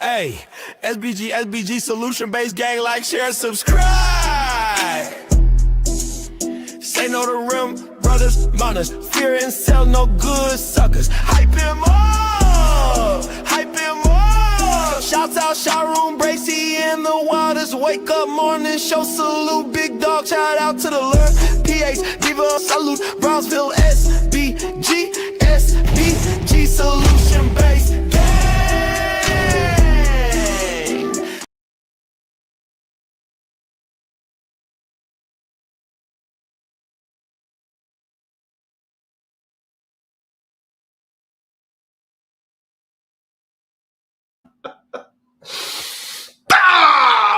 Hey, SBG, solution-based gang, like, share, subscribe. Say no to rim, brothers, mothers, fear and sell no good suckers. Hype him up, hype him up. Shouts out, Sharoon, Bracy, in the wildest. Wake up morning, show salute, big dog, shout out to the Lord. PH, Diva, salute, Brownsville, SBG, solution-based gang.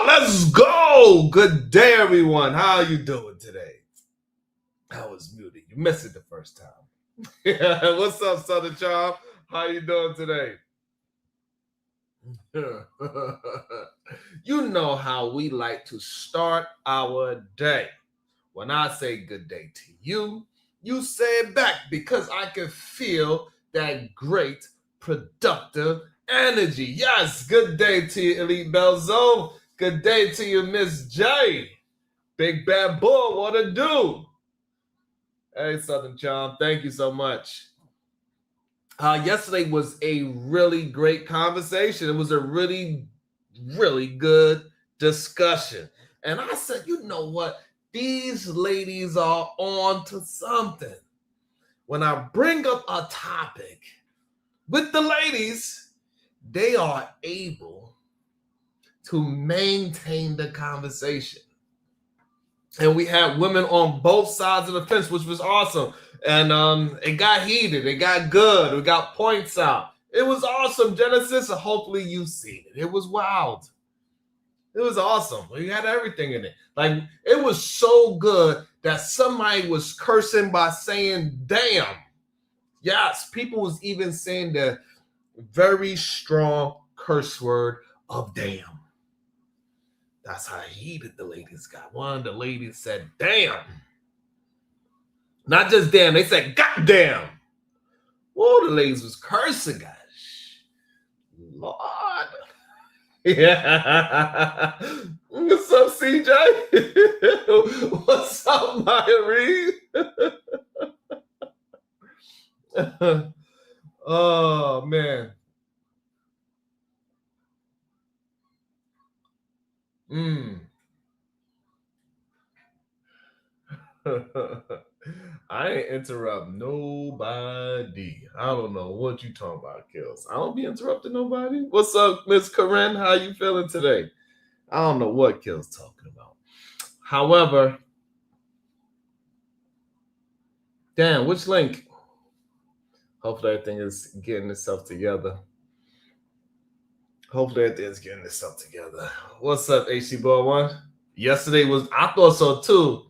Let's go. Good day, everyone. How are you doing today? I was muted. You missed it the first time. What's up, Southern Charm? How you doing today? You know how we like to start our day. When I say good day to you, you say it back because I can feel that great, productive energy. Yes, good day to you, Elite Belzo. Good day to you, Miss J. Big Bad Bull, what it do? Hey, Southern Charm, thank you so much. Yesterday was a really great conversation. It was a really, really good discussion. And I said, you know what? These ladies are on to something. When I bring up a topic with the ladies, they are able to maintain the conversation. And we had women on both sides of the fence, which was awesome. And it got heated. It got good. We got points out. It was awesome, Genesis. Hopefully you've seen it. It was wild. It was awesome. We had everything in it. Like, it was so good that somebody was cursing by saying, damn. Yes, people was even saying the very strong curse word of damn. That's how heated the ladies got. One of the ladies said, damn. Not just damn, they said, goddamn. Whoa, the ladies was cursing, guys. Lord. Yeah. What's up, CJ? What's up, Maya Reed? Oh, man. I ain't interrupt nobody. I don't know what you talking about, Kills. I don't be interrupting nobody. What's up, Miss Corinne? How you feeling today? I don't know what Kills talking about. However, damn, which link? Hopefully everything is getting itself together. What's up, HC Ball One? Yesterday was, I thought so too.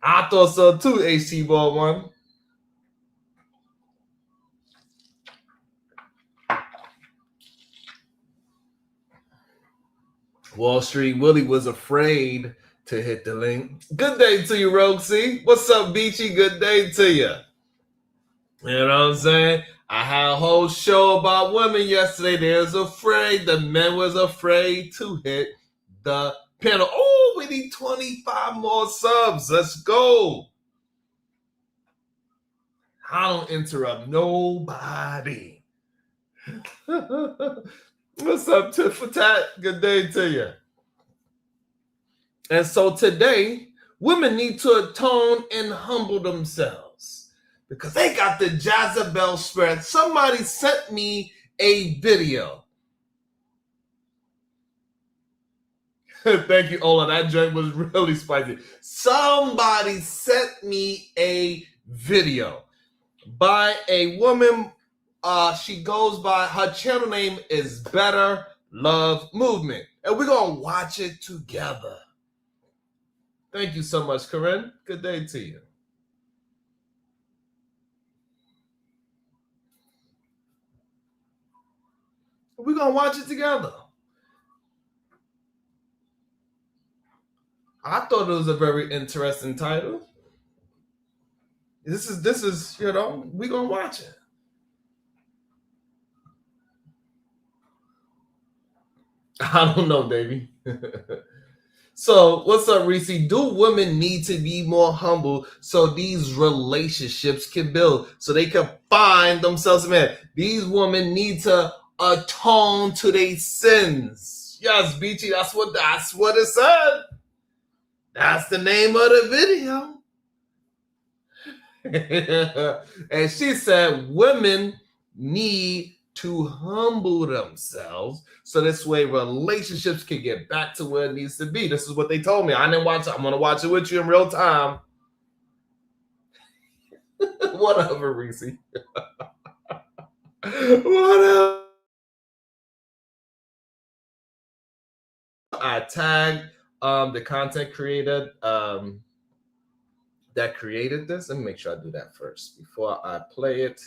HC Ball One. Wall Street Willie was afraid to hit the link. Good day to you, Rogue C. What's up, Beachy? Good day to you. You know what I'm saying? I had a whole show about women yesterday. They was afraid. The men was afraid to hit the panel. Oh, we need 25 more subs. Let's go. I don't interrupt nobody. What's up, Tit for Tat? Good day to you. And so today, women need to atone and humble themselves because they got the Jezebel spirit. Somebody sent me a video. Thank you, Ola. That joint was really spicy. Somebody sent me a video by a woman. She goes by, her channel name is Better Love Movement. And we're going to watch it together. Thank you so much, Corinne. Good day to you. We're going to watch it together. I thought it was a very interesting title. This is, you know, we're going to watch it. I don't know, baby. So, what's up, Reese? Do women need to be more humble so these relationships can build, so they can find themselves a man? These women need to atone to their sins. Yes, Beachy, that's what it said. That's the name of the video. And she said women need to humble themselves so this way relationships can get back to where it needs to be. This is what they told me. I didn't watch it. I'm going to watch it with you in real time. Whatever, Reese. Whatever. I tagged the content creator that created this. Let me make sure I do that first before I play it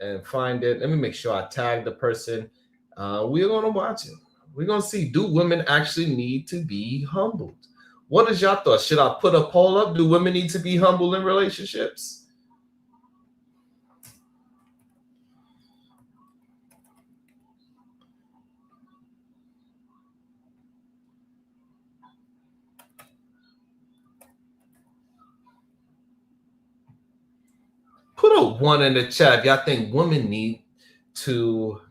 and find it. Let me make sure I tag the person. We're going to watch it. We're going to see, do women actually need to be humbled? What is your thought? Should I put a poll up? Do women need to be humble in relationships? Put a 1 in the chat if y'all think women need to.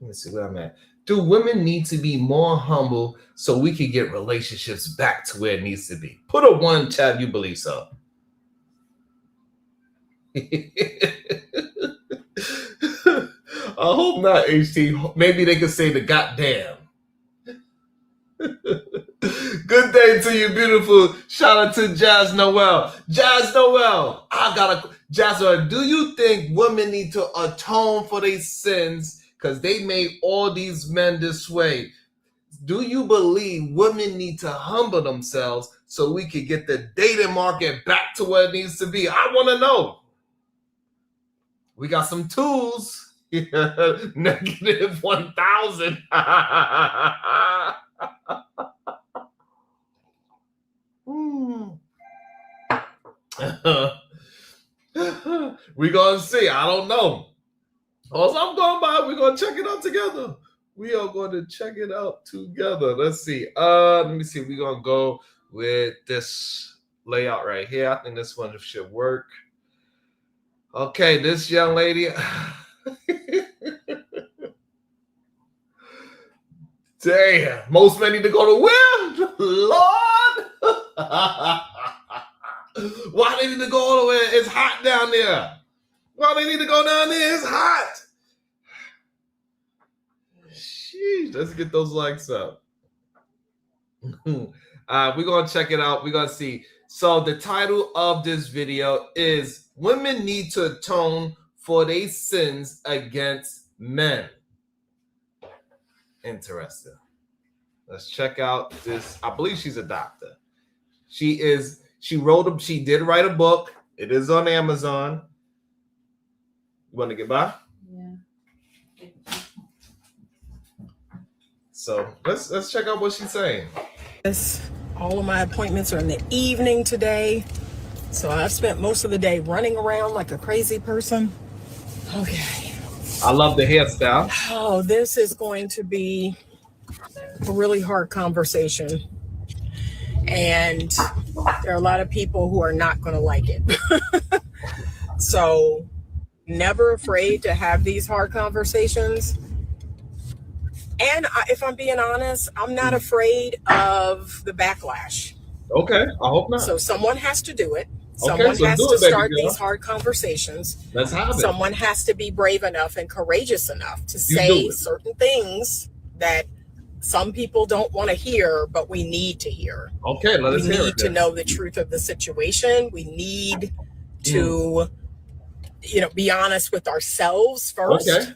Let me see where I'm at. Do women need to be more humble so we can get relationships back to where it needs to be? Put a 1, Chad, you believe so. I hope not, HT. Maybe they could say the goddamn. Good day to you, beautiful. Shout out to Jazz Noel. Jazz Noel, Jazz Noel, do you think women need to atone for their sins because they made all these men this way? Do you believe women need to humble themselves so we can get the dating market back to where it needs to be? I want to know. We got some tools. Negative 1,000. We're gonna see. I don't know. Also, I'm going by. We're gonna check it out together. We are going to check it out together. Let's see. Let me see. We're gonna go with this layout right here. I think this one should work. Okay, this young lady. Damn, most men need to go to where? Lord. Why they need to go all the way? It's hot down there. Why they need to go down there? It's hot. Sheesh, let's get those likes up. We're going to check it out. We're going to see. So the title of this video is Women Need to Atone for Their Sins Against Men. Interesting. Let's check out this. I believe she's a doctor. She did write a book. It is on Amazon. You want to get by? Yeah. So let's check out what she's saying. All of my appointments are in the evening today. So I've spent most of the day running around like a crazy person. Okay. I love the hairstyle. Oh, this is going to be a really hard conversation. And there are a lot of people who are not going to like it. So never afraid to have these hard conversations. And if I'm being honest, I'm not afraid of the backlash. Okay, I hope not. So someone has to do it. Okay, Someone so has do to it, baby start girl. these hard conversations. Let's have it. Someone has to be brave enough and courageous enough to do say it. certain things that some people don't want to hear, but we need to hear. Okay, let us We hear need it. to know the truth of the situation. We need to, be honest with ourselves first. Okay.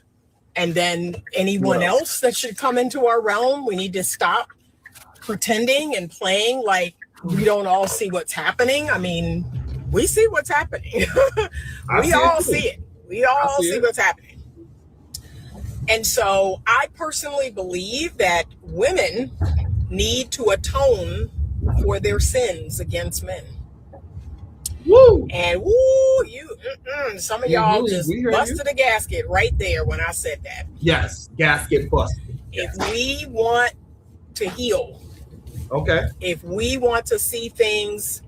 And then anyone Yeah. else that should come into our realm, we need to stop pretending and playing like we don't all see what's happening. I mean, we see what's happening. We all see it. We all see what's happening. And so I personally believe that women need to atone for their sins against men. Woo! And some of y'all just busted a gasket right there when I said that. Yes, gasket busted. if we want to heal, Okay. if we want to see things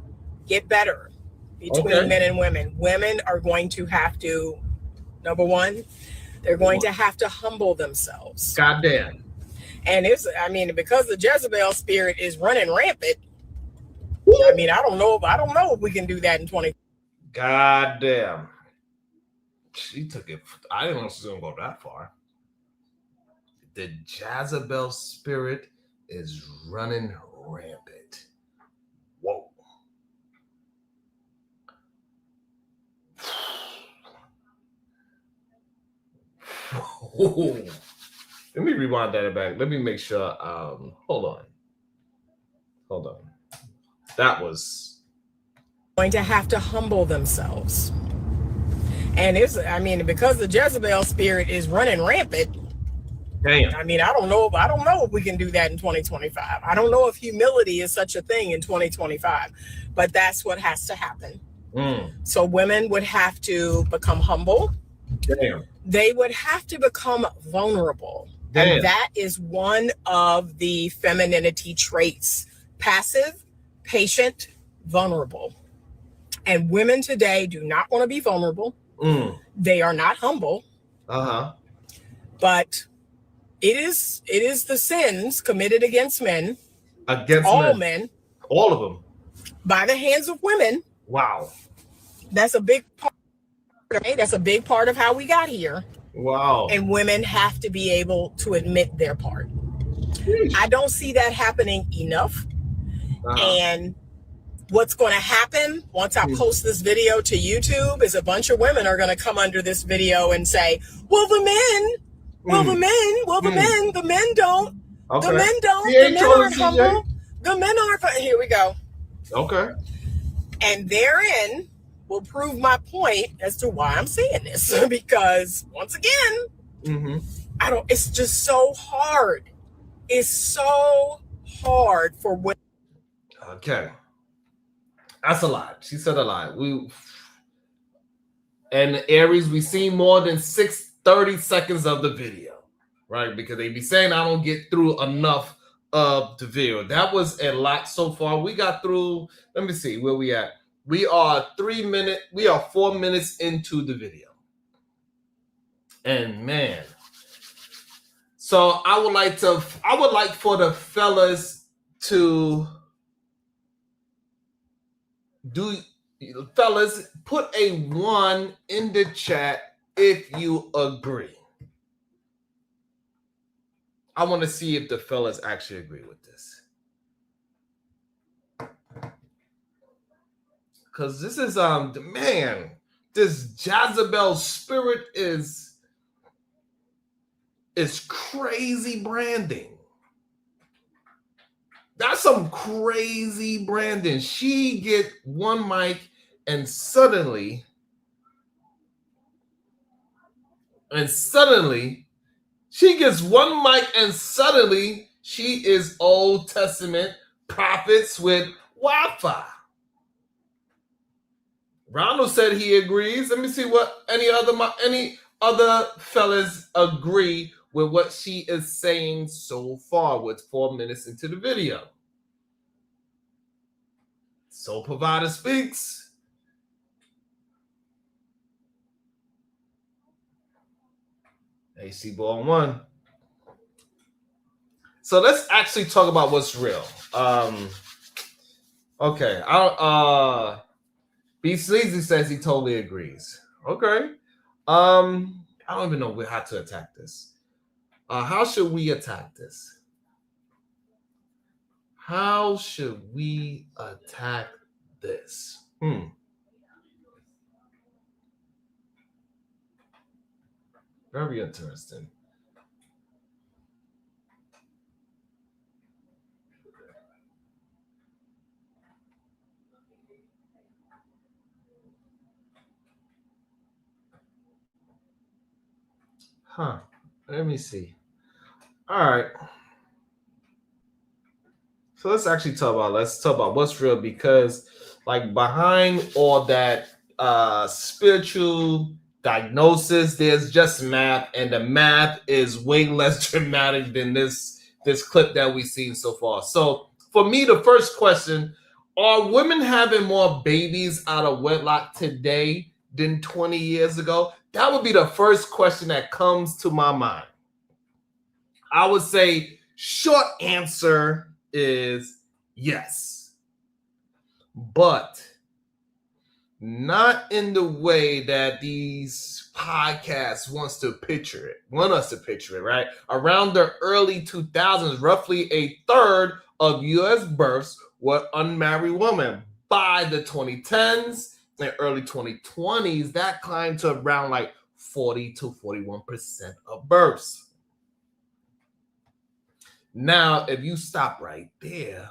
get better between men and women are going to have to, number one, they're going to have to humble themselves. Goddamn. And because the Jezebel spirit is running rampant, I mean, I don't know if we can do that in 20. Goddamn. She took it. I didn't know she was gonna go that far. The Jezebel spirit is running rampant. Whoa. Let me rewind that back. Let me make sure. Hold on. That was going to have to humble themselves. And because the Jezebel spirit is running rampant. Damn. I mean, I don't know if we can do that in 2025. I don't know if humility is such a thing in 2025, but that's what has to happen. So women would have to become humble. Damn. They would have to become vulnerable. Damn. And that is one of the femininity traits: passive, patient, vulnerable. And women today do not want to be vulnerable. They are not humble. But it is the sins committed against men, all men, all of them, by the hands of women. Wow. That's a big part. That's a big part of how we got here. Wow. And women have to be able to admit their part. I don't see that happening enough. And what's going to happen once I post this video to YouTube is a bunch of women are going to come under this video and say, the men don't, the men aren't humble, the men aren't, here we go. Okay. And therein will prove my point as to why I'm saying this, because once again, it's just so hard. It's so hard for women. Okay. That's a lot. She said a lot. And Aries, we seen more than 30 seconds of the video, right? Because they be saying I don't get through enough of the video. That was a lot so far. We got through, let me see where we at. We are 4 minutes into the video. And man, so I would like for the fellas to put a 1 in the chat if you agree. I want to see if the fellas actually agree with this. Because this is man, this Jezebel spirit is crazy branding. That's some crazy branding. She get one mic and suddenly she gets one mic and suddenly she is Old Testament prophets with Wi-Fi. Ronald said he agrees. Let me see what any other fellas agree with what she is saying so far with 4 minutes into the video. Soul Provider speaks. AC Ball 1. So let's actually talk about what's real. Okay. B. Sleazy says he totally agrees. Okay. I don't even know how to attack this. How should we attack this? How should we attack this? Very interesting. Let me see. All right. So let's talk about what's real, because like behind all that spiritual diagnosis, there's just math, and the math is way less dramatic than this clip that we've seen so far. So for me, the first question, are women having more babies out of wedlock today than 20 years ago? That would be the first question that comes to my mind. I would say short answer is yes, but not in the way that these podcasts want us to picture it, right? Around the early 2000s, roughly a third of U.S. births were unmarried women. By the 2010s and early 2020s, that climbed to around like 40 to 41% of births. Now, if you stop right there,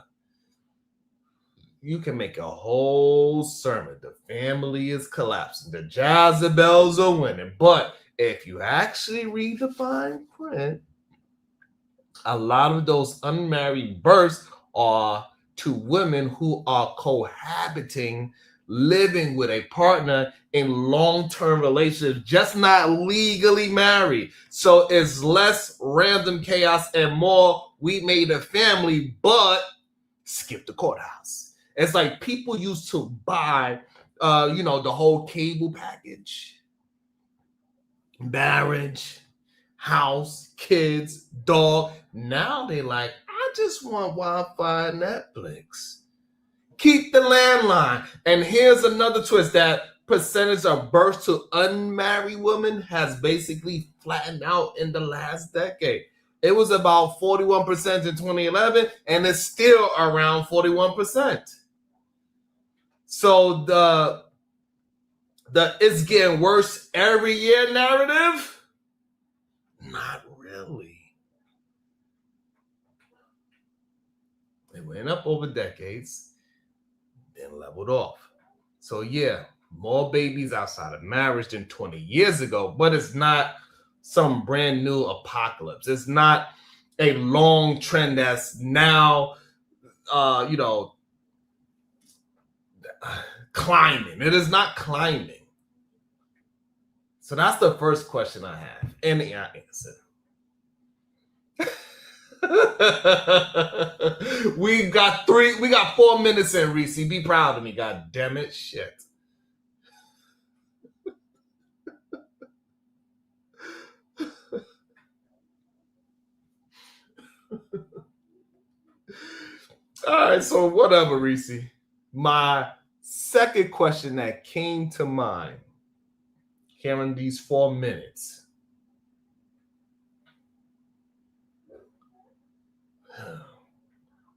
you can make a whole sermon. The family is collapsing. The Jezebels are winning. But if you actually read the fine print, a lot of those unmarried births are to women who are cohabiting, living with a partner in long-term relationships, just not legally married. So it's less random chaos and more we made a family, but skip the courthouse. It's like people used to buy, the whole cable package, marriage, house, kids, dog. Now they like, I just want Wi-Fi and Netflix. Keep the landline. And here's another twist, that percentage of births to unmarried women has basically flattened out in the last decade. It was about 41% in 2011, and it's still around 41%. So the it's getting worse every year narrative, not really. It went up over decades, then leveled off. So yeah, more babies outside of marriage than 20 years ago, but it's not some brand new apocalypse. It's not a long trend that's now, climbing. It is not climbing. So that's the first question I have. Any answer? We got 4 minutes in, Reese. Be proud of me, god damn it. Shit. All right, so whatever, Reese. My second question that came to mind here in these 4 minutes.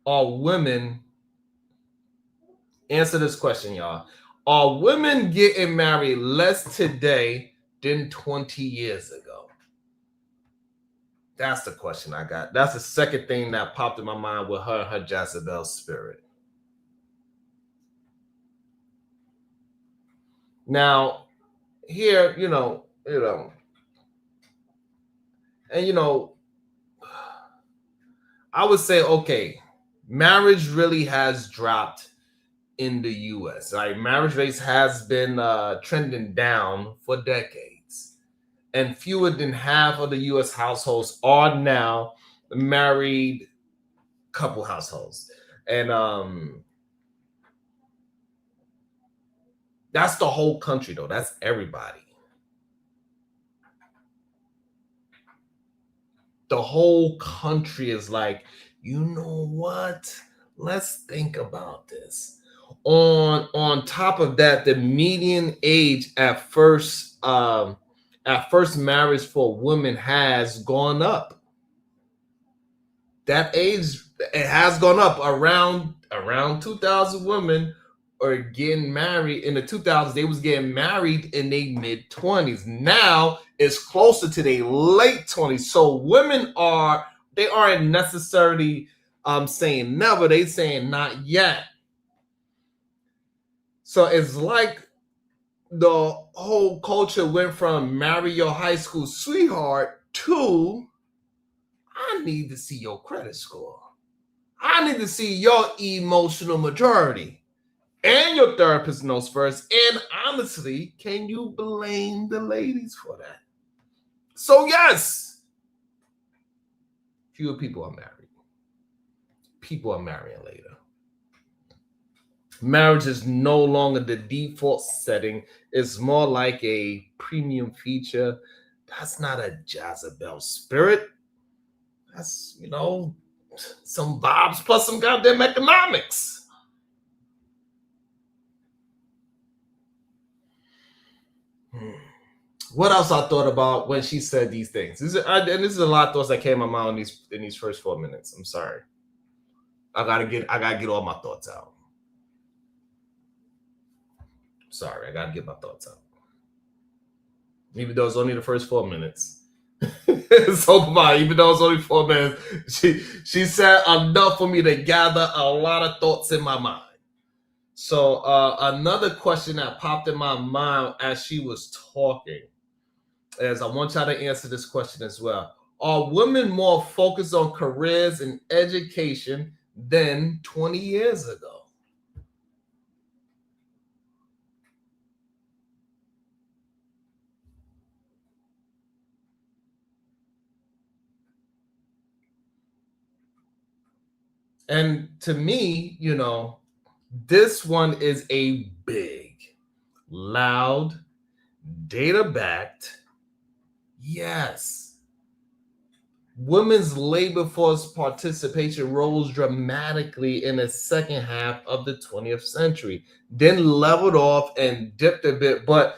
Are women, answer this question, y'all. Are women getting married less today than 20 years ago? That's the question I got. That's the second thing that popped in my mind with her Jezebel spirit. Now, here, I would say, okay, marriage really has dropped in the U.S. Like, marriage rates has been trending down for decades, and fewer than half of the U.S. households are now married couple households, and that's the whole country, though. That's everybody. The whole country is like, you know what? Let's think about this. On top of that, the median age at first marriage for women has gone up. That age, it has gone up. Around 2,000 women are getting married. In the 2000s, they was getting married in their mid-20s. Now it's closer to their late 20s. So women they aren't necessarily saying never. They saying not yet. So it's like the whole culture went from marry your high school sweetheart to I need to see your credit score. I need to see your emotional maturity. And your therapist knows first. And honestly, can you blame the ladies for that? So yes, fewer people are married. People are marrying later. Marriage is no longer the default setting. It's more like a premium feature. That's not a Jezebel spirit. That's, some vibes plus some goddamn economics. What else I thought about when she said these things? This is a lot of thoughts that came to my mind in these first 4 minutes. I'm sorry. I gotta get all my thoughts out. Sorry, I gotta get my thoughts out. Even though it's only the first 4 minutes. So even though it's only 4 minutes, she said enough for me to gather a lot of thoughts in my mind. So another question that popped in my mind as she was talking is, I want y'all to answer this question as well. Are women more focused on careers and education than 20 years ago? And to me, this one is a big, loud, data-backed yes. Women's labor force participation rose dramatically in the second half of the 20th century, then leveled off and dipped a bit. But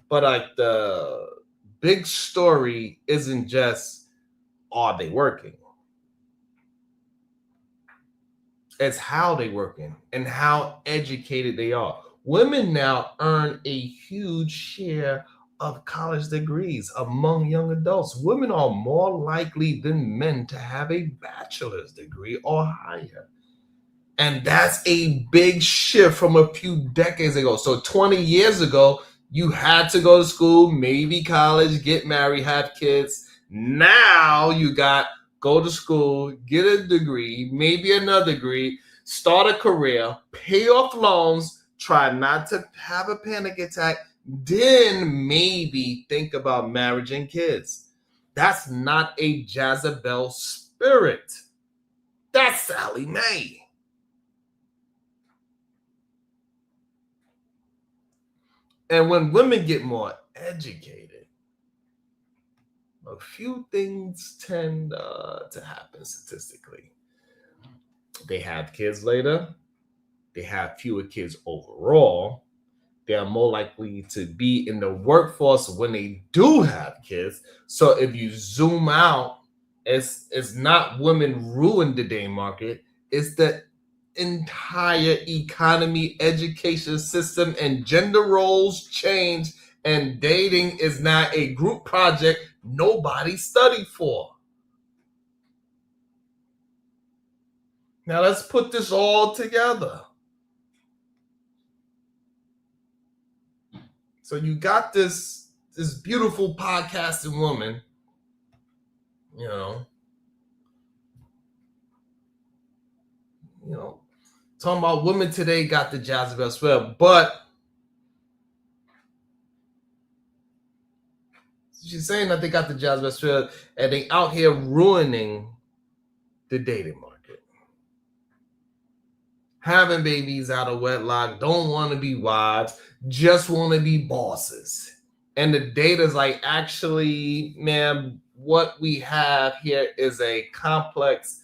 like the big story isn't just are they working? It's how they working and how educated they are. Women now earn a huge share of college degrees among young adults. Women are more likely than men to have a bachelor's degree or higher. And that's a big shift from a few decades ago. So 20 years ago, you had to go to school, maybe college, get married, have kids. Now you got go to school, get a degree, maybe another degree, start a career, pay off loans, try not to have a panic attack, then maybe think about marriage and kids. That's not a Jezebel spirit. That's Sally Mae. And when women get more educated, a few things tend to happen statistically. They have kids later. They have fewer kids overall. They are more likely to be in the workforce when they do have kids. So if you zoom out, it's not women ruin the day market. It's the entire economy, education system, and gender roles change, and dating is now a group project nobody studied for. Now let's put this all together. So you got this beautiful podcasting woman, talking about women today got the Jezebel spell, but she's saying that they got the Jezebel spell and they out here ruining the dating market. Having babies out of wedlock, don't want to be wives, just want to be bosses. And the data's like, actually, ma'am, what we have here is a complex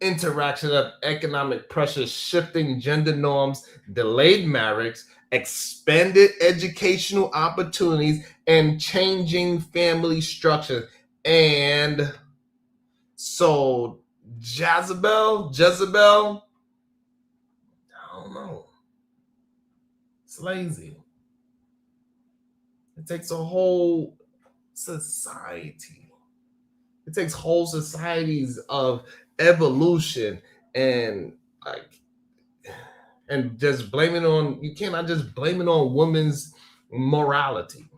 interaction of economic pressures, shifting gender norms, delayed marriage, expanded educational opportunities, and changing family structures. And so Jezebel, I don't know. It's lazy. It takes a whole society. It takes whole societies of evolution and just blaming on, you cannot just blame it on women's morality.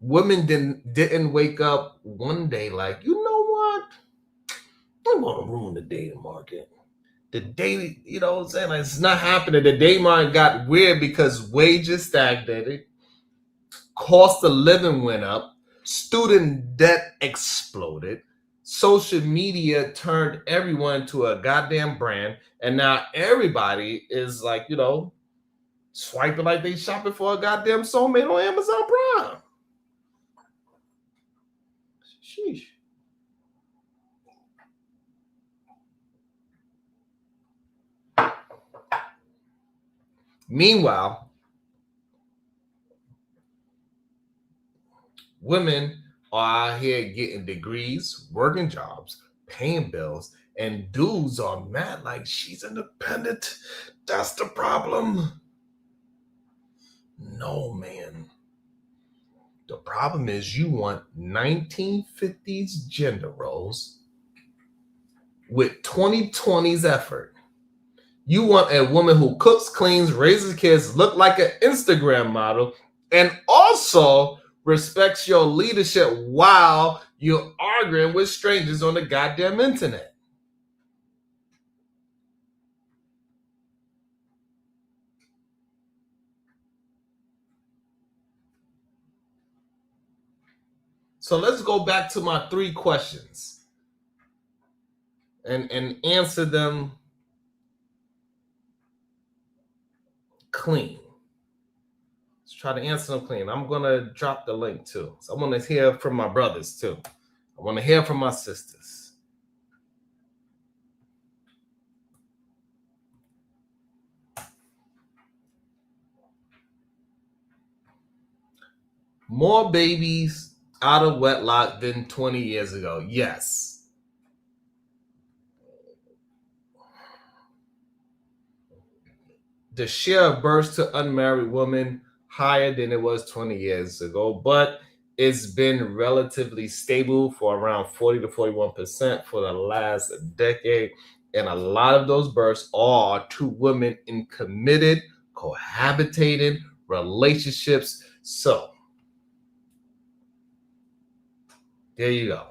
Women didn't wake up one day like, you know what? I'm gonna ruin the dating market. the dating, you know what I'm saying? Like, it's not happening. The dating market got weird because wages stagnated, cost of living went up, student debt exploded, social media turned everyone into a goddamn brand, and now everybody is like, you know, swiping like they shopping for a goddamn soulmate on Amazon Prime. Sheesh. Meanwhile, women are out here getting degrees, working jobs, paying bills, and dudes are mad like she's independent. That's the problem. No, man. The problem is you want 1950s gender roles with 2020s effort. You want a woman who cooks, cleans, raises kids, look like an Instagram model, and also respects your leadership while you're arguing with strangers on the goddamn internet. So let's go back to my 3 questions and answer them clean. Let's try to answer them clean. I'm going to drop the link too. So I want to hear from my brothers too. I want to hear from my sisters. More babies out of wedlock than 20 years ago. Yes. The share of births to unmarried women higher than it was 20 years ago, but it's been relatively stable for around 40 to 41% for the last decade. And a lot of those births are to women in committed, cohabitating relationships. So there you go.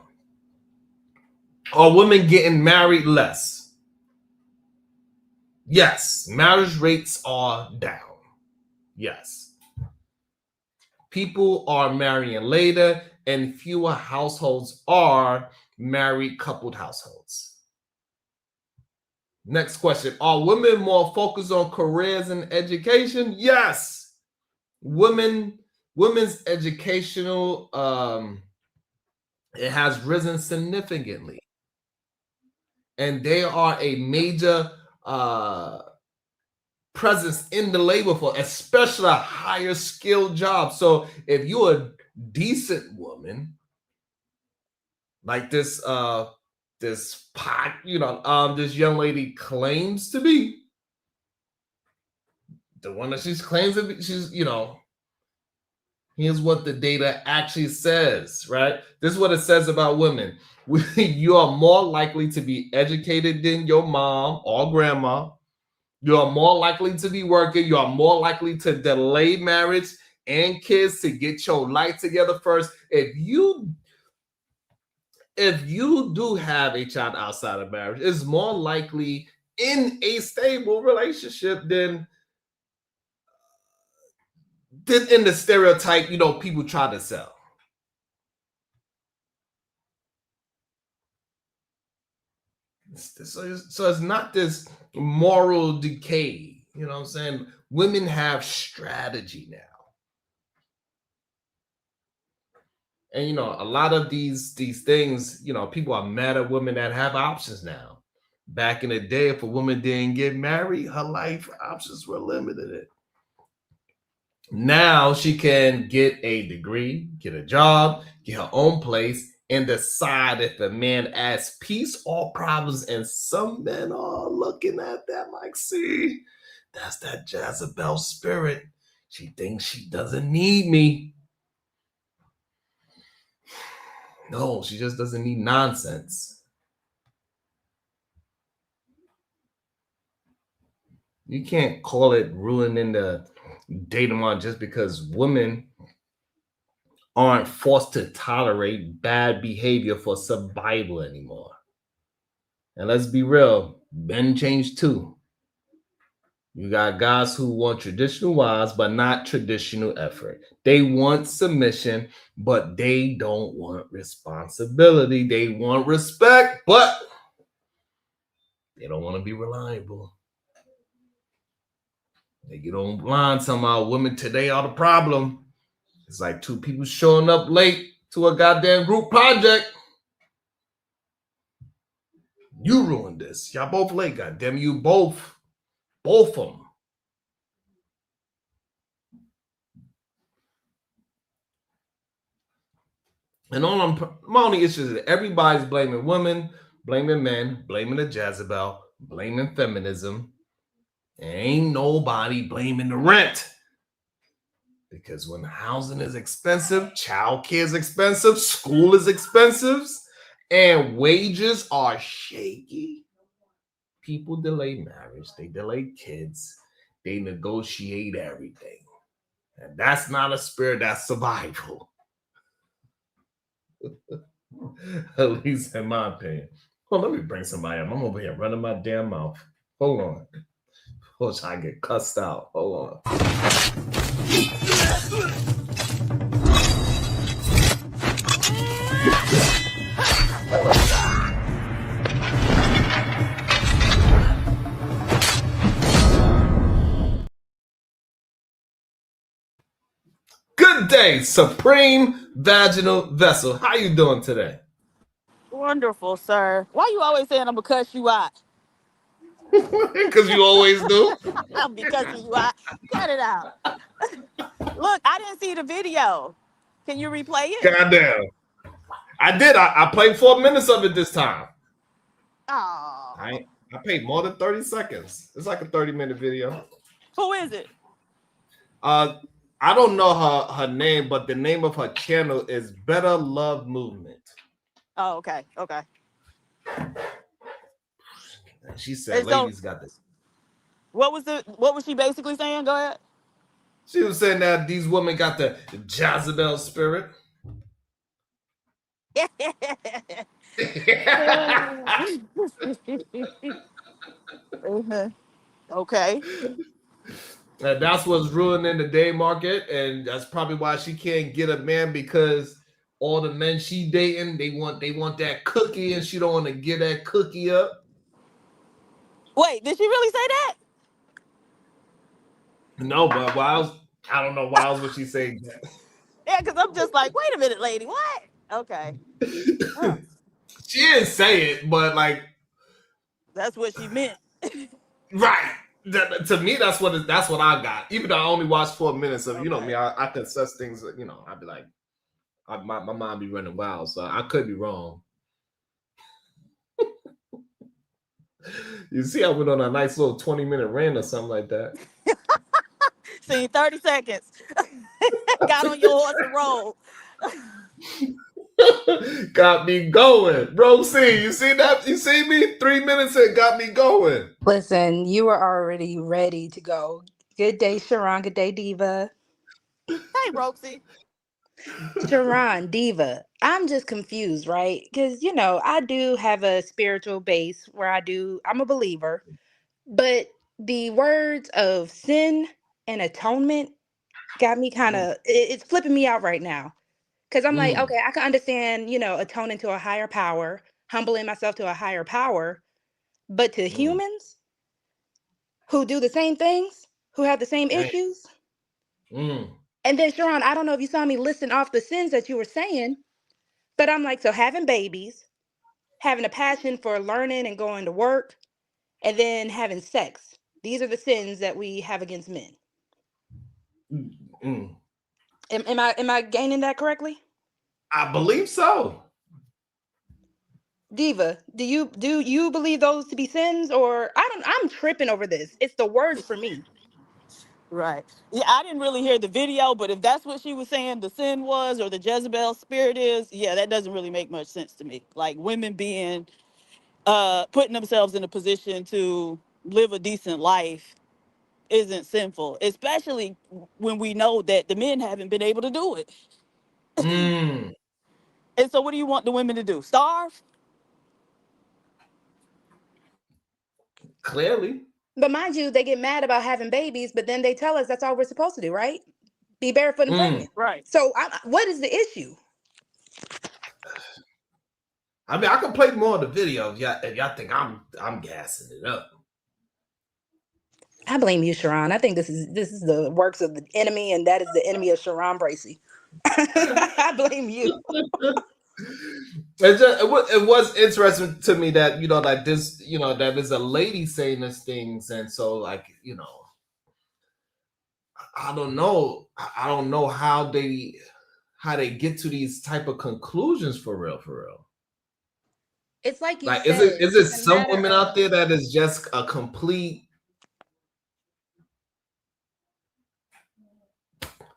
Are women getting married less? Yes, marriage rates are down. Yes. People are marrying later, and fewer households are married coupled households. Next question. Are women more focused on careers and education? Yes. Women's educational it has risen significantly. And they are a major presence in the labor force, especially a higher skilled job. So if you're a decent woman, like this this young lady claims to be, the one that she claims to be, she's, you know, here's what the data actually says, right? This is what it says about women. You are more likely to be educated than your mom or grandma. You are more likely to be working. You are more likely to delay marriage and kids to get your life together first. If you do have a child outside of marriage, it's more likely in a stable relationship than in the stereotype, you know, people try to sell. So it's not this moral decay, you know what I'm saying? Women have strategy now. And, you know, a lot of these things, you know, people are mad at women that have options now. Back in the day, if a woman didn't get married, her life options were limited. Now she can get a degree, get a job, get her own place, and decide if the man adds peace or problems. And some men are looking at that like, see, that's that Jezebel spirit. She thinks she doesn't need me. No, she just doesn't need nonsense. You can't call it ruining the dating market just because women aren't forced to tolerate bad behavior for survival anymore. And let's be real, men change too. You got guys who want traditional wives, but not traditional effort. They want submission, but they don't want responsibility. They want respect, but they don't want to be reliable. They get online somehow. Women today are the problem. It's like two people showing up late to a goddamn group project. You ruined this. Y'all both late, goddamn you both. Both of them. And my only issue is that everybody's blaming women, blaming men, blaming the Jezebel, blaming feminism. And ain't nobody blaming the rent. Because when housing is expensive, childcare is expensive, school is expensive, and wages are shaky, people delay marriage, they delay kids, they negotiate everything. And that's not a spirit, that's survival. At least in my opinion. Well, let me bring somebody up. I'm over here running my damn mouth. Hold on. Before I get cussed out. Hold on. Good day, Supreme Vaginal Vessel. How you doing today? Wonderful, sir. Why you always saying I'm gonna cuss you out? Because you always do. I'm be cussing you out. Cut it out. Look, I didn't see the video. Can you replay it? Goddamn. I did. I played 4 minutes of it this time. Oh, I paid more than 30 seconds. It's like a 30-minute video. who is it? I don't know her name, but the name of her channel is Better Love Movement. Oh, okay, okay. She said, And so, ladies got this. what was she basically saying? Go ahead. She was saying that these women got the Jezebel spirit. Mhm. Okay. And that's what's ruining the day market, and that's probably why she can't get a man, because all the men she dating, they want that cookie, and she don't want to give that cookie up. Wait, did she really say that? No, but why else? I don't know why else would she say that. Yeah, because I'm just like, wait a minute, lady, what? Okay. Huh. She didn't say it, but like, That's what she meant. right. To me, that's what I got. Even though I only watched 4 minutes of, you know Okay. me, I can assess things. You know, I'd be like, my mind be running wild, so I could be wrong. You see, I went on a nice little 20-minute rant or something like that. See, 30 seconds. Got on your horse and roll. Got me going. Bro, see, you see that? You see me? 3 minutes and got me going. Listen, you were already ready to go. Good day, Sharon. Good day, Diva. Hey, Roxy. Sharon, Diva. I'm just confused, right? Because, I do have a spiritual base where I'm a believer, but the words of sin and atonement got me kind of, it's flipping me out right now. Because I'm like, okay, I can understand, atoning to a higher power, humbling myself to a higher power, but to humans who do the same things, who have the same issues. And then, Sharon, I don't know if you saw me listing off the sins that you were saying, but I'm like, so having babies, having a passion for learning and going to work, and then having sex. These are the sins that we have against men. Am I gaining that correctly? I believe so. Diva, do you believe those to be sins, or I'm tripping over this. It's the words for me. Right. Yeah, I didn't really hear the video, but if that's what she was saying the sin was, or the Jezebel spirit is, yeah, that doesn't really make much sense to me. Like women being putting themselves in a position to live a decent life isn't sinful, especially when we know that the men haven't been able to do it. And so what do you want the women to do? Starve? Clearly. But mind you, they get mad about having babies, but then they tell us that's all we're supposed to do, right? Be barefoot and Mm. pregnant. Right. So what is the issue? I mean, I can play more of the video if y'all think I'm gassing it up. I blame you, Sharon. I think this is the works of the enemy, and that is the enemy of Sharon Bracey. I blame you. It was interesting to me that that this that there's a lady saying these things, and so like I don't know how they get to these type of conclusions for real. It's like you Like, said. is it It's a some matter women out of there that is just a complete,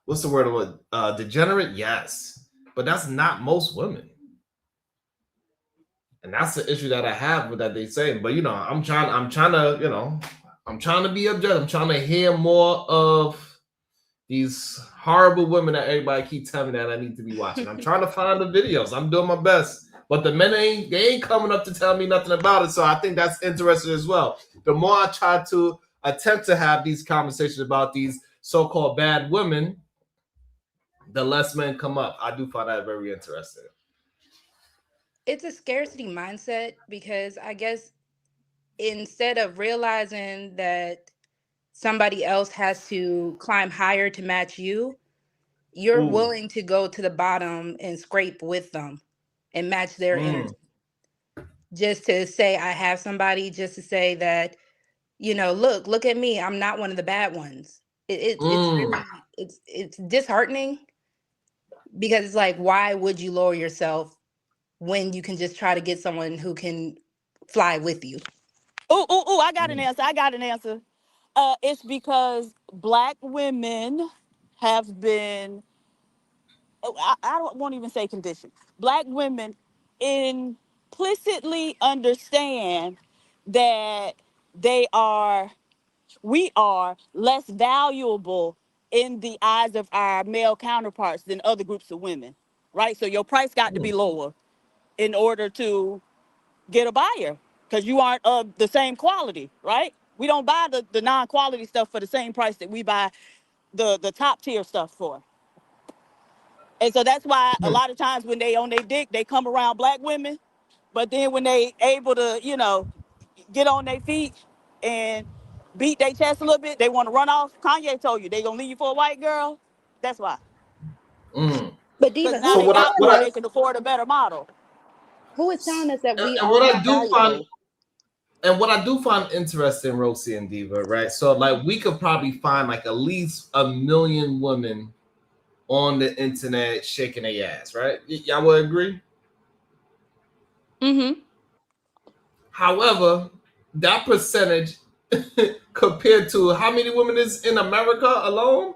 what's the word of it? Degenerate? Yes, but that's not most women, and that's the issue that I have with that they say. But I'm trying to be objective. I'm trying to hear more of these horrible women that everybody keep telling me that I need to be watching. I'm trying to find the videos. I'm doing my best. But the men ain't coming up to tell me nothing about it. So I think that's interesting as well. The more I try to attempt to have these conversations about these so-called bad women, the less men come up. I do find that very interesting. it's a scarcity mindset, because I guess instead of realizing that somebody else has to climb higher to match you, you're Ooh. willing to go to the bottom and scrape with them and match their energy. Just to say I have somebody, just to say that, look at me, I'm not one of the bad ones. It's really it's disheartening, because it's like, why would you lower yourself when you can just try to get someone who can fly with you? Ooh, I got an answer. It's because Black women have been, I don't won't even say conditioned. Black women implicitly understand that they are, we are less valuable in the eyes of our male counterparts than other groups of women, right? So your price got to be lower in order to get a buyer, because you aren't of the same quality, right? We don't buy the non-quality stuff for the same price that we buy the top tier stuff for. And so that's why a lot of times when they on their dick, they come around Black women, but then when they able to, get on their feet and beat their chest a little bit, they want to run off. Kanye told you they gonna leave you for a white girl. That's why. But Because Diva, now who So they is out telling there, they us? can afford a better model. Who is telling us that we and are what I not do find valuable? and what I do find interesting, Rosie and Diva, right? So like we could probably find like at least 1 million women on the internet shaking their ass, right? Y'all would agree? Mm-hmm. However, that percentage compared to how many women is in America alone?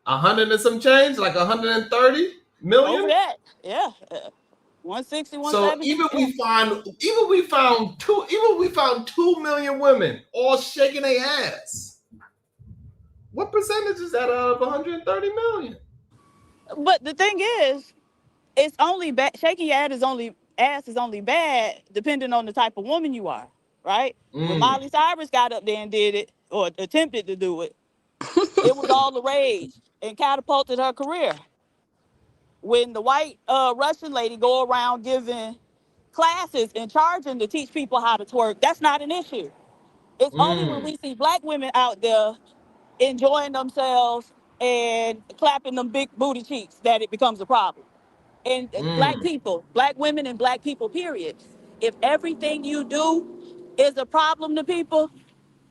100 and some change, like 130 Over million. that, yeah. 160, So 170, yeah. even we found 2 million women all shaking their ass. What percentage is that out of 130 million? But the thing is, it's only bad. Shaking your ass is only bad depending on the type of woman you are, right? When Miley Cyrus got up there and did it or attempted to do it, it was all the rage and catapulted her career. When the white Russian lady go around giving classes and charging to teach people how to twerk, that's not an issue. It's only when we see Black women out there enjoying themselves and clapping them big booty cheeks that it becomes a problem. And Black people, Black women and Black people, period. If everything you do is a problem to people,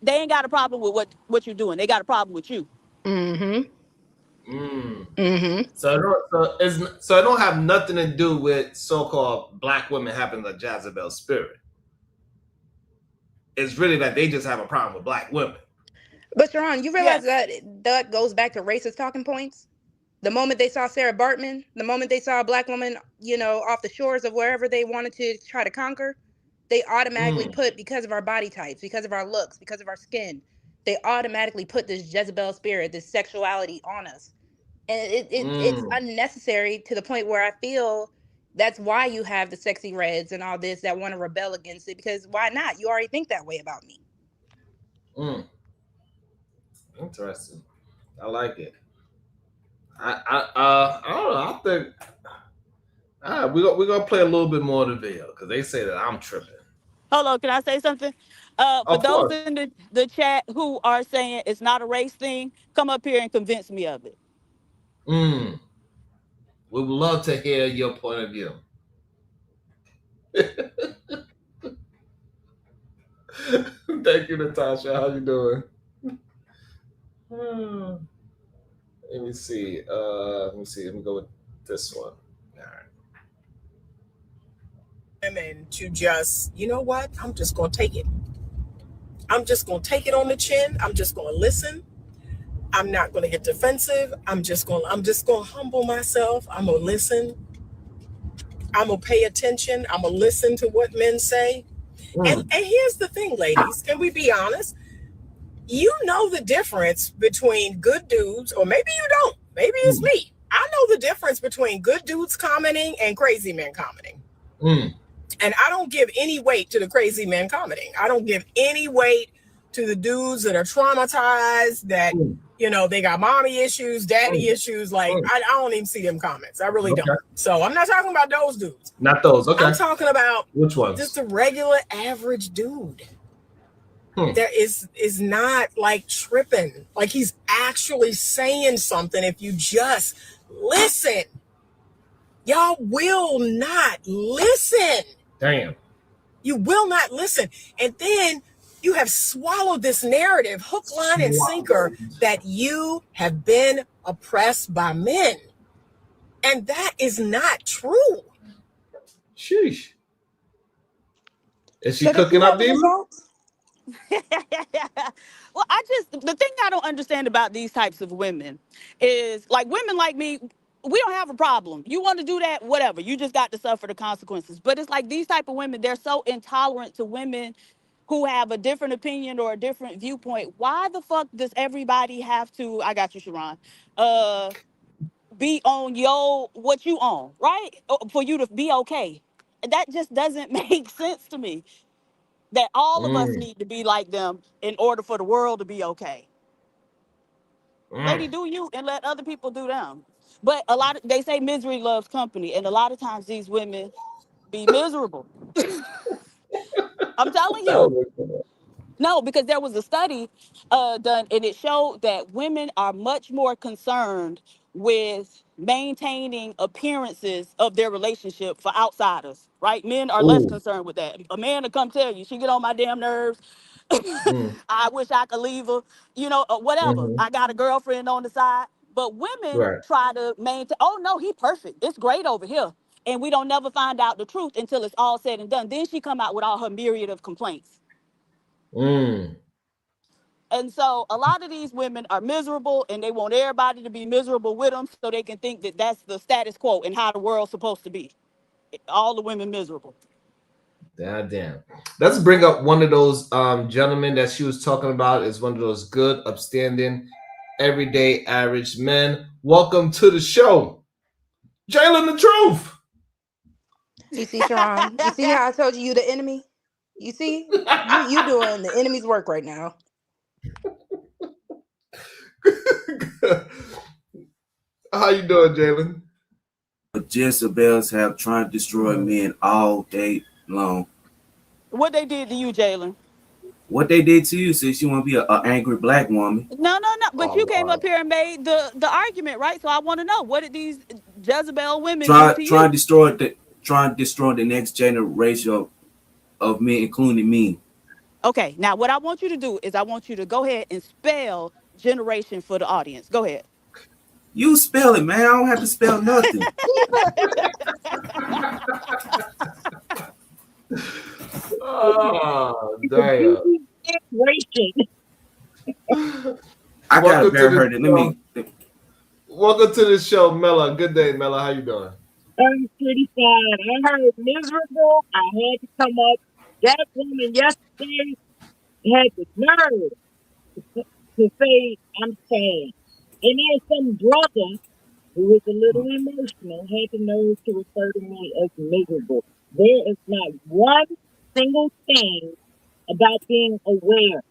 they ain't got a problem with what you're doing. They got a problem with you. Mm-hmm. Mm. Mm-hmm. So it don't have nothing to do with so-called Black women having the Jezebel spirit. It's really that they just have a problem with Black women. But Sharon, you realize Yes. that goes back to racist talking points? The moment they saw Sarah Bartman, the moment they saw a Black woman, off the shores of wherever they wanted to try to conquer, they automatically put, because of our body types, because of our looks, because of our skin, they automatically put this Jezebel spirit, this sexuality on us. And it's unnecessary, to the point where I feel That's why you have the sexy reds and all this that want to rebel against it, because why not? You already think that way about me. Interesting. I like it. I don't know. I think we're gonna play a little bit more of the video because they say that I'm tripping. Hold on, can I say something? For Of those course. in the chat who are saying it's not a race thing, come up here and convince me of it. We would love to hear your point of view. Thank you, Natasha. How you doing? Let me see. Let me go with this one. All right. Women to just, you know what? I'm just gonna take it. I'm just gonna take it on the chin. I'm just gonna listen. I'm not gonna get defensive. I'm just gonna humble myself. I'm gonna listen. I'm gonna pay attention. I'm gonna listen to what men say. And here's the thing, ladies, can we be honest? You know the difference between good dudes, or maybe you don't. Maybe it's me. I know the difference between good dudes commenting and crazy men commenting. And I don't give any weight to the crazy men commenting. I don't give any weight to the dudes that are traumatized, that, you know, they got mommy issues, daddy issues. Like, I don't even see them comments. I really don't. So I'm not talking about those dudes. Not those. Okay. I'm talking about which ones? Just a regular average dude. There is not like tripping. Like, he's actually saying something. If you just listen, y'all will not listen. Damn. You will not listen. And then you have swallowed this narrative, hook, line, and sinker, that you have been oppressed by men. And that is not true. Sheesh. Is she cooking up, Diva? Well, the thing I don't understand about these types of women is, like, women like me, we don't have a problem. You want to do that, whatever. You just got to suffer the consequences. But it's like these type of women, they're so intolerant to women who have a different opinion or a different viewpoint. Why the fuck does everybody have to, I got you, Sharon, be on what you own, right? For you to be okay. That just doesn't make sense to me. That all of us need to be like them in order for the world to be okay. Lady, do you, and let other people do them. But they say misery loves company, and a lot of times these women be miserable. I'm telling you. No, because there was a study done, and it showed that women are much more concerned with maintaining appearances of their relationship for outsiders, right? Men are less concerned with that. A man will come tell you, she get on my damn nerves. I wish I could leave her, whatever. I got a girlfriend on the side. But women try to maintain, oh no, he perfect. It's great over here. And we don't never find out the truth until it's all said and done. Then she come out with all her myriad of complaints. And so a lot of these women are miserable, and they want everybody to be miserable with them so they can think that that's the status quo and how the world's supposed to be. All the women miserable. Damn. Let's bring up one of those gentlemen that she was talking about. Is one of those good, upstanding, everyday, average men. Welcome to the show, Jalen the Truth. You see, Sharon? You see how I told you the enemy? You see? You doing the enemy's work right now. How you doing, Jalen? Jezebels have tried to destroy men all day long. What they did to you, Jalen? What they did to you, sis? You want to be an angry black woman? No. But you came up here and made the argument, right? So I want to know, what did these Jezebel women do to you? Try to destroy the next generation of men, including me. Okay, now what I want you to do is I want you to go ahead and spell generation for the audience. Go ahead. You spell it, man. I don't have to spell nothing. Oh, damn. I gotta bear her. Welcome to the show, Mella. Good day, Mella. How you doing? I'm pretty fine. I heard miserable. I had to come up. That woman yesterday had the nerve to say I'm sad. And then some brother who was a little emotional, had the nerve to refer to me as miserable. There is not one single thing about being aware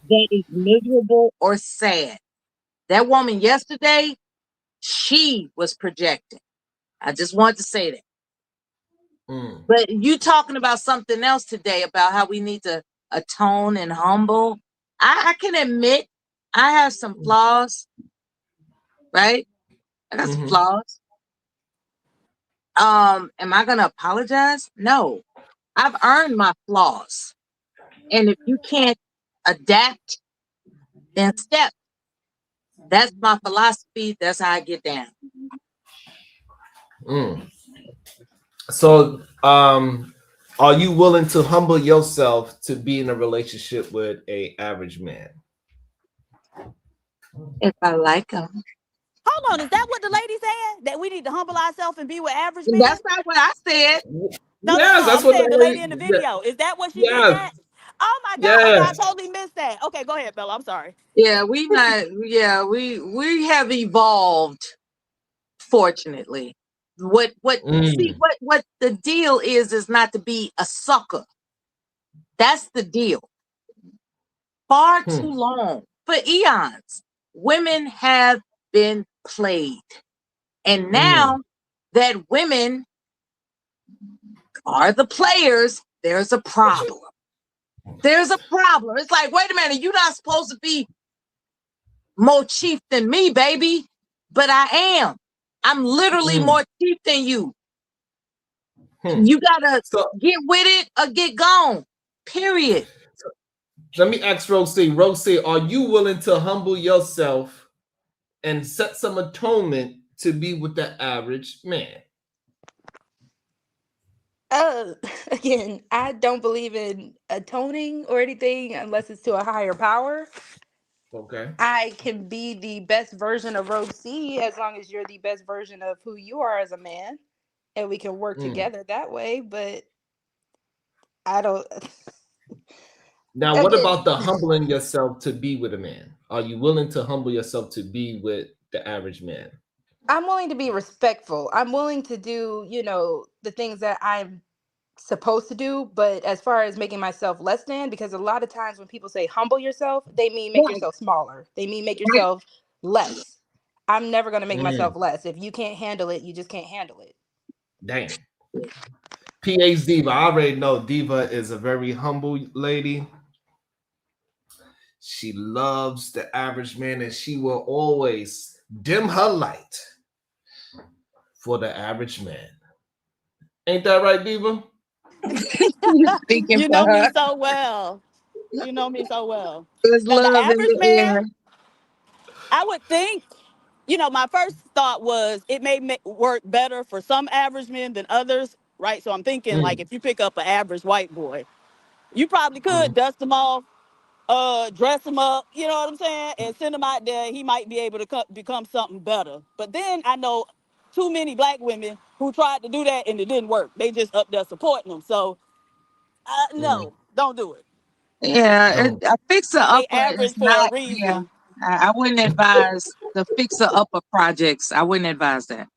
that is miserable or sad. That woman yesterday, she was projecting. I just wanted to say that. But you talking about something else today about how we need to atone and humble. I can admit I have some flaws, right? I got some flaws. Am I gonna apologize? No. I've earned my flaws. And if you can't adapt, then step. That's my philosophy. That's how I get down. So, are you willing to humble yourself to be in a relationship with a average man? If I like them. Hold on, is that what the lady said? That we need to humble ourselves and be with average men? That's not what I said. No, Yes, that's I'm what saying the lady the in the lady. video. Is that what she getting Yes, at? Oh my God. Okay, I yes. totally missed that. Okay, go ahead, Bella. I'm sorry. Yeah, we have evolved, fortunately. What the deal is not to be a sucker. That's the deal. Far too long, for eons, women have been played. And now that women are the players, there's a problem. There's a problem. It's like, wait a minute, you're not supposed to be more chief than me, baby. But I am. I'm literally more chief than you. You gotta get with it or get gone. Period. Let me ask Rosie. Rosie, are you willing to humble yourself and set some atonement to be with the average man? Again, I don't believe in atoning or anything unless it's to a higher power. Okay. I can be the best version of Rogue C as long as you're the best version of who you are as a man, and we can work together that way. But I don't. Now, what Again, about the humbling yourself to be with a man? Are you willing to humble yourself to be with the average man? I'm willing to be respectful. I'm willing to do, the things that I'm supposed to do. But as far as making myself less than, because a lot of times when people say humble yourself, they mean make Right. yourself smaller. They mean make yourself less. I'm never going to make myself less. If you can't handle it, you just can't handle it. Damn. PH Diva. I already know Diva is a very humble lady. She loves the average man and she will always dim her light for the average man. Ain't that right, Diva? You know me so well. You know me so well. There's Now, the love in average the man, air. I would think, my first thought was it may work better for some average men than others, right? So I'm thinking, like, if you pick up an average white boy, you probably could dust him off, dress him up, you know what I'm saying, and send him out there. He might be able to become something better. But then I know too many black women who tried to do that and it didn't work. They just up there supporting them. So, no, don't do it. Yeah, a fixer They upper is average for a not. Yeah, reason. I wouldn't advise the fixer upper projects. I wouldn't advise that.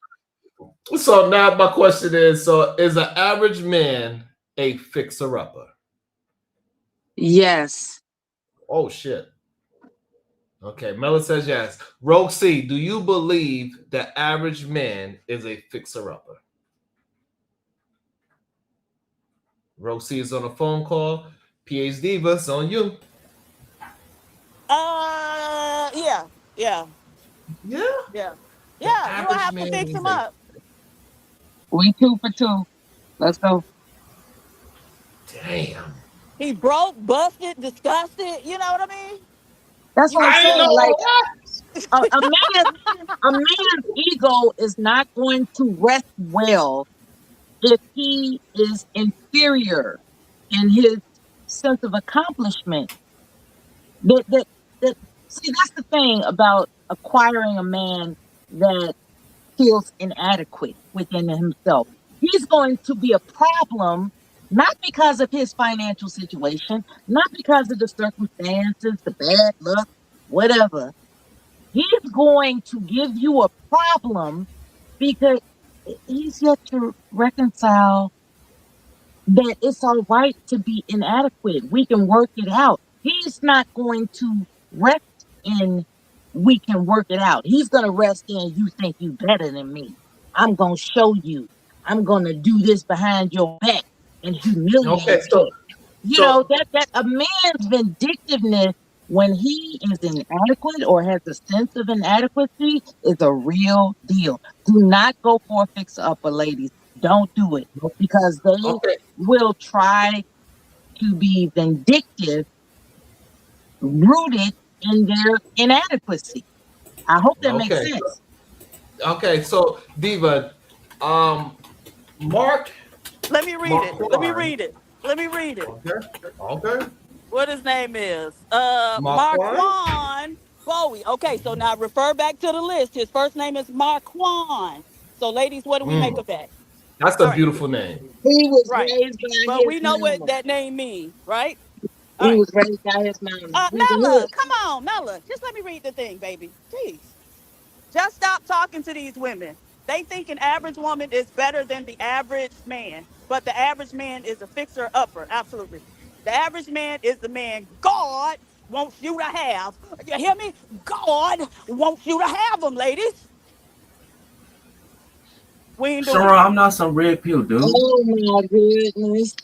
So now my question is: so is an average man a fixer-upper? Yes. Oh shit. Okay, Mela says yes. Rogue C, do you believe the average man is a fixer-upper? Rogue C is on a phone call. PH Diva, it's on you. Yeah. Yeah. Yeah. Yeah, you don't have to fix him up. We 2 for 2. Let's go. Damn. He broke, busted, disgusted. You know what I mean? That's You what I'm can I saying. know tell. Like that. a man's ego is not going to rest well if he is inferior in his sense of accomplishment. That, that, see, that's the thing about acquiring a man that feels inadequate within himself. He's going to be a problem, not because of his financial situation, not because of the circumstances, the bad luck, whatever. He's going to give you a problem because he's yet to reconcile that it's all right to be inadequate. We can work it out. He's not going to rest in we can work it out. He's going to rest in you think you better than me. I'm going to show you. I'm going to do this behind your back and humiliate Okay, you. You know, so that a man's vindictiveness when he is inadequate or has a sense of inadequacy is a real deal. Do not go for a fix-upper, ladies. Don't do it because they okay, will try to be vindictive, rooted in their inadequacy. I hope that makes okay, sense. okay. So Diva, Mark Let me read it. Let me Marquand. read it. Let me read it. Okay, okay. What his name is? Marquand. Marquand Bowie. Okay, so now refer back to the list. His first name is Marquand. So, ladies, what do we make Mm, of that? that's All a right, beautiful name. He was right. raised by But his we know what mama. that name means, right? All He right. was raised by his mama. He's a Mella, hood. come on, Mella. Just let me read the thing, baby. Jeez. Just stop talking to these women. They think an average woman is better than the average man, but the average man is a fixer upper. Absolutely. The average man is the man God wants you to have. You hear me? God wants you to have them, ladies. We ain't doing Sharon, it. I'm not some red pill dude. Oh my goodness.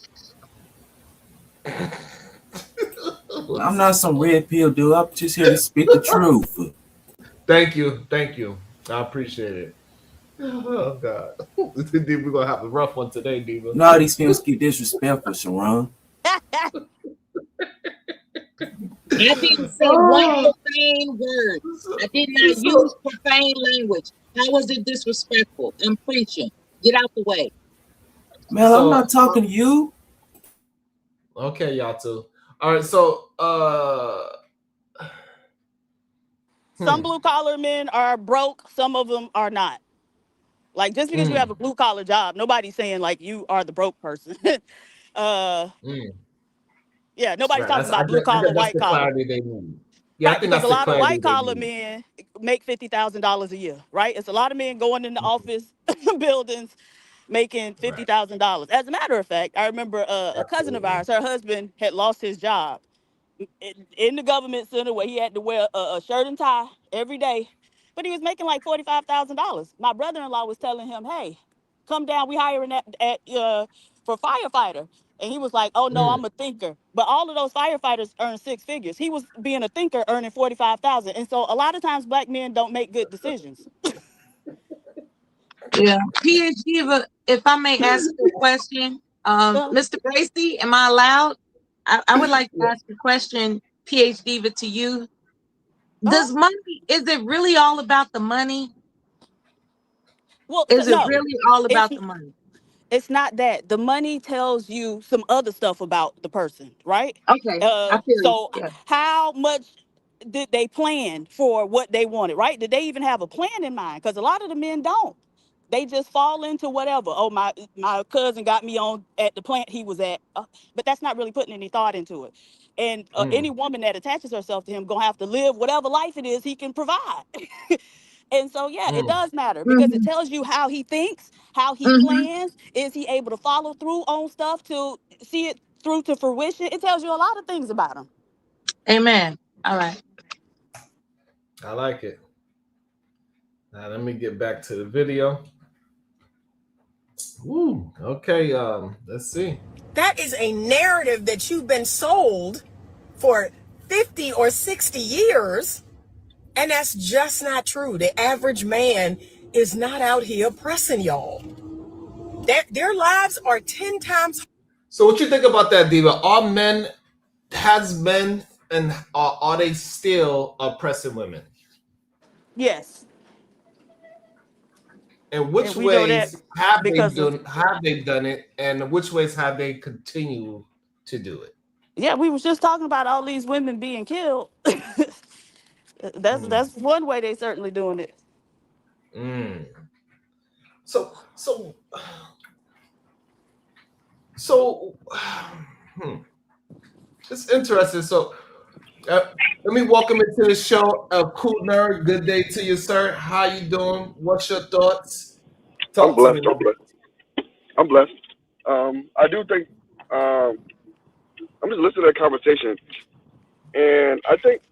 I'm not some red pill dude. I'm just here to spit the truth. Thank you, thank you. I appreciate it. Oh God, we're gonna have a rough one today, Diva. No, these films get disrespectful, Sharon. I didn't say one Oh, profane word. I did not use so, profane language. How was it disrespectful? I'm preaching. Get out the way. Mel, I'm so not talking to you. okay, y'all too. All right, so Some blue collar men are broke, some of them are not. Like just because you have mm, a blue collar job, nobody's saying like you are the broke person. uh mm. yeah, nobody's Right. talking That's about blue I collar, guess that's white the collar. clarity they need. Yeah, I Right, think because that's a the lot of clarity white they collar need. men make $50,000 a year, right? It's a lot of men going into Mhm. office buildings making Right. $50,000. As a matter of fact, I remember a cousin of Absolutely. ours, her husband had lost his job in the government center where he had to wear a shirt and tie every day, but he was making like $45,000. My brother-in-law was telling him, "Hey, come down. We hiring for firefighter." And he was like, "Oh no, Mm. I'm a thinker." But all of those firefighters earn six figures. He was being a thinker, earning 45,000. And so a lot of times black men don't make good decisions. Yeah. PhD, if I may ask you a question, Uh, Mr. Bracy, am I allowed? I would like to Yeah. ask a question, PhD, to you. uh, Does money, is it really all about the money? well, Is it no, really all it's about the money? it's not that. The money tells you some other stuff about the person, right? Okay, I feel you. So Yeah. how much did they plan for what they wanted, right? Did they even have a plan in mind? Because a lot of the men don't. They just fall into whatever. Oh, my cousin got me on at the plant he was at, but that's not really putting any thought into it. And Mm. any woman that attaches herself to him gonna have to live whatever life it is he can provide. And so, yeah, it Mm. does matter because it Mm-hmm. tells you how he thinks, how he Mm-hmm. plans. Is he able to follow through on stuff to see it through to fruition? It tells you a lot of things about him. Amen. All right. I like it. Now let me get back to the video. Ooh, okay. Let's see. That is a narrative that you've been sold for 50 or 60 years. And that's just not true. The average man is not out here oppressing y'all. Their lives are 10 times. So what you think about that, Diva? Are men has men and are they still oppressing women? Yes, And which and we know that ways because of have they done it, and which ways have they continued to do it? yeah, we was just talking about all these women being killed. that's Mm. that's one way they certainly doing it. Mm. So so hmm. It's interesting. So Let me welcome into the show, Cool Nerd. Good day to you, sir. How you doing? What's your thoughts? I'm Talk to blessed. me. I'm blessed. I do think I'm just listening to that conversation, and I think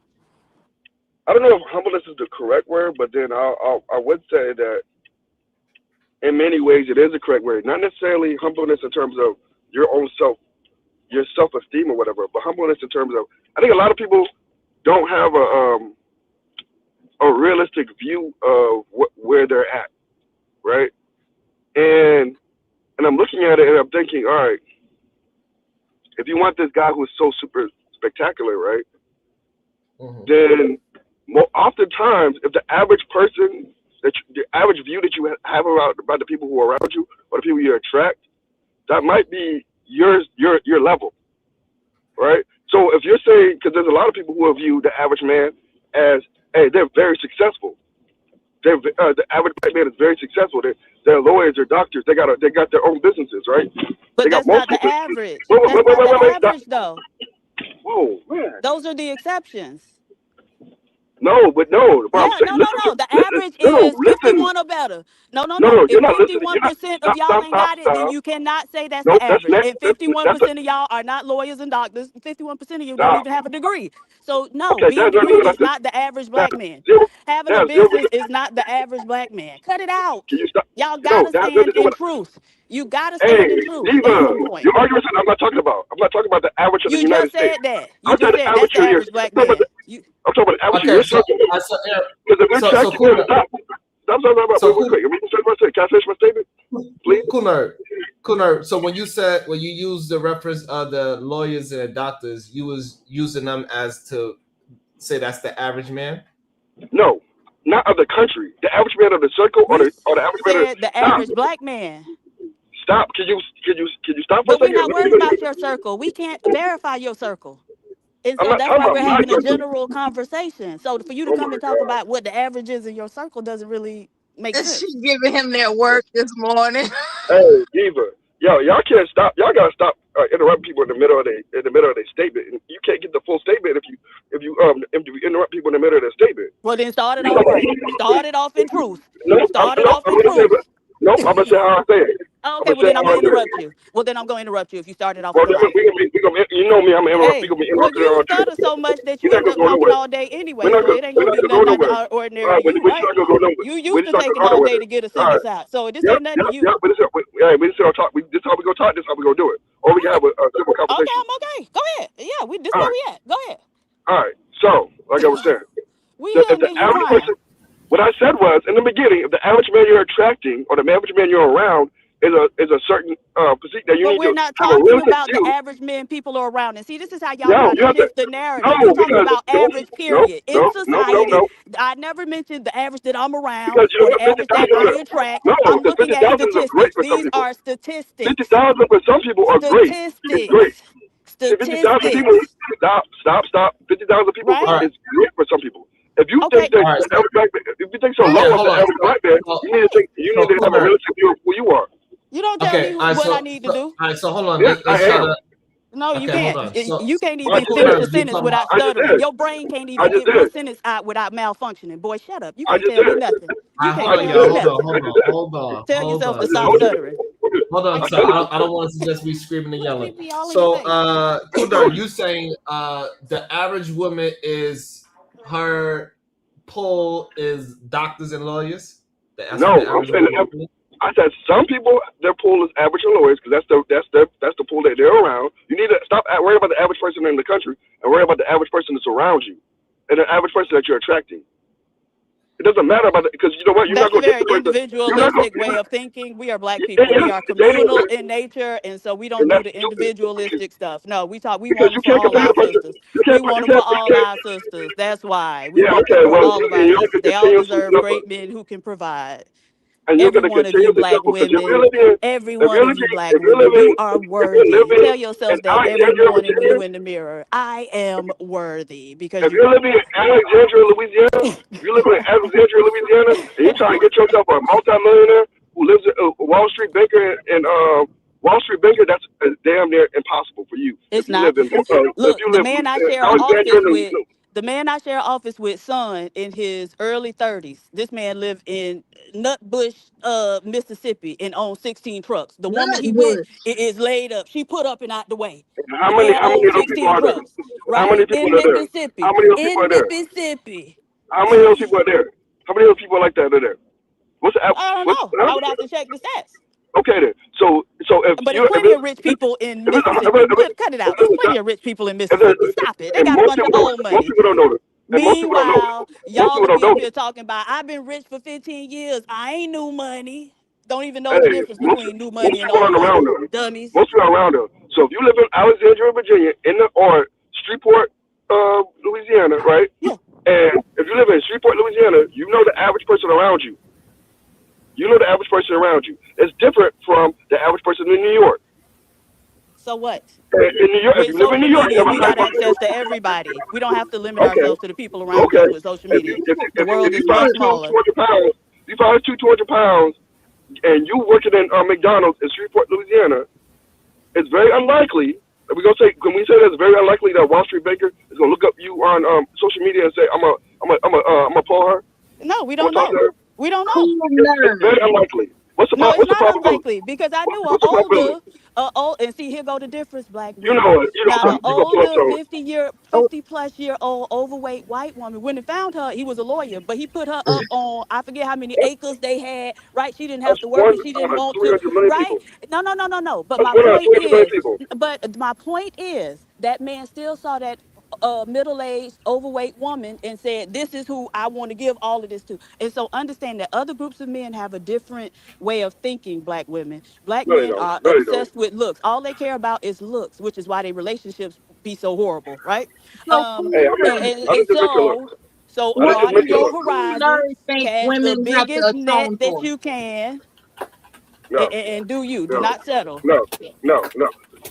I don't know if humbleness is the correct word, but then I would say that in many ways it is the correct word. Not necessarily humbleness in terms of your own your self-esteem or whatever, but humbleness in terms of I think a lot of people don't have a realistic view of where they're at, right? And I'm looking at it and I'm thinking, all right, if you want this guy who's so super spectacular, right? Then oftentimes, if the average person, the average view that you have about the people who are around you or the people you attract, that might be your level, right? So if you're saying, because there's a lot of people who view the average man as, hey, they're very successful. The average black man is very successful. They're lawyers, they're doctors. They got their own businesses, right? But They got that's not multiple the businesses. average. Wait, That's not the stop. average, though. Whoa, man. Those are the exceptions. No, but no. But I'm Yeah, saying, no. The average listen. is 51 or better. No. No, you're If not listening. You're not. 51% of y'all ain't got it, then Stop. you cannot say that's the Nope, that's average. next. And 51% of y'all are not lawyers and doctors. 51% of you don't Stop. even have a degree. So no, Okay, being that's not degreed what I is said. not the average That's black man. zero. Having a That's zero. business is not the average black man. Cut it out. Can you stop? Y'all No, gotta that's nothing stand to do in with. truth. You gotta Hey, stand in truth at Diva, some point. your argument. I'm not talking about. I'm not talking about the average of the You United just States. said that. I You said just the said that's average the of your. average black man. I'm talking about the average of Okay, your so circle. Because if you're so attracting, cool. stop. Wait, quick. Can I finish my statement, please? Cool nerd. So when you use the reference of the lawyers and the doctors, you was using them as to say that's the average man. No, not of the country. The average man of the circle, or the average man. Said the average black man. Stop. Can you stop for a But we're second? not worried about your circle. We can't verify your circle. And I'm so not that's talking why about we're my having a circle. general conversation. So for you to Oh come my and talk God. about what the average is in your circle doesn't really make And sense. she giving him their work this morning. Hey, Diva. Y'all can't stop. Y'all gotta stop interrupting people in the middle of their statement. And you can't get the full statement if you interrupt people in the middle of their statement. Well, then start it off right. Start it off in truth. I'm Start it off in gonna say, truth. nope. I'm gonna say how I say it. I'm Okay, gonna well say then how I'm I gonna do it. interrupt you. Well then I'm gonna interrupt you if you started off Well, in the right. you know me. I'm gonna interrupt. We Hey, gonna be well interrupted you all day. stutter so much that you We're not end gonna up go talking nowhere. all day We're anyway, not so gonna it ain't we're gonna not be gonna go nothing out nowhere. the All ordinary right, to you, we're just right? not gonna go nowhere. You We're used just to not gonna taking go all nowhere. day to get a All right. sentence out, so this ain't nothing to you. But this is talk. This is how we gonna talk. This is how we gonna do it. Or we can have a simple Okay, conversation. I'm okay. Go ahead. Yeah, this All where right. we at. Go ahead. All right. So, like I was saying, We if here, the man. You average crying. person, what I said was in the beginning, if the average man you're attracting or the average man you're around is a certain physique that you But need we're to not have a talking realistic about the view. average men people are around. And see, this is how y'all No, try to you have to. shift the No, narrative. We're talking because about average, period. In no. society, I never mentioned the average that I'm around Because you or know the what, fifty average that thousand. I attract. No, I'm the looking at 50,000 is great statistics. for some These people. are statistics. 50,000 for some people are great. It's great. Statistics. 50,000 people. Statistics. Stop. 50,000 people All Right? right. is great for some people. If you Okay. think that All right. the average black man, if you think so Okay, low of hold the on. average black man, you need to Cool have a nerd. realistic view of who you are. You don't tell me Okay, all right. what I need to do. All right. So hold on. Yes, I Let's try am. to. No, you Okay, hold can't. on. You can't I even just Cool finish a nerd. did. You sentence talking without about? I just stuttering. did. Your brain can't I even just get one did. sentence out without malfunctioning. Boy, shut up. You I can't just tell me did. nothing. You All right, can't hold on, tell y'all. me Hold on. nothing. Tell Hold yourself on. to I just stop told you. stuttering. Hold on, I so told you. I don't want to just be screaming and Look, yelling. we be all in your So, face. cool nerd, you saying the average woman is her pull is doctors and lawyers? That's No, what the I'm average saying woman is? I said some people their pool is average and lawyers because that's the pool that they're around. You need to stop worrying about the average person in the country and worry about the average person that's around you and the average person that you're attracting. It doesn't matter about it because you know what? You're not That's a gonna get very the person. You're not gonna. individualistic way of thinking. We are black It people. We is. are It communal is. in nature, and so we don't And do that's the stupid individualistic stuff. No, we because want them you for can't all compare our the person. sisters. You We can't. want You them for can't. You all can't. our sisters. That's why we Yeah. want them Okay. for Well, all of our you're gonna sisters. They all continue switching deserve up, great men who can provide. and you're Every gonna one of continue you to black suffer because women, every if one you're of you living, black if you're women, living, you are if you're worthy. living Tell in yourselves that every Alexandria, morning when you Louisiana. in the mirror. I am worthy because If you you're are. living in Alexandria, Louisiana, if you're living in Alexandria, Louisiana, and you're trying to get yourself a multimillionaire who lives in Wall Street banker in Wall Street banker, that's damn near impossible for you It's if you not. live in if Look, you the live man I in share an Alexandria. office with, the man I share an office with, son, in his early 30s. This man lived in Nutbush, Mississippi, and owned 16 trucks. The woman he with Nutbush. is laid up. She put up and out the way. How The many man of owns those people 16 are there? trucks, How many right? people In are there? Mississippi. How many of those people In are there? Mississippi. How many of those people are there? How many of those people like that are there? What's the I don't know. I would have to check the stats. Okay then. So if But there's you plenty of rich people in Mississippi. Cut it out. There's plenty of rich people in Mississippi. Stop it. They and got a bunch of old most money. people don't know this. And most people don't know Meanwhile, this. Most y'all people will don't be know up this. here talking about, I've been rich for 15 years. I ain't new money. Don't even know the Hey, difference most between new money and people old aren't money. around them. Dummies. Most people are around them. So if you live in Alexandria, Virginia, or Shreveport, Louisiana, right? Yeah. And if you live in Shreveport, Louisiana, you know the average person around you. You know the average person around you. It's different from the average person in New York. So what? In New York, if With you live in social New York, media, we got everybody. access to everybody. We don't have to limit Okay. ourselves to the people around Okay. us with social If media. you The world is find much smaller. 200 pounds, you find 200 pounds, and you working in McDonald's in Shreveport, Louisiana, it's very unlikely. We're gonna say, can we say that it's very unlikely that Wall Street banker is gonna look up you on social media and say, I'm a pull her. No, we I'm don't gonna talk to know. her. We don't know. Cool It's very nerd. unlikely. No, it's What's the not probability? unlikely because I knew an What's the probability? older, and see, here go the difference, black You women. know it. You Now, know an you gonna pull up older to 50 plus year old overweight white woman, when they found her, he was a lawyer, but he put her up on, I forget how many acres they had, right? She didn't have that's to work one and she didn't want to, 300 million right? people. No. But That's my one out of point 200 million is, people. that man still saw that middle-aged overweight woman and said, this is who I want to give all of this to. And so understand that other groups of men have a different way of thinking, black women. Black No, they men don't. are No, they don't. obsessed with looks. All they care about is looks, which is why their relationships be so horrible, right? So cool Hey, I And just look at look. so I just what look broaden do at your look. cool horizons, nerds think cast the women have to biggest net atone that for? you can, No, and do you. Do no, not settle. no.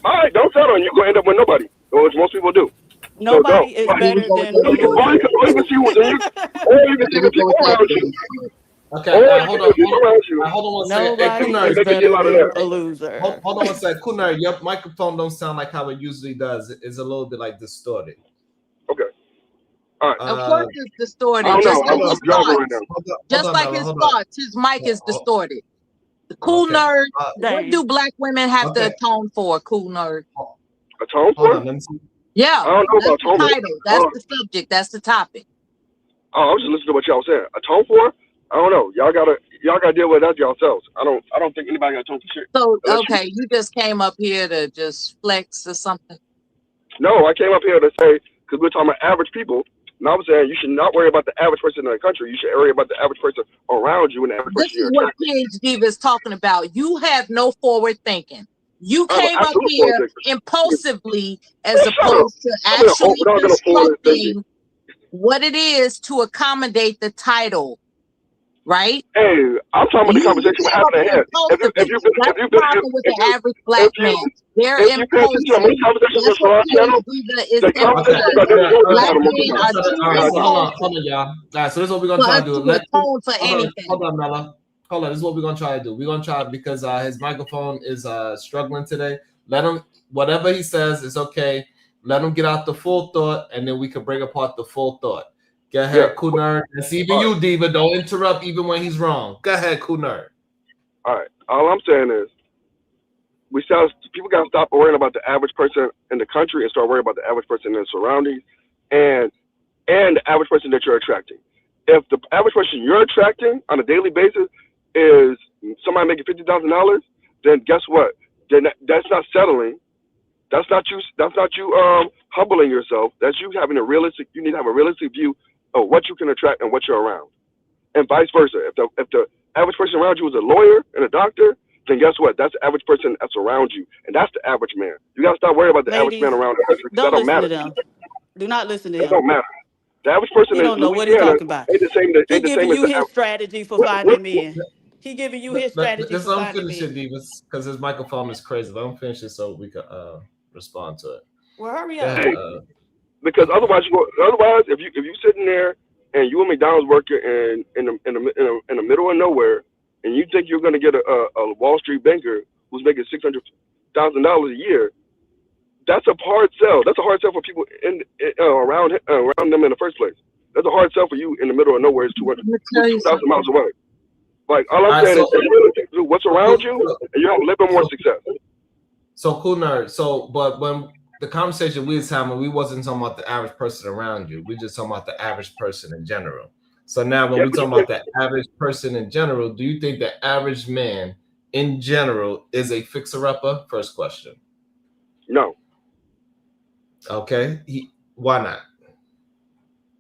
All right, don't settle and you're gonna end up with nobody. Which most people do. So Nobody don't. is Here we better go with than a that loser. Or you can see what you, or you can see Here we the go people with that around you. bullshit. Okay, Or you hold can on, see people around you. hold on one second. Hey, Nobody Kunar, is They can get better out of than that. a loser. hold on one second. Kunar, your microphone don't sound like how it usually does. It's a little bit like distorted. Okay. All right. Of Uh, course it's I distorted, don't know. just like I'm his driving right thoughts. now. hold Just on, like Nella, his hold on. thoughts, his mic is Oh, distorted. The cool okay. nerd, what Dang. do black women have to Okay. atone for, cool nerd? Atone Hold for? on, let me see. Yeah, I don't know that's about the atonement. title. That's the subject. That's the topic. I was just listening to what y'all saying. Atone for? I don't know. Y'all gotta deal with that yourselves. I don't think anybody got atone for shit. So, Unless okay, you just came up here to just flex or something. No, I came up here to say, because we're talking about average people, and I was saying you should not worry about the average person in the country. You should worry about the average person around you and the average This person is you're what attracting. PhD is talking about. You have no forward thinking. You I'm an came up absolute here forward thinker. impulsively as Man, shut up. opposed to I'm an actually I'm gonna forward thinking. constructing what it is to accommodate the title, right? Hey, I'm talking about the You conversation we're came up having here ahead. If impulsively. That's the problem with the average black man. They're if you pay attention to impulsive. most conversations That's on what our channel, PhD is the conversation emphasizing. about this road Black title most of men the are time. too All right, so hold on, impulsive y'all. All right, so this is what we're gonna for try us to do. to atone for Hold anything. on, Mella. Hold on. This is what we're gonna try to do. We're gonna try because his microphone is struggling today. Let him, whatever he says is okay. Let him get out the full thought, and then we can break apart the full thought. Go ahead, Kunar. That's even you, Diva. Don't interrupt even when he's wrong. Go ahead, Kunar. All right. All I'm saying is, people gotta stop worrying about the average person in the country and start worrying about the average person in their surroundings, and the average person that you're attracting. If the average person you're attracting on a daily basis is somebody making $50,000, then guess what? Then that's not settling. That's not you. That's not you humbling yourself. That's you having a realistic. You need to have a realistic view of what you can attract and what you're around, and vice versa. If the average person around you is a lawyer and a doctor, then guess what? That's the average person that's around you, and that's the average man. You gotta stop worrying about the average man Ladies, around you. That don't don't listen matter. to them. Do not listen to That him. don't matter. The average person He in don't know what he Louisiana talking about. ain't the same. He Ain't the giving same as you the his average. strategy for What, finding men. He giving you his strategy Let's for let him finding finish men. it, Divas, because his microphone is crazy. Let him finish it so we can respond to it. Well, hurry Go up. ahead, because otherwise if you sitting there and you a McDonald's worker in the middle of nowhere and you think you're gonna get a Wall Street banker who's making $600,000 a year, that's a hard sell. That's a hard sell for people around them in the first place. That's a hard sell for you in the middle of nowhere. It's 2,000 miles away. Like, all I'm saying is, do what's around you, and you have a little bit more success. So cool, nerd. So, but when the conversation we was having, we wasn't talking about the average person around you. We just talking about the average person in general. So now, when we talking about the average person in general, do you think the average man in general is a fixer-upper? First question. No. Okay. Why not?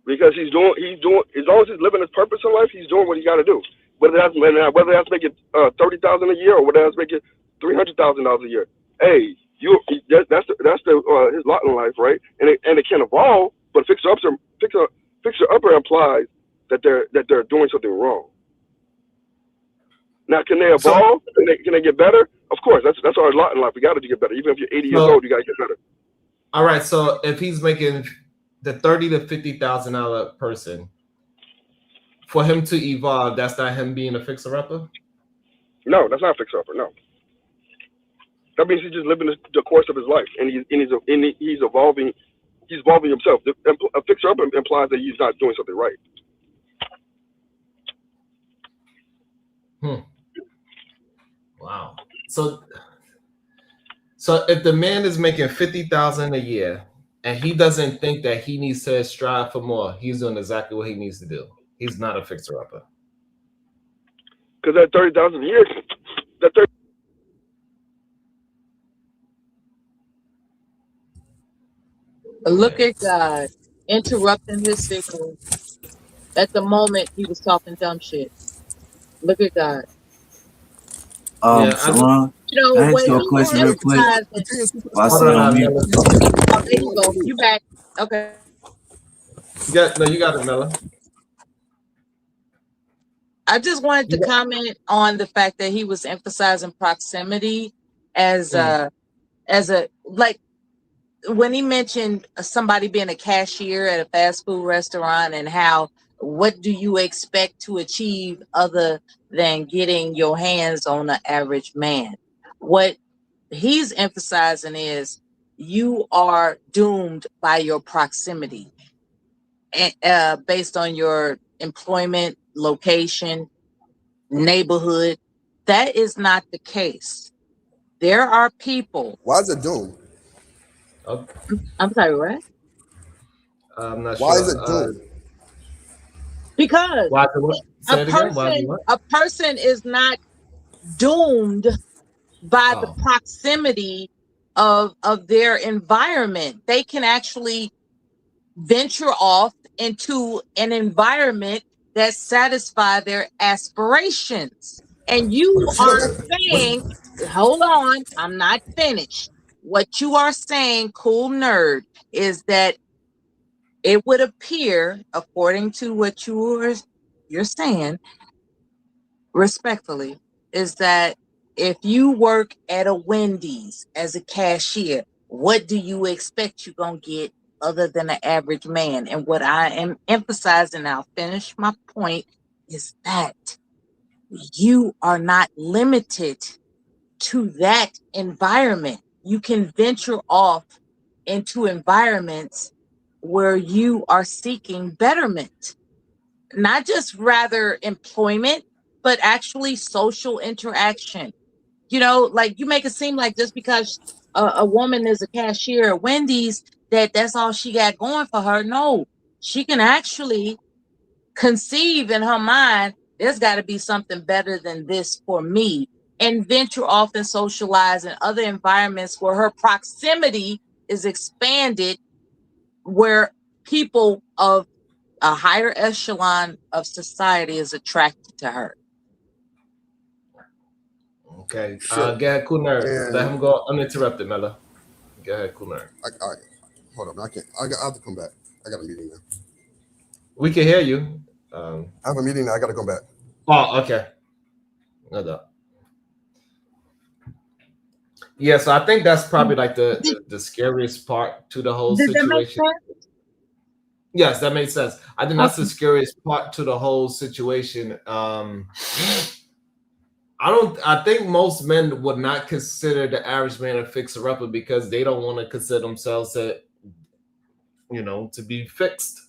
Because he's doing as long as he's living his purpose in life, he's doing what he got to do. Whether that's making $30,000 a year or whether that's making $300,000 a year. Hey, that's his lot in life, right? And it can evolve, but fixer upper implies that they're doing something wrong. Now, can they evolve? Can they get better? Of course, that's our lot in life. We got to get better. Even if you're 80 years old, you got to get better. All right. So if he's making the $30,000 to $50,000 person, for him to evolve, that's not him being a fixer-upper? No, that's not a fixer-upper. No, that means he's just living the course of his life, and he's evolving. He's evolving himself. A fixer-upper implies that he's not doing something right. Wow. So if the man is making $50,000 a year and he doesn't think that he needs to strive for more, he's doing exactly what he needs to do. He's not a fixer-upper. Because that $30,000 a year, Look at God interrupting his signal at the moment he was talking dumb shit. Look at God. Salon, you know, I ask when you a he question real quick. Oh, there you go. You back. Okay. You got it, Mella. I just wanted to comment on the fact that he was emphasizing proximity as a like when he mentioned somebody being a cashier at a fast food restaurant and how what do you expect to achieve other than getting your hands on an average man? What he's emphasizing is you are doomed by your proximity based on your employment, location, neighborhood. That is not the case. There are people. Why is it doomed? I'm sorry, what? I'm not Why sure. is it doomed? Because a person is not doomed by the proximity of their environment. They can actually venture off into an environment that satisfy their aspirations. And you are saying, hold on, I'm not finished. What you are saying, cool nerd, is that it would appear, according to what you're saying, respectfully, is that if you work at a Wendy's as a cashier, what do you expect you're going to get other than an average man? And what I am emphasizing, I'll finish my point, is that you are not limited to that environment. You can venture off into environments where you are seeking betterment, not just rather employment, but actually social interaction. You know, like you make it seem like just because a woman is a cashier at Wendy's, that's all she got going for her. No, she can actually conceive in her mind, there's got to be something better than this for me, and venture off and socialize in other environments where her proximity is expanded, where people of a higher echelon of society is attracted to her. Okay. Go ahead, cool nerd. Let him go uninterrupted, Mella. Go ahead, cool nerd. Hold on. I have to come back. I got a meeting now. We can hear you. I have a meeting now. I got to come back. Oh, okay. No doubt. Yeah, so I think that's probably like the scariest part to the whole situation. Yes, that makes sense. I think that's the scariest part to the whole situation. I think most men would not consider the average man a fixer-upper because they don't want to consider themselves to be fixed.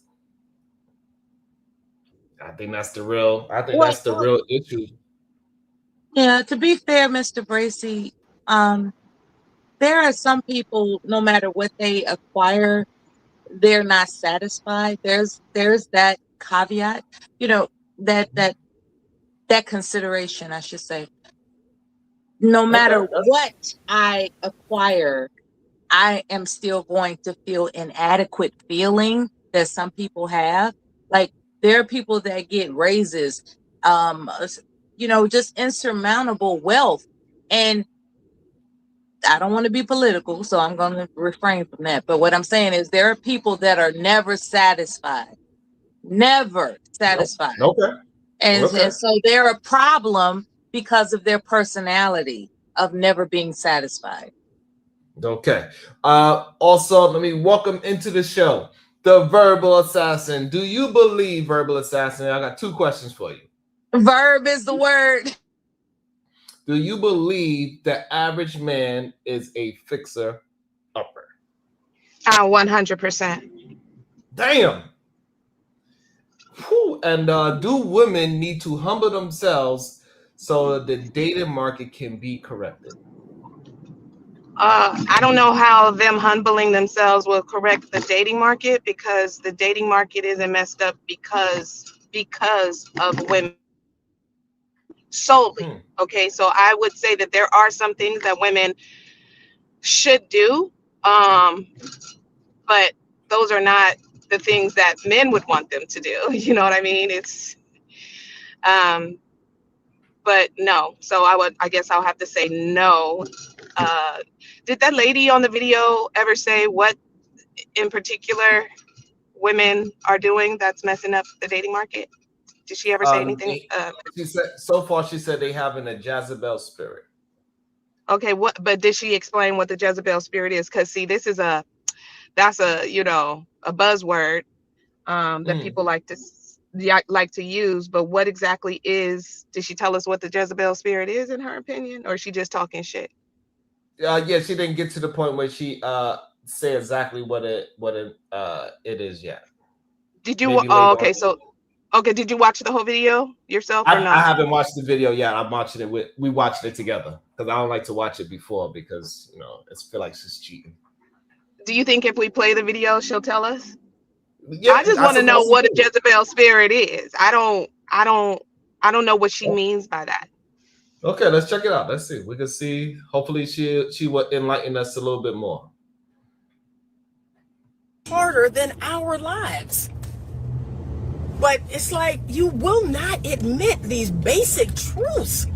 I think that's the real issue. Yeah, to be fair, Mr. Bracy, there are some people, no matter what they acquire, they're not satisfied. There's that caveat, that consideration, I should say. No matter what I acquire, I am still going to feel inadequate feeling that some people have. Like there are people that get raises, just insurmountable wealth. And I don't want to be political, so I'm going to refrain from that. But what I'm saying is there are people that are never satisfied. Never satisfied. Okay. And so they're a problem because of their personality of never being satisfied. Okay. Also, let me welcome into the show the verbal assassin. Do you believe, verbal assassin? I got two questions for you. Verb is the word. Do you believe the average man is a fixer-upper? 100%. Damn. Whew. And do women need to humble themselves so the dating market can be corrected? I don't know how them humbling themselves will correct the dating market, because the dating market isn't messed up because of women solely. Okay, so I would say that there are some things that women should do, but those are not the things that men would want them to do. You know what I mean? It's but no. So I guess I'll have to say no. Did that lady on the video ever say what in particular women are doing that's messing up the dating market? Did she ever say anything? She said so far. She said they having a Jezebel spirit. Okay, but did she explain what the Jezebel spirit is? Because see, that's a buzzword that people like to use. But what exactly did she tell us what the Jezebel spirit is in her opinion, or is she just talking shit? Yeah, she didn't get to the point where she say exactly what it is yet. Did you? Okay, did you watch the whole video yourself or no? I haven't watched the video yet. I'm watching it we watched it together because I don't like to watch it before because I feel like she's cheating. Do you think if we play the video, she'll tell us? Yeah, I just want to know what a Jezebel spirit is. I don't know what she means by that. Okay, let's check it out. Let's see. We can see. Hopefully, she will enlighten us a little bit more. Harder than our lives. But it's like you will not admit these basic truths.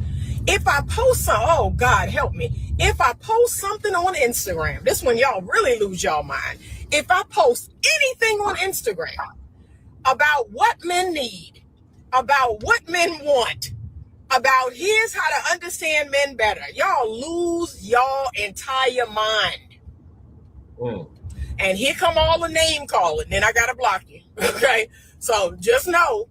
If I post oh God help me. If I post something on Instagram, this one y'all really lose y'all mind. If I post anything on Instagram about what men need, about what men want, about here's how to understand men better, y'all lose y'all entire mind. And here come all the name calling, then I gotta block you. Okay, so just know,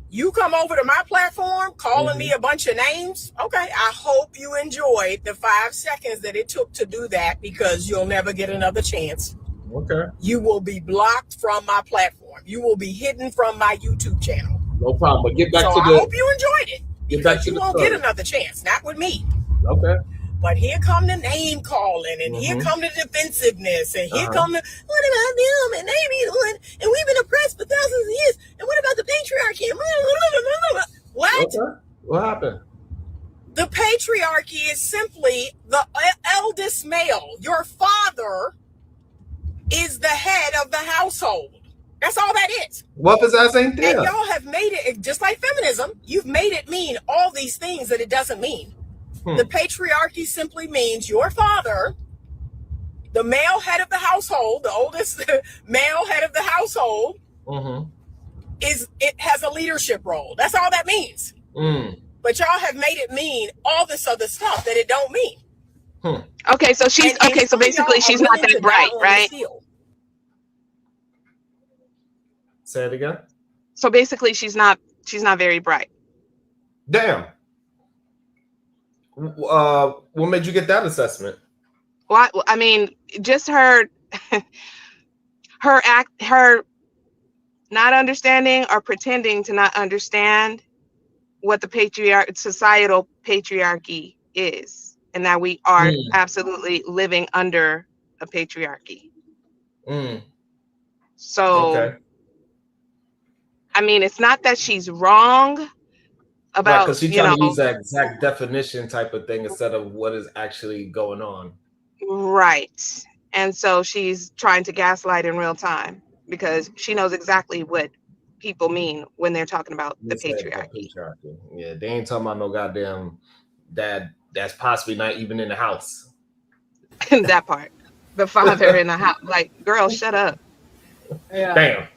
you come over to my platform calling me a bunch of names. Okay, I hope you enjoyed the 5 seconds that it took to do that, because you'll never get another chance. Okay, you will be blocked from my platform. You will be hidden from my YouTube channel. No problem. But get back so to I hope you enjoyed it. Get back to you won't get another chance, not with me. Okay. But here come the name calling, and here come the defensiveness, and here come the, what about them, and they be doing, and we've been oppressed for thousands of years, and what about the patriarchy? What? Okay. What happened? The patriarchy is simply the eldest male. Your father is the head of the household. That's all that is. What does that ain't there? And y'all have made it, just like feminism, you've made it mean all these things that it doesn't mean. The patriarchy simply means your father, the male head of the household, the oldest male head of the household, it has a leadership role. That's all that means. But y'all have made it mean all this other stuff that it don't mean. Okay, so she's so basically she's not that bright, right? Say it again. So basically she's not very bright. Damn. What made you get that assessment? Well, I mean, just her her not understanding or pretending to not understand what the societal patriarchy is, and that we are absolutely living under a patriarchy. So, Okay. I mean, it's not that she's wrong Right, about, because she's trying to use that exact definition type of thing instead of what is actually going on. Right. And so she's trying to gaslight in real time because she knows exactly what people mean when they're talking about the patriarchy. Yeah, they ain't talking about no goddamn dad that's possibly not even in the house. That part. The father in the house. Like, girl, shut up. Yeah. Damn.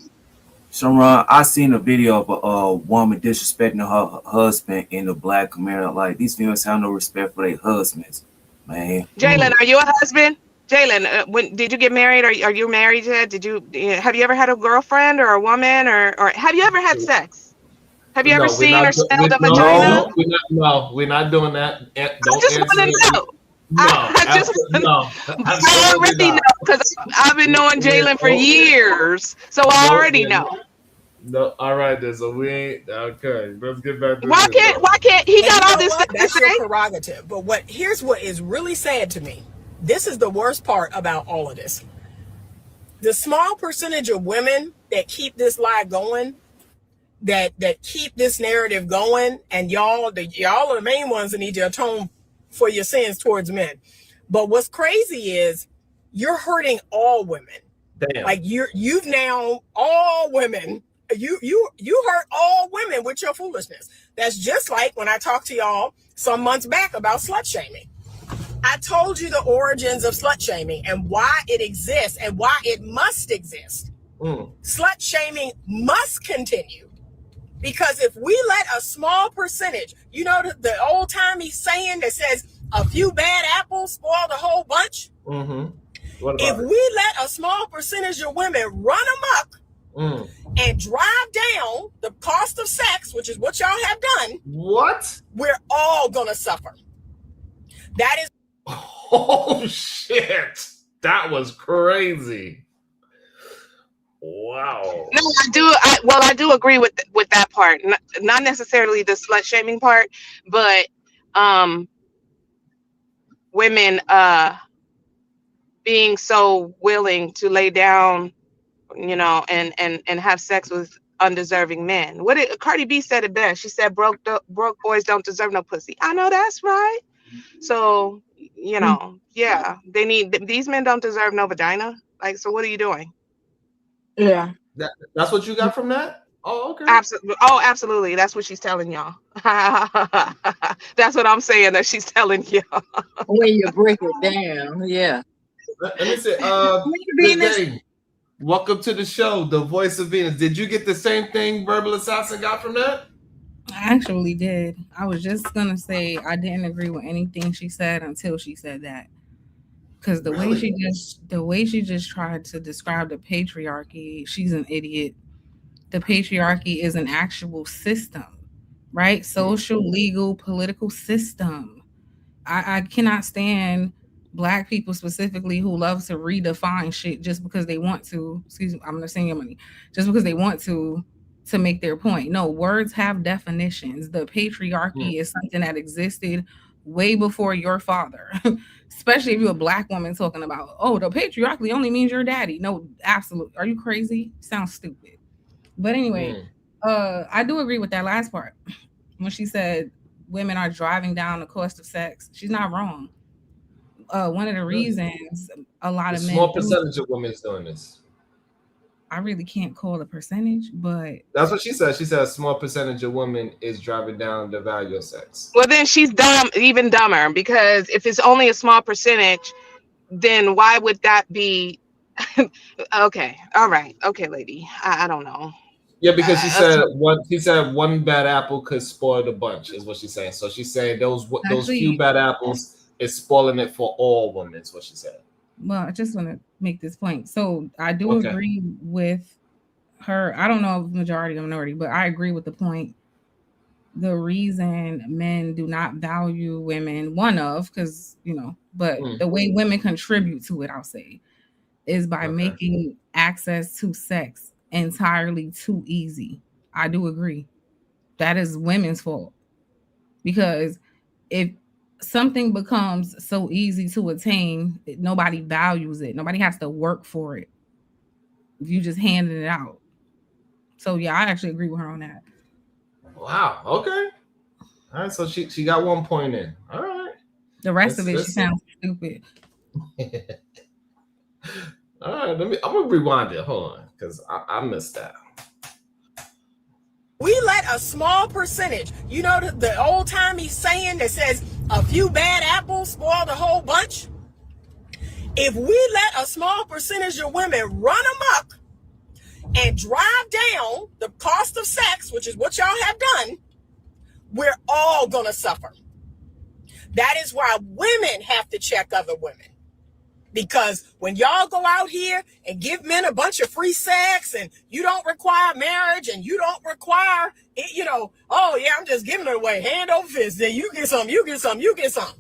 Sharon, I seen a video of a woman disrespecting her husband in the black community. Like, these females have no respect for their husbands, man. Jalen, are you a husband? Jalen, when did you get married? Are you married yet? Have you ever had a girlfriend or a woman or have you ever had sex? Have you ever seen or smelled a vagina? We're not doing that. Don't I just want to know. I already know because I've been knowing Jalen for years, so I already know. No, all right then. So we ain't okay. Let's get back to why can't he got all this stuff That's to your say? prerogative. But here's what is really sad to me. This is the worst part about all of this. The small percentage of women that keep this lie going, that keep this narrative going, and y'all are the main ones that need to atone for your sins towards men. But what's crazy is you're hurting all women. Damn. Like you've now all women. You hurt all women with your foolishness. That's just like when I talked to y'all some months back about slut shaming. I told you the origins of slut shaming and why it exists and why it must exist. Slut shaming must continue because if we let a small percentage, you know, the old timey saying that says a few bad apples spoil the whole bunch. If we let a small percentage of women run amok and drive down the cost of sex, which is what y'all have done, we're all gonna suffer. That is. Oh shit! That was crazy. Wow. No, I do agree with that part. Not necessarily the slut shaming part, but women being so willing to lay down, you know, and have sex with undeserving men. Cardi B said it best. She said, broke boys don't deserve no pussy. I know that's right. So, you know, yeah, these men don't deserve no vagina. Like, so what are you doing? Yeah. That's what you got from that? Oh, okay. Absolutely. Oh, absolutely. That's what she's telling y'all. That's what I'm saying that she's telling y'all. When you break it down, yeah. Let me say, good day. Welcome to the show, The Voice of Venus. Did you get the same thing Verbal Assassin got from that? I actually did. I was just gonna say I didn't agree with anything she said until she said that. Because the way she just tried to describe the patriarchy, she's an idiot. The patriarchy is an actual system, right? Social, legal, political system. I cannot stand Black people specifically who love to redefine shit just because they want to. Excuse me, I'm gonna send your money. Just because they want to make their point. No, words have definitions. The patriarchy is something that existed way before your father. Especially if you're a Black woman talking about, oh, the patriarchy only means your daddy. No, absolutely. Are you crazy? Sounds stupid. But anyway, I do agree with that last part. When she said women are driving down the cost of sex, she's not wrong. One of the reasons a lot of men, small percentage of women is doing this. I really can't call the percentage, but that's what she said. She said a small percentage of women is driving down the value of sex. Well, then she's dumb, even dumber, because if it's only a small percentage, then why would that be? Okay, all right, okay, lady. I don't know. Yeah, because she said one bad apple could spoil the bunch, is what she's saying. So she's saying those few bad apples is spoiling it for all women, is what she said. Well, I just want to make this point. So I do agree with her. I don't know if majority or minority, but I agree with the point the reason men do not value women, one of, because, but the way women contribute to it, I'll say, is by making access to sex entirely too easy. I do agree. That is women's fault. Because if something becomes so easy to attain, nobody values it. Nobody has to work for it. You just handing it out. So yeah, I actually agree with her on that. Wow. Okay. All right. So she got 1 point in. All right. The rest of it, she sounds stupid. All right. I'm gonna rewind it. Hold on, because I missed that. We let a small percentage, the old timey saying that says a few bad apples spoil the whole bunch. If we let a small percentage of women run amok and drive down the cost of sex, which is what y'all have done, we're all gonna suffer. That is why women have to check other women. Because when y'all go out here and give men a bunch of free sex and you don't require marriage and you don't require, oh yeah, I'm just giving it away, hand over fist. Then you get some, you get some, you get some.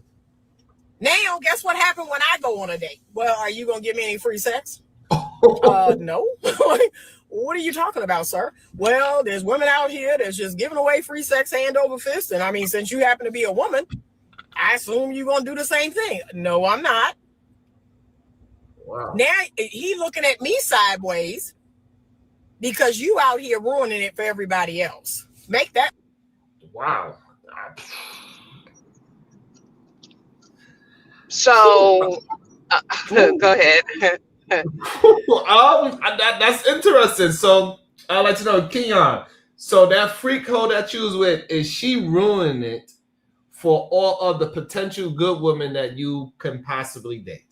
Now, guess what happened when I go on a date? Well, are you going to give me any free sex? No. What are you talking about, sir? Well, there's women out here that's just giving away free sex hand over fist. And I mean, since you happen to be a woman, I assume you're going to do the same thing. No, I'm not. Wow. Now he looking at me sideways because you out here ruining it for everybody else. Make that. Wow. So, go ahead. That's interesting. So I'd like to know, Keon. So that freak hoe that you was with, is she ruining it for all of the potential good women that you can possibly date?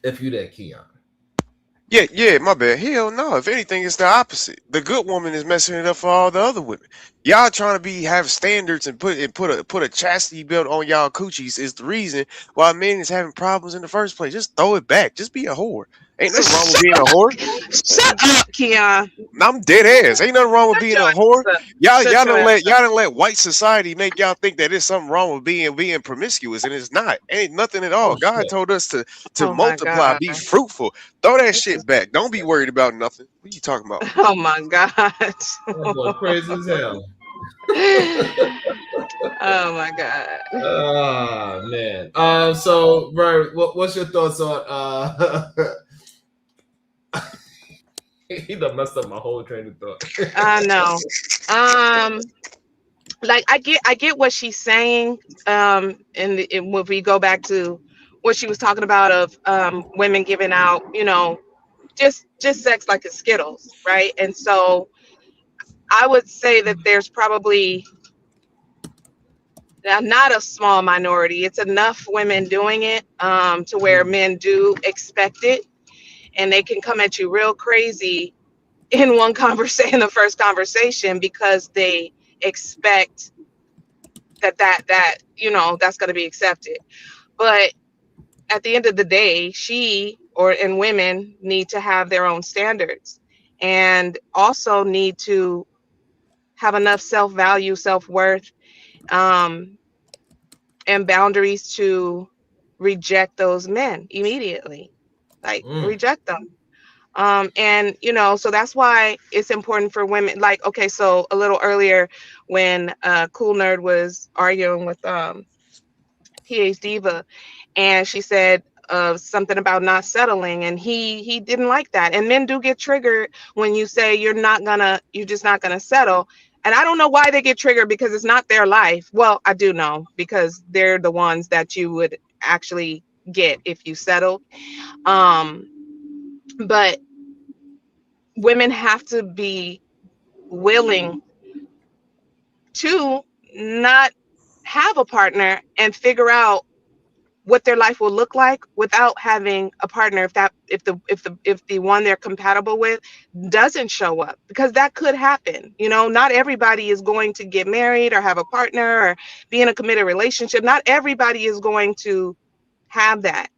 If you that, Keon. Yeah, my bad. Hell no. If anything, it's the opposite. The good woman is messing it up for all the other women. Y'all trying to have standards and put a chastity belt on y'all coochies is the reason why men is having problems in the first place. Just throw it back. Just be a whore. Ain't nothing wrong with being a whore. Shut up, Keon. I'm dead ass. Ain't nothing wrong with being a whore. Y'all Shut your ass done let white society make y'all think that there's something wrong with being promiscuous, and it's not. Ain't nothing at all. God told us to Oh my multiply, God. be fruitful. Throw that shit back. Don't be worried about nothing. What are you talking about? Oh my God. That boy crazy as hell. Oh my God. Oh man. So Ray, what's your thoughts on he done messed up my whole train of thought. I know. Like I get what she's saying. And if we go back to what she was talking about of women giving out, just sex like it's Skittles, right? And so I would say that there's probably not a small minority. It's enough women doing it to where men do expect it, and they can come at you real crazy in one conversation, in the first conversation, because they expect that that's going to be accepted. But at the end of the day, and women need to have their own standards, and also need to have enough self-value, self-worth, and boundaries to reject those men immediately, like reject them. And so that's why it's important for women. Like, okay, so a little earlier when Cool Nerd was arguing with PH Diva, and she said something about not settling, and he didn't like that. And men do get triggered when you say you're just not gonna settle. And I don't know why they get triggered, because it's not their life. Well, I do know, because they're the ones that you would actually get if you settled. But women have to be willing to not have a partner and figure out what their life will look like without having a partner, if the one they're compatible with doesn't show up, because that could happen. Not everybody is going to get married or have a partner or be in a committed relationship. Not everybody is going to have that.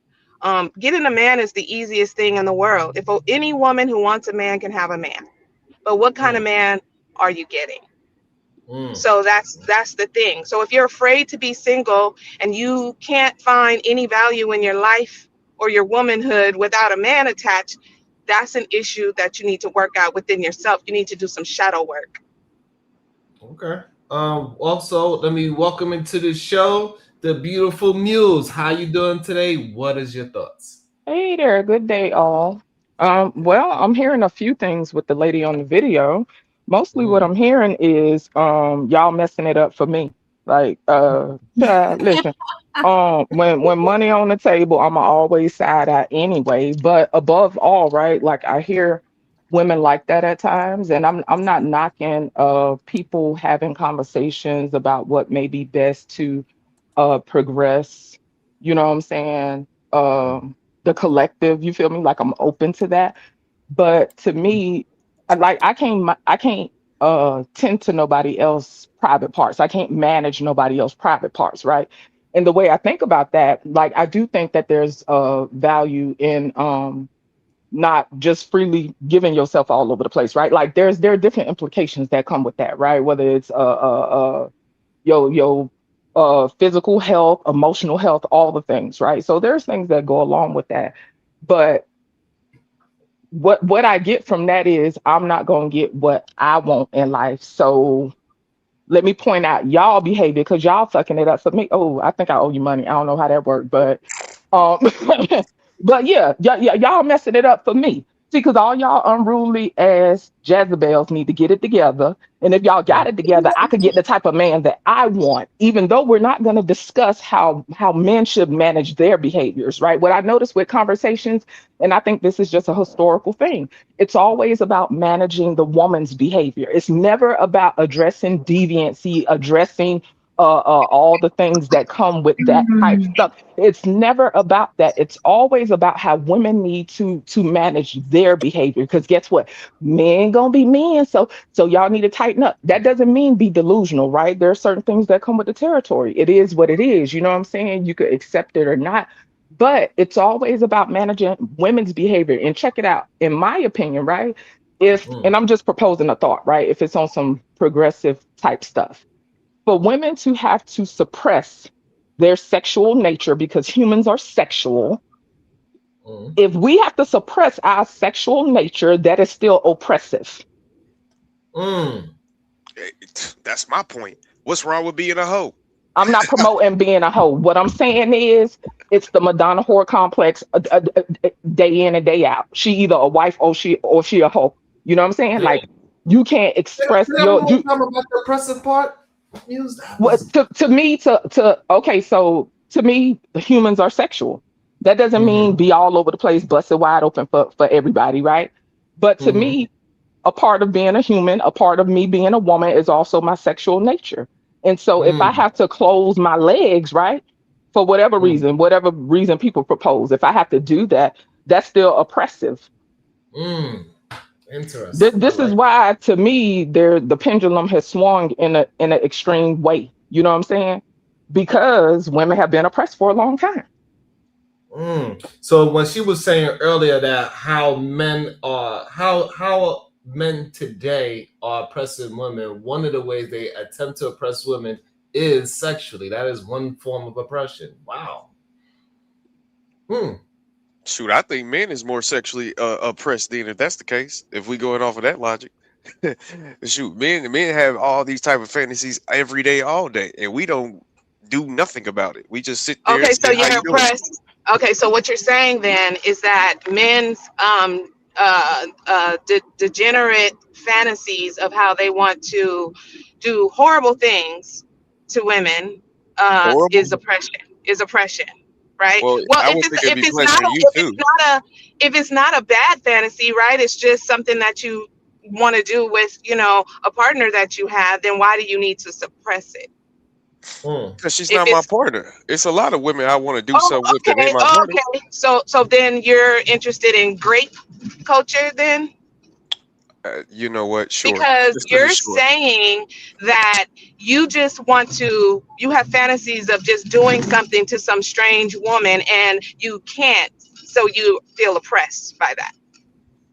Getting a man is the easiest thing in the world. If any woman who wants a man can have a man. But what kind of man are you getting? Mm. So that's the thing. So if you're afraid to be single and you can't find any value in your life or your womanhood without a man attached, that's an issue that you need to work out within yourself. You need to do some shadow work. Okay. Also, let me welcome into the show the beautiful Muse. How you doing today? What is your thoughts? Hey there, good day, all. Well, I'm hearing a few things with the lady on the video. Mostly what Mm. I'm hearing is y'all messing it up for me. Like, listen, when money on the table, I'ma always side eye anyway. But above all, right, like I hear women like that at times, and I'm not knocking people having conversations about what may be best to progress, you know what I'm saying? The collective, you feel me? Like I'm open to that. But to me, I can't tend to nobody else private parts. I can't manage nobody else private parts, right? And the way I think about that, like I do think that there's value in not just freely giving yourself all over the place, right? Like there are different implications that come with that, right? Whether it's your physical health, emotional health, all the things, right? So there's things that go along with that. But what I get from that is I'm not gonna get what I want in life. So let me point out y'all behavior because y'all fucking it up for me. Oh, I think I owe you money. I don't know how that worked, but um, but yeah, y'all messing it up for me. See, because all y'all unruly ass Jezebels need to get it together. And if y'all got it together, I could get the type of man that I want, even though we're not going to discuss how men should manage their behaviors, right? What I noticed with conversations, and I think this is just a historical thing, it's always about managing the woman's behavior. It's never about addressing deviancy, addressing all the things that come with that type stuff. It's never about that. It's always about how women need to manage their behavior. Because guess what? Men gonna be men. So y'all need to tighten up. That doesn't mean be delusional, right? There are certain things that come with the territory. It is what it is. You know what I'm saying? You could accept it or not. But it's always about managing women's behavior. And check it out. In my opinion, right? If Mm. and I'm just proposing a thought, right? If it's on some progressive type stuff for women to have to suppress their sexual nature because humans are sexual. Mm. If we have to suppress our sexual nature, that is still oppressive. Mm. That's my point. What's wrong with being a hoe? I'm not promoting being a hoe. What I'm saying is, it's the Madonna whore complex, day in and day out. She either a wife or she a hoe. You know what I'm saying? Yeah. Like you can't Say express that one your more you. time about the oppressive part. Muse, that What was. to me to okay, so to me the humans are sexual. That doesn't mean Mm-hmm. be all over the place busted wide open for everybody, right? But to Mm-hmm. me, a part of being a human, a part of me being a woman is also my sexual nature. And so if I Mm. have to close my legs, right, for Mm. whatever reason people propose, if I have to do that, that's still oppressive. Mm. Interesting. I This is like. why, to me, the pendulum has swung in an extreme way. You know what I'm saying? Because women have been oppressed for a long time. Mm. So when she was saying earlier that how men today are oppressing women, one of the ways they attempt to oppress women is sexually. That is one form of oppression. Wow. Hmm. Shoot, I think men is more sexually oppressed then if that's the case. If we going off of that logic, shoot, men have all these type of fantasies every day, all day, and we don't do nothing about it. We just sit there and Okay, so say, "How you're you doing?" impressed. Okay, so what you're saying then is that men's degenerate fantasies of how they want to do horrible things to women Horrible. is oppression. Is oppression, right? Well, Well, I would think it'd if be it's not pleasuring you too. if it's not a bad fantasy, right? It's just something that you want to do with a partner that you have. Then why do you need to suppress it? Hmm. Because she's If not my it's partner. It's a lot of women I want to do Oh, something with that ain't okay, my partner. okay. So then you're interested in grape culture then? You know what? Sure. Because Just you're sure. saying that you have fantasies of just doing something to some strange woman and you can't, so you feel oppressed by that.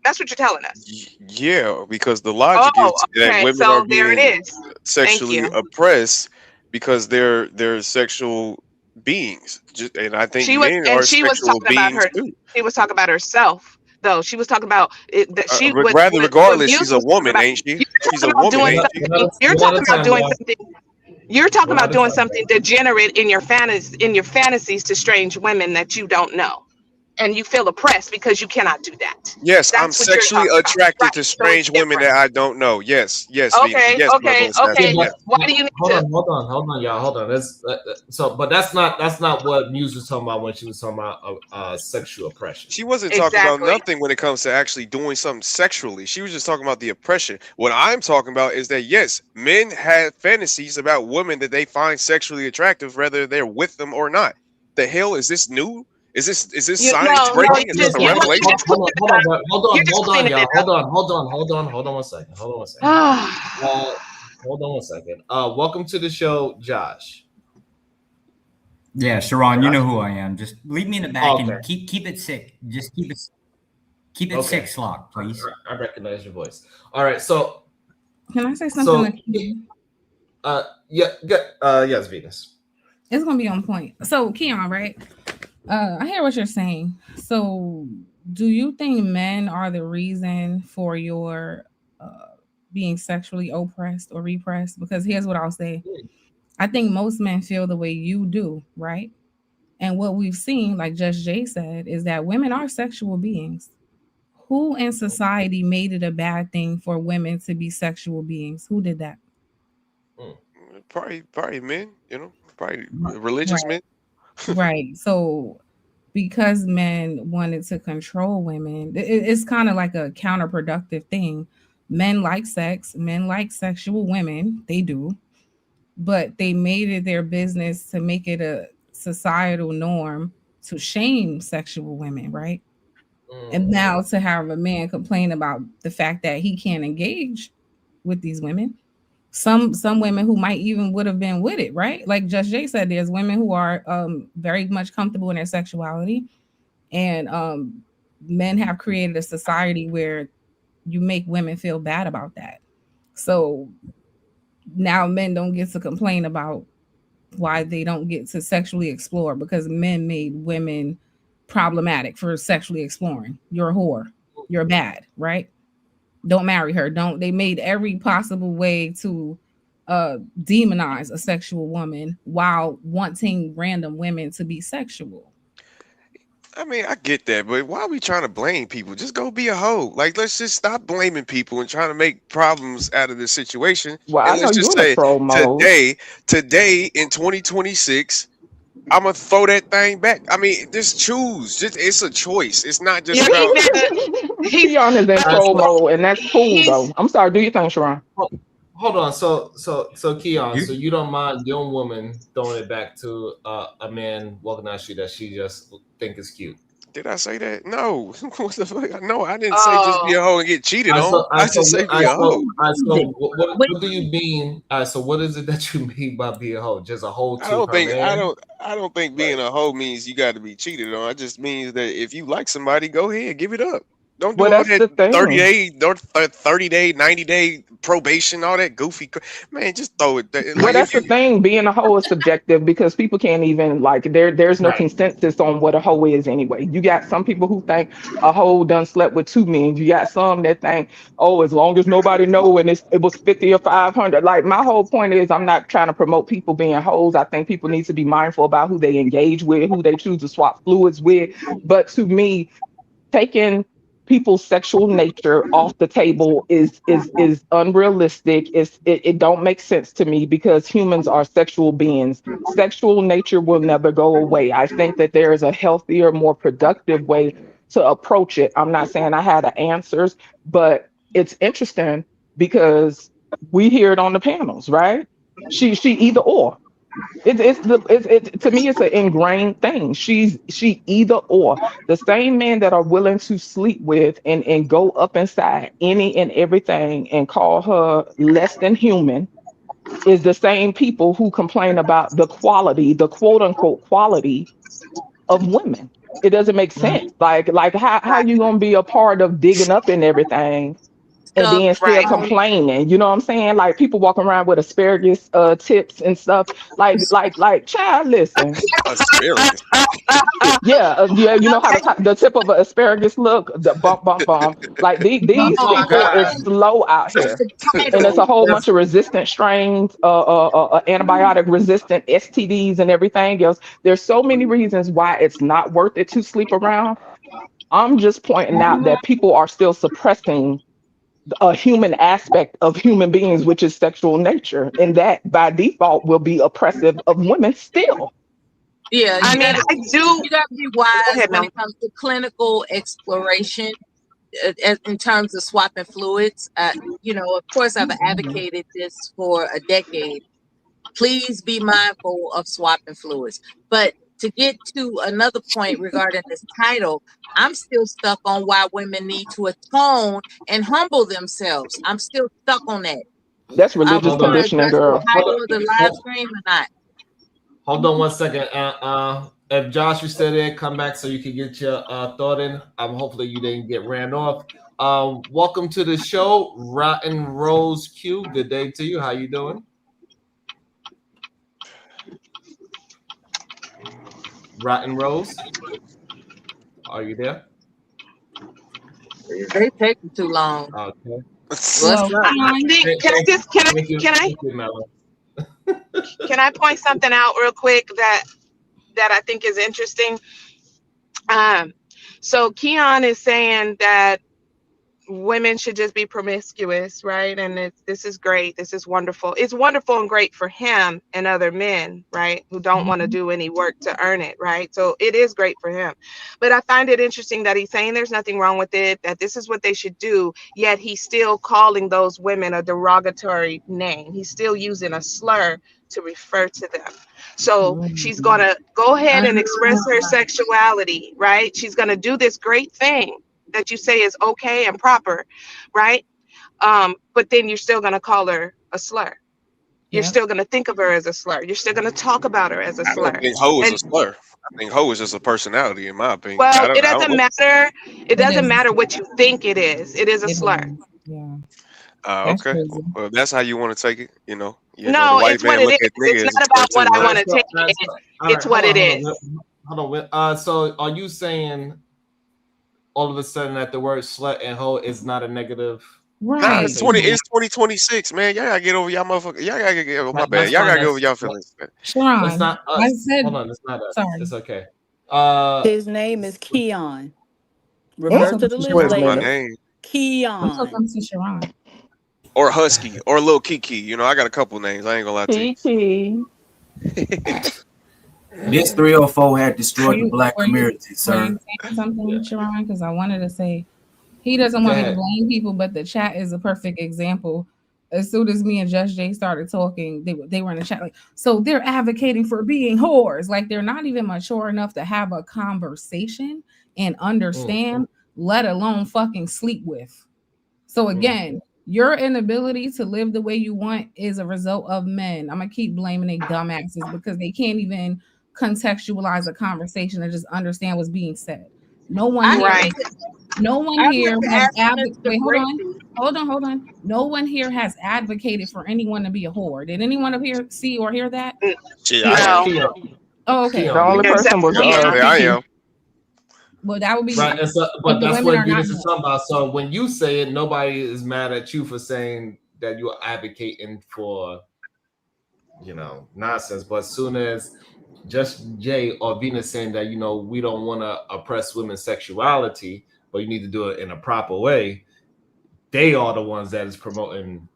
That's what you're telling us. Yeah, because the logic is Oh, that okay. women are So there it being is. Thank sexually you. oppressed because they're sexual beings, and I think men And are she was sexual talking about beings her. too. She was talking about herself, though. She was talking about it, that she Rather, what regardless, Muse she's a was talking woman, about. ain't she? You're She's a talking about woman, doing One at, ain't she? something. You're one at a talking about time, doing y'all. something. You're talking One about at a doing time, something degenerate in your fantasies to strange women that you don't know, and you feel oppressed because you cannot do that. Yes, I'm That's what you're sexually talking about, attracted right? to So it's strange women different. that I don't know. Yes, yes, Venus. Okay, Yes, okay, Mother Assassin. Yeah, okay. but Yes. Why do you need to? hold on, y'all. Hold on. So, but that's not what Muse was talking about when she was talking about sexual oppression. She wasn't talking about Exactly. nothing when it comes to actually doing something sexually. She was just talking about the oppression. What I'm talking about is that yes, men have fantasies about women that they find sexually attractive, whether they're with them or not. The hell is this new? Is this You science no, no. Hold breaking? You Is this just a you on, you revelation? just cleaning it up. You're just hold on, cleaning y'all. it up. Hold on one second. Uh, Ah. hold on one second. Welcome to the show, Josh. Yeah, Sharon, you Josh. know who I am. Just leave me in the back Okay. and keep it sick. Just keep it Okay. 6 o'clock, please. I recognize your voice. All right. So Can I say something so to Keon? yes, Venus. It's gonna be on point. So Keon, right? I hear what you're saying. So do you think men are the reason for your being sexually oppressed or repressed? Because here's what I'll say. I think most men feel the way you do, right? And what we've seen, like Just Jay said, is that women are sexual beings. Who in society made it a bad thing for women to be sexual beings? Who did that? Mm. Probably men. Probably religious Right. men. Right. So because men wanted to control women, it's kind of like a counterproductive thing. Men like sex, men like sexual women, they do, but they made it their business to make it a societal norm to shame sexual women, right? And Mm. now to have a man complain about the fact that he can't engage with these women. Some women who might even would have been with it, right? Like Just Jay said, there's women who are very much comfortable in their sexuality, and men have created a society where you make women feel bad about that. So now men don't get to complain about why they don't get to sexually explore because men made women problematic for sexually exploring. You're a whore. You're bad, right? Don't marry her. Don't They made every possible way to demonize a sexual woman while wanting random women to be sexual. I mean, I get that, but why are we trying to blame people? Just go be a hoe. Like, let's just stop blaming people and trying to make problems out of the situation. Well, I And know let's you just in a say troll mode. today in 2026, I'm gonna throw that thing back. I mean, just choose. It's a choice. It's not just Yeah, he about. better. He's Keon is in All right, troll so mode, and that's cool he's though. I'm sorry. Do you think, Sharon? hold on. So Keon, so You you don't mind young woman throwing it back to a man walking down the street that she just think is cute. Did I say that? No. What the fuck? No, I didn't say just be oh a hoe and get cheated I on. so I I so just say I be a so hoe. I so Amazing. what do you mean? So what is it that you mean by being a hoe? Just a hoe I to don't her think I man? don't I don't think Like, being a hoe means you got to be cheated on. It just means that if you like somebody, go ahead, give it up. Don't do Well, all that's that the thing. 30 day, 90-day probation, all that goofy. Man, just throw it. Well, Like if that's the you thing. Being a hoe is subjective because people can't even like there's no right. consensus on what a hoe is anyway. You got some people who think a hoe done slept with two men. You got some that think, oh, as long as nobody know and it was 50 or 500. Like my whole point is I'm not trying to promote people being hoes. I think people need to be mindful about who they engage with, who they choose to swap fluids with. But to me, taking people's sexual nature off the table is unrealistic. It don't make sense to me because humans are sexual beings. Sexual nature will never go away. I think that there is a healthier, more productive way to approach it. I'm not saying I had the answers, but it's interesting because we hear it on the panels, right? She either or. To me it's an ingrained thing. She either or. The same men that are willing to sleep with and go up inside any and everything and call her less than human is the same people who complain about the quality, the quote unquote quality of women. It doesn't make sense. Like how Right. you gonna be a part of digging up and everything and Stuff then still Right. complaining? You know what I'm saying? Like people walking around with asparagus tips and stuff. Like child, listen. Asparagus. Yeah, yeah, you know how the tip of an asparagus look, the bump, bump, bump. Like these Oh my people is God. slow out That's here, the and it's title. a whole bunch That's of resistant strains, antibiotic resistant STDs and everything else. There's so many reasons why it's not worth it to sleep around. I'm just pointing out that people are still suppressing a human aspect of human beings, which is sexual nature, and that by default will be oppressive of women still. Yeah, I you mean, gotta I do. you gotta be Go wise ahead, when Mel. it comes to clinical exploration in terms of swapping fluids. Of course, I've advocated this for a decade. Please be mindful of swapping fluids. But to get to another point regarding this title, I'm still stuck on why women need to atone and humble themselves. I'm still stuck on that. That's Are we religious hold on. going to conditioning, address the girl. Hold title on. of the live stream or not? Hold on 1 second. If Josh, you still there, come back so you can get your thought in. Hopefully you didn't get ran off. Welcome to the show, Rotten Rose Q. Good day to you. How you doing? Rotten Rose, are you there? They taking too long. Okay. What's Well, up? See, Thank, can I thank, just can I thank you, can I thank you, Mello. can I point something out real quick that I think is interesting? Um, so Keon is saying that women should just be promiscuous, right? And this is great. This is wonderful. It's wonderful and great for him and other men, right? Who don't want to do any work to earn it, right? So it is great for him. But I find it interesting that he's saying there's nothing wrong with it, that this is what they should do, yet he's still calling those women a derogatory name. He's still using a slur to refer to them. So she's going to go ahead and express her sexuality, right? She's going to do this great thing that you say is okay and proper, right? But then you're still going to call her a slur. You're yep. still going to think of her as a slur. You're still going to talk about her as a I don't slur. think hoe is And a slur. I think hoe is just a personality, in my opinion. well, it I don't doesn't know. matter. It It doesn't is. matter what you think it is. It is a It slur. is. Yeah. That's Okay. crazy. Well, if that's how you want to take it. The No, white it's what man it look is. at nigga It's as a not slur about what too, I All huh? want right, to so, take all right, it. so, all right, It's what it is. hold on. So are you saying all of a sudden that the word slut and hoe is not a negative Nah, Right. connotation? it's 2026, man. Y'all gotta get over y'all motherfucker. Y'all gotta get over my bad. That's Y'all fine. gotta get over y'all feelings. It's Sharon, not I us. Hold said, on, it's not us. sorry. It's okay. His name is Keon. I'm Refer Mm, to talking the to list, wait a Sharon. My minute. ladies. name. I'm Keon. talking to Sharon. Or Husky. Or Lil Kiki. I got a couple names. I ain't gonna lie to Kiki. you. This 304 had Were destroyed the you black were you community, were you sir. saying Yeah. something, Sharon? Because I wanted to say he doesn't Go want me to ahead. blame people, but the chat is a perfect example. As soon as me and Just Jay started talking, they were in the chat like, so they're advocating for being whores. Like they're not even mature enough to have a conversation and Mm, understand, let alone fucking sleep with. So mm. again, your inability to live the way you want is a result of men. I'm gonna keep blaming they dumbasses because they can't even contextualize a conversation and just understand what's being said. No one I here Right. is no one I here went to has ask Mr. wait, Gracie. hold on. No one here has advocated for anyone to be a whore. Did anyone up here see or hear that? N- Shit, I am. No, Keon. Oh, okay. The Keon only did. except person was Keon. Yeah, I Kiki. am. Well, that would be Right. you. And so, But but the that's women what are not Venus is doing. talking about. So when you say it, nobody is mad at you for saying that you're advocating for, nonsense. But as soon as just Jay or Venus saying that, we don't want to oppress women's sexuality, but you need to do it in a proper way, they are the ones that is promoting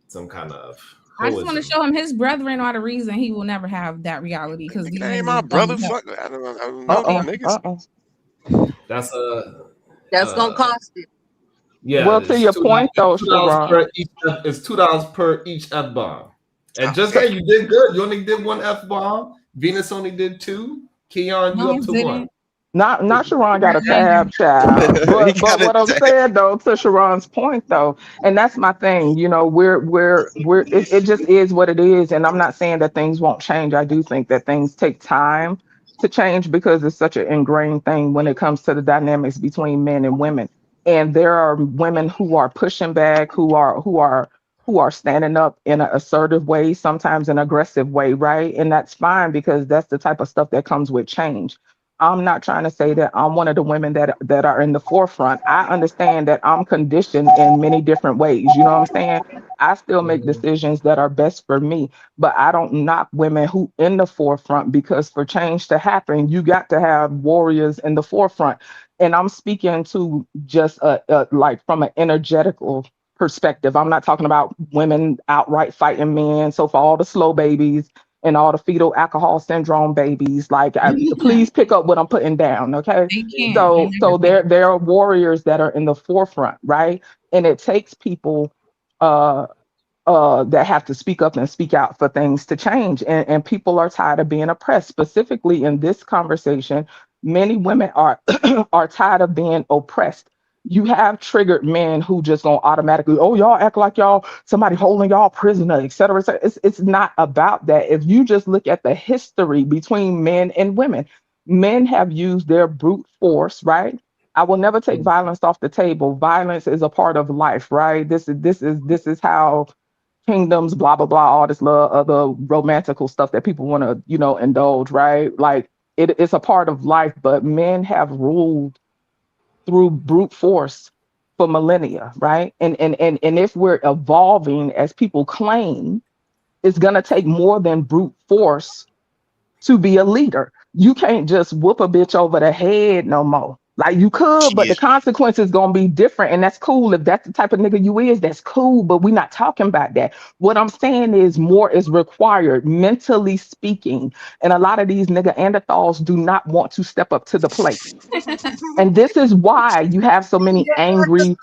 some kind of I just want to hoism. show him his brethren are the reason he will never have that reality because Nigga, these that ain't niggas my is dumb brother. as hell. Fuck. I don't know Uh-uh. these niggas. Uh-uh. That's That's gonna uh cost you. yeah, Well, to it's your point though, $2 Sharon. per each. It's $2 per each F bomb. And Oh, just damn. hey, you did good. You only did one F bomb. Venus only did two. Keon, you No, up I to one. didn't. Not Sharon got a Thank you. tab child. He But got a what I'm tag. saying though, to Sharon's point though, and that's my thing, we're it just is what it is. And I'm not saying that things won't change. I do think that things take time to change because it's such an ingrained thing when it comes to the dynamics between men and women. And there are women who are pushing back, who are standing up in an assertive way, sometimes an aggressive way, right? And that's fine because that's the type of stuff that comes with change. I'm not trying to say that I'm one of the women that are in the forefront. I understand that I'm conditioned in many different ways. You know what I'm saying? I still make decisions that are best for me, but I don't knock women who in the forefront because for change to happen, you got to have warriors in the forefront. And I'm speaking to just like from an energetical perspective. I'm not talking about women outright fighting men. So for all the slow babies and all the fetal alcohol syndrome babies, like please pick up what I'm putting down. Okay. They can't. So there are warriors that are in the forefront, right? And it takes people that have to speak up and speak out for things to change. And people are tired of being oppressed. Specifically in this conversation, many women are are tired of being oppressed. You have triggered men who just gonna automatically, oh, y'all act like y'all somebody holding y'all prisoner, et cetera, et cetera. It's not about that. If you just look at the history between men and women, men have used their brute force, right? I will never take violence off the table. Violence is a part of life, right? This is how kingdoms, blah blah blah, all this other romantical stuff that people want to, indulge, right? Like it's a part of life, but men have ruled through brute force for millennia, right? And if we're evolving as people claim, it's gonna take more than brute force to be a leader. You can't just whoop a bitch over the head no more. Like you could, but the consequences gonna be different, and that's cool. If that's the type of nigga you is, that's cool. But we're not talking about that. What I'm saying is more is required, mentally speaking. And a lot of these nigga Neanderthals do not want to step up to the plate. And this is why you have so many angry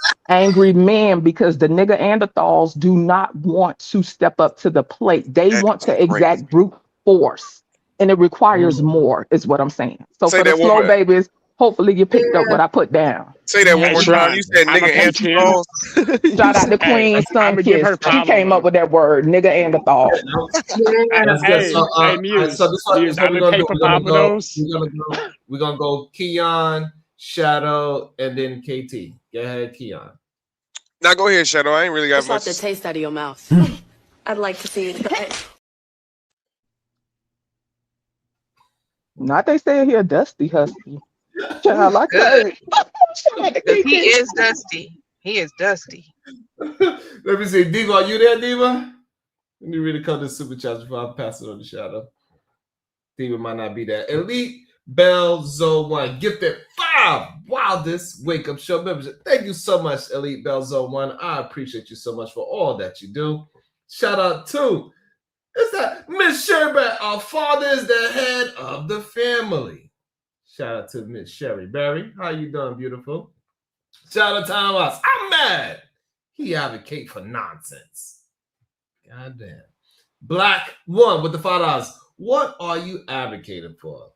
men, because the nigga Neanderthals do not want to step up to the plate. They want to exact brute force. And it requires more, is what I'm saying. So Say for the that slow woman. babies, hopefully you picked up what I put down. Say that one more time. You said I'm a nigga thank you. Anthropos. Shout out to Queen Sunkissed. She came up with that word, nigga Neanderthal. That's good. So, so this is what we're gonna do. We're gonna go Keon, Shadow, and then KT. Go ahead, Keon. Now go ahead, Shadow. I ain't really got Just much. the taste out of your mouth. I'd like to see it. Not they say here, Dusty Husky. Child, like that. He is dusty. He is dusty. Let me see. Diva, are you there, Diva? Let me read a couple of super chats before I pass it on to Shadow. Diva might not be there. Elite Bell Zone 1. Gifted 5 wildest wake up show membership. Thank you so much, Elite Bell Zone 1. I appreciate you so much for all that you do. Shout out to Miss Sherbert. Our father is the head of the family. Shout out to Miss Sherry Berry. How you doing, beautiful? Shout out to Thomas. I'm mad. He advocate for nonsense. Goddamn. Black One with the $5. What are you advocating for?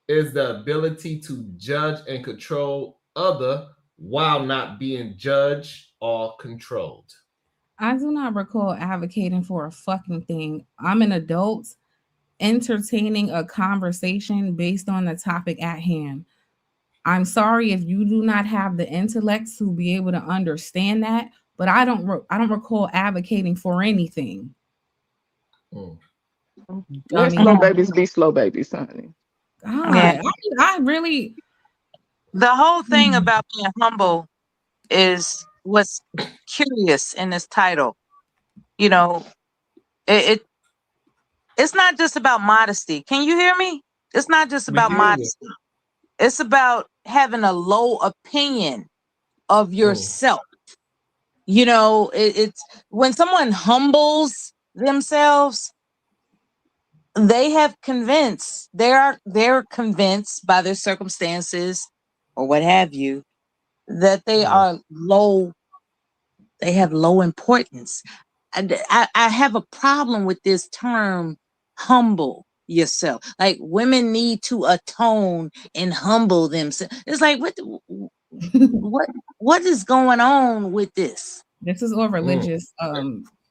Is the ability to judge and control other while not being judged or controlled. I do not recall advocating for a fucking thing. I'm an adult entertaining a conversation based on the topic at hand. I'm sorry if you do not have the intellect to be able to understand that, but I don't recall advocating for anything. Let slow babies be slow babies, honey. God, Yeah. I really. The whole thing about being humble is what's curious in this title. You know, it's not just about modesty. Can you hear me? It's not just about modesty. It's about having a low opinion of yourself. You know, it's when someone humbles themselves, they're convinced by their circumstances or what have you, that they are low, they have low importance. I have a problem with this term, humble yourself. Like women need to atone and humble themselves. It's like what is going on with this? This is all religious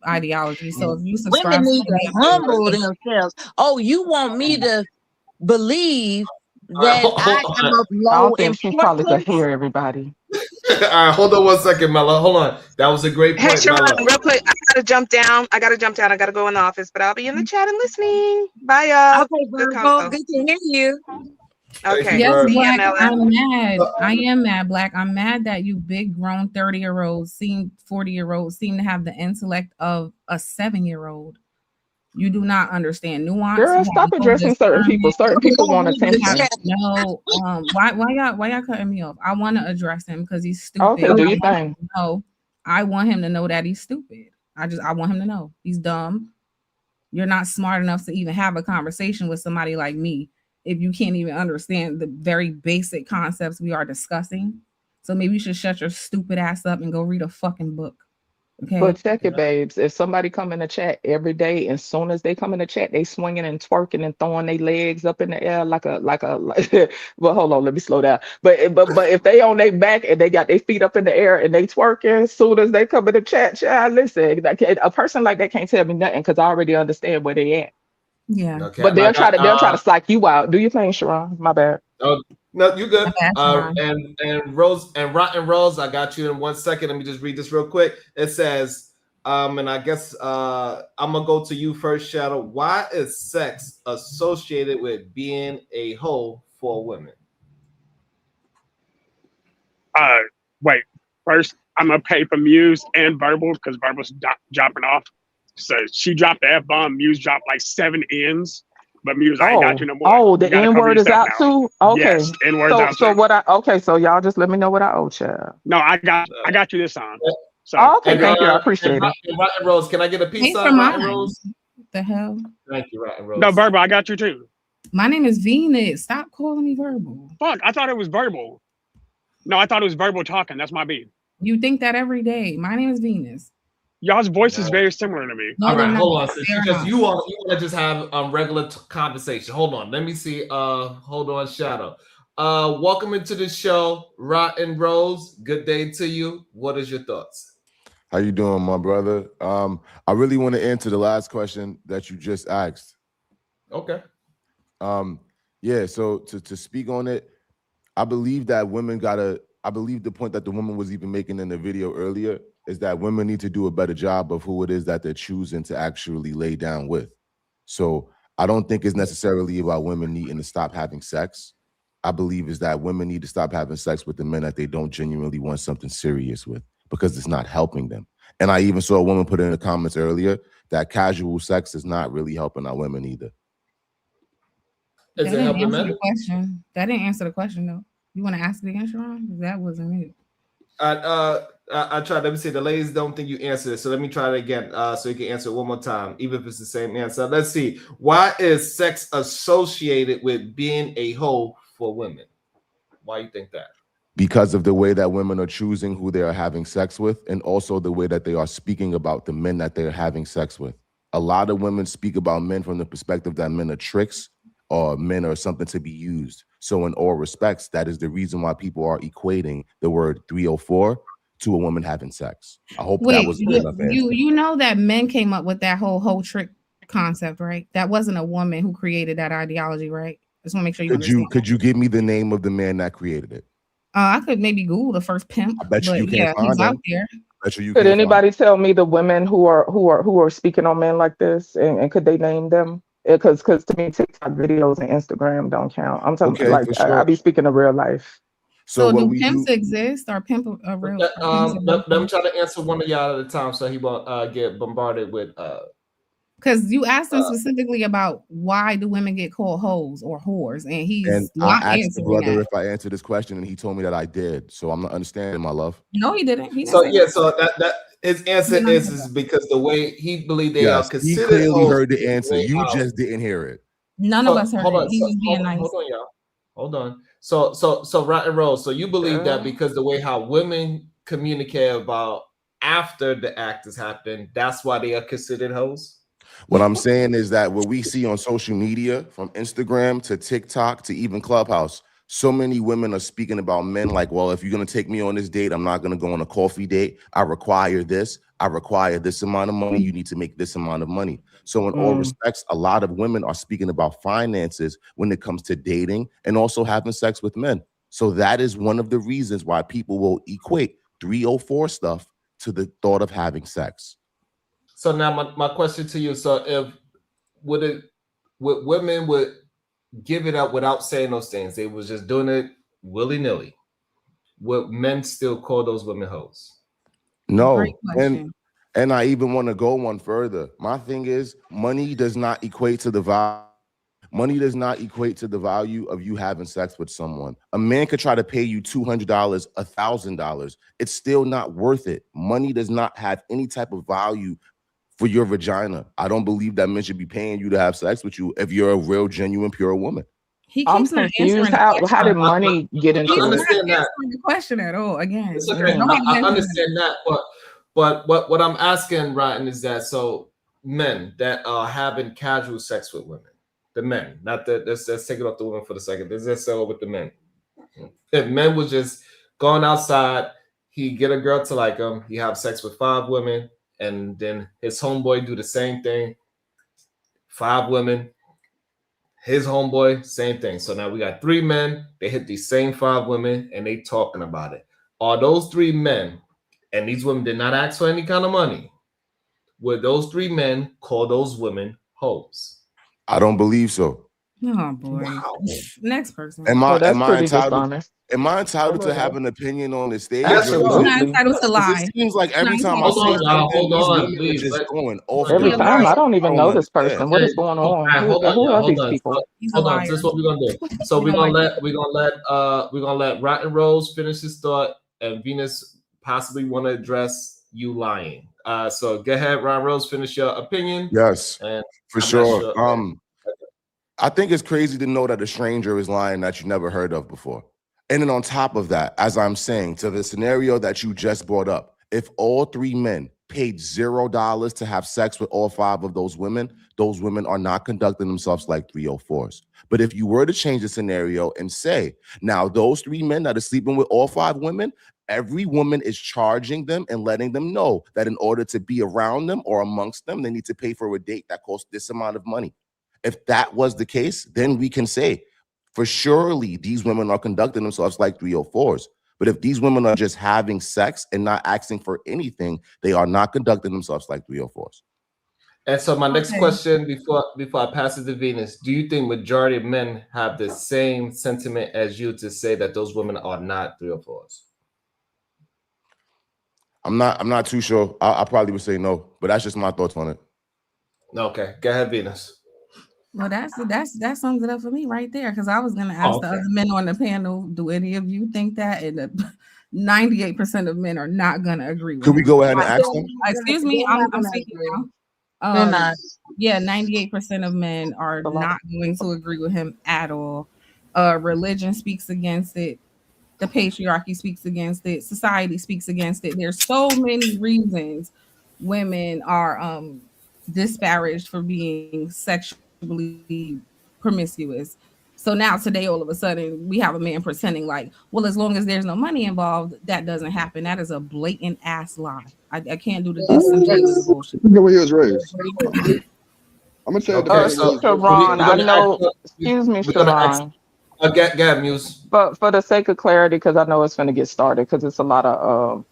ideology. So if you subscribe women need to to humble themselves. Oh, you want me to believe that I am of I low don't think she probably could importance. hear everybody. All right, hold on one second, Mella. Hold on. That was a great Hey, point, Sharon, Mella. real quick, I gotta jump down. I gotta go in the office, but I'll be in the chat and listening. Bye, y'all. Okay, Good Virgo, convo. good to hear you. Thank you, Okay, Yes, Bird. see ya, Black, Mela. I'm mad. I am mad, Black. I'm mad that you big grown 30-year-olds, 40-year-olds seem to have the intellect of a 7-year-old. You do not understand nuance. Girl, You have stop no addressing certain people. discernment. Certain people want You have attention. no why y'all cutting me off? I want to address him because he's stupid. Okay, do I your want thing. him to know. I want him to know that he's stupid. I want him to know he's dumb. You're not smart enough to even have a conversation with somebody like me if you can't even understand the very basic concepts we are discussing. So maybe you should shut your stupid ass up and go read a fucking book. Okay. But check it, babes. If somebody come in the chat every day, as soon as they come in the chat, they swinging and twerking and throwing their legs up in the air like well, hold on, let me slow down. But if they on their back and they got their feet up in the air and they twerking, as soon as they come in the chat, child, listen, a person like that can't tell me nothing because I already understand where they at. Yeah. Okay, But and I they'll try got to psych you out. Do your thing, Sharon. My bad. no, you good. My bad, Sharon. And Rose and Rotten Rose, I got you in 1 second. Let me just read this real quick. It says, and I guess I'm gonna go to you first, Shadow. Why is sex associated with being a hoe for women? Wait. First, I'm gonna pay for Muse and Verbal because Verbal's dropping off. So she dropped the F bomb. Muse dropped like 7 N's, but Muse, I ain't got you no more. Oh, You the gotta N cover word is yourself out now. too. Okay. Yes, N word's out too. So y'all just let me know what I owe, child. No, I got you this time. So Okay, thank you. I appreciate it. Rotten Rose, can I get a piece Thanks of for Rotten mine. Rose? The hell? Thank you, Rotten Rose. no, Verbal, I got you too. My name is Venus. Stop calling me Verbal. Fuck, I thought it was Verbal. No, I thought it was Verbal talking. That's my beat. You think that every day. My name is Venus. Y'all's voice is very similar to me. No, All they're right, not. hold on. So They're not. you want to just have regular conversation. Hold on. Let me see. Hold on, Shadow. Welcome into the show, Rotten Rose. Good day to you. What is your thoughts? How you doing, my brother? I really want to answer the last question that you just asked. Okay. Yeah, so to speak on it, I believe that I believe the point that the woman was even making in the video earlier is that women need to do a better job of who it is that they're choosing to actually lay down with. So I don't think it's necessarily about women needing to stop having sex. I believe is that women need to stop having sex with the men that they don't genuinely want something serious with because it's not helping them. And I even saw a woman put in the comments earlier that casual sex is not really helping our women either. That didn't answer the question. That didn't answer the question though. You want to ask it again, Sharon? Because that wasn't it. I tried. Let me see. The ladies don't think you answered it, so let me try it again. So you can answer it one more time, even if it's the same answer. Let's see. Why is sex associated with being a hoe for women? Why do you think that? Because of the way that women are choosing who they are having sex with, and also the way that they are speaking about the men that they're having sex with. A lot of women speak about men from the perspective that men are tricks or men are something to be used. So in all respects, that is the reason why people are equating the word 304 to a woman having sex. I hope that was good enough answer. You know that men came up with that whole trick concept, right? That wasn't a woman who created that ideology, right? I just want to make sure you understand. Could you give me the name of the man that created it? I could maybe Google the first pimp. I bet you can't find he's him. out there. Could anybody tell me the women who are speaking on men like this, and could they name them? Because to me, TikTok videos and Instagram don't count. I'm talking Okay, for sure. I be speaking of real life. So do pimps exist? Or pimp a real? Let me try to answer one of y'all at a time, so he won't get bombarded with. Because you asked him specifically about why do women get called hoes or whores, and he's not I asked the answering brother that. if I answered this question, and he told me that I did. So I'm not understanding, my love. No, he didn't. He didn't So say yeah, that. so that his answer is because the way he believed they are Yes, he considered. clearly hoes heard the answer. You out. just didn't hear it. None of us heard Hold it. on, He was being nice. hold on, y'all. Hold on. So Rotten Rose. So you believe that because the way how women communicate about after the act has happened, that's why they are considered hoes? What I'm saying is that what we see on social media, from Instagram to TikTok to even Clubhouse, so many women are speaking about men like, well, if you're going to take me on this date, I'm not going to go on a coffee date. I require this. I require this amount of money. You need to make this amount of money. So in all respects, a lot of women are speaking about finances when it comes to dating and also having sex with men. So that is one of the reasons why people will equate 304 stuff to the thought of having sex. So now my question to you, so if would women would give it up without saying those things, they was just doing it willy-nilly, would men still call those women hoes? No. Great question. And I even want to go one further. My thing is, money does not equate to the value. Money does not equate to the value of you having sex with someone. A man could try to pay you $200, $1,000. It's still not worth it. Money does not have any type of value for your vagina. I don't believe that men should be paying you to have sex with you if you're a real, genuine, pure woman. He I'm keeps not answering confused. the How question. did money get I into it? understand that. Answering the question at all. Again, It's okay. nobody I mentioned understand that, but what I'm asking, Ryan, is that so men that are having casual sex with women, the men, not the let's take it off the women for the second. Let's just settle with the men. If men was just going outside, he get a girl to like him, he have sex with 5 women, and then his homeboy do the same thing. 5 women, his homeboy, same thing. So now we got 3 men, they hit these same 5 women, and they talking about it. Are those 3 men, and these women did not ask for any kind of money, would those 3 men call those women hoes? I don't believe so. Oh boy. Wow. Next person. Am Well, I that's am I pretty entitled? dishonest. Am I entitled Go to ahead. have an opinion on the stage? Yes, you are. He's not Absolutely. entitled to lie. It seems like every He's time not I Hold say on, entitled y'all. something, Hold these on, women are please. just going off He's Every a the time, liar. I don't I even don't know this understand. person. What is Okay. going All on? right, hold on, Who y'all. are Hold these on. people? He's a Hold on. liar. This is what we're gonna do. So We don't like we're gonna let Rotten Rose finish his thought, and Venus possibly want to address you lying. So go ahead, Rotten Rose, finish your opinion. Yes, And for I'm not sure. sure. I think it's crazy to know that a stranger is lying that you never heard of before. And then on top of that, as I'm saying, to the scenario that you just brought up, if all 3 men paid $0 to have sex with all 5 of those women are not conducting themselves like 304s. But if you were to change the scenario and say, now those 3 men that are sleeping with all 5 women, every woman is charging them and letting them know that in order to be around them or amongst them, they need to pay for a date that costs this amount of money. If that was the case, then we can say, for surely these women are conducting themselves like 304s. But if these women are just having sex and not asking for anything, they are not conducting themselves like 304s. And so my next Okay. question before I pass it to Venus, do you think majority of men have the same sentiment as you to say that those women are not 304s? I'm not too sure. I probably would say no, but that's just my thoughts on it. Okay, go ahead, Venus. Well, that sums it up for me right there. Because I was gonna ask the other men on the panel, do any of you think that? And 98% of men are not gonna agree with Could we him. go ahead and ask them? Excuse me, I'm speaking now. They're not. Yeah, 98% of men are not going to agree with him at all. Religion speaks against it. The patriarchy speaks against it. Society speaks against it. There's so many reasons women are disparaged for being sexually promiscuous. So now today, all of a sudden, we have a man pretending like, well, as long as there's no money involved, that doesn't happen. That is a blatant ass lie. I can't do the disingenuous bullshit. Look at where he was raised. I'm gonna tell you the Okay, man where he was raised. Sharon, I know. we're Excuse me, gonna ask. Sharon. Get Muse. But for the sake of clarity, because I know it's going to get started, because it's a lot of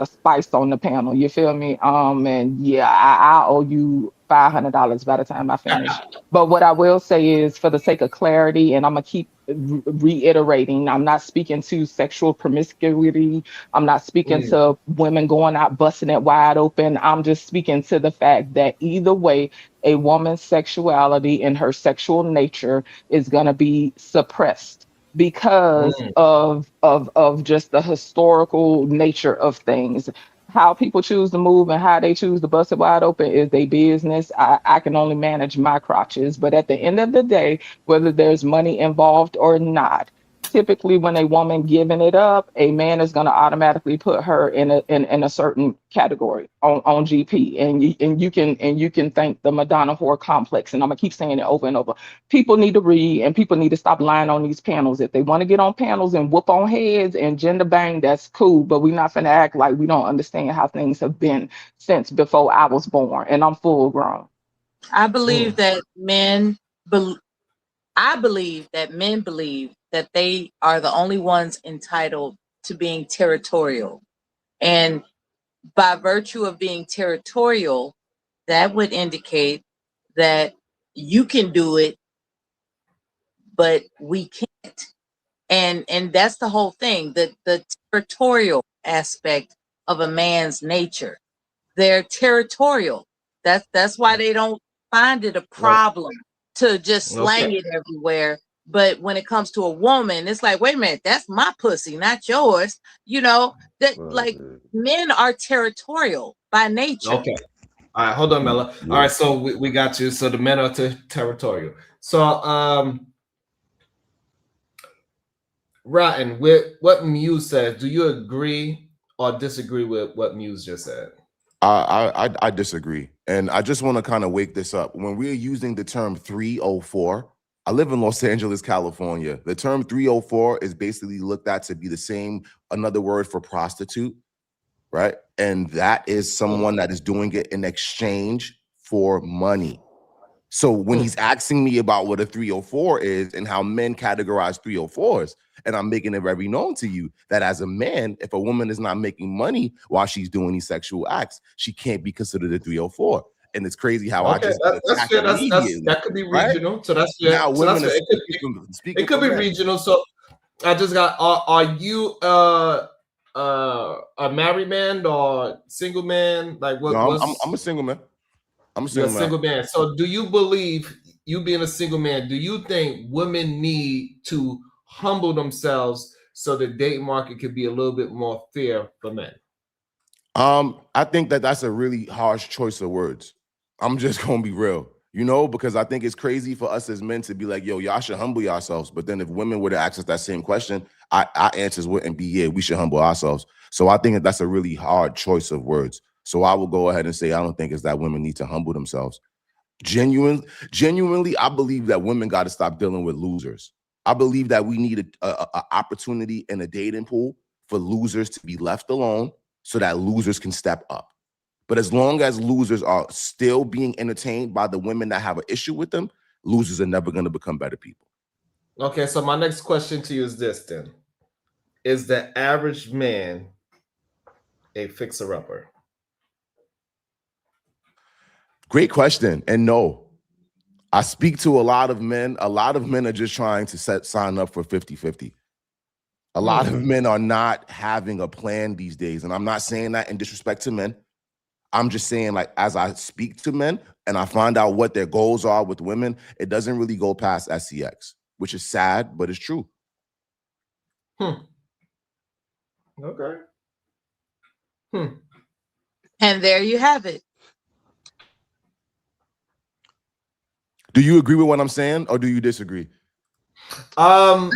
spice on the panel. You feel me? And yeah, I owe you $500 by the time I finish. But what I will say is, for the sake of clarity, and I'm gonna keep reiterating, I'm not speaking to sexual promiscuity. I'm not speaking to women going out busting it wide open. I'm just speaking to the fact that either way, a woman's sexuality and her sexual nature is going to be suppressed because of just the historical nature of things. How people choose to move and how they choose to bust it wide open is their business. I can only manage my crotches, but at the end of the day, whether there's money involved or not, typically when a woman giving it up, a man is going to automatically put her in a certain category on GP, and you can thank the Madonna whore complex. And I'm gonna keep saying it over and over. People need to read, and people need to stop lying on these panels. If they want to get on panels and whoop on heads and gender bang, that's cool. But we're not gonna act like we don't understand how things have been since before I was born, and I'm full grown. I believe that men. I believe that men believe that they are the only ones entitled to being territorial. And by virtue of being territorial, that would indicate that you can do it, but we can't. And that's the whole thing, the territorial aspect of a man's nature. They're territorial. That's why they don't find it a problem to just slang it everywhere. But when it comes to a woman, it's like, wait a minute, that's my pussy, not yours. You know, that like men are territorial by nature. Okay. All right, hold on, Mella. All right, so we got you. So the men are territorial. So Rotten, with what Muse says, do you agree or disagree with what Muse just said? I disagree. And I just want to kind of wake this up. When we're using the term 304, I live in Los Angeles, California. The term 304 is basically looked at to be the same, another word for prostitute, right? And that is someone that is doing it in exchange for money. So when he's asking me about what a 304 is and how men categorize 304s, and I'm making it very known to you that as a man, if a woman is not making money while she's doing these sexual acts, she can't be considered a 304. And it's crazy how I just that's fair. That could be regional. Right? So that's fair. Now so women that's are it could be regional. So I just got are you a married man or single man? Like what? No, I'm a single man. I'm a single man. So do you believe, you being a single man, do you think women need to humble themselves so the dating market could be a little bit more fair for men? I think that's a really harsh choice of words. I'm just gonna be real, you know, because I think it's crazy for us as men to be like, yo, y'all should humble yourselves. But then if women were to ask us that same question, our answers wouldn't be, yeah, we should humble ourselves. So I think that's a really hard choice of words. So I will go ahead and say I don't think it's that women need to humble themselves. Genuinely, I believe that women got to stop dealing with losers. I believe that we need a opportunity in a dating pool for losers to be left alone so that losers can step up. But as long as losers are still being entertained by the women that have an issue with them, losers are never going to become better people. Okay, so my next question to you is this then. Is the average man a fixer-upper? Great question. And no, I speak to a lot of men. A lot of men are just trying to sign up for 50-50. A lot of men are not having a plan these days. And I'm not saying that in disrespect to men. I'm just saying, like, as I speak to men and I find out what their goals are with women, it doesn't really go past SCX, which is sad, but it's true. Okay. And there you have it. Do you agree with what I'm saying, or do you disagree? Oh,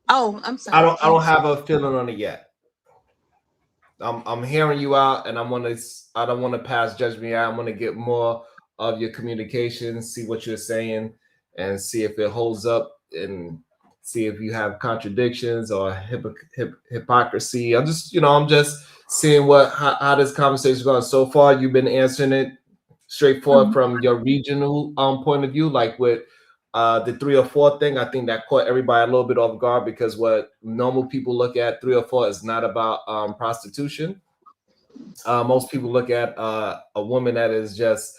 I'm sorry. I don't have a feeling on it yet. I'm hearing you out, and I don't want to pass judgment out. I want to get more of your communication, see what you're saying, and see if it holds up, and see if you have contradictions or hypocrisy. I'm just seeing how this conversation is going. So far, you've been answering it straightforward from your regional point of view, like with the 304 thing. I think that caught everybody a little bit off guard, because what normal people look at 304 is not about prostitution. Most people look at a woman that is just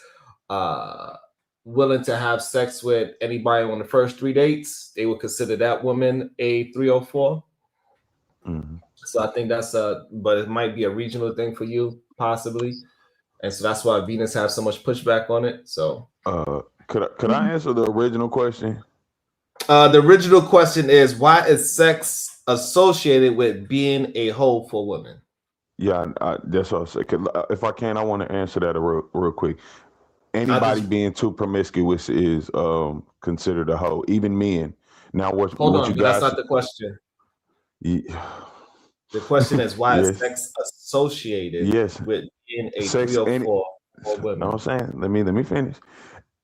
willing to have sex with anybody on the first 3 dates. They would consider that woman a 304. So I think but it might be a regional thing for you, possibly. And so that's why Venus has so much pushback on it. So could I answer the original question? The original question is, why is sex associated with being a hoe for women? Yeah, that's what I said. If I can, I want to answer that real quick. Anybody being too promiscuous is considered a hoe, even men. Now, Hold what on, you but that's guys? not the question. Yeah. The question is why is Yes. sex associated Yes. with being a Sex 304 for know women? what I'm saying? Let me finish.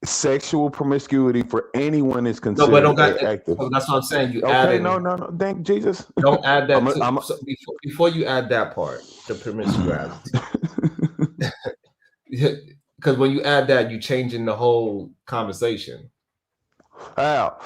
Sexual promiscuity for anyone is No, but don't considered got that. active. So that's what I'm saying. You add Okay, in. no. Thank Jesus. Don't add that to I'm so before you add that part, the promiscuity. Because when you add that, you changing the whole conversation. How?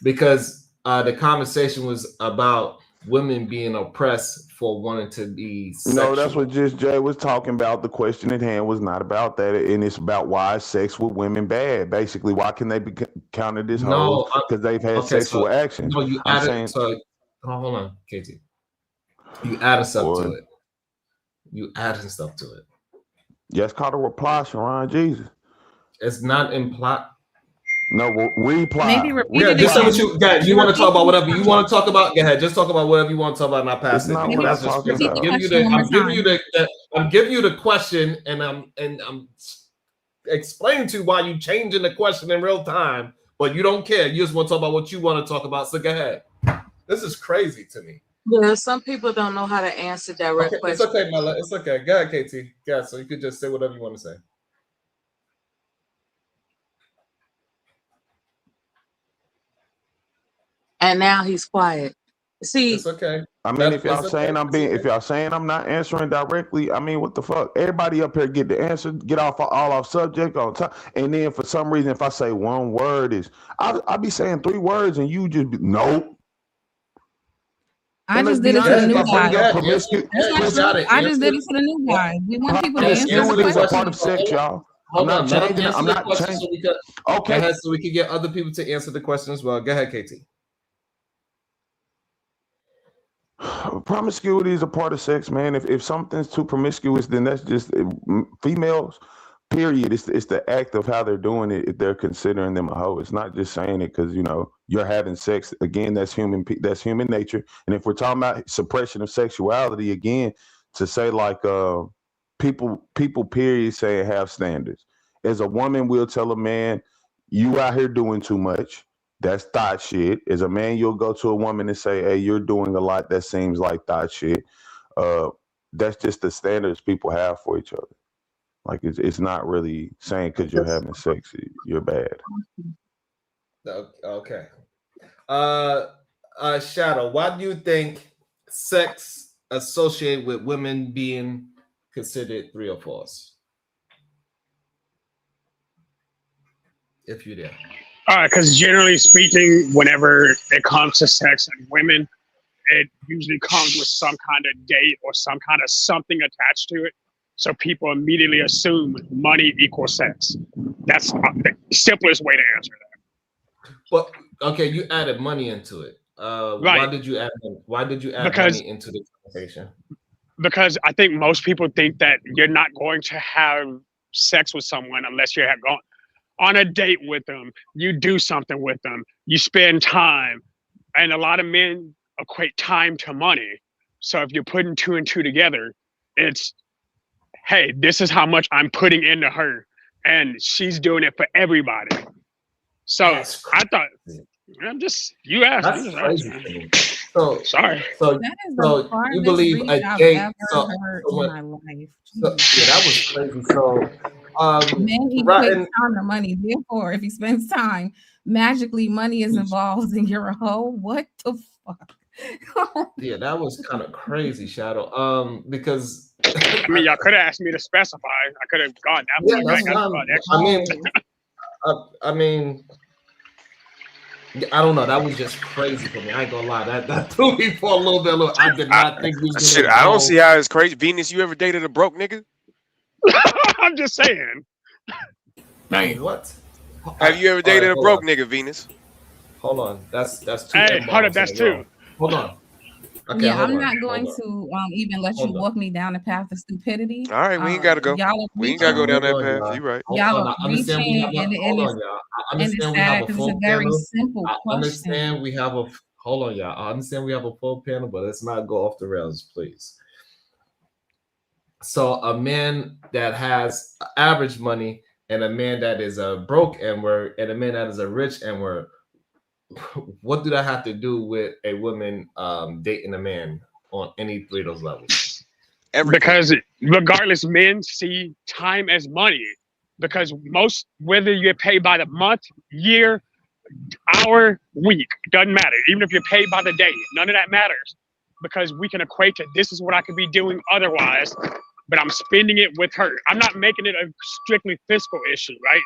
Because the conversation was about women being oppressed for wanting to be sexual. No, that's what just Jay was talking about. The question at hand was not about that, and it's about why is sex with women bad. Basically, why can they be counted as hoes? Because they've had sexual action. No, you I'm added. saying, So hold on, KT. You added stuff to it. You adding stuff to it. Yes, called a reply, Sharon. Jesus. It's not implied. No, reply. Maybe repeat it Just say again. what you want to talk about. Whatever you want to talk about. Go ahead. Just talk about whatever you want to talk about. And I'll pass It's it. not Because what that's I'm just talking crazy. about. I'm giving you the question, and I'm explaining to you why you changing the question in real time, but you don't care. You just want to talk about what you want to talk about. So go ahead. This is crazy to me. Yeah, some people don't know how to answer direct Okay, questions. it's okay, Mela. It's okay. Go ahead, KT. Yeah, so you could just say whatever you want to say. And now he's quiet. See, it's okay. I mean, if y'all saying if y'all saying I'm not answering directly, I mean, what the fuck? Everybody up here get the answer, get off all off subject on time, and then for some reason, if I say one word is, I'll be saying 3 words, and you just be, nope. I just did it to the new guy. I just did it to the new guy. We want people to answer the is a part question. of sex, y'all. Hold on, let him answer I'm the not question changing. so we could. Okay. Go ahead, so we can get other people to answer the question as well. Go ahead, KT. Promiscuity is a part of sex, man. If something's too promiscuous, then that's just females. Period. It's the act of how they're doing it. If they're considering them a hoe, it's not just saying it because you're having sex. Again, that's human nature. And if we're talking about suppression of sexuality, again, to say like people period say have standards. As a woman, we'll tell a man, you out here doing too much. That's thought shit. As a man, you'll go to a woman and say, hey, you're doing a lot that seems like thought shit. That's just the standards people have for each other. Like it's not really saying because you're having sex, you're bad. Okay. Shadow, why do you think sex associated with women being considered 304s? If you're there. Because generally speaking, whenever it comes to sex and women, it usually comes with some kind of date or some kind of something attached to it. So people immediately assume money equals sex. That's the simplest way to answer that. But okay, you added money into it. Right. Why did you add money into the conversation? Because I think most people think that you're not going to have sex with someone unless you're going on a date with them, you do something with them, you spend time. And a lot of men equate time to money. So if you're putting 2 and 2 together, it's, hey, this is how much I'm putting into her. And she's doing it for everybody. So I thought, you asked. That's crazy. So sorry. So that is the you believe a I've date? ever heard in my life. Yeah, that was crazy. So men equate time to money. Therefore, if he spends time, magically money is involved and you're a hoe. What the fuck? Yeah, that was kind of crazy, Shadow. Because I mean, y'all could have asked me to specify. I could have gone that way. I mean, I don't know. That was just crazy for me. I ain't gonna lie. That threw me for a little bit. I did not think we was I don't see how it's crazy. Venus, you ever dated a broke nigga? I'm just saying. Man, what? Have you ever dated a broke nigga, Venus? Hold on. That's 2. Hey, hold up. That's 2. Hold on. Okay, yeah, I'm not going to even let you walk me down the path of stupidity. All right, we ain't gotta go. We ain't gotta go down that path. You right. Y'all are reaching, and it's sad because it's a very simple question. I understand we have a hold on, y'all. I understand we have a full panel, but let's not go off the rails, please. So a man that has average money and a man that is a broke and a man that is a rich and what do that have to do with a woman dating a man on any three of those levels? Because regardless, men see time as money. Because whether you get paid by the month, year, hour, week, doesn't matter. Even if you're paid by the day, none of that matters. Because we can equate to this is what I could be doing otherwise, but I'm spending it with her. I'm not making it a strictly fiscal issue, right?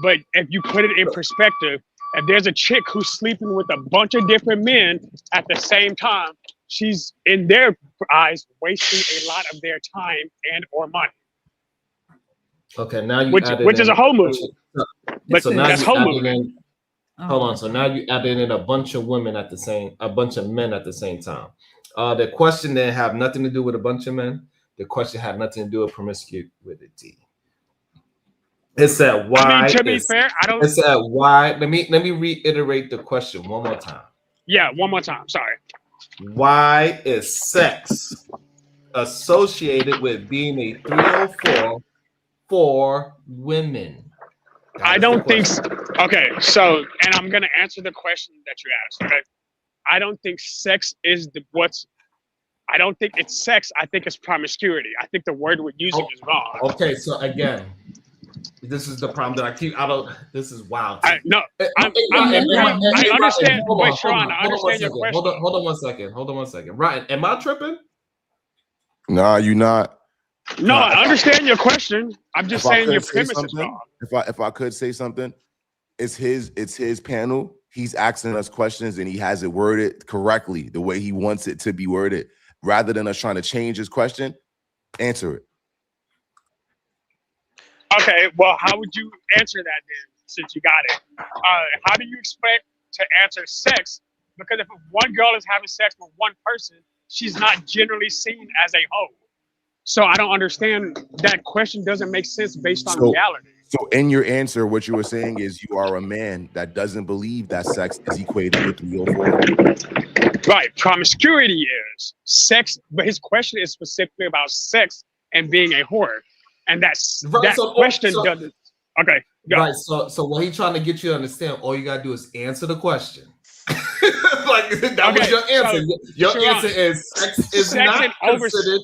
But if you put it in perspective, if there's a chick who's sleeping with a bunch of different men at the same time, she's, in their eyes, wasting a lot of their time and or money. Okay, now you which is a whole move. But so now that's you whole added move. in. Hold on. So now you added in a bunch of men at the same time. The question didn't have nothing to do with a bunch of men. The question had nothing to do with promiscuity. It said why. I mean, to be fair, I don't. It said why. Let me reiterate the question one more time. Yeah, one more time. Sorry. Why is sex associated with being a 304 for women? I don't think so. Okay, so, and I'm going to answer the question that you asked, okay? I don't think sex is I don't think it's sex. I think it's promiscuity. I think the word we're using is wrong. Okay, so again, this is the problem that I keep this is wild. I understand. Wait, Sharon, I understand your question. Hold on one second. Ryan, am I tripping? Nah, you not. No, I understand your question. I'm just saying your premise is wrong. If I could say something, it's his panel. He's asking us questions and he has it worded correctly the way he wants it to be worded. Rather than us trying to change his question, answer it. Okay, well, how would you answer that then, since you got it? How do you expect to answer sex? Because if one girl is having sex with one person, she's not generally seen as a hoe. So I don't understand. That question doesn't make sense based on reality. So in your answer, what you were saying is you are a man that doesn't believe that sex is equated with 304. Right. Promiscuity is sex, but his question is specifically about sex and being a whore. And that question doesn't. Okay. Go. Right. So what he's trying to get you to understand, all you gotta do is answer the question. Like that was your answer. So, your answer is sex is not considered.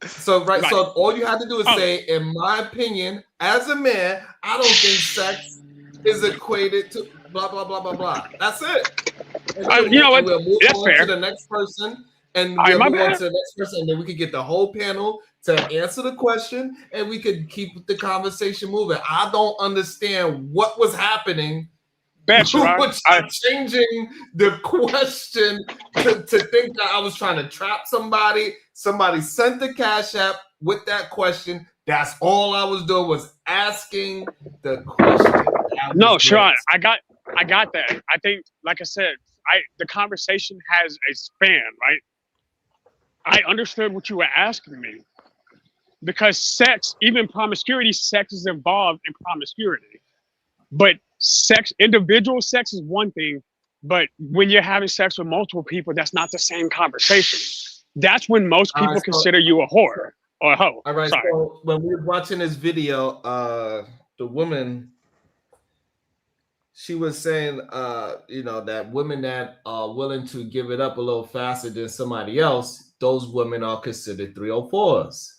So so all you have to do is say, in my opinion, as a man, I don't think sex is equated to blah blah blah blah blah. That's it. You know what? We'll move That's on fair. to the next person, and we'll move on to the next person, and then we could get the whole panel to answer the question, and we could keep the conversation moving. I don't understand what was happening. Changing the question to think that I was trying to trap somebody. Somebody sent the Cash App with that question. That's all I was doing was asking the question. No, Sharon, I got that. I think, like I said, the conversation has a span, right? I understood what you were asking me. Because sex, even promiscuity, sex is involved in promiscuity. But individual sex is one thing, but when you're having sex with multiple people, that's not the same conversation. That's when most people consider you a whore or a hoe. All right. Sorry. So when we were watching this video, the woman, she was saying, that women that are willing to give it up a little faster than somebody else, those women are considered 304s.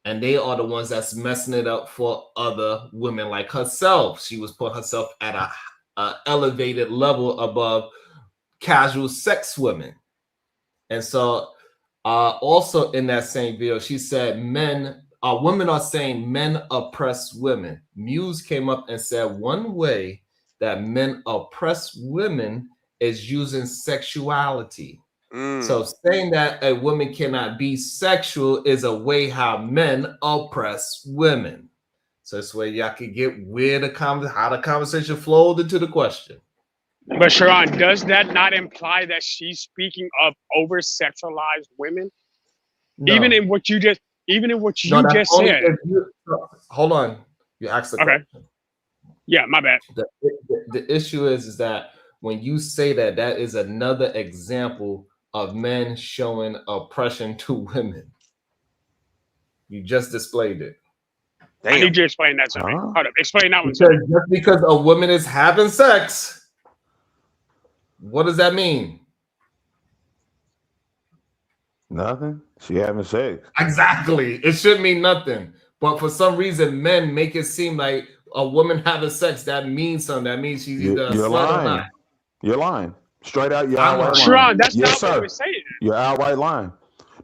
And they are the ones that's messing it up for other women like herself. She was putting herself at a elevated level above casual sex women. And so also in that same video, she said women are saying men oppress women. Muse came up and said one way that men oppress women is using sexuality. So saying that a woman cannot be sexual is a way how men oppress women. So this way y'all can get how the conversation flowed into the question. But Sharon, does that not imply that she's speaking of over-sexualized women? No. Even in what you just said. Hold on. You asked the question. Yeah, my bad. The issue is that when you say that is another example of men showing oppression to women. You just displayed it. I need you to explain that to me. Hold up, explain that one. Just because a woman is having sex What does that mean? Nothing. She having sex. Exactly. It should mean nothing. But for some reason, men make it seem like a woman having sex, that means something. That means she's either a You're slut or lying. not. You're lying. Straight out, you're I'm outright lying. lying. Sharon, that's Yes, not what sir. we're saying. You're outright lying.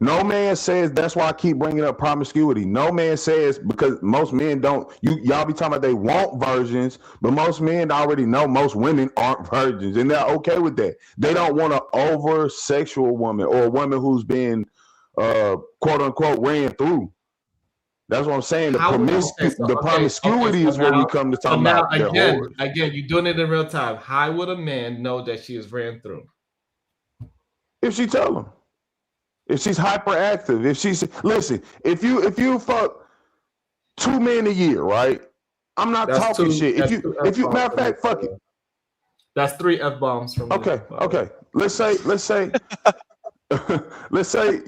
No man says, that's why I keep bringing up promiscuity. No man says, because most men don't, y'all be talking about they want virgins, but most men already know most women aren't virgins, and they're okay with that. They don't want an over sexual woman or a woman who's been quote unquote ran through. That's what I'm saying. The promiscuity is where we come to talk about. Again, you're doing it in real time. How would a man know that she is ran through? If she tell him. If she's hyperactive, if she's listen, if you fuck 2 men a year, right? I'm not talking shit. If you matter of fact, fuck it. That's 3 F-bombs from okay. Let's say let's say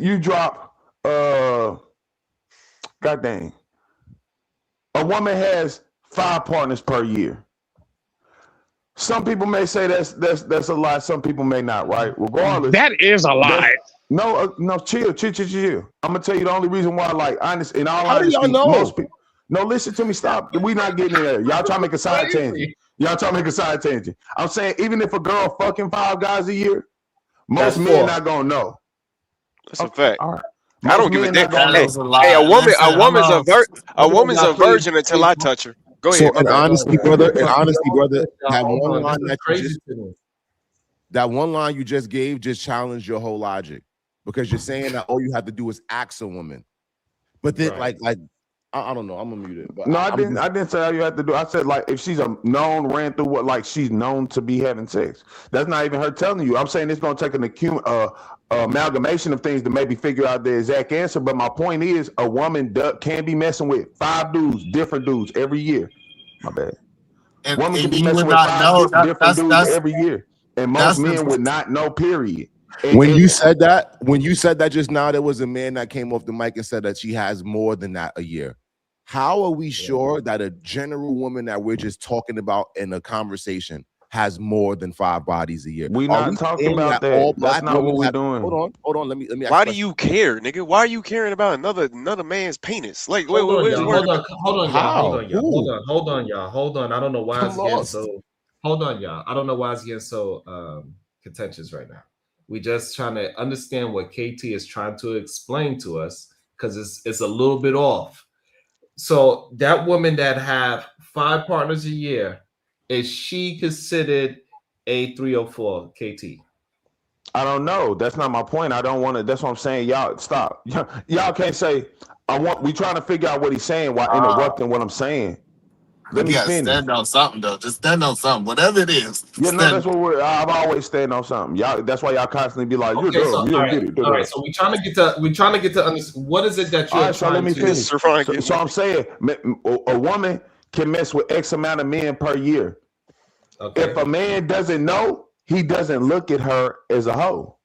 you drop god dang. A woman has 5 partners per year. Some people may say that's a lie. Some people may not, right? Regardless. That is a lie. No, chill. I'm gonna tell you the only reason why, like, honest, in all How honesty, do y'all know? most people. No, listen to me. Stop. We not getting there. Y'all trying to make a side tangent. I'm saying even if a girl fucking 5 guys a year, most men not gonna know. That's a fact. All right. I don't give a damn. Hey, a woman's a virgin until I touch her. Go ahead. So, in honesty, brother, that one line that one line you just gave just challenged your whole logic, because you're saying that all you have to do is ask a woman. But then, like I don't know. I'm gonna mute it. But no, I didn't say all you have to do. I said, like, if she's a known ran through what, like, she's known to be having sex. That's not even her telling you. I'm saying it's gonna take an amalgamation of things to maybe figure out the exact answer. But my point is, a woman can be messing with 5 dudes, different dudes every year. My bad. Woman can be messing with 5 different dudes every year, and most men would not know. Period. When you said that just now, there was a man that came off the mic and said that she has more than that a year. How are we sure that a general woman that we're just talking about in a conversation has more than 5 bodies a year? We're not talking about that. That's not what we're doing. Hold on. Let me. Why do you care, nigga? Why are you caring about another man's penis? Like, hold on, y'all. Hold on. I don't know why it's getting so. Hold on, y'all. I don't know why it's getting so contentious right now. We just trying to understand what KT is trying to explain to us, because it's a little bit off. So that woman that have 5 partners a year, is she considered a 304, KT? I don't know. That's not my point. I don't want to. That's what I'm saying. Y'all stop. Y'all can't say. We trying to figure out what he's saying while interrupting what I'm saying. Let me finish. Stand on something though. Just stand on something, whatever it is. Yeah, no, that's what I've always stand on something. Y'all, that's why y'all constantly be like, "You're dumb. You don't get it." All right, so we trying to get to understand what is it that you're all right, so let me finish. to. So I'm saying a woman can mess with X amount of men per year. Okay. If a man doesn't know, he doesn't look at her as a hoe.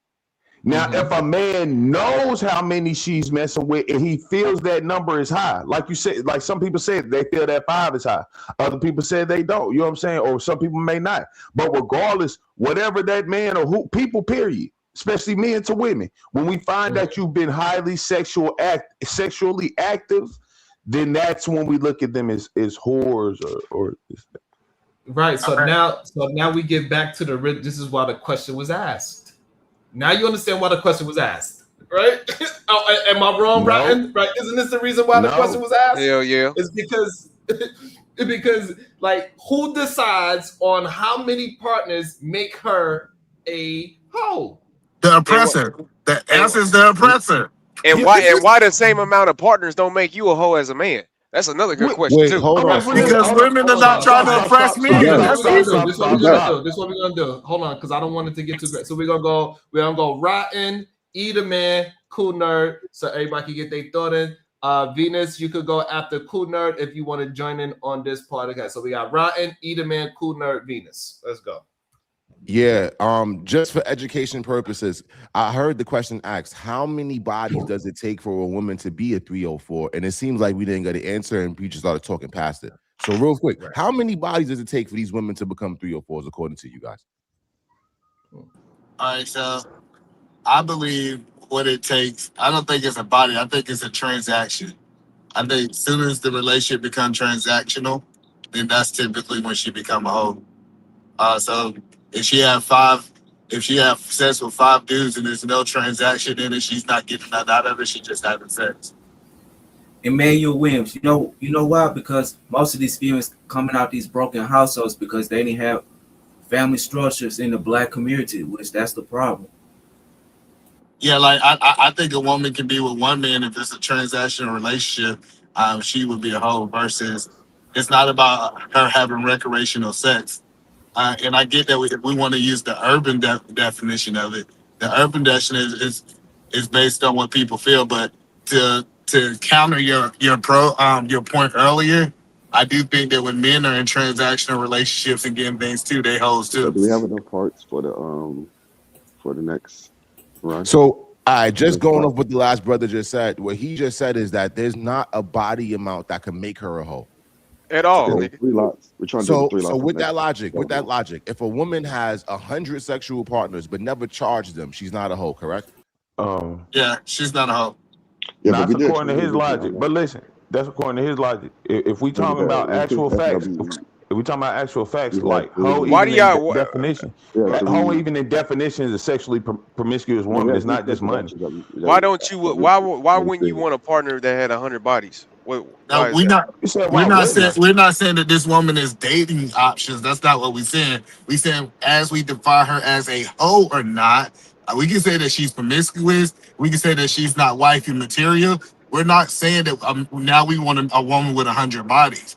Now, if a man knows how many she's messing with and he feels that number is high, like you said, like some people said they feel that 5 is high. Other people said they don't. You know what I'm saying? Or some people may not. But regardless, whatever that man or who people, period, especially men to women, when we find that you've been highly sexually active, then that's when we look at them as whores or right. So now we get back to this is why the question was asked. Now you understand why the question was asked, right? Am I wrong, Ryan? Right? Isn't this the reason why the question was asked? Hell yeah. It's because like, who decides on how many partners make her a hoe? The oppressor. The answer is the oppressor. And why the same amount of partners don't make you a hoe as a man? That's another good question too. Hold on. Because women are not trying to oppress men. This is what we're gonna do. Hold on, because I don't want it to get too great. So we're gonna go rotten, eat a man, cool nerd, so everybody can get their thought in. Venus, you could go after cool nerd if you want to join in on this podcast. So we got rotten, eat a man, cool nerd, Venus. Let's go. Yeah, just for education purposes, I heard the question asked, how many bodies does it take for a woman to be a 304? And it seems like we didn't get an answer and we just started talking past it. So real quick, how many bodies does it take for these women to become 304s according to you guys? All right, so I believe what it takes. I don't think it's a body. I think it's a transaction. I think as soon as the relationship becomes transactional, then that's typically when she become a hoe. So if she have sex with 5 dudes and there's no transaction in it, she's not getting nothing out of it. She just having sex. Emmanuel Williams, you know why? Because most of these females coming out these broken households because they didn't have family structures in the black community, which that's the problem. Yeah, like I think a woman can be with one man if it's a transactional relationship. She would be a hoe versus it's not about her having recreational sex. And I get that if we want to use the urban definition of it, the urban definition is based on what people feel. But to counter your point earlier, I do think that when men are in transactional relationships and getting things too, they hoes So too. do we have enough parts for the next run? So I just going off what the last brother just said. What he just said is that there's not a body amount that can make her a hoe. At all. Okay, 3 lots. We're trying to do the 3 So lots. with that logic, if a woman has 100 sexual partners but never charged them, she's not a hoe, correct? Yeah, she's not a hoe. Yeah, That's but according to his logic. But listen, that's according to his logic. If we talking about actual facts, if we talking about actual facts, like hoe even in definition, hoe even in definition is a sexually promiscuous woman. It's not just money. Why don't you? Why wouldn't you want a partner that had 100 bodies? Now, we're not saying that this woman is dating options. That's not what we're saying. We saying as we define her as a hoe or not. We can say that she's promiscuous. We can say that she's not wifey material. We're not saying that now we want a woman with 100 bodies.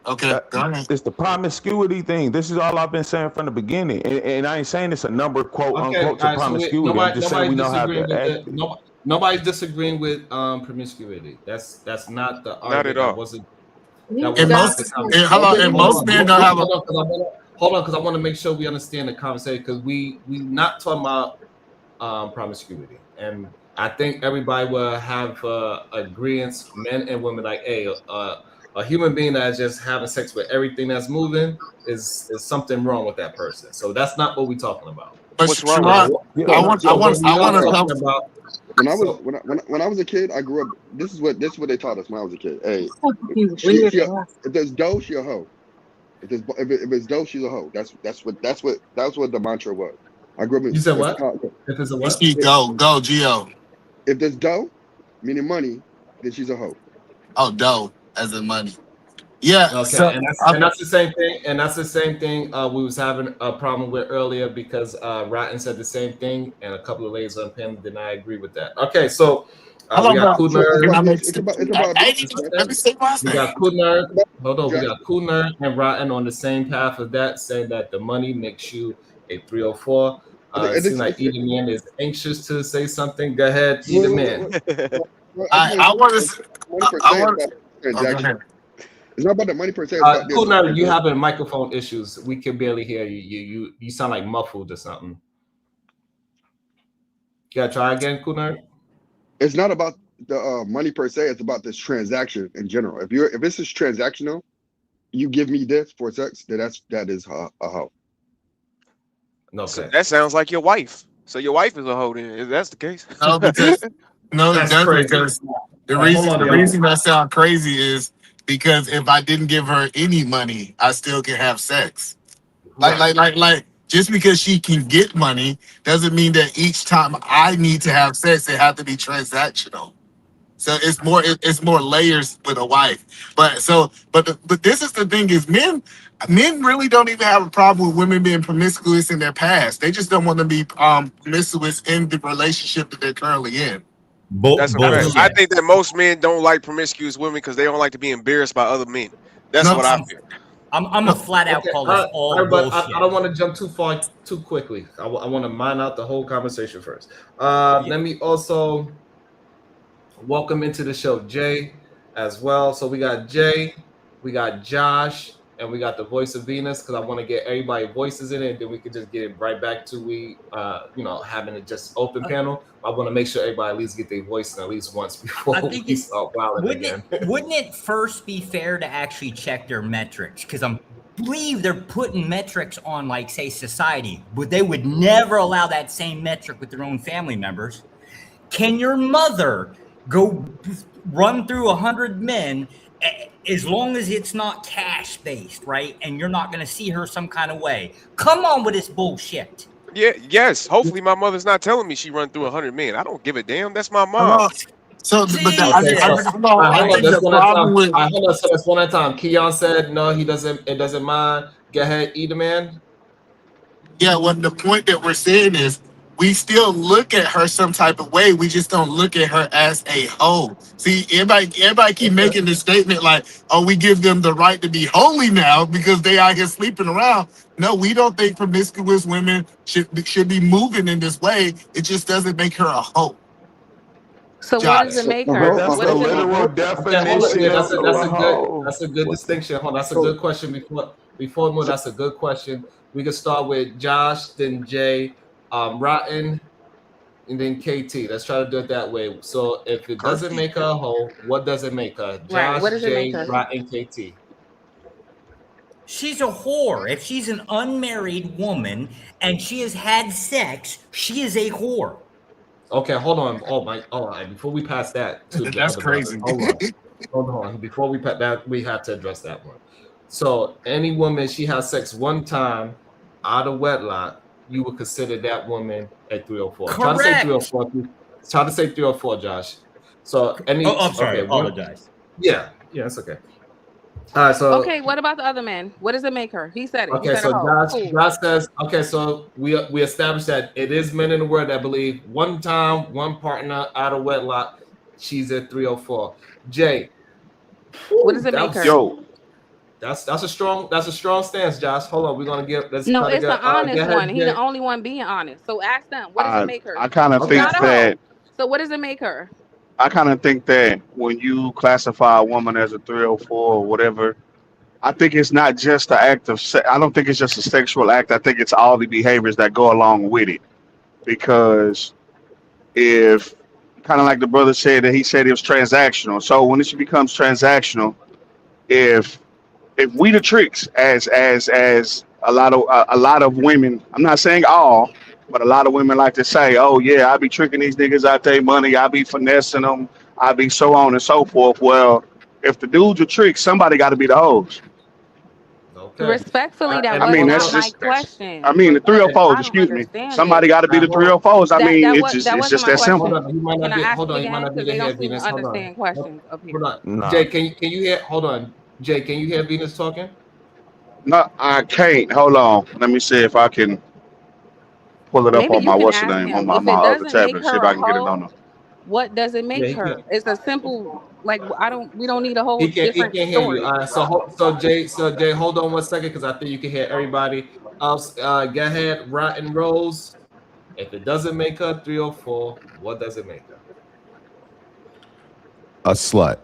Okay, go ahead. It's the promiscuity thing. This is all I've been saying from the beginning, and I ain't saying it's a number, quote unquote, to promiscuity. I'm just saying we know how to act. Nobody's disagreeing with promiscuity. That's not the argument. Not at all. That wasn't most men don't have a hold on, because I want to make sure we understand the conversation, because we not talking about promiscuity, and I think everybody will have agreements, men and women, like, hey, a human being that is just having sex with everything that's moving is something wrong with that person. So that's not what we're talking about. What's wrong? When I was a kid, I grew up. This is what they taught us when I was a kid. Hey, if there's dough, she a hoe. If it's dough, she's a hoe. That's what the mantra was. I grew up in. You said what? If it's a what? Go, Geo. If there's dough, meaning money, then she's a hoe. Oh, dough as in money. Yeah. Okay. So, and that's the same thing. And that's the same thing we was having a problem with earlier, because Rotten said the same thing, and a couple of ladies on panel did not agree with that. Okay, so we got Cool Nerd. We got Cool Nerd. Hold on, we got Cool Nerd and Rotten on the same path of that, saying that the money makes you a 304. It seems like either man is anxious to say something. Go ahead, either man. I want to. It's not about the money per se. Cool, now you having microphone issues. We can barely hear you. You sound like muffled or something. You gotta try again, Cool Nerd. It's not about the money per se. It's about this transaction in general. If this is transactional, you give me this for sex, then that is a hoe. No, so that sounds like your wife. So your wife is a hoe then, if that's the case. No, because the reason that sounds crazy is because if I didn't give her any money, I still can have sex. Like just because she can get money doesn't mean that each time I need to have sex, it have to be transactional. So it's more layers with a wife. But this is the thing is men really don't even have a problem with women being promiscuous in their past. They just don't want to be promiscuous in the relationship that they're currently in. That's a fact. I think that most men don't like promiscuous women because they don't like to be embarrassed by other men. That's what I feel. I'm a flat out call this all bullshit. I don't want to jump too far too quickly. I want to mine out the whole conversation first. Let me also welcome into the show Jay as well. So we got Jay, we got Josh, and we got the voice of Venus, because I want to get everybody voices in it, and then we can just get it right back to having it just open panel. I want to make sure everybody at least get their voice in at least once before we start wilding again. Wouldn't it first be fair to actually check their metrics? Because I'm believe they're putting metrics on, like, say, society, but they would never allow that same metric with their own family members. Can your mother go run through 100 men as long as it's not cash based, right? And you're not going to see her some kind of way. Come on with this bullshit. Yeah, yes. Hopefully my mother's not telling me she run through 100 men. I don't give a damn. That's my mom. So, but Okay, so I think that's the one at a problem time. with Hold on, so that's one at a time. Keon said no, he doesn't. It doesn't mind. Go ahead, eat a man. yeah, what the point that we're saying is we still look at her some type of way. We just don't look at her as a hoe. See, everybody keep making this statement like, oh, we give them the right to be holy now because they out here sleeping around. No, we don't think promiscuous women should be moving in this way. It just doesn't make her a hoe. So what does it make her? That's What the does it make literal her? definition That's of a hoe. a good distinction. Hold on, that's a good question. Before we move, that's a good question. We can start with Josh, then Jay, Rotten, and then KT. Let's try to do it that way. So if it doesn't make her a hoe, what does it make her? Josh, Right. What does it make Jay, her? Rotten, KT. She's a whore. If she's an unmarried woman and she has had sex, she is a whore. Okay, hold on. Oh my! All right. Before we pass that to the That's other crazy. brother, hold on. Before we pass that, we have to address that one. So, any woman she has sex one time out of wedlock, you would consider that woman a 304. Try to say Correct. 304. Try to say 304, Josh. So, any. Oh, I'm sorry. Okay, Apologize. yeah, it's okay. All right, so Okay, what about the other man? What does it make her? He said it. okay, He said so a hoe. Josh says, okay, so we established that it is men in the world that believe one time, one partner out of wedlock, she's at 304. Jay, What does it make her? Yo, that's a strong stance, Josh. Hold on, we're gonna let's No, try to it's an get honest go ahead, one. He Jay. the only one being honest. So ask them, what does it make her? I kind of She's think not a hoe. that So what does it make her? when you classify a woman as a 304 or whatever, I think it's not just the act of I don't think it's just a sexual act. I think it's all the behaviors that go along with it. Because if, kind of like the brother said, that he said it was transactional. So when it becomes transactional, if we the tricks as a lot of women, I'm not saying all, but a lot of women like to say, oh yeah, I be tricking these niggas out their money, I be finessing them, I be so on and so forth. Well, if the dudes are tricks, somebody got to be the hoes. Okay. Respectfully, that I was mean, not my question. I mean, the But 304s, I don't excuse me. understand Somebody it. got to be the 304s. I mean, That it's just wasn't my that question. simple. Hold on, he might Can not I be. ask Hold it on, he might again? not be Because the they head don't seem to Venus. Hold on. understand questions up here. Hold on. Nah. Jay, can you hear? Hold on, Jay, can you hear Venus talking? No, I can't. Hold on. Let me see if I can pull it up Maybe on you my can what's the ask name on him. my, If it other doesn't make tablet. See her if I a can get it on hoe, them. what does it Yeah, make he her? can. It's a simple, like we don't need a whole He different can hear you. story. So Jay, hold on 1 second because I think you can hear everybody else. Go ahead, Rotten Rose. If it doesn't make her 304, what does it make her? A slut.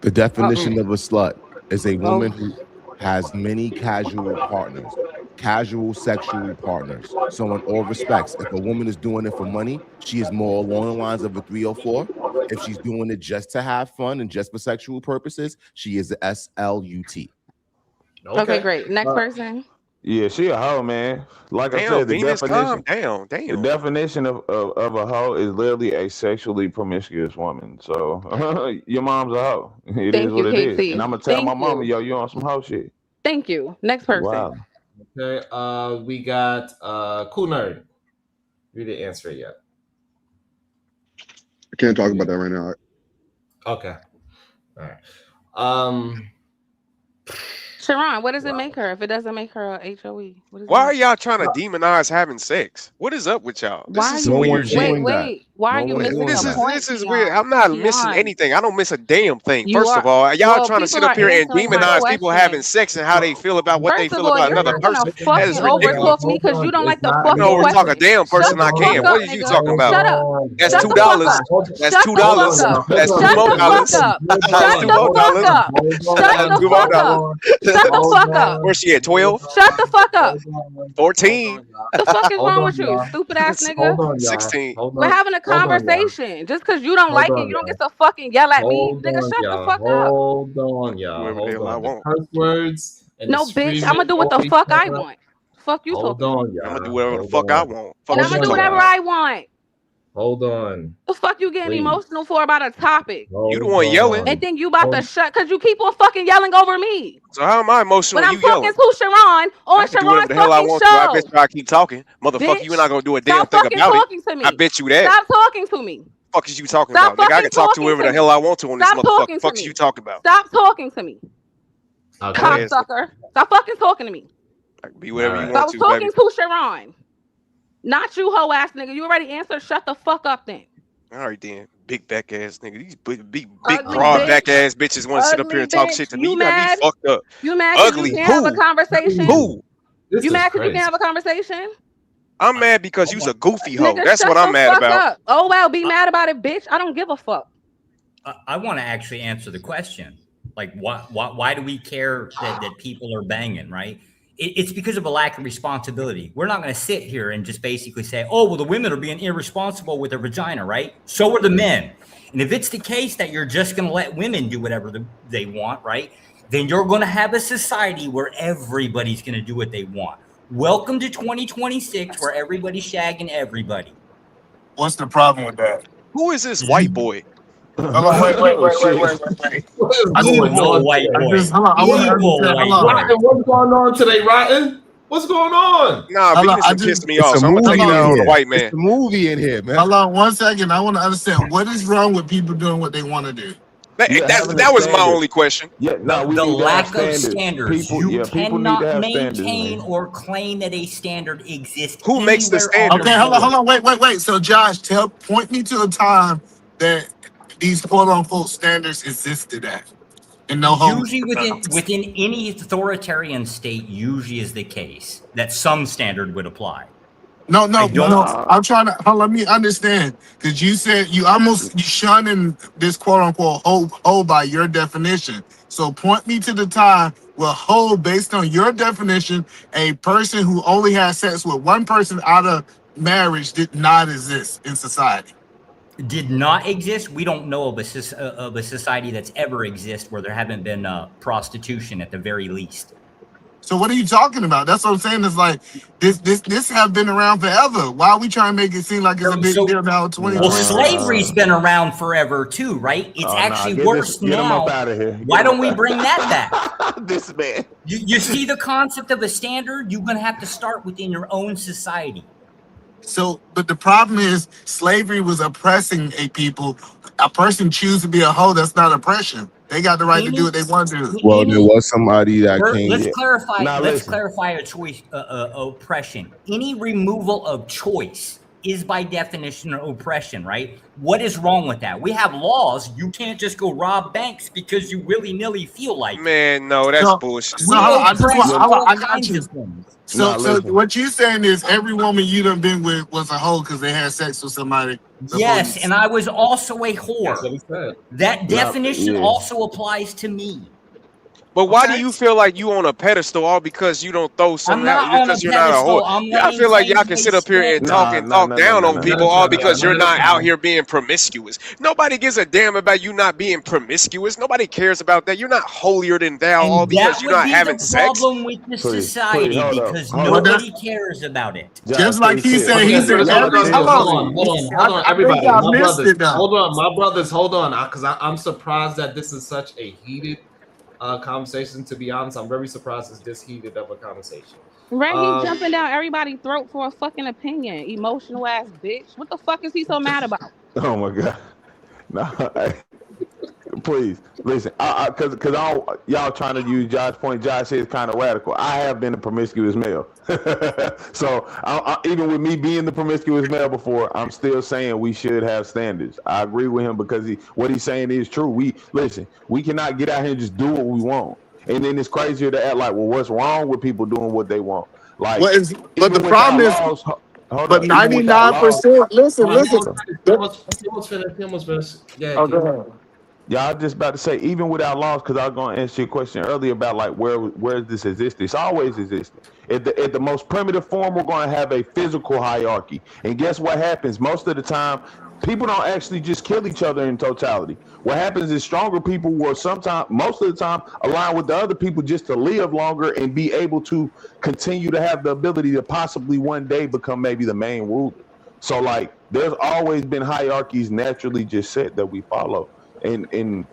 The definition Uh-oh. of a slut is a woman Oh, who has many casual partners, casual sexual partners. So in all respects, if a woman is doing it for money, she is more along the lines of a 304. If she's doing it just to have fun and just for sexual purposes, she is a SLUT. okay, great. Next person. Yeah, she a hoe, man. Like I Damn, said, the Venus, calm definition down. the Damn. definition of a hoe is literally a sexually promiscuous woman. So your mom's a hoe. It is Thank you, what it is. And KT. I'm gonna tell my Thank mama, you. yo, you on some hoe shit. Thank you. Next person. Wow. Okay, we got Cool Nerd. We didn't answer it yet. I can't talk about that right now. Okay. All right. Sharon, what does it make her if it doesn't make her a HOE? What does it Why are make y'all trying to demonize having sex? What is up with y'all? This Why is are some you weird shit. wait? Why are you missing This a is point? this is weird. I'm not missing Keon. anything. I don't miss a damn thing. You First of are. all, y'all Well, trying to people sit up are here and answering my demonize people having question. sex and how they feel about what they First of feel all, about you're another not gonna person. That is fucking overtalk ridiculous. me because you don't like the I fucking can overtalk a question. damn person. Shut the I fuck can. up, What are you nigga. talking about? Shut up. That's Shut the fuck $2. up. That's Shut the fuck $2. up. That's Shut $2 more the fuck dollars. up. That's Shut $2 the more fuck dollars. up. Shut That's the $2 more fuck up. dollars. Shut the fuck up. Where's she at? 12? Shut the fuck up. 14? The fuck is Hold wrong on, with you, y'all. stupid ass Hold nigga? on, y'all. 16. Hold We're on. having a Hold on, y'all. conversation. Just because you don't Hold like it, on, you don't y'all. get to fucking yell at me. Hold Nigga, on, shut the y'all. fuck up. Hold on, y'all. Whoever the Hold hell I on. The want. curse words And No, bitch, I'm gonna do what the fuck I want. Fuck you Hold talking. on, y'all. I'm gonna do whatever the Hold fuck I on. want. And I'm Fuck gonna you do on, talking whatever about. I want. Hold on. The fuck you getting Please. emotional for about a topic? You the one yelling. And then you about to shut because you keep on fucking yelling over me. So how am I emotional When when I'm you talking yelling? to Sharon I on can do whatever Sharon's the hell I fucking want to. I bet show. you I keep talking. Motherfucker, you're not Bitch, gonna do a damn stop thing fucking about it. talking to me. I bet you that. Stop talking to me. Fuck is you talking Stop about? Nigga, I fucking can talk to talking whoever to the hell me. I want to on this Stop motherfucker. talking to Fuck is you me. talking about? Stop talking to me. Okay. Cocksucker. Stop fucking talking to me. I can be whatever you So I want was to, talking baby. to Sharon. Not you, hoe ass nigga. You already answered. Shut the fuck up then. All right then, big back ass nigga. These big Ugly broad back bitch. ass bitches want to sit up here Ugly and talk shit bitch. to me. You You got me mad? fucked up. You mad because you Ugly can't have a who? conversation? Who? This You is mad because you crazy. can't have a conversation? I'm mad because you's a goofy hoe. Nigga, That's shut what I'm the mad fuck about. up. Oh, well, be mad about it, bitch. I don't give a fuck. I want to actually answer the question. Like, why do we care that people are banging, right? It's because of a lack of responsibility. We're not going to sit here and just basically say, oh, well, the women are being irresponsible with their vagina, right? So are the men. And if it's the case that you're just going to let women do whatever they want, right? Then you're going to have a society where everybody's going to do what they want. Welcome to 2026, where everybody's shagging everybody. What's the problem with that? Who is this white boy? Hold on, wait. I Evil just, white boy. hold on. I want to understand. Hold on. Rotten, what's going on today, Rotten? What's going on? Nah, Hold on, Venus I done just, pissed me It's off, a so I'm gonna take movie it out in on the here. white man. It's a movie in here, man. hold on 1 second. I want to understand what is wrong with people doing what they want to do. That was my only question. Yeah, no, we The need to have lack of standards. standards. People, You people need to cannot have standards, maintain man. or claim that a standard exists Who makes the anywhere on standard? the Okay, hold board. on. Wait. So, Josh, point me to a time that these quote unquote standards existed at, and no homes. Usually within any authoritarian state, usually is the case that some standard would apply. No. Nah. I'm trying to let me understand because you said you shunning this quote unquote hoe by your definition. So point me to the time where hoe, based on your definition, a person who only has sex with one person out of marriage did not exist in society. Did not exist. We don't know of a society that's ever exist where there haven't been prostitution at the very least. So what are you talking about? That's what I'm saying. It's like this have been around forever. Why are we trying to make it seem like it's a big deal now? 2020. Well, slavery's been around forever too, right? It's actually worse Get him now. up out of here. Why don't we bring that back? This man. You see the concept of a standard? You're going to have to start within your own society. So, but the problem is slavery was oppressing a people. A person choose to be a hoe. That's not oppression. They got the right to do what they want to do. Well, there was somebody that came. Let's clarify. Now, let's listen. clarify a choice oppression. Any removal of choice is by definition oppression, right? What is wrong with that? We have laws. You can't just go rob banks because you willy-nilly feel like it. Man, no, that's bullshit. So I got kinds you. of things. So what you're saying is every woman you done been with was a hoe because they had sex with somebody. Yes, and I was also a whore. That's what he said. That definition also applies to me. But why do you feel like you on a pedestal all because you don't throw something out because you're not a whore? I feel like y'all can sit up here and talk down on people all because you're not out here being promiscuous. Nobody gives a damn about you not being promiscuous. Nobody cares about that. You're not holier than thou all because you're not having sex. That would be the problem with the society because nobody cares about it. Just like he said, Hold on, everybody. I missed it now. Hold on, my brothers. Hold on, because I'm surprised that this is such a heated conversation. To be honest, I'm very surprised it's this heated of a conversation. Right, he jumping down everybody's throat for a fucking opinion. Emotional ass bitch. What the fuck is he so mad about? Oh my god. No, please listen. Because y'all trying to use Josh's point. Josh says kind of radical. I have been a promiscuous male, so even with me being the promiscuous male before, I'm still saying we should have standards. I agree with him because what he's saying is true. We cannot get out here and just do what we want. And then it's crazier to act like, well, what's wrong with people doing what they want? Like, but the problem is. But 99%. Listen. He almost finished. Yeah. Oh, go ahead. Yeah, I was just about to say, even without laws, because I was going to answer your question earlier about like where this exists. It's always existed. At the most primitive form, we're going to have a physical hierarchy. And guess what happens? Most of the time, People don't actually just kill each other in totality. What happens is stronger people will sometimes, most of the time, align with the other people just to live longer and be able to continue to have the ability to possibly one day become maybe the main ruler. So like there's always been hierarchies naturally just set that we follow. And And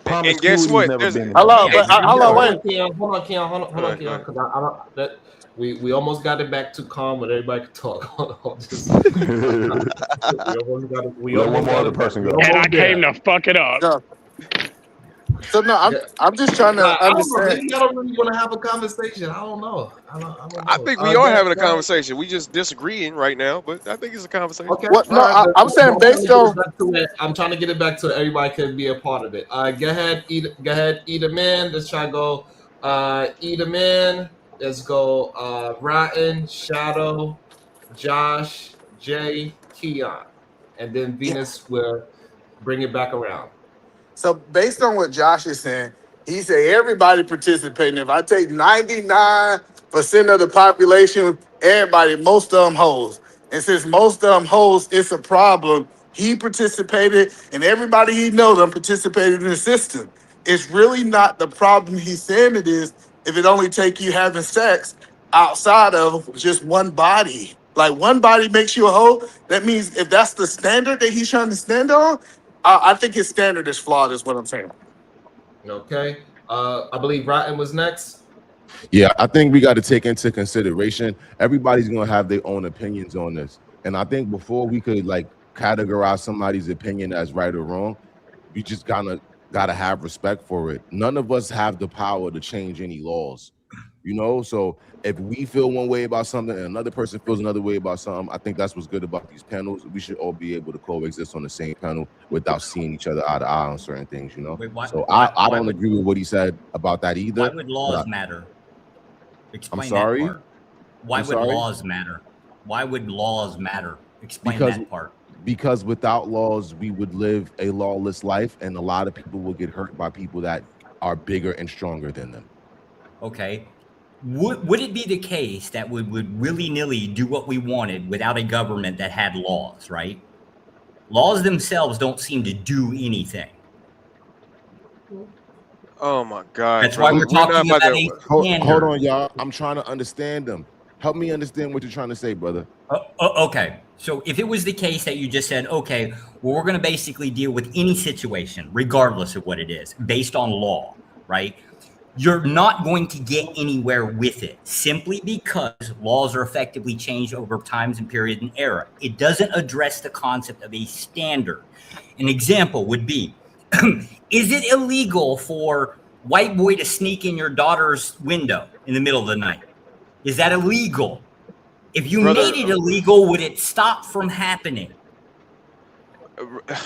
guess promiscuity's what? never There's been Hold and, on, and Keon. Hold on, go Keon. ahead. Because I don't. That we almost got it back to calm, but everybody could talk. Hold on, just a second. We almost got it. We Let one almost more got other it back. person We go. And I almost came there. to fuck it up. So, so no, Yeah. I'm just trying to I don't know. understand. Maybe I don't really want to have a conversation. I don't know. I don't I know. think we are having a Go ahead. conversation. We just disagreeing right now, but I think it's a conversation. Okay. What? All No, right. I'm saying I'm trying to based get it on. back to it. I'm trying to get it back to everybody can be a part of it. Go ahead. Go ahead. Eat a man. Let's try to go. Eat a man. Let's go. Rotten, Shadow, Josh, Jay, Keon, and then Yeah. Venus will bring it back around. So based on what Josh is saying, he said everybody participating. If I take 99% of the population, everybody, most of them hoes. And since most of them hoes, it's a problem. He participated, and everybody he knows them participated in the system. It's really not the problem he's saying it is if it only take you having sex outside of just one body. Like one body makes you a hoe. That means if that's the standard that he's trying to stand on, I think his standard is flawed, is what I'm saying. Okay. I believe Rotten was next. Yeah, I think we got to take into consideration everybody's gonna have their own opinions on this, and I think before we could like categorize somebody's opinion as right or wrong, we just gotta have respect for it. None of us have the power to change any laws, you know. So if we feel one way about something and another person feels another way about something, I think that's what's good about these panels. We should all be able to coexist on the same panel without seeing each other eye to eye on certain things, you know. Wait, So I don't agree with what he said about that either. Why would laws matter? Explain sorry? that part. Why would laws matter? Why would laws matter? Explain that part. Because without laws, we would live a lawless life, and a lot of people will get hurt by people that are bigger and stronger than them. Okay. Would it be the case that we would willy-nilly do what we wanted without a government that had laws, right? Laws themselves don't seem to do anything. Oh my God! That's why we're talking about a standard. Hold on, y'all. I'm trying to understand them. Help me understand what you're trying to say, brother. Okay. So if it was the case that you just said, okay, well, we're going to basically deal with any situation, regardless of what it is, based on law, right? You're not going to get anywhere with it simply because laws are effectively changed over times and period and era. It doesn't address the concept of a standard. An example would be, is it illegal for white boy to sneak in your daughter's window in the middle of the night? Is that illegal? If you made it illegal, would it stop from happening?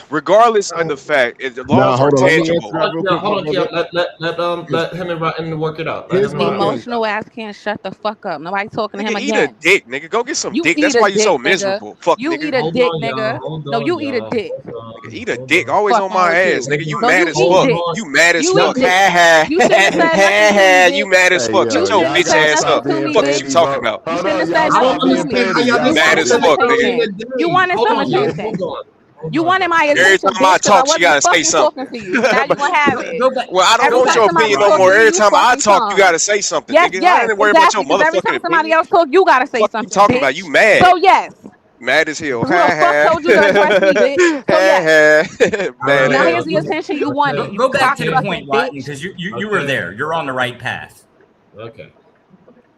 Regardless of the fact, if the laws are tangible. Hold on, let him and Rotten work it out. Emotional ass can't shut the fuck up. Nobody talking to him Eat again. a dick, nigga. Go get some You dick. eat That's a why you're so dick, nigga. miserable. Fuck, You nigga. eat a dick, nigga. No, you eat a dick. Nigga, eat a dick. Always Fuck on my wrong with ass, you. nigga. You No, mad you as eat fuck. dick. You mad as You fuck. eat dick. You shouldn't have said nothing to me, You bitch. mad as fuck. You Shut your shouldn't have bitch said ass up. nothing to me, Fuck bitch. you talking about? You shouldn't have said nothing to me. You Mad wanted as some fuck, attention. nigga. You wanted some attention. You wanted my Every attention, time I bitch, because I talk, she gotta wasn't say fucking something. talking to you. Now you gonna have it. Well, I don't Every want time your somebody opinion no talk more. to you, Every time I fucking talk, you tongue. gotta say something, Yes, nigga. I yes, didn't worry about your exactly. Because every motherfucking time somebody opinion. else talk, you gotta say Fuck you something, talking bitch. about? You mad? So yes. Mad as hell. Who the fuck told you to address me, bitch? So yes. Mad Now as here's hell. the attention you wanted. You Go back to the cocksucking point, Rotten, bitch. because you were there. You're on the right path. Okay.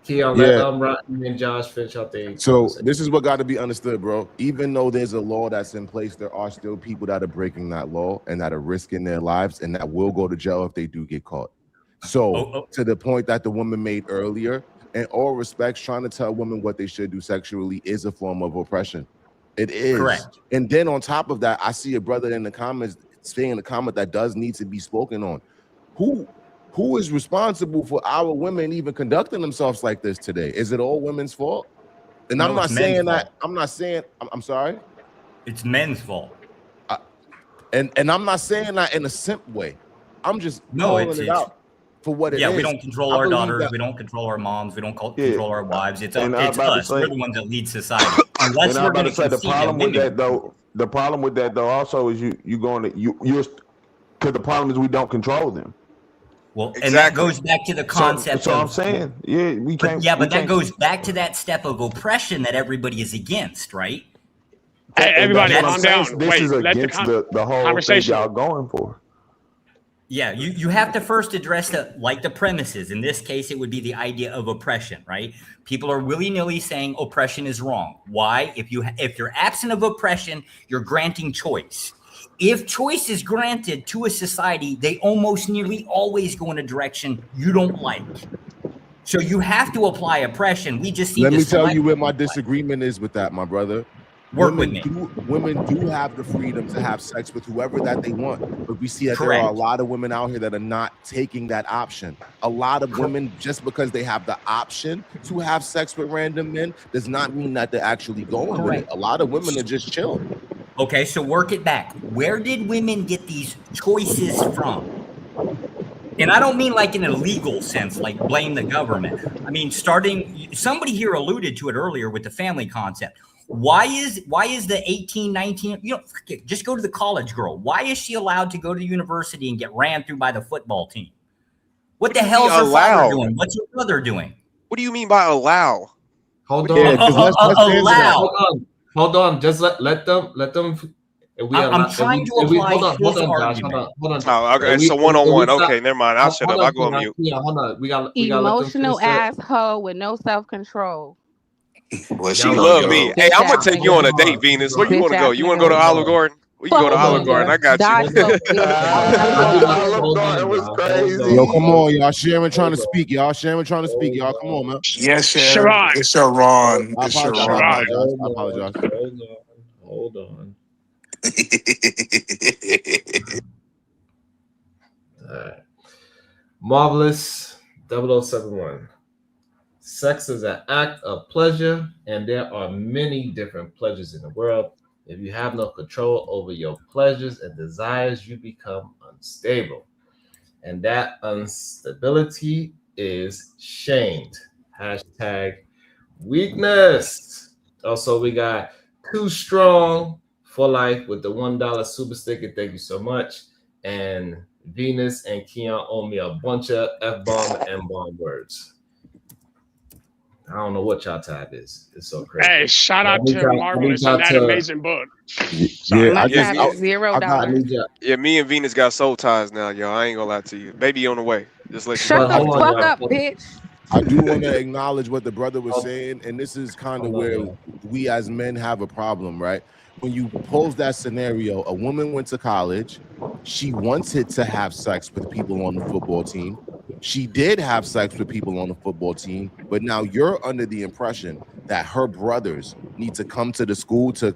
Keon, Yeah. let Rotten and Josh finish out their So conversation. this is what got to be understood, bro. Even though there's a law that's in place, there are still people that are breaking that law and that are risking their lives and that will go to jail if they do get caught. So to the point that the woman made earlier, in all respects, trying to tell women what they should do sexually is a form of oppression. It is. Correct. And then on top of that, I see a brother in the comments saying in the comment that does need to be spoken on. Who is responsible for our women even conducting themselves like this today? Is it all women's fault? And No, I'm not it's men's saying that. fault. I'm not saying. I'm sorry. It's men's fault. And I'm not saying that in a simp way. I'm just calling it out for what it is. Yeah, we don't control I our believe daughters. that- We don't control our moms. We don't control our wives. It's And I was about to us. say- We're the ones that lead society. And Unless I'm we're about going to say the concede problem with women that though, the problem with that though also is you're because the problem is we don't control them. Well, and that goes back to the concept so of. I'm saying, yeah, we can't. But that goes back to that step of oppression that everybody is against, right? Hey, everybody, calm down. This is against the whole thing y'all going for. Yeah, you have to first address the premises. In this case, it would be the idea of oppression, right? People are willy-nilly saying oppression is wrong. Why? If you're absent of oppression, you're granting choice. If choice is granted to a society, they almost nearly always go in a direction you don't like. So you have to apply oppression. We just let me tell you where my disagreement is with that, my brother. Women do have the freedom to have sex with whoever that they want, but we see that there are a lot of women out here that are not taking that option. A lot of women, just because they have the option to have sex with random men, does not mean that they're actually going with it. A lot of women are just chilling. Okay, so work it back. Where did women get these choices from? And I don't mean like in a legal sense, like blame the government. I mean, somebody here alluded to it earlier with the family concept. Why is the 18, 19, just go to the college girl. Why is she allowed to go to university and get ran through by the football team? What the hell is her father doing? What's her brother doing? What do you mean by allow? Hold on. Allow. Hold on. Just let them. I'm trying to apply his argument. Hold on. Oh, okay. So one-on-one. Okay, never mind. I'll shut up. I'll go on mute. Yeah, hold on. We got emotional asshole with no self-control. Well, she love me. Hey, I'm gonna take you on a date, Venus. Where you want to go? You want to go to Olive Garden? We can go to Olive Garden. I got you. Yo, come on, y'all. Sharon trying to speak. Y'all, come on, man. Yes, Sharon. It's Sharon. I apologize. Hold on. All right. Marvelous 0071. Sex is an act of pleasure, and there are many different pleasures in the world. If you have no control over your pleasures and desires, you become unstable. And that instability is shamed. Hashtag weakness. Also, we got Too Strong for Life with the $1 super sticker. Thank you so much. And Venus and Keon owe me a bunch of F-bomb and M-bomb words. I don't know what y'all type is. It's so crazy. Hey, shout out to Marvelous and that amazing book. $0. Yeah, me and Venus got soul ties now, y'all. I ain't gonna lie to you. Baby on the way. Just let you know. Shut the fuck up, bitch. I do want to acknowledge what the brother was saying, and this is kind of where we as men have a problem, right? When you pose that scenario, a woman went to college, she wanted to have sex with people on the football team. She did have sex with people on the football team, but now you're under the impression that her brothers need to come to the school to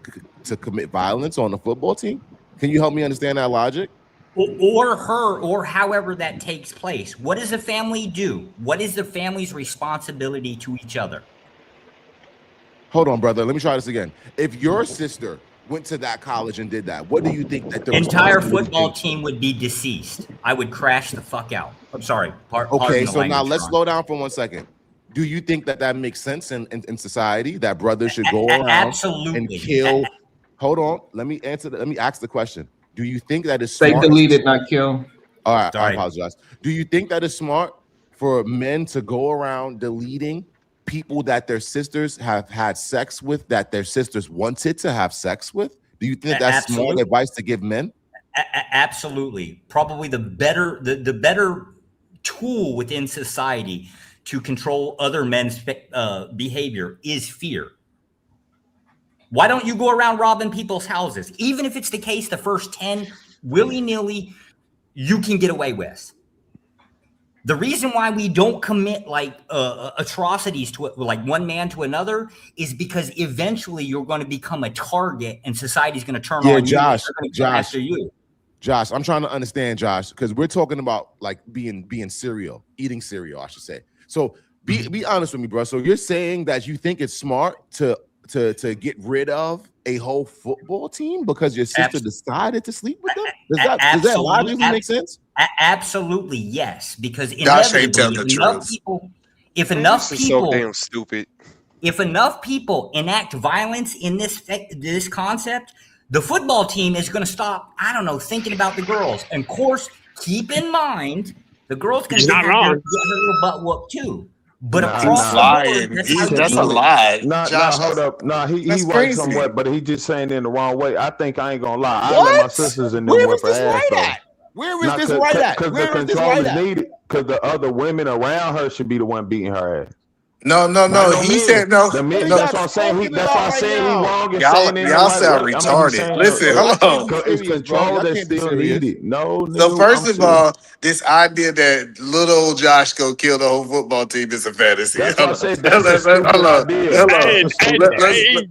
commit violence on the football team. Can you help me understand that logic? Or however that takes place. What does a family do? What is the family's responsibility to each other? Hold on, brother. Let me try this again. If your sister went to that college and did that, what do you think that the entire football team would be deceased? I would crash the fuck out. I'm sorry. Okay, so now let's slow down for 1 second. Do you think that makes sense in society, that brothers should go around and kill? Hold on. Let me ask the question. Do you think that is smart? Say deleted, not kill. All right, I apologize. Do you think that is smart for men to go around deleting people that their sisters have had sex with, that their sisters wanted to have sex with? Do you think that's smart advice to give men? Absolutely. Probably the better tool within society to control other men's behavior is fear. Why don't you go around robbing people's houses? Even if it's the case, the first 10 willy-nilly, you can get away with. The reason why we don't commit like atrocities to like one man to another is because eventually you're going to become a target and society's going to turn on you. After you. Josh, I'm trying to understand, Josh, because we're talking about like eating cereal, I should say. So be honest with me, bro. So you're saying that you think it's smart to get rid of a whole football team because your sister decided to sleep with them? Does that logically make sense? Absolutely, yes. Because inevitably, if enough people, so damn stupid. If enough people enact violence in this concept, The football team is going to stop, I don't know, thinking about the girls. And of course, keep in mind, the girls can He's not get her wrong. little butt whooped too. But Nah, across the board, That's a lie. Nah, Josh, hold up. Nah, he that's right crazy. somewhat, but he just saying it in the wrong way. I think I ain't gonna lie. I What? let my sisters and them Where whip is this her ass right though. at? Where is this right at? Because the Where is this control right is at? needed. Because the other women around her should be the one beating her ass. No. He men. said no. The men. No. That's what I'm saying. That's why I'm saying he wrong and Y'all saying it in the right sound way. I'm gonna be retarded. saying Listen, Y'all hold can't on. be it's serious, bro. control Y'all that's can't be still serious. needed. No, So first I'm of serious. all, this idea that little old Josh go kill the whole football team is a fantasy. That's what I said. That's a stupid idea. Hey, That's a stupid idea.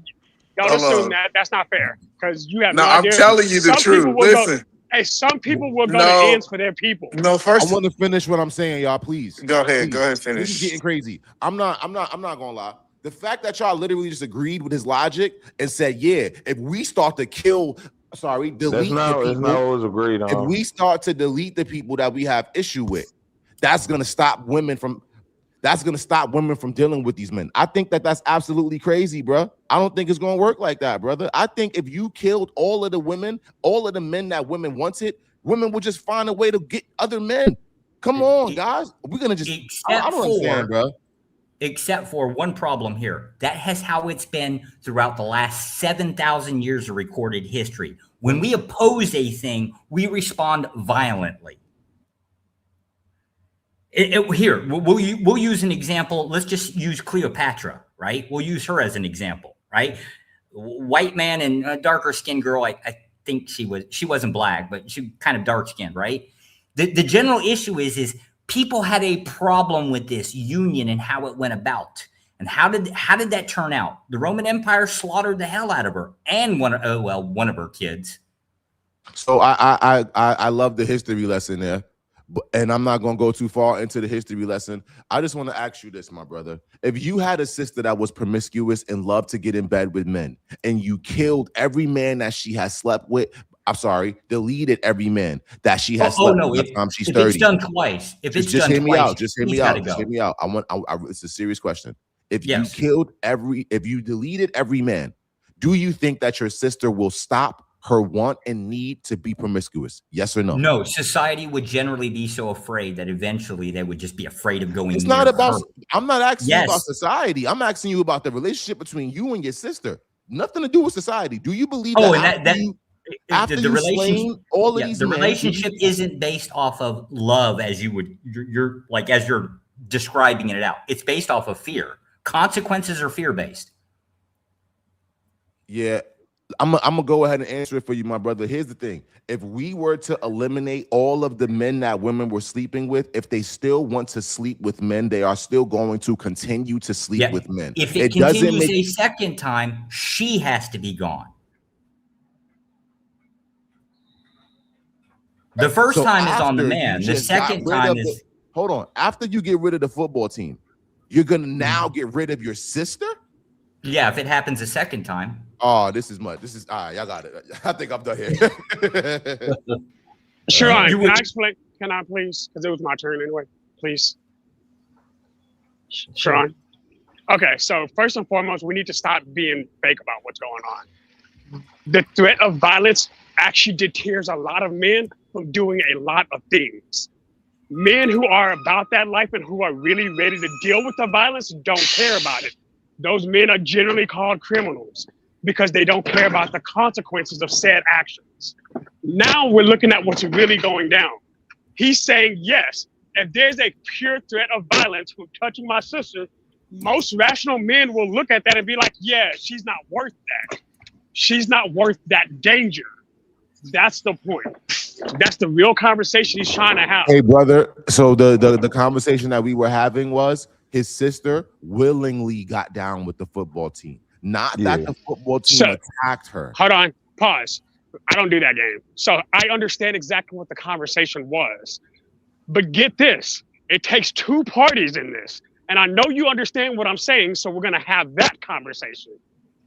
don't assume that. That's not fair because you have no I'm idea. telling you the Some truth. people will Listen. Hey, some people will go No. to ends for their people. No, I first want to finish what I'm saying, y'all. Please. go ahead. Please. Go ahead, This finish. is getting crazy. I'm not gonna lie. The fact that y'all literally just agreed with his logic and said, yeah, if we start to delete the That's not people, what was agreed on. if we start to delete the people that we have issue with, that's gonna stop women from dealing with these men. I think that that's absolutely crazy, bro. I don't think it's gonna work like that, brother. I think if you killed all of the women, all of the men that women wanted, women will just find a way to get other men. Come on, guys. We're gonna just I don't understand, bro. Except for one problem here. That has how it's been throughout the last 7,000 years of recorded history. When we oppose a thing, we respond violently. Here, we'll use an example. Let's just use Cleopatra, right? We'll use her as an example, right? White man and a darker skinned girl. I think she wasn't black, but she kind of dark skinned, right? The general issue is people had a problem with this union and how it went about. And how did that turn out? The Roman Empire slaughtered the hell out of her and one of her kids. So I love the history lesson there. And I'm not going to go too far into the history lesson. I just want to ask you this, my brother. If you had a sister that was promiscuous and loved to get in bed with men, and you killed every man that she has slept with, deleted every man that she has slept with by the time she's 30. If it's done twice, just hear me out. Just hear me out. Just hear me out. It's a serious question. If you deleted every man, do you think that your sister will stop her want and need to be promiscuous? Yes or no? No, society would generally be so afraid that eventually they would just be afraid of going. It's not about her. I'm not asking you about society. I'm asking you about the relationship between you and your sister. Nothing to do with society. Do you believe the relationship isn't based off of love as you're describing it out. It's based off of fear. Consequences are fear-based. Yeah. I'm gonna go ahead and answer it for you, my brother. Here's the thing. If we were to eliminate all of the men that women were sleeping with, if they still want to sleep with men, they are still going to continue to sleep with men. If it continues a second time, she has to be gone. The first time is on the man. The second time is... Hold on. After you get rid of the football team, you're gonna now get rid of your sister? Yeah, if it happens a second time. Oh, this is all right, y'all got it. I think I'm done here. Sharon, can I explain? Can I please? Because it was my turn anyway. Please. Sharon. Okay, so first and foremost, we need to stop being fake about what's going on. The threat of violence actually deters a lot of men from doing a lot of things. Men who are about that life and who are really ready to deal with the violence don't care about it. Those men are generally called criminals because they don't care about the consequences of said actions. Now we're looking at what's really going down. He's saying, yes, if there's a pure threat of violence from touching my sister, most rational men will look at that and be like, yeah, she's not worth that. She's not worth that danger. That's the point. That's the real conversation he's trying to have. Hey, brother. So the conversation that we were having was his sister willingly got down with the football team. Not that the football team attacked her. Hold on, pause. I don't do that game. So I understand exactly what the conversation was. But get this, it takes two parties in this. And I know you understand what I'm saying, so we're gonna have that conversation.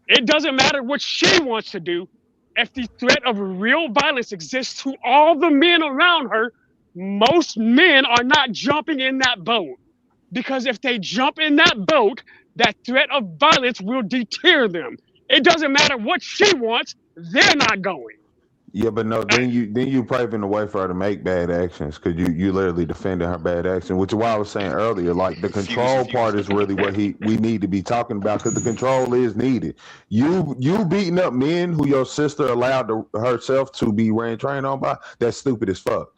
It doesn't matter what she wants to do. If the threat of real violence exists to all the men around her, most men are not jumping in that boat. Because if they jump in that boat, that threat of violence will deter them. It doesn't matter what she wants, they're not going. Yeah, but no, then you paving the way for her to make bad actions because you literally defending her bad action, which is why I was saying earlier, like the control part is really what we need to be talking about because the control is needed. You beating up men who your sister allowed herself to be ran trained on by, that's stupid as fuck.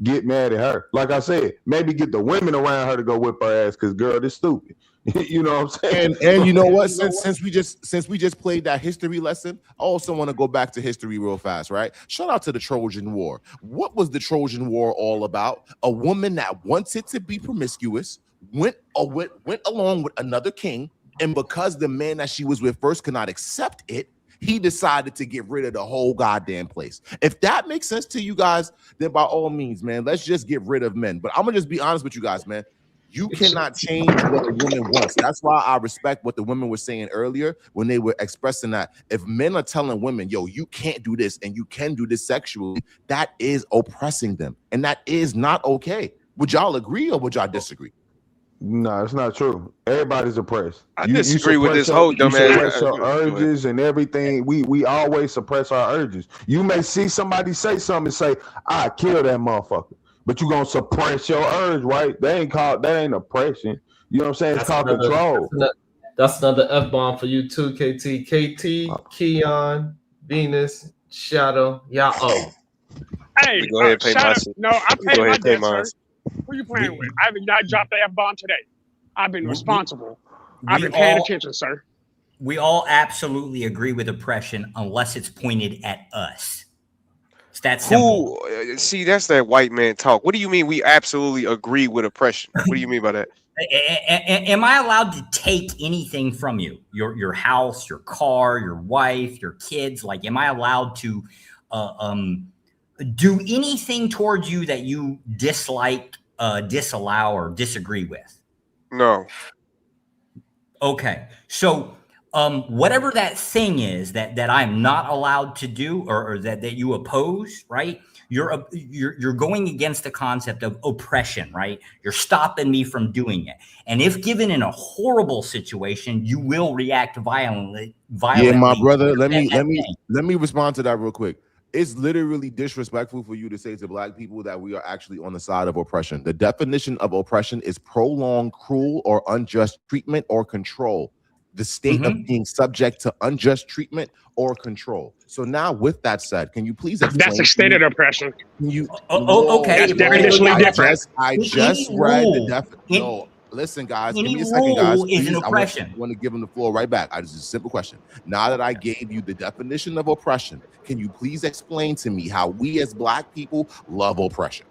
Get mad at her. Like I said, maybe get the women around her to go whip her ass because girl, this stupid. You know what I'm saying? And you know what? Since we just played that history lesson, I also want to go back to history real fast, right? Shout out to the Trojan War. What was the Trojan War all about? A woman that wanted to be promiscuous went along with another king, and because the man that she was with first could not accept it, he decided to get rid of the whole goddamn place. If that makes sense to you guys, then by all means, man, let's just get rid of men. But I'm gonna just be honest with you guys, man. You cannot change what a woman wants. That's why I respect what the women were saying earlier when they were expressing that if men are telling women, yo, you can't do this and you can do this sexually, that is oppressing them. And that is not okay. Would y'all agree or would y'all disagree? No, it's not true. Everybody's oppressed. I disagree with this whole dumbass. You suppress your urges and everything. We always suppress our urges. You may see somebody say something and say, I kill that motherfucker. But you're gonna suppress your urge, right? That ain't oppression. You know what I'm saying? It's called control. That's another F-bomb for you too, KT. KT, Keon, Venus, Shadow, y'all owe. Hey, go ahead and pay my no, I paid my debt, sir. Who you playing with? I haven't dropped the F-bomb today. I've been responsible. I've been paying attention, sir. We all absolutely agree with oppression unless it's pointed at us. It's that simple. See, that's that white man talk. What do you mean we absolutely agree with oppression? What do you mean by that? Am I allowed to take anything from you? Your house, your car, your wife, your kids? Like, am I allowed to do anything towards you that you dislike, disallow, or disagree with? No. Okay. So whatever that thing is that I'm not allowed to do or that you oppose, right? You're going against the concept of oppression, right? You're stopping me from doing it. And if given in a horrible situation, you will react violently. Yeah, my brother, let me respond to that real quick. It's literally disrespectful for you to say to black people that we are actually on the side of oppression. The definition of oppression is prolonged, cruel, or unjust treatment or control. The state of being subject to unjust treatment or control. So now, with that said, can you please explain? That's a state of oppression. You? Okay. That's definitionally different. I just read the definition. No, listen, guys. Give me a second, guys. Please, I want to give them the floor right back. Just a simple question. Now that I gave you the definition of oppression, can you please explain to me how we as black people love oppression?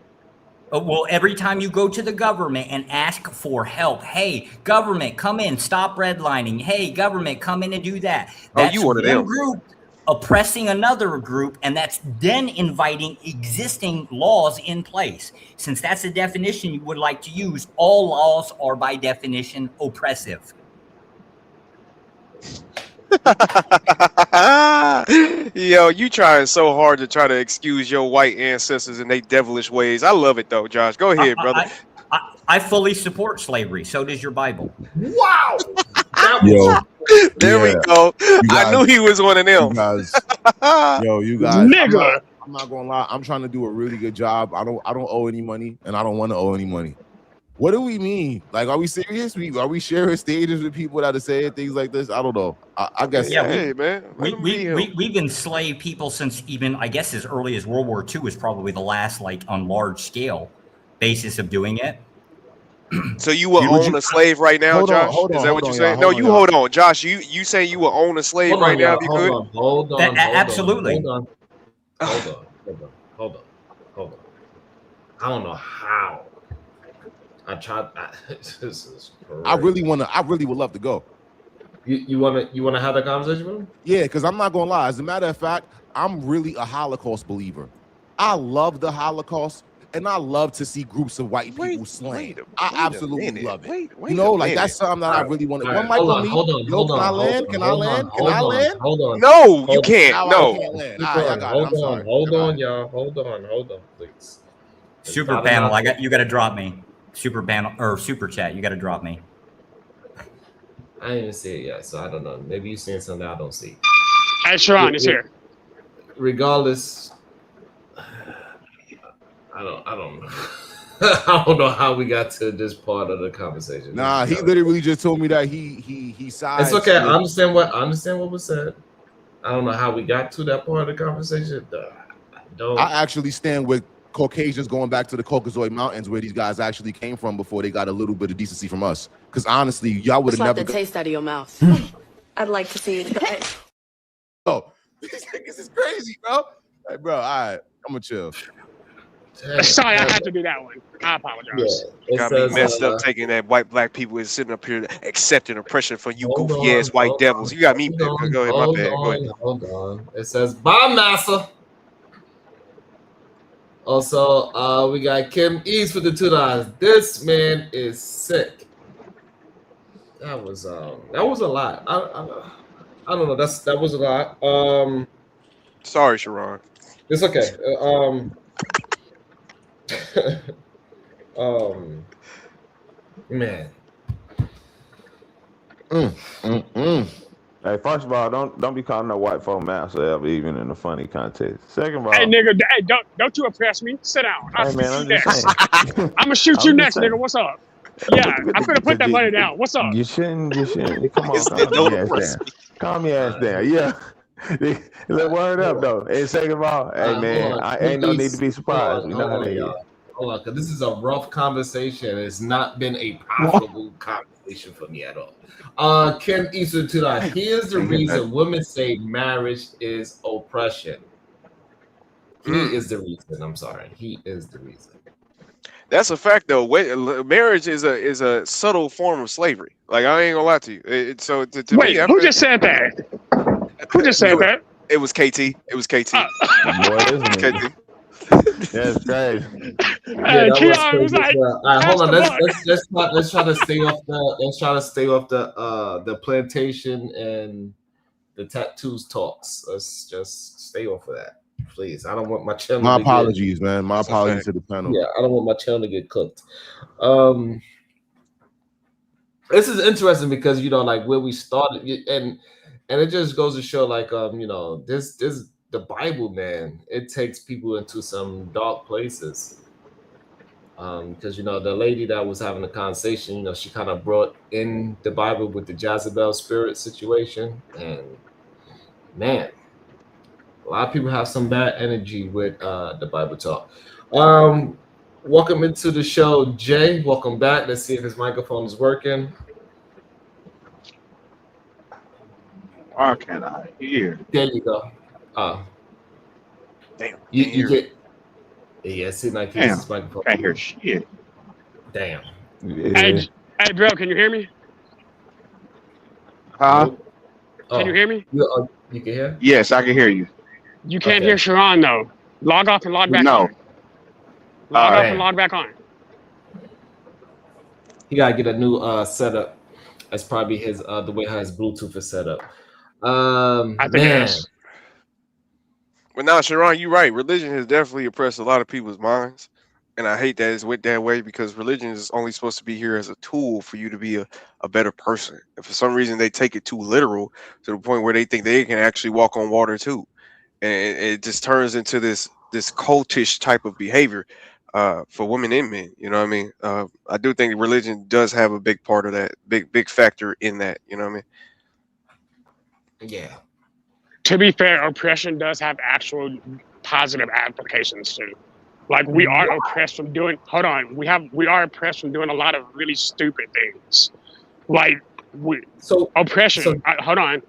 Well, every time you go to the government and ask for help, hey, government, come in, stop redlining. Hey, government, come in and do that. That's you one of them. Group oppressing another group, and that's then inviting existing laws in place. Since that's the definition you would like to use, all laws are by definition oppressive. Yo, you trying so hard to try to excuse your white ancestors and they devilish ways. I love it though, Josh. Go ahead, brother. I fully support slavery. So does your Bible. Wow. Yo, there we go. Guys, I knew he was one of them. You guys, nigga. I'm not gonna lie. I'm trying to do a really good job. I don't owe any money, and I don't want to owe any money. What do we mean? Like, are we serious? Are we sharing stages with people that are saying things like this? I don't know. I guess. Yeah, hey, man. We've enslaved people since even, I guess, as early as World War II is probably the last, like, on large scale basis of doing it. So you will own a slave right now, Josh? Is that what you're saying? No, you hold on, Josh. You say you will own a slave right now if you could? Hold on. Absolutely. Hold on. I don't know how. This is crazy. I really would love to go. You wanna have that conversation with him? Yeah, because I'm not gonna lie. As a matter of fact, I'm really a Holocaust believer. I love the Holocaust, and I love to see groups of white people slain. I absolutely love it. That's something that I really want to. Hold on. Can I land? Hold on. No, you can't. No. Hold on, y'all. Hold on, please. Super panel, you got to drop me. Super panel or super chat, you got to drop me. I didn't even see it yet, so I don't know. Maybe you're seeing something I don't see. Hey, Sharon, it's here. regardless, I don't know. I don't know how we got to this part of the conversation. Nah, he literally just told me that he sides. It's okay. I understand what was said. I don't know how we got to that part of the conversation. I actually stand with Caucasians going back to the Caucasoid Mountains where these guys actually came from before they got a little bit of decency from us. Because honestly, y'all would have Slap never. the taste out of your mouth. I'd like to see you try. Oh, these niggas is crazy, bro. Hey, bro, all right, I'm gonna chill. Sorry, I had to do that one. I apologize. Yeah, got me messed up taking that white black people and sitting up here accepting oppression from you goofy ass white devils. You got me. Go ahead, my bad. Go ahead. Hold on. It says, bye, massa. Also, we got Kim East with the $2. This man is sick. That was a lot. I don't know. That was a lot. Sorry, Sharon. It's okay. Man. Hey, first of all, don't be calling no white folk master ever, even in a funny context. Second of all, hey nigga, hey, don't you oppress me. Sit down. Hey man, I'm just saying. I'm gonna shoot you next, nigga. What's up? Yeah, I'm gonna put that money down. What's up? You shouldn't. Come on, calm your ass down. Yeah. Let word up though. And second of all, hey man, I ain't no need to be surprised. We know how they is. Hold on, because this is a rough conversation. It's not been a profitable conversation for me at all. Ken Eastern tonight. Here's the reason women say marriage is oppression. He is the reason. I'm sorry. He is the reason. That's a fact, though. Marriage is a subtle form of slavery. Like, I ain't gonna lie to you. Wait, who just said that? Who just said that? It was KT. It was KT. Boy, isn't it? KT. That's crazy. Yeah, that was crazy. All right, hold on. Let's try to stay off the plantation and the tattoos talks. Let's just stay off of that, please. I don't want my channel. My apologies, man. My apologies to the panel. Yeah, I don't want my channel to get cooked. This is interesting because like where we started, and it just goes to show this the Bible, man. It takes people into some dark places. Because the lady that was having the conversation, she kind of brought in the Bible with the Jezebel spirit situation, and man, a lot of people have some bad energy with the Bible talk. Welcome into the show, Jay. Welcome back. Let's see if his microphone is working. Why can't I hear? There you go. Damn. You get. Yeah, see, like his microphone. Can't hear shit. Damn. Hey, bro, can you hear me? Huh? Can you hear me? You can hear? Yes, I can hear you. You can't hear Sharon though. Log off and log back on. Log off and log back on. He gotta get a new setup. That's probably his the way how his Bluetooth is set up. I think it is. But now, Sharon, you're right. Religion has definitely oppressed a lot of people's minds. And I hate that it's went that way because religion is only supposed to be here as a tool for you to be a better person. And for some reason, they take it too literal to the point where they think they can actually walk on water too. And it just turns into this cultish type of behavior for women and men. You know what I mean? I do think religion does have a big part of that, big factor in that. You know what I mean? Yeah. To be fair, oppression does have actual positive applications too. Like we are oppressed from doing. Hold on, we are oppressed from doing a lot of really stupid things. Like oppression. Hold on,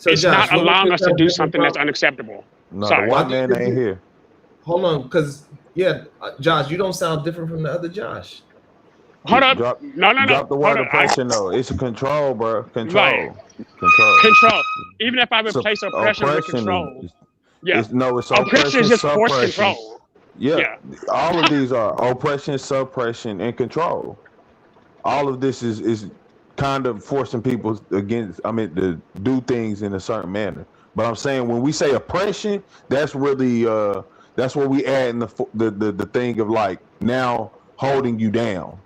it's Josh, not allowing us to do something that's unacceptable. No, Sorry, the white man ain't here. Hold on, because Josh, you don't sound different from the other Josh. Hold up. No. Drop the word oppression, though. It's a control, bro. Control. Right. Control. Even if I replace oppression with control. It's oppression is just forced control. Yeah. All of these are oppression, suppression, and control. All of this is kind of forcing people to do things in a certain manner. But I'm saying when we say oppression, that's really that's what we add in the thing of like now holding you down.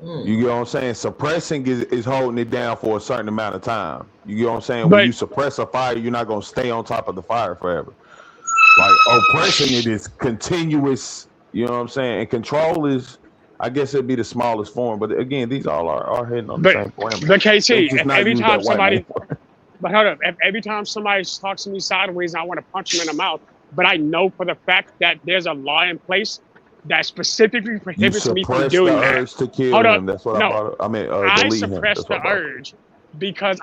You get what I'm saying? Suppressing is holding it down for a certain amount of time. You get what I'm saying? When you suppress a fire, you're not going to stay on top of the fire forever. Like oppression, it is continuous. You know what I'm saying? And control is, I guess it'd be the smallest form. But again, these all are hitting on the But same parameter. the KT, They just not every use time that white man. but hold up, every time somebody talks to me sideways, I want to punch them in the mouth. But I know for the fact that there's a law in place that specifically You prohibits me from suppress doing the that. urge to kill Hold up, him. That's what I no, brought up. I mean, I delete him. suppress That's what the I brought up. urge because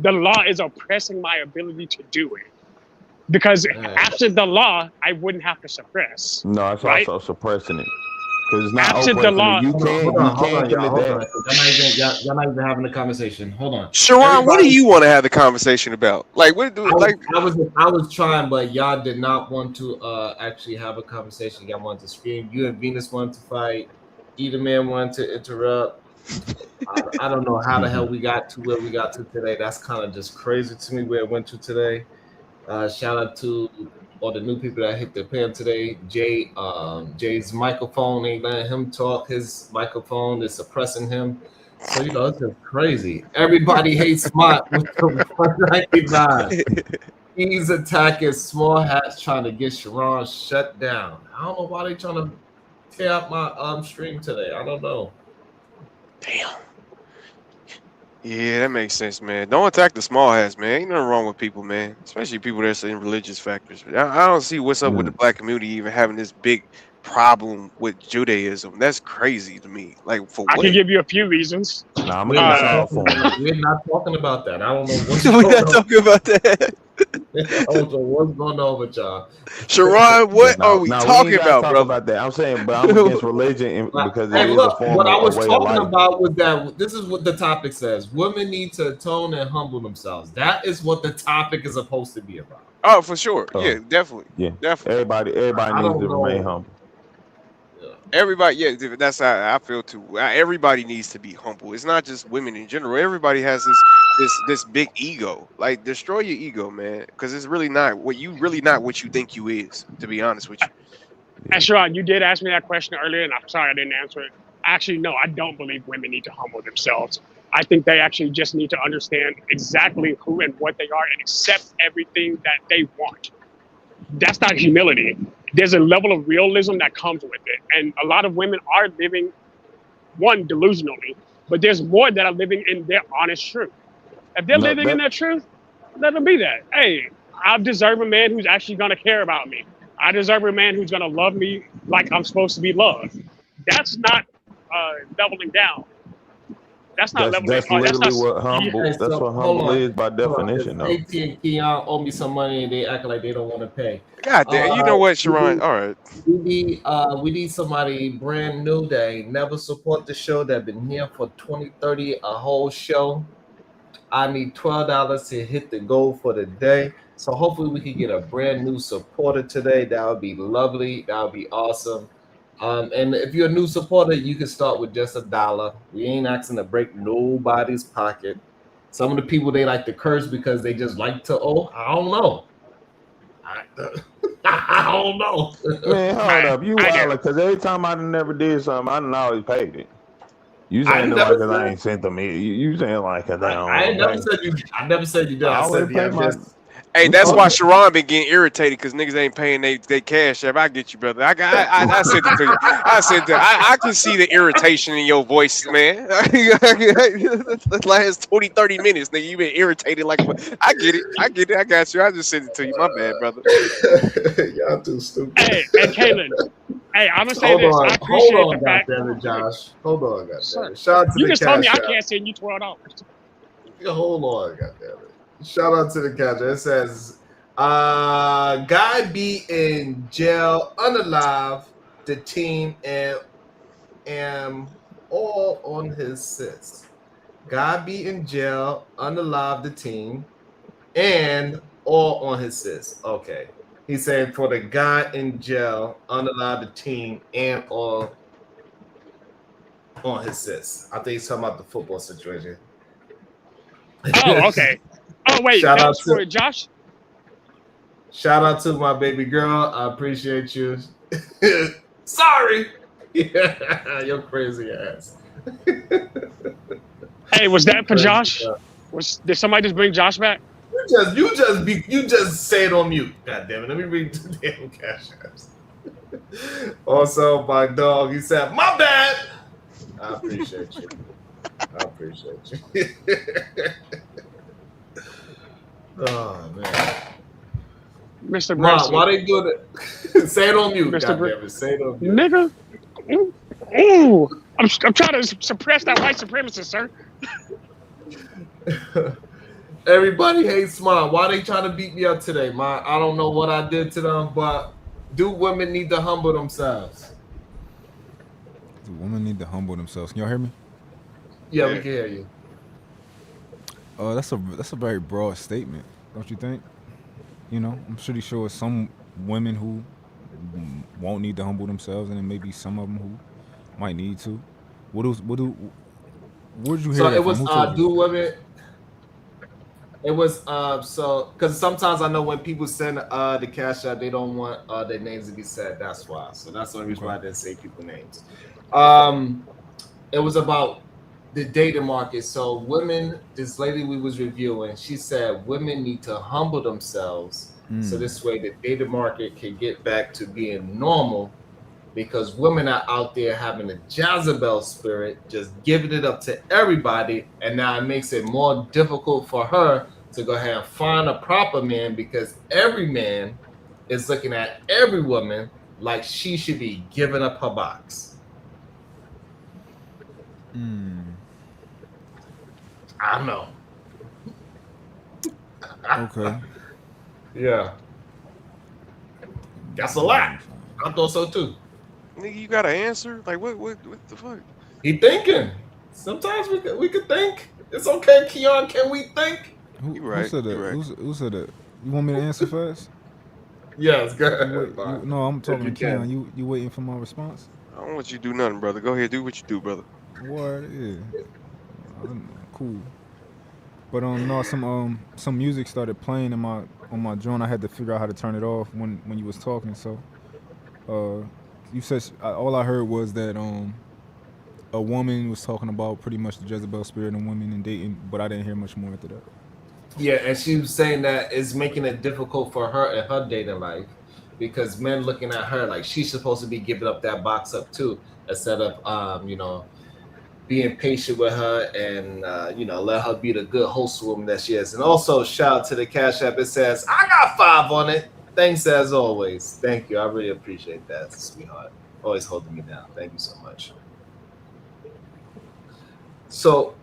the law is oppressing my ability to do it. Because after the law, I wouldn't have to suppress. No, it's right? also suppressing it. Because it's not After the oppressing law, it. You Hold on, can y'all. commit Hold that. on. Y'all not even having a conversation. Hold on. Sharon, what do you want to have the conversation about? Like, what do like? I was trying, but y'all did not want to actually have a conversation. Y'all wanted to scream. You and Venus wanted to fight. Either man wanted to interrupt. I don't know how the hell we got to where we got to today. That's kind of just crazy to me where it went to today. Shout out to all the new people that hit their pen today. Jay's microphone ain't letting him talk. His microphone is suppressing him. So it's just crazy. Everybody hates Smart with the 199. He's attacking small hats, trying to get Sharon shut down. I don't know why they trying to tear up my stream today. I don't know. Damn. Yeah, that makes sense, man. Don't attack the small hats, man. Ain't nothing wrong with people, man. Especially people that's in religious factors. I don't see what's up with the black community even having this big problem with Judaism. That's crazy to me. Like, for I what? can give you a few reasons. Nah, I'm We're not talking about that. I don't know what's We're going not on. talking about that. I don't know what's going on with y'all. Sharon, what are we talking about, talk brother? about that. I'm saying, but I'm against religion because it is a form what I of was a way of talking life. about was that this is what the topic says. Women need to atone and humble themselves. That is what the topic is supposed to be about. Oh, for sure. Yeah, definitely. Yeah, definitely. Everybody needs to remain humble. Everybody, yeah, that's how I feel too. Everybody needs to be humble. It's not just women in general. Everybody has this big ego. Like, destroy your ego, man, because it's really not what you think you is. To be honest with you. And Sharon, you did ask me that question earlier, and I'm sorry I didn't answer it. Actually, no, I don't believe women need to humble themselves. I think they actually just need to understand exactly who and what they are and accept everything that they want. That's not humility. There's a level of realism that comes with it. And a lot of women are living, one, delusionally, but there's more that are living in their honest truth. If they're living in their truth, let them be that. Hey, I deserve a man who's actually going to care about me. I deserve a man who's going to love me like I'm supposed to be loved. That's not leveling down. That's not leveling. That's literally what humble. Yeah, That's so, what humble is by definition, though. AT and Keon owe me some money and they act like they don't want to pay. God damn, you know what, Sharon? All right. We need somebody brand new that ain't never support the show, that been here for 20, 30, a whole show. I need $12 to hit the goal for the day. So hopefully we can get a brand new supporter today. That would be lovely. That would be awesome. And if you're a new supporter, you can start with just $1. We ain't asking to break nobody's pocket. Some of the people, they like to curse because they just like to, I don't know. I don't know. Man, hold up. You wild, because every time I never did something, I done always paid it. You saying it like because I ain't sent them. You saying like because I never said you did. I said Hey, that's why Sharon been getting irritated because niggas ain't paying they cash app. I get you, brother. I sent it to you. I can see the irritation in your voice, man. The last 20, 30 minutes, nigga, you been irritated like I get it. I got you. I just sent it to you. My bad, brother. Y'all too stupid. Hey, Kaylin. Hey, I'm gonna say this. I appreciate the fact. Hold on, Josh. Hold on, goddammit. Shout out to you the just told me I cash can't send you $12. Hold on, goddammit. Shout out to the catcher. It says, guy be in jail, unalive, the team, and am all on his sis. Guy be in jail, unalive, the team, and all on his sis. Okay. He's saying for the guy in jail, unalive, the team, and all on his sis. I think he's talking about the football situation. Oh, okay. Oh, wait, Shout that out was for Josh? Shout out to my baby girl. I appreciate you. Sorry. Yeah, you're crazy ass. Hey, was that for Josh? Did somebody just bring Josh back? you just say it on mute. God damn it. Let me read the damn cash apps. Also, my dog, he said, my bad. I appreciate you. I appreciate you. Oh man. Mr. Mom, Grayson. why they doing it? Say it on mute, Mr. goddammit. Say it on mute. Nigga. Ooh. I'm trying to suppress that white supremacist, sir. Everybody hates Mom. Why they trying to beat me up today, Mom? I don't know what I did to them, but do women need to humble themselves? Do women need to humble themselves? Can y'all hear me? Yeah, we can hear you. That's a very broad statement, don't you think? You know, I'm pretty sure some women who won't need to humble themselves, and then maybe some of them who might need to. Where did you hear So that it was from? Who told you? do women. It was so because sometimes I know when people send the cash out, they don't want their names to be said. That's why. So that's the only reason why I didn't say people names. It was about the dating market. So women, this lady we was reviewing, she said women need to humble themselves so this way the dating market can get back to being normal, because women are out there having a Jezebel spirit, just giving it up to everybody, and now it makes it more difficult for her to go ahead and find a proper man, because every man is looking at every woman like she should be giving up her box. I know. Okay. Yeah. That's a lot. I thought so too. Nigga, you got an answer? Like what the fuck? He thinking. Sometimes we could think. It's okay, Keon. Can we think? You right. Who said that? Right. Who said that? You want me to answer first? Yes, go ahead. No, I'm talking to you Keon. can. You waiting for my response? I don't want you to do nothing, brother. Go ahead, do what you do, brother. What? Yeah. Cool. But no, some music started playing on my joint. I had to figure out how to turn it off when you was talking. So, you said all I heard was that a woman was talking about pretty much the Jezebel spirit in women and dating, but I didn't hear much more after that. Yeah, and she was saying that it's making it difficult for her in her dating life, because men looking at her like she's supposed to be giving up that box up too, instead of being patient with her and let her be the good host woman that she is. And also shout out to the Cash App. It says, I got 5 on it. Thanks as always. Thank you. I really appreciate that, sweetheart. Always holding me down. Thank you so much. So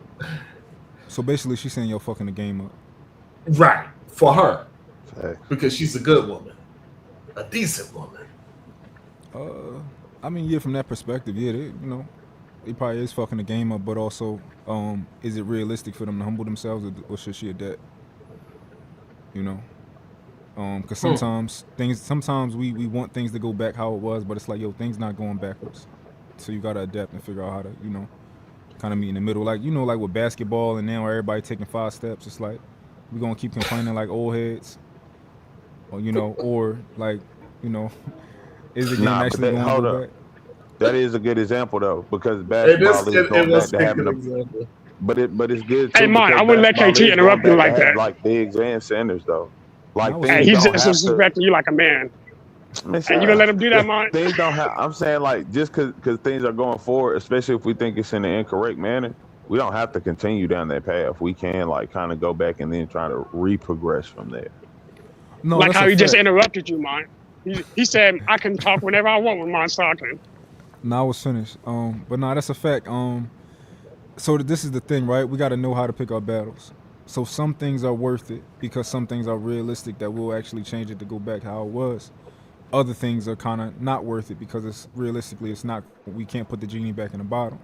basically she's saying you're fucking the game up. Right. For her. Okay. Because she's a good woman. A decent woman. I mean, yeah, from that perspective, yeah, they probably is fucking the game up, but also, is it realistic for them to humble themselves, or should she adapt? Because sometimes we want things to go back how it was, but it's like, yo, things not going backwards. So you gotta adapt and figure out how to, kind of meet in the middle. Like, like with basketball and now everybody taking 5 steps, it's like, we're gonna keep complaining like old heads. Or, or like, is the game actually going to go back? That is a good example though, because basketball is going back to having a. But it's good too. Hey, Mark, I wouldn't let KT interrupt you like that. Like Biggs and Sanders though. Like hey, he's just disrespecting you like a man. Hey, you gonna let him do that, Mark? Things don't have. I'm saying like just because things are going forward, especially if we think it's in the incorrect manner, we don't have to continue down that path. We can like kind of go back and then try to re-progress from there. No, like how he just interrupted you, Mark. He said I can talk whenever I want when Mark's talking. No, I was finished. But no, that's a fact. So this is the thing, right? We got to know how to pick our battles. So some things are worth it because some things are realistic that will actually change it to go back how it was. Other things are kind of not worth it because it's not. We can't put the genie back in the bottle.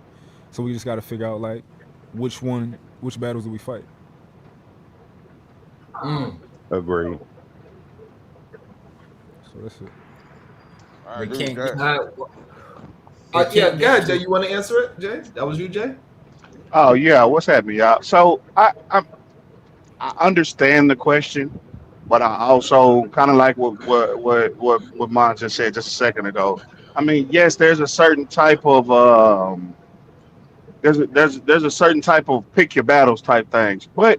So we just got to figure out like which battles do we fight. Agreed. So that's it. All right, yeah, go ahead, Jay. You want to answer it, Jay? That was you, Jay? Oh yeah, what's happening, y'all? So I understand the question, but I also kind of like what Mon just said just a second ago. I mean, yes, there's a certain type of there's a certain type of pick your battles type things, but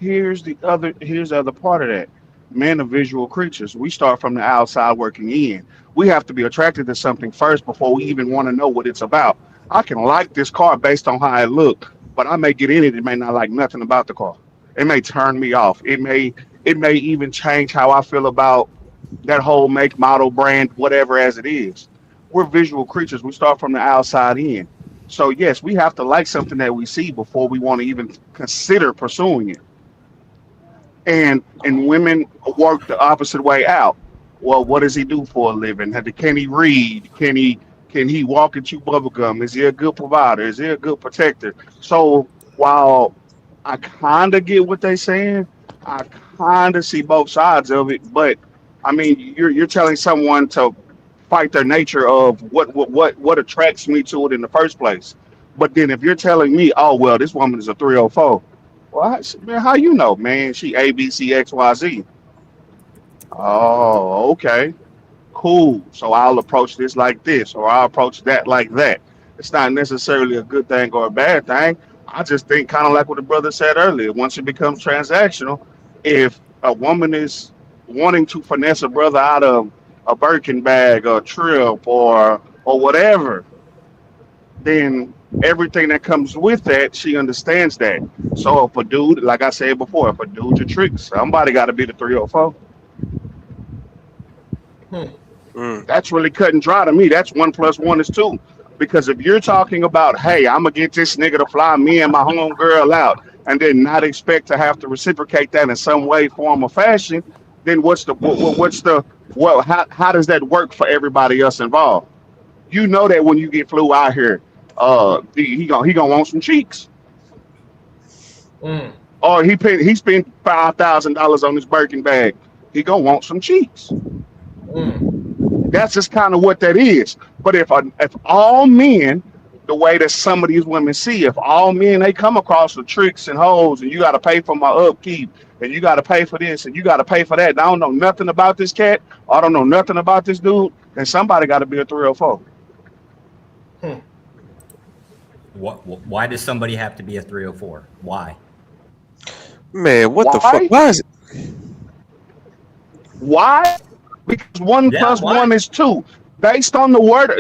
Here's the other part of that. Men are visual creatures. We start from the outside working in. We have to be attracted to something first before we even want to know what it's about. I can like this car based on how it look, but I may get in it and may not like nothing about the car. It may turn me off. It may even change how I feel about that whole make, model, brand, whatever as it is. We're visual creatures. We start from the outside in. So yes, we have to like something that we see before we want to even consider pursuing it. And women work the opposite way out. Well, what does he do for a living? Can he read? Can he walk and chew bubblegum? Is he a good provider? Is he a good protector? So while I kind of get what they're saying, I kind of see both sides of it. But I mean, you're telling someone to fight their nature of what attracts me to it in the first place. But then if you're telling me, oh well, this woman is a 304, well, man, how you know, man? She A B C X Y Z. Oh, okay, cool. So I'll approach this like this, or I'll approach that like that. It's not necessarily a good thing or a bad thing. I just think kind of like what the brother said earlier. Once it becomes transactional, if a woman is wanting to finesse a brother out of a Birkin bag or a trip or whatever, then everything that comes with that, she understands that. So if a dude, like I said before, if a dude's a trick, somebody got to be the 304. That's really cut and dry to me. That's 1 + 1 is 2. Because if you're talking about, hey, I'm gonna get this nigga to fly me and my home girl out, and then not expect to have to reciprocate that in some way, form, or fashion, then how does that work for everybody else involved? You know that when you get flew out here, he gonna want some cheeks, or he spent $5,000 on his Birkin bag. He gonna want some cheeks. That's just kind of what that is. But if all men, the way that some of these women see, if all men they come across the tricks and hoes, and you got to pay for my upkeep, and you got to pay for this, and you got to pay for that, and I don't know nothing about this cat, or I don't know nothing about this dude, then somebody got to be a 304. Why does somebody have to be a 304? Why? Man, what the fuck? Why is it? Why? Because 1 + 1 is 2. Based on the word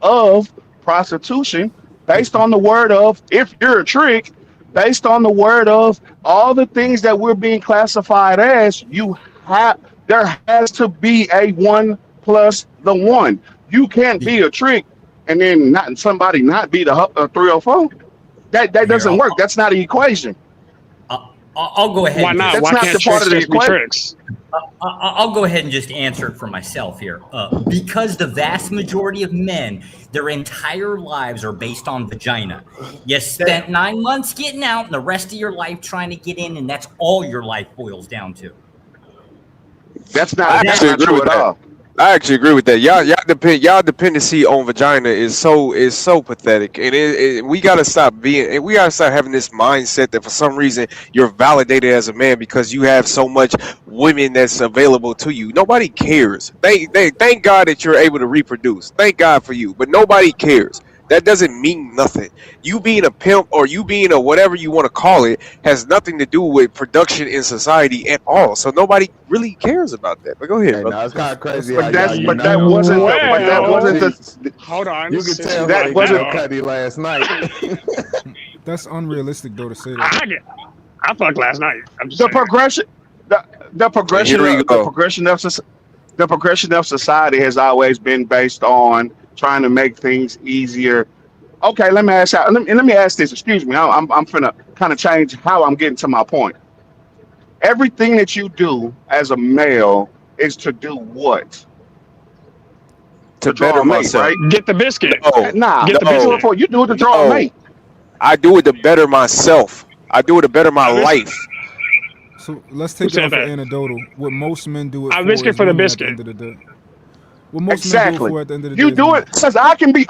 of prostitution, based on the word of if you're a trick, based on the word of all the things that we're being classified as, there has to be a 1 + 1. You can't be a trick and then somebody not be the 304. That doesn't work. That's not an equation. I'll go ahead. Why not? That's Why not can't the part of the tricks be equation. tricks? I'll go ahead and just answer it for myself here. Because the vast majority of men, their entire lives are based on vagina. You spent 9 months getting out and the rest of your life trying to get in, and that's all your life boils down to. That's not true at all. I actually agree with that. Y'all dependency on vagina is so pathetic, and we gotta stop having this mindset that for some reason you're validated as a man because you have so much women that's available to you. Nobody cares. Thank God that you're able to reproduce. Thank God for you, but nobody cares. That doesn't mean nothing. You being a pimp or you being a whatever you want to call it has nothing to do with production in society at all. So nobody really cares about that. But go ahead, brother. Now it's kind of crazy. But that wasn't the. Hold on. You could tell that wasn't Cuddy last night. That's unrealistic though to say that. I fucked last night. The progression of society has always been based on trying to make things easier. Okay, let me ask this. Excuse me. I'm finna kind of change how I'm getting to my point. Everything that you do as a male is to do what? To better myself. Right? Get the biscuit. Get the biscuit. You do it to draw a mate. I do it to better myself. I do it to better my life. So let's take it off of anecdotal. What most men do it I for biscuit is for the women biscuit. At the end of the day. What most men do it for at the end of the day. You do it because I can be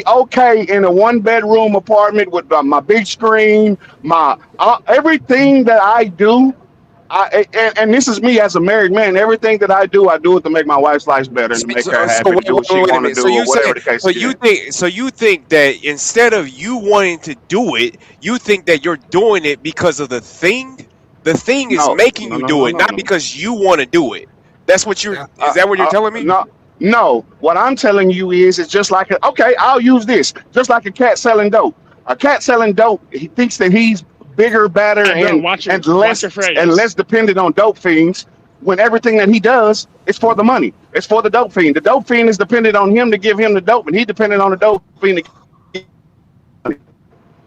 okay in a 1-bedroom apartment with my big screen, everything that I do. And this is me as a married man. Everything that I do it to make my wife's life better and to make her happy, to do what she wait a want to minute. So do, or you say, whatever the case is. so you think that instead of you wanting to do it, you think that you're doing it because of the thing? The thing is No, making no, you no, do no, it, no, not no. because you want to do it. That's what you're. Is that what you're telling me? No. What I'm telling you is, it's just like okay, I'll use this. Just like a cat selling dope. A cat selling dope, he thinks that he's bigger, better, Hey, bro, and watch and your phrase. less dependent on dope fiends. When everything that he does is for the money, it's for the dope fiend. The dope fiend is dependent on him to give him the dope, and he dependent on the dope fiend to give him money.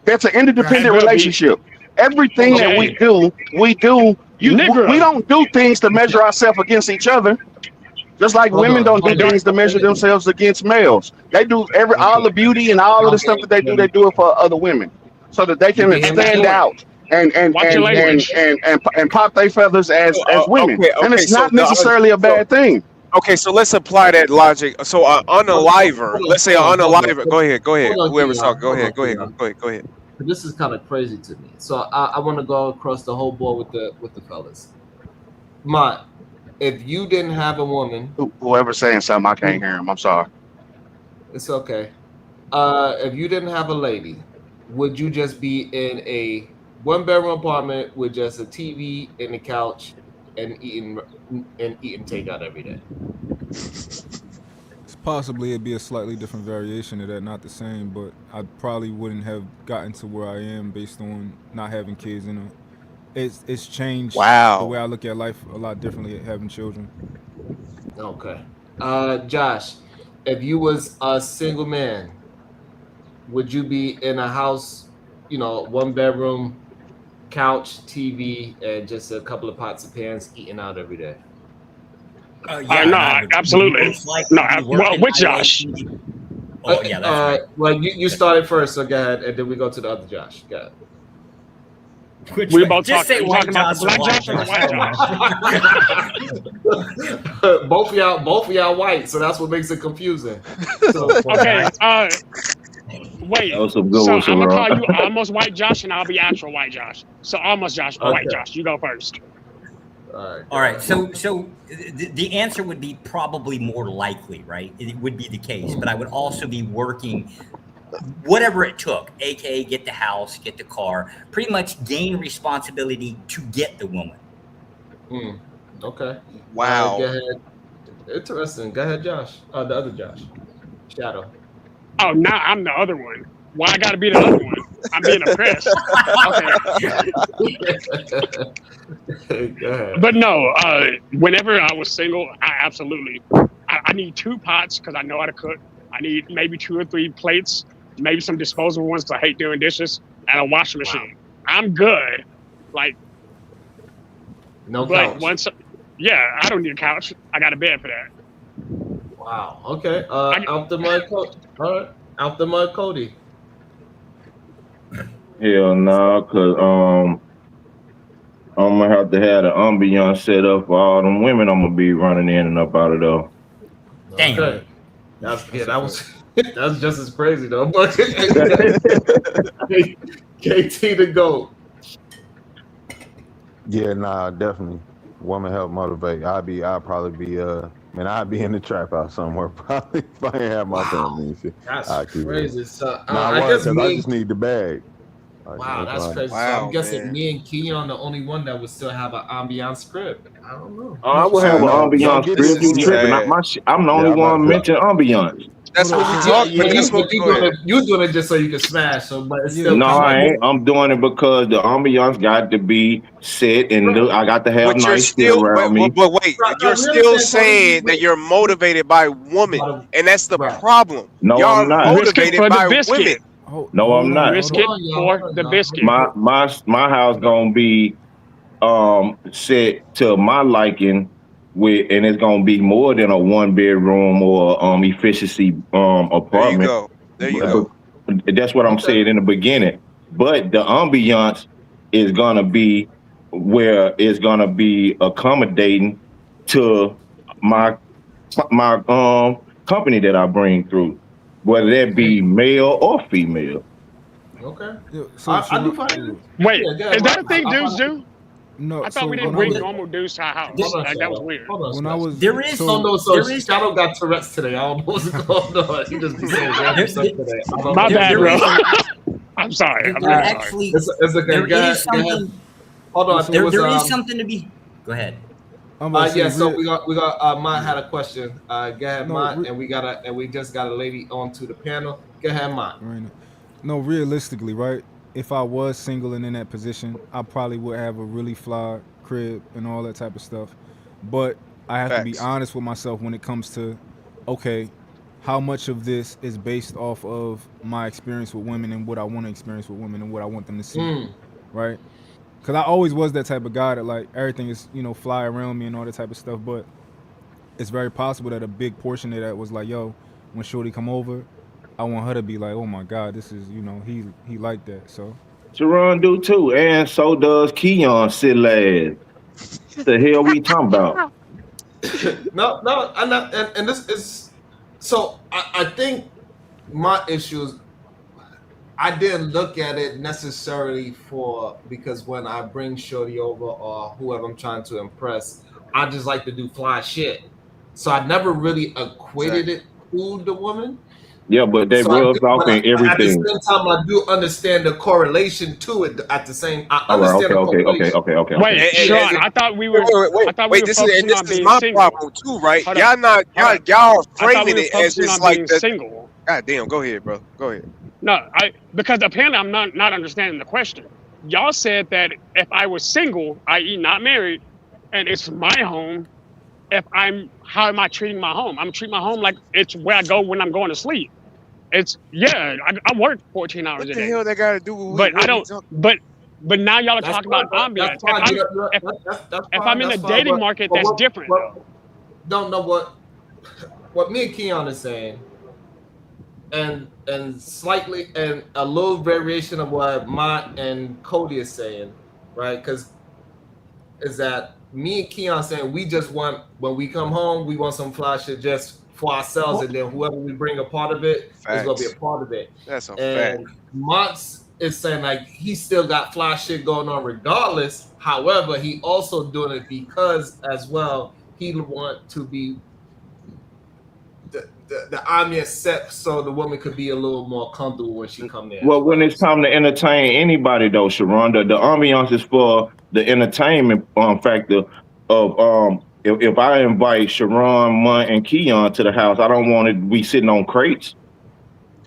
That's an Hey, interdependent bro, be relationship. Everything that okay, we do. We Negro. don't do things to measure ourselves against each other. Just like women don't do Hey, things to measure themselves against males. They do all the beauty and all of the stuff that they do it for other women, so that they can Hey, Mr. stand Boy, out and watch your language. pop their feathers as women. And Okay. it's So not necessarily a bad thing. okay. So let's apply that logic. So unaliver. Let's say Hold unaliver. Go ahead. on, Whoever's Keon. talking. Go ahead. This is kind of crazy to me. So I want to go across the whole board with the fellas. Mott, if you didn't have a woman, Whoever's saying something, I can't hear him. I'm sorry. it's okay. If you didn't have a lady, would you just be in a 1-bedroom apartment with just a TV and a couch and eating takeout every day? Possibly it'd be a slightly different variation of that, not the same, but I probably wouldn't have gotten to where I am based on not having kids. It's changed the way I look at life a lot differently having children. Okay. Josh, if you was a single man, would you be in a house, 1-bedroom, couch, TV, and just a couple of pots and pans eating out every day? No, absolutely. Well, which Josh? Oh, yeah, that's right. Well, you started first, so go ahead, and then we go to the other Josh. Go ahead. We both talking about the black Josh or the white Josh? both of y'all white, so that's what makes it confusing. So, okay. Wait. So I'm gonna call you almost white Josh, and I'll be actual white Josh. So almost Josh, white Josh. You go first. All right. So the answer would be probably more likely, right? It would be the case, but I would also be working whatever it took, aka get the house, get the car, pretty much gain responsibility to get the woman. Okay. Wow. Go ahead. Interesting. Go ahead, Josh. The other Josh. Shadow. Oh, now I'm the other one. Why I gotta be the other one? I'm being oppressed. Okay. Go ahead. But no, whenever I was single, I need 2 pots because I know how to cook. I need maybe 2 or 3 plates, maybe some disposable ones because I hate doing dishes, and a washing machine. I'm good. Like, no couch. I don't need a couch. I got a bed for that. Wow. Okay. Out the mud, all right. Out the mud, Cody. Hell no, cause I'm gonna have to have the ambiance set up for all them women I'm gonna be running in and up out of there. Damn. Okay. That's just as crazy though. But KT the GOAT. Yeah, nah, definitely. Woman help motivate. I'd probably be I'd be in the trap house somewhere probably if I ain't have my family and shit. That's crazy. So I just need the bag. Wow, that's crazy. So I'm guessing me and Keon the only one that would still have an ambiance script. I don't know. I would have an ambiance script. You tripping? I'm the only one mentioning ambiance. That's what we talking about. You're doing it just so you can smash. But it's still no, I ain't. I'm doing it because the ambiance got to be set, and I got to have nice shit around me. But wait, you're still saying that you're motivated by woman, and that's the problem. No, y'all I'm not. Motivated by women. No, I'm not. Biscuit for the biscuit. My house gonna be set to my liking. And it's gonna be more than a 1-bedroom or efficiency apartment. There you go. That's what I'm saying in the beginning. But the ambiance is gonna be where it's gonna be accommodating to my company that I bring through, whether that be male or female. Okay. Yeah, I do find it. Wait, is that a thing dudes do? No, I so thought we didn't when I bring was normal dudes to our house. Hold on, Like that was Shadow. weird. Hold on, when I Shadow. was There is so Shadow got Tourette's today. I don't know what's going on. He just be saying random stuff today. I don't My know. bad, there bro. is I'm sorry. I'm there really sorry. actually It's okay. there Go ahead. is Go ahead. something Hold on. It there was there is something to be. Go ahead. I'm about to say yeah. So real. we got Mont had a question. Go ahead, No, Mont, and we just got a lady onto the panel. Go ahead, Mont. right now. No, realistically, right? If I was single and in that position, I probably would have a really fly crib and all that type of stuff. But I have to be Facts. honest with myself when it comes to, okay, how much of this is based off of my experience with women and what I want to experience with women and what I want them to see, right? Because I always was that type of guy that like everything is fly around me and all that type of stuff. But it's very possible that a big portion of that was like, yo, when Shorty come over, I want her to be like, oh my God, this is he like that. So Sharon do too, and so does Keon silly ass. The hell we talking about? No, I'm not, and this is so. I think my issue is I didn't look at it necessarily because when I bring Shorty over or whoever I'm trying to impress, I just like to do fly shit. So I never really equated it to the woman. Yeah, but they So I rubs do, off but in at the everything. same time, I do understand the correlation to it. At the same, I All right, understand the correlation. Wait, Sean, I thought we were. I thought we were This focusing is on being my single. problem too, right? Hold Y'all up. not Hold up. y'all I thought we framing were it as focusing it's on like being that. single. God damn, go ahead, bro. Go ahead. No, because apparently I'm not understanding the question. Y'all said that if I was single, i.e., not married, and it's my home, how am I treating my home? I'm treating my home like it's where I go when I'm going to sleep. I work 14 hours What a the day, hell that got to do with but I what we don't. talking? But now y'all are That's talking fine. about ambiance. That's fine. That's If fine. I'm in the That's fine. dating market, But that's different though. don't know what me and Keon is saying, and slightly and a little variation of what Mott and Cody is saying, right? Because is that me and Keon saying we just want when we come home, we want some fly shit just for ourselves, and then whoever we bring a part of it is gonna be a Facts. part of it. That's a fact. And Mott's is saying like he still got fly shit going on regardless. However, he also doing it because as well he want to be the ambiance set so the woman could be a little more comfortable when she come there. Well, when it's time to entertain anybody though, Sharon, the ambiance is for the entertainment factor of if I invite Sharon, Munt, and Keon to the house, I don't want to be sitting on crates.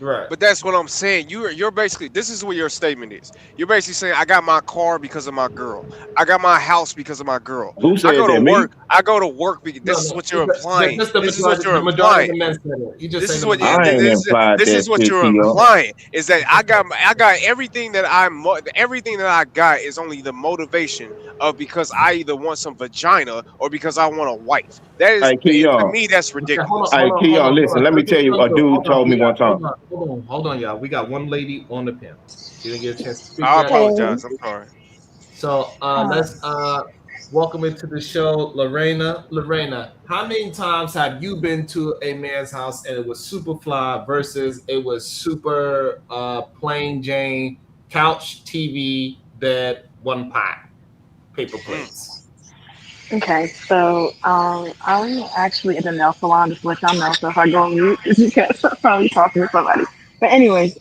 Right. But that's what I'm saying. You're basically, this is what your statement is. You're basically saying I got my car because of my girl. I got my house because of my girl. Who said I go that? to Me? work. I go to work because this is what you're implying. This is what you're implying. This is what I ain't implied this that is what shit, you're Keon. implying is that I got everything that everything that I got is only the motivation of because I either want some vagina or because I want a wife. That is Hey, to Keon. me that's ridiculous. Hey, Keon, listen. Let me tell you. A dude told me one time. Hold on, y'all. We got one lady on the panel. She didn't get a chance to speak. I yet. apologize. I'm sorry. So let's welcome into the show, Lorena. Lorena, how many times have you been to a man's house and it was super fly versus it was super plain Jane, couch, TV, bed, one pot, paper plates? Okay, so I'm actually at the nail salon, just to let y'all know. So if I go on mute, it's because I'm probably talking to somebody. But anyways,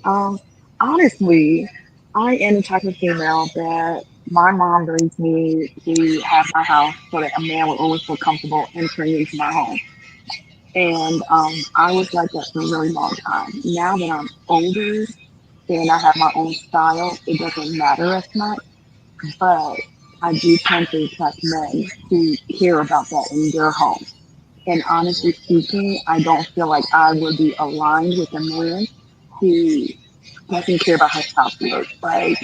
honestly, I am the type of female that my mom raised me to have my house so that a man would always feel comfortable entering into my home. And I was like that for a really long time. Now that I'm older and I have my own style, it doesn't matter as much. But I do tend to attract men who care about that in their home. And honestly speaking, I don't feel like I would be aligned with a man who doesn't care about his housework. Like,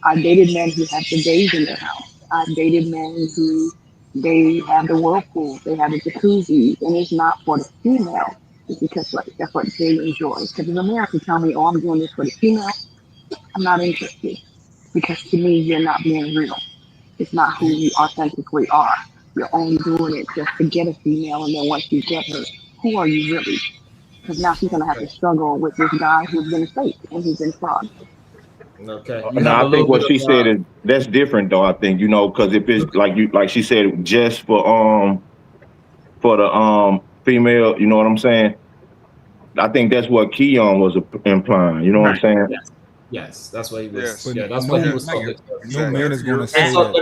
I've dated men who have the days in their house. I've dated men who they have the whirlpool, they have the jacuzzi, and it's not for the female. It's because like that's what they enjoy. Because if a man can tell me, "Oh, I'm doing this for the female," I'm not interested. Because to me, you're not being real. It's not who you authentically are. You're only doing it just to get a female, and then once you get her, who are you really? Because now she's gonna have to struggle with this guy who's been fake and who's been fraud. Okay. No, I think what she said is that's different though. I think because if it's like she said, just for the female, you know what I'm saying? I think that's what Keon was implying. You know what I'm saying? Yes, that's what he was. Yes. Yeah, that's no, what he was talking no man is going to And say so that.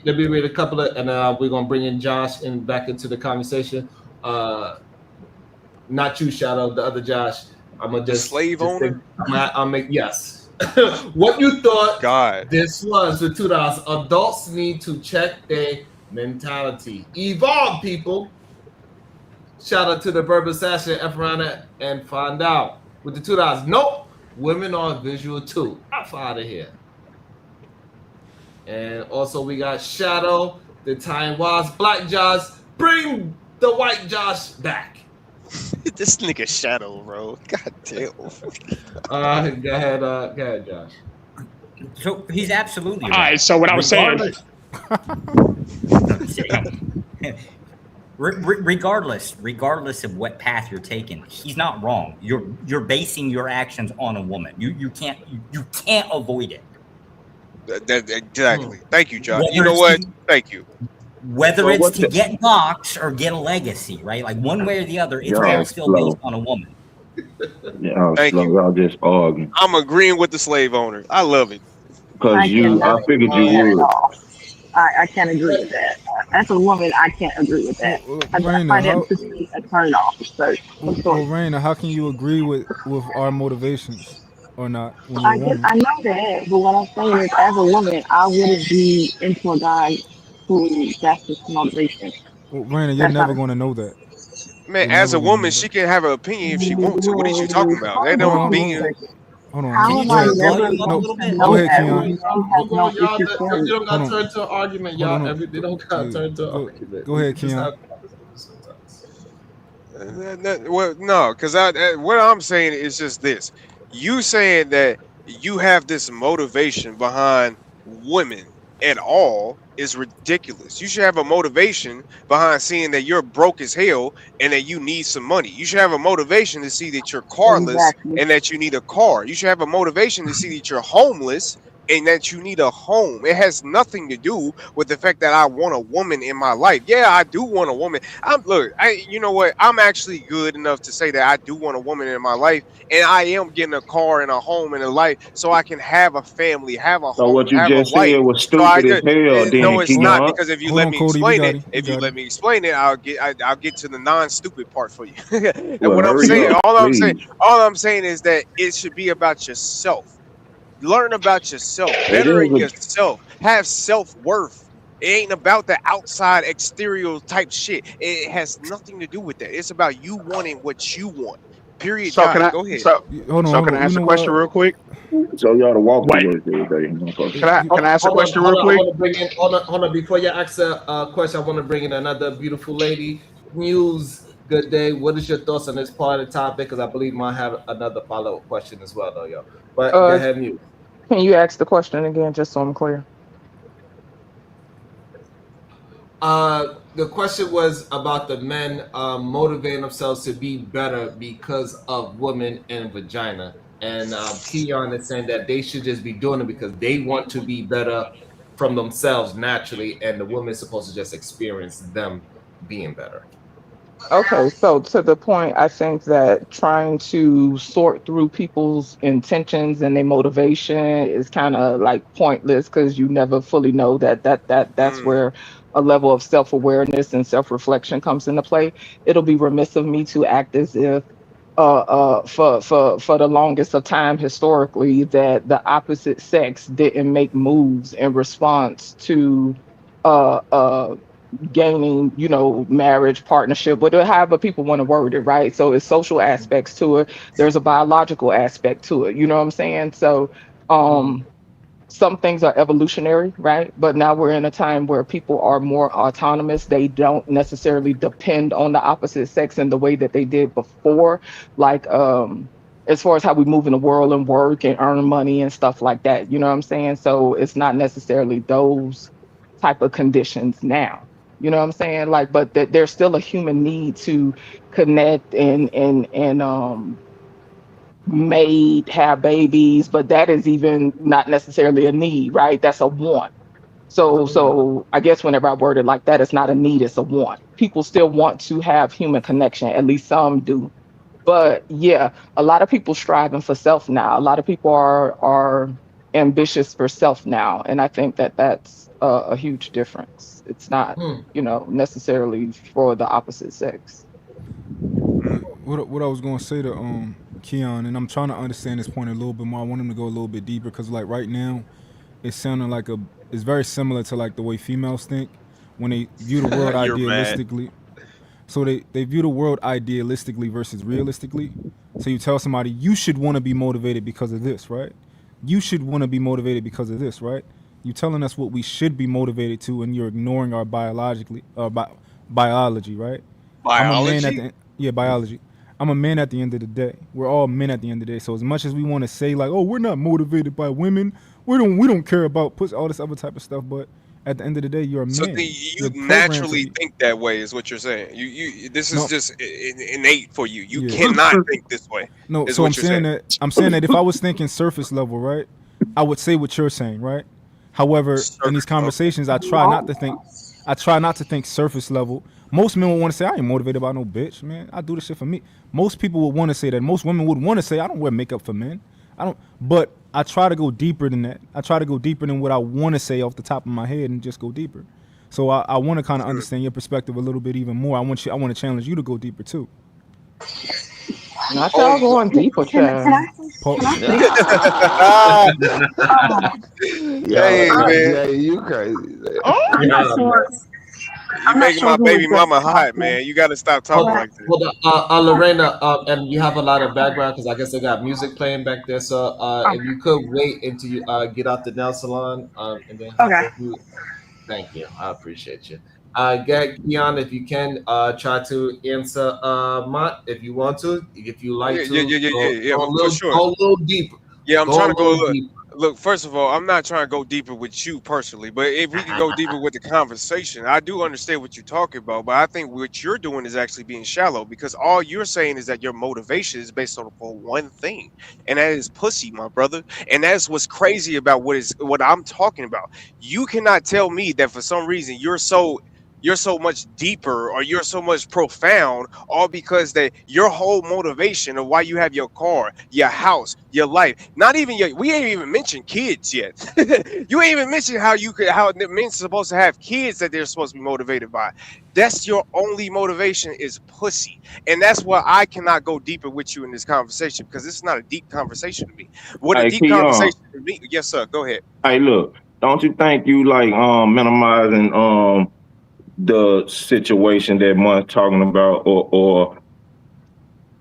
let me read a couple of, and we're gonna bring in Josh back into the conversation. Not you, Shadow, the other Josh. I'm gonna just slave owner. I'll make yes. What you thought God. this was for $2? Adults need to check their mentality. Evolve, people. Shout out to the Berber Assassin, Efrana, and find out with the $2. Nope, women are visual too. I'm out of here. And also we got Shadow, the Time Was Black Josh. Bring the white Josh back. This nigga Shadow, bro. God damn. Go ahead, Josh. So he's absolutely All right. right. So what I was saying. Regardless of what path you're taking, he's not wrong. You're basing your actions on a woman. You can't avoid it. Exactly. Thank you, Josh. Whether You know what? Thank you. Whether it's to get box or get a legacy, right? Like one way or the other, it's all still based on a woman. Thank you. Y'all just arguing. I'm agreeing with the slave owner. I love it. Because I figured you would. I can't agree with that. As a woman, I can't agree with that. I find that to be a turn off. So, well, Raina, how can you agree with our motivations or not? When I you're a woman? I know that, but what I'm saying is, as a woman, I wouldn't be into a guy who that's his motivation. Well, Raina, you're never going to know that. Man, as a woman, she can have an opinion if she wants to. What are you talking about? Ain't no being. Hold on. How am I never no, going to go know ahead, that Keon. when men have no issue sharing? You don't got to turn to an argument, y'all. They don't got to turn to an argument. Go ahead, Keon. Well, no, because what I'm saying is just this. You saying that you have this motivation behind women at all is ridiculous. You should have a motivation behind seeing that you're broke as hell and that you need some money. You should have a motivation to see that you're carless and that you need a car. You should have a motivation to see that you're homeless and that you need a home. It has nothing to do with the fact that I want a woman in my life. Yeah, I do want a woman. You know what? I'm actually good enough to say that I do want a woman in my life, and I am getting a car and a home and a life so I can have a family, have a home, So what you have just a life. said was stupid as hell. No, it's not, because if you Hold let on, me Cody, explain we it, got if you you got let me explain it, I'll get to the non-stupid part for you. And Well, what I'm hurry saying, up, all please. I'm saying is that it should be about yourself. Learn about yourself, better in yourself, have self-worth. It ain't about the outside exterior type shit. It has nothing to do with that. It's about you wanting what you want. Period. So can Josh, I? go ahead. Hold So can on. I ask a question real quick? So y'all to walk to Wait. work every day. Can I ask a question real quick? Hold on. Before you ask a question, I want to bring in another beautiful lady. Muse, good day. What is your thoughts on this part of the topic? Because I believe might have another follow-up question as well, though, yo. But go ahead, Muse. Can you ask the question again, just so I'm clear? The question was about the men motivating themselves to be better because of women and vagina. And Keon is saying that they should just be doing it because they want to be better from themselves naturally, and the woman's supposed to just experience them being better. Okay, so to the point, I think that trying to sort through people's intentions and their motivation is kind of like pointless because you never fully know that's where a level of self-awareness and self-reflection comes into play. It'll be remiss of me to act as if for the longest of time historically that the opposite sex didn't make moves in response to uh uh gaining, marriage, partnership, whatever, however people want to word it, right? So it's social aspects to it. There's a biological aspect to it. You know what I'm saying? So some things are evolutionary, right? But now we're in a time where people are more autonomous. They don't necessarily depend on the opposite sex in the way that they did before. Like as far as how we move in the world and work and earn money and stuff like that. You know what I'm saying? So it's not necessarily those type of conditions now. You know what I'm saying? Like, but there's still a human need to connect and made, have babies, but that is even not necessarily a need, right? That's a want. So I guess whenever I word it like that, it's not a need, it's a want. People still want to have human connection, at least some do. But yeah, a lot of people striving for self now. A lot of people are ambitious for self now, and I think that that's a huge difference. It's not, necessarily for the opposite sex. What I was gonna say to Keon, and I'm trying to understand this point a little bit more. I want him to go a little bit deeper because like right now, it's sounding like it's very similar to like the way females think when they view the world You're mad. idealistically. So they view the world idealistically versus realistically. So you tell somebody you should want to be motivated because of this, right? You should want to be motivated because of this, right? You telling us what we should be motivated to, and you're ignoring our biology, right? I'm a man at Biology? the yeah biology. I'm a man at the end of the day. We're all men at the end of the day. So as much as we want to say like, oh, we're not motivated by women, we don't care about push all this other type of stuff, but at the end of the day, you're a So man. you You're programmed to naturally be. think that way, is what you're saying. You this is No, just innate for you. You yeah. cannot think this way, No, is so what you're saying. I'm saying that if I was thinking surface level, right, I would say what you're saying, right? However, in these Surface level. conversations, I try not to think surface level. Most men would want to say, I ain't motivated by no bitch, man. I do this shit for me. Most people would want to say that. Most women would want to say, I don't wear makeup for men. I don't. But I try to go deeper than that. I try to go deeper than what I want to say off the top of my head and just go deeper. So I want to kind of understand your perspective a little bit even more. I want to challenge you to go deeper too. Not y'all going deeper, Can I child. can I Yo, Hey man, Jay, you crazy. I'm not sure. you I'm not making sure my who baby was mama just hot, talking. man. You got to stop Hold talking on, like this. hold on. Lorena, and you have a lot of background because I guess they got music playing back there. So if you could wait until you get out the nail salon and then hop Okay. off mute. Thank you. I appreciate you. Get Keon, if you can, try to answer Mott if you want to. If you like to, Yeah, go a for little, sure. go a little deeper. Yeah, I'm Go a trying to go. little deeper. Look, first of all, I'm not trying to go deeper with you personally, but if we can go deeper with the conversation, I do understand what you're talking about. But I think what you're doing is actually being shallow because all you're saying is that your motivation is based on for one thing, and that is pussy, my brother. And that's what's crazy about what I'm talking about. You cannot tell me that for some reason you're so much deeper or you're so much profound all because that your whole motivation of why you have your car, your house, your life, not even we ain't even mentioned kids yet. You ain't even mentioned how the men's supposed to have kids that they're supposed to be motivated by. That's your only motivation is pussy. And that's why I cannot go deeper with you in this conversation because this is not a deep conversation to me. What a Hey, deep Keon. conversation to me, yes, sir. Go ahead. Hey, look. Don't you think you like minimizing the situation that Mon's talking about, or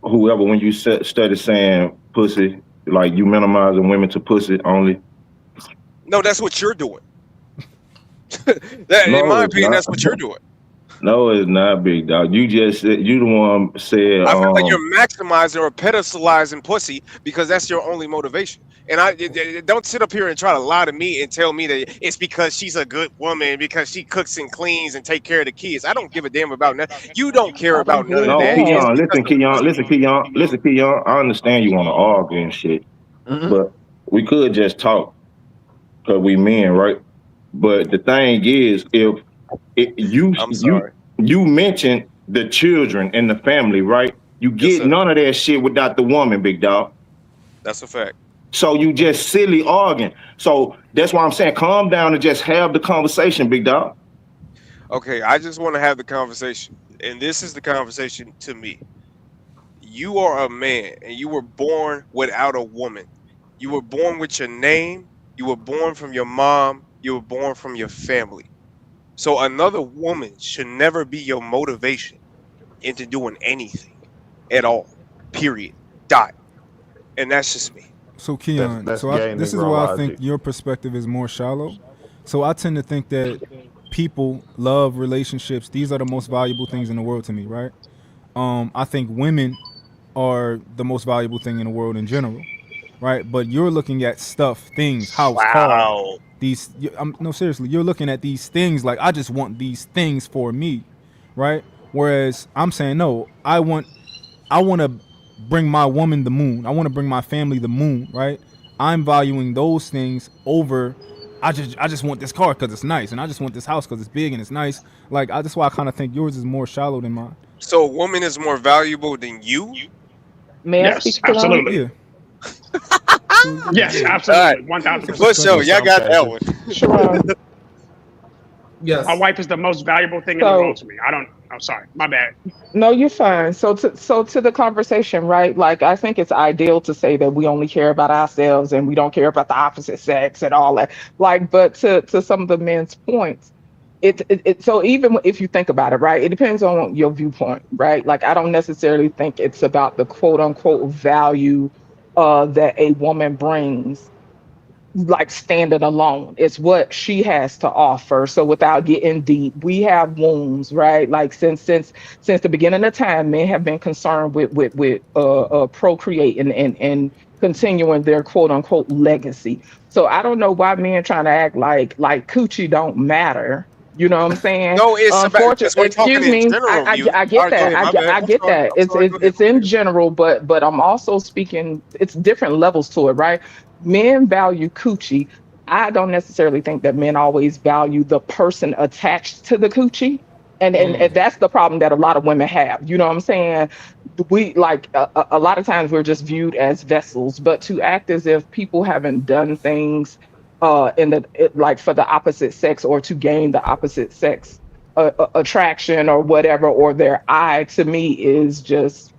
whoever when you study saying pussy, like you minimizing women to pussy only? No, that's what you're doing. In No, my it's opinion, not. that's what you're doing. No, it's not, big dog. You just said you the one said I feel like you're maximizing or pedestalizing pussy because that's your only motivation. And don't sit up here and try to lie to me and tell me that it's because she's a good woman, because she cooks and cleans and take care of the kids. I don't give a damn about that. You don't care I don't about none hear of no, that. It's that. Keon. because Listen, of Keon. pussy. Listen, Keon. I understand you want to argue and shit, but we could just talk because we men, right? But the thing is, if I'm sorry. you mentioned the children and the family, right? You Yes, get sir. none of that shit without the woman, big dog. That's a fact. So you just silly arguing. So that's why I'm saying calm down and just have the conversation, big dog. Okay, I just want to have the conversation. And this is the conversation to me. You are a man and you were born without a woman. You were born with your name. You were born from your mom. You were born from your family. So another woman should never be your motivation into doing anything at all. Period. Dot. And that's just me. So That's Keon, that's gay this is Negro why I think logic. your perspective is more shallow. So I tend to think that people, love, relationships, these are the most valuable things in the world to me, right? I think women are the most valuable thing in the world in general, right? But you're looking at stuff, things, house, car, Wow. these. No, seriously, you're looking at these things like I just want these things for me, right? Whereas I'm saying no, I want to bring my woman the moon. I want to bring my family the moon, right? I'm valuing those things over. I just want this car because it's nice, and I just want this house because it's big and it's nice. Like that's why I kind of think yours is more shallow than mine. So a woman is more valuable than you? May I speak to that? Absolutely. Yeah. Yes, absolutely. 1,000%. For sure, y'all got that one. Sharon. Yes. My wife is the most valuable thing in the world to me. I'm sorry. My bad. No, you're fine. So to the conversation, right? Like, I think it's ideal to say that we only care about ourselves and we don't care about the opposite sex and all that. Like, but to some of the men's points, so even if you think about it, right, it depends on your viewpoint, right? Like, I don't necessarily think it's about the quote unquote value that a woman brings, like standing alone. It's what she has to offer. So without getting deep, we have wounds, right? Like since the beginning of time, men have been concerned with procreating and continuing their quote unquote legacy. So I don't know why men trying to act like coochie don't matter. You know what I'm saying? No, it's about, because we're talking Excuse me. in general. I get that. I get that. It's in general, but I'm also speaking. It's different levels to it, right? Men value coochie. I don't necessarily think that men always value the person attached to the coochie. And that's the problem that a lot of women have. You know what I'm saying? We like a lot of times we're just viewed as vessels, but to act as if people haven't done things like for the opposite sex or to gain the opposite sex attraction or whatever, or their eye, to me is just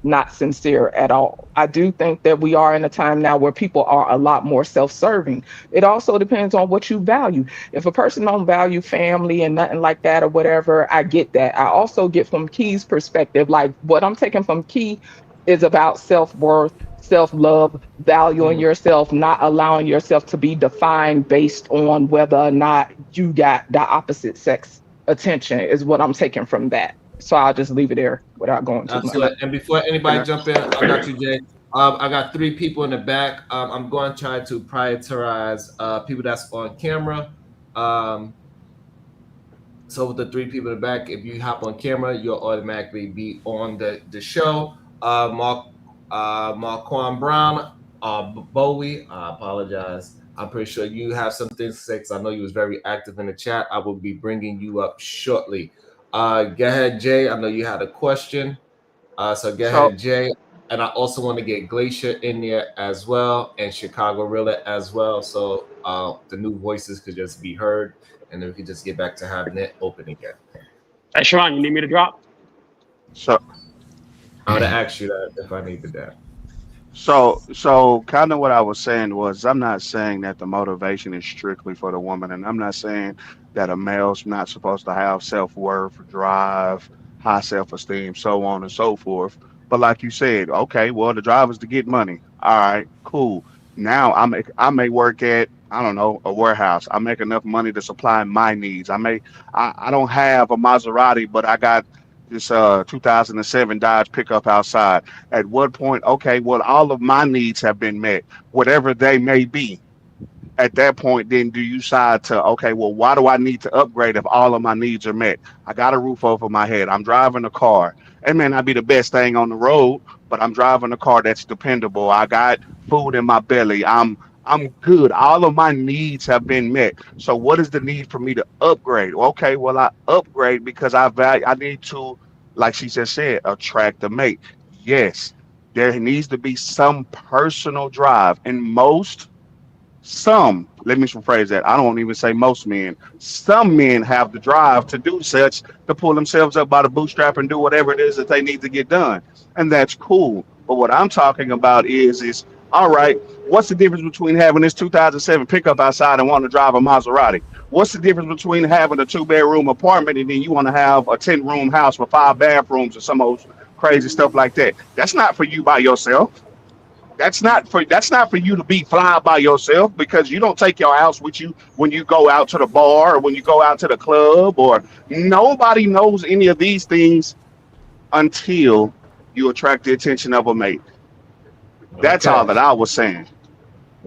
not sincere at all. I do think that we are in a time now where people are a lot more self-serving. It also depends on what you value. If a person don't value family and nothing like that or whatever, I get that. I also get from Key's perspective, like what I'm taking from Key is about self-worth, self-love, valuing yourself, not allowing yourself to be defined based on whether or not you got the opposite sex attention is what I'm taking from that. So I'll just leave it there without going too much. And before anybody jump in, I got you, Jay. I got 3 people in the back. I'm going to try to prioritize people that's on camera. So with the 3 people in the back, if you hop on camera, you'll automatically be on the show. Marquand Brown, Bowie, I apologize. I'm pretty sure you have some things to say because I know you was very active in the chat. I will be bringing you up shortly. Go ahead, Jay. I know you had a question. So go ahead, Jay. And I also want to get Glacier in there as well and Chicago Rilla as well. So the new voices could just be heard and then we could just get back to having it open again. Hey, Sharon, you need me to drop? So I would ask you that if I needed that. So kind of what I was saying was, I'm not saying that the motivation is strictly for the woman, and I'm not saying that a male's not supposed to have self-worth, drive, high self-esteem, so on and so forth. But like you said, okay, well, the drive is to get money. All right, cool. Now I may work at, I don't know, a warehouse. I make enough money to supply my needs. I don't have a Maserati, but I got this 2007 Dodge pickup outside. At what point, okay, well, all of my needs have been met, whatever they may be. At that point, then do you decide to, okay, well, why do I need to upgrade if all of my needs are met? I got a roof over my head. I'm driving a car. It may not be the best thing on the road, but I'm driving a car that's dependable. I got food in my belly. I'm good. All of my needs have been met. So what is the need for me to upgrade? Okay, well, I upgrade because I need to, like she just said, attract a mate. Yes, there needs to be some personal drive. And let me rephrase that. I don't even say most men. Some men have the drive to do such, to pull themselves up by the bootstrap and do whatever it is that they need to get done. And that's cool. But what I'm talking about is all right, what's the difference between having this 2007 pickup outside and wanting to drive a Maserati? What's the difference between having a 2-bedroom apartment and then you want to have a 10-room house with 5 bathrooms or some old crazy stuff like that? That's not for you by yourself. That's not for you to be fly by yourself, because you don't take your house with you when you go out to the bar or when you go out to the club, or nobody knows any of these things until you attract the attention of a mate. That's all that I was saying.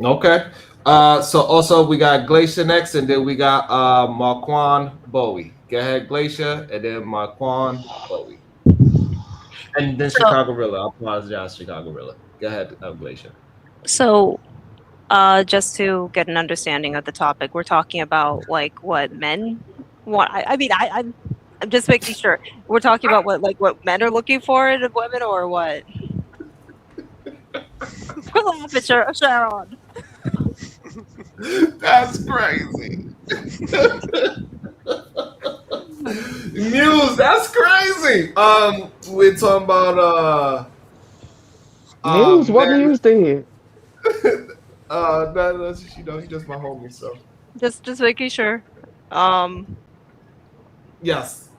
Okay. So also we got Glacier next, and then we got Marquand Bowie. Go ahead, Glacier, and then Marquand Bowie. And then Chicago Rilla. I apologize, Chicago Rilla. Go ahead, Glacier. So, just to get an understanding of the topic, we're talking about like what men want. I'm just making sure we're talking about what men are looking for in women, or what? Laugh at Sharon. That's crazy. Muse, that's crazy. We're talking about Muse, what Muse did? That's, he's just my homie, so Just making sure. Yes.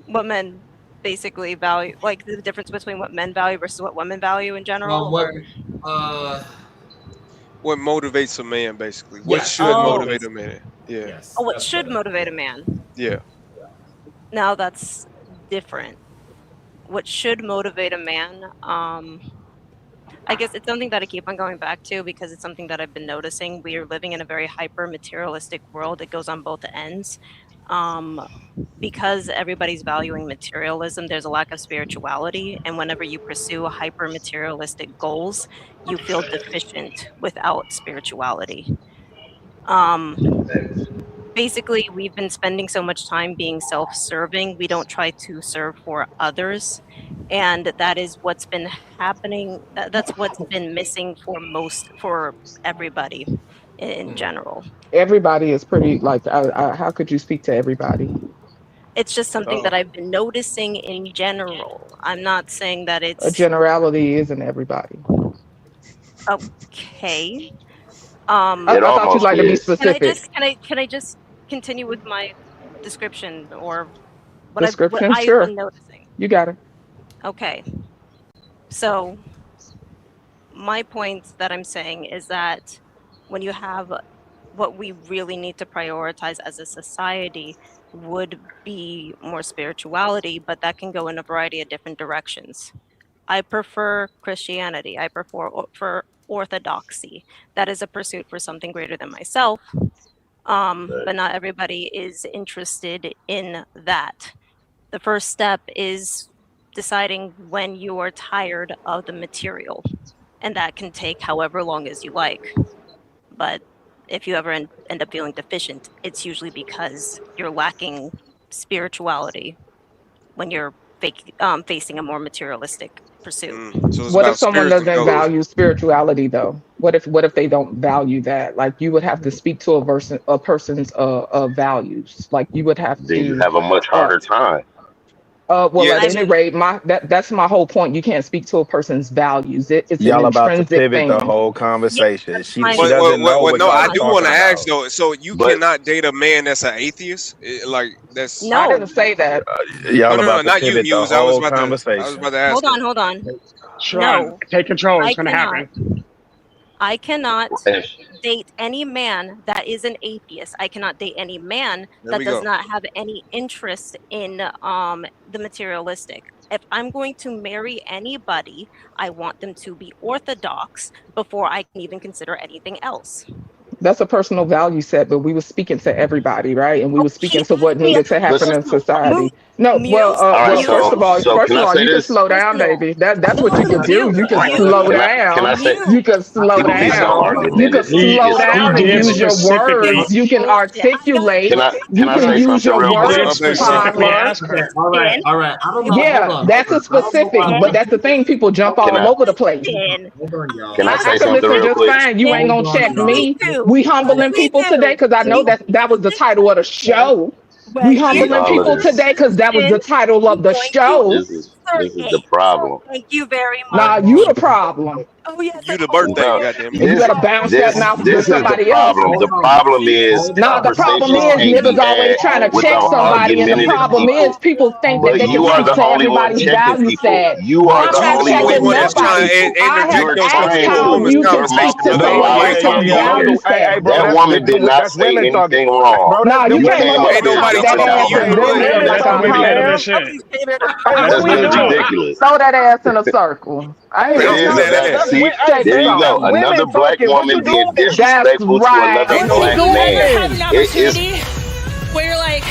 What men basically value, like the difference between what men value versus what women value in general. What motivates a man, basically? What should motivate a man? Yeah. Oh, what should motivate a man? Yeah. Now that's different. What should motivate a man? I guess it's something that I keep on going back to because it's something that I've been noticing. We are living in a very hyper materialistic world. It goes on both ends. Because everybody's valuing materialism, there's a lack of spirituality. And whenever you pursue hyper materialistic goals, you feel deficient without spirituality. Basically, we've been spending so much time being self-serving. We don't try to serve for others. And that is what's been happening. That's what's been missing for everybody in general. Everybody is pretty like. How could you speak to everybody? It's just something that I've been noticing in general. I'm not saying that it's a generality. Isn't everybody? Okay. I thought you'd like to be specific. Can I just continue with my description or what Description? I've Sure. been noticing? You got it. Okay. So my point that I'm saying is that when you have what we really need to prioritize as a society would be more spirituality, but that can go in a variety of different directions. I prefer Christianity. I prefer orthodoxy. That is a pursuit for something greater than myself. But not everybody is interested in that. The first step is deciding when you are tired of the material, and that can take however long as you like. But if you ever end up feeling deficient, it's usually because you're lacking spirituality when you're facing a more materialistic pursuit. What if someone doesn't value spirituality though? What if they don't value that? Like you would have to speak to a person's values. Like you would have to. Then you have a much harder time. At any rate, that's my whole point. You can't speak to a person's values. It's y'all an about to intrinsic pivot thing. the whole conversation. She But doesn't know what no, y'all I do talking want to about. ask though. So you cannot date a man that's an atheist? Like that's. No, I didn't say that. Y'all no, about to not you, pivot the Muse. I was whole about conversation. to ask. Hold on. Sharon, No, take control. It's I going to happen. I cannot date any man that is an atheist. I cannot date any man There that we does go. not have any interest in the materialistic. If I'm going to marry anybody, I want them to be orthodox before I can even consider anything else. That's a personal value set, but we were speaking to everybody, right? And we were speaking to what needed to happen in society. No, first of all, you can slow down, baby. That's what you can do. You can slow down. You can slow down. You can slow down and use your words. You can articulate. You can use your words, toddler. All right. I don't know. Yeah, that's a specific, but that's the thing. People jump all over the place. Hold on, y'all. Can I say can something listen real just quick? fine. You ain't gonna check me. We humbling people today because I know that was the title of the show. We humbling people today because that was the title of the show. This is the problem. Thank you very much. Nah, you the problem. Oh yes. You the birthday, No, goddamn it. You better bounce that mouth to this is the somebody else. problem. The problem is Nah, the problem is conversations can't niggas be always had trying to check without somebody, and the argumentative problem people. is people think that But they can you are speak the to only one everybody's checking value people. set. You are I'm the not only checking one that's nobody. checking people. I have You're asked trying how to. you You're can speak making to the someone right else's point. value set. bro, That woman did not that's say women talking. anything wrong. Bro, Nah, you You came came up up and here popped talking that ass about in this women. air like a talking, hoe. Hey, what That's we just doing? ridiculous. Throw that ass in a circle. I ain't It gonna is know. that. See, Shake there you go. something. Another black talking. What you woman being doing? That's disrespectful to right. another What black you You ever man. had an It is. opportunity where you're like,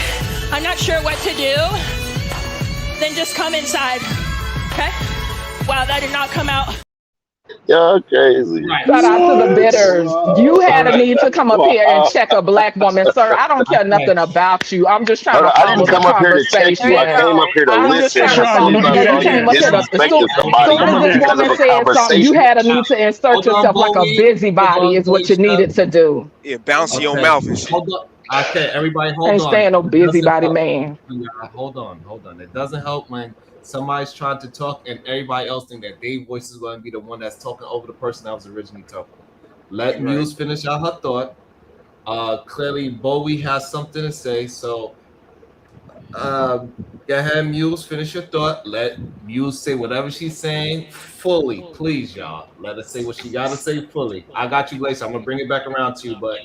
I'm not sure what to do? Then just come inside. Okay. Wow, that did not come out. Y'all crazy. Shout out to the bidders. You had a need to come up here and check a black woman, sir. I don't care nothing about you. I'm just trying Hold to on, I didn't follow the come up here to check conversation. you. I came up here to I'm just listen. trying to As follow. soon as I Yeah, saw you you came up here to. disrespecting somebody Soon as this because of woman a said something, you conversation. had a need to insert Hold on, yourself like a Bowie. busybody is what you needed to do. Yeah, bounce your Okay, mouth and shit. hold on. Okay, everybody, hold Ain't on. staying no It doesn't busybody help. man. Hold on. It doesn't help when somebody's trying to talk and everybody else think that their voice is going to be the one that's talking over the person that was originally talking. Let Muse finish out her thought. Clearly, Bowie has something to say, so go ahead, Muse, finish your thought. Let Muse say whatever she's saying fully, please, y'all. Let her say what she got to say fully. I got you, Lace. I'm gonna bring it back around to you, but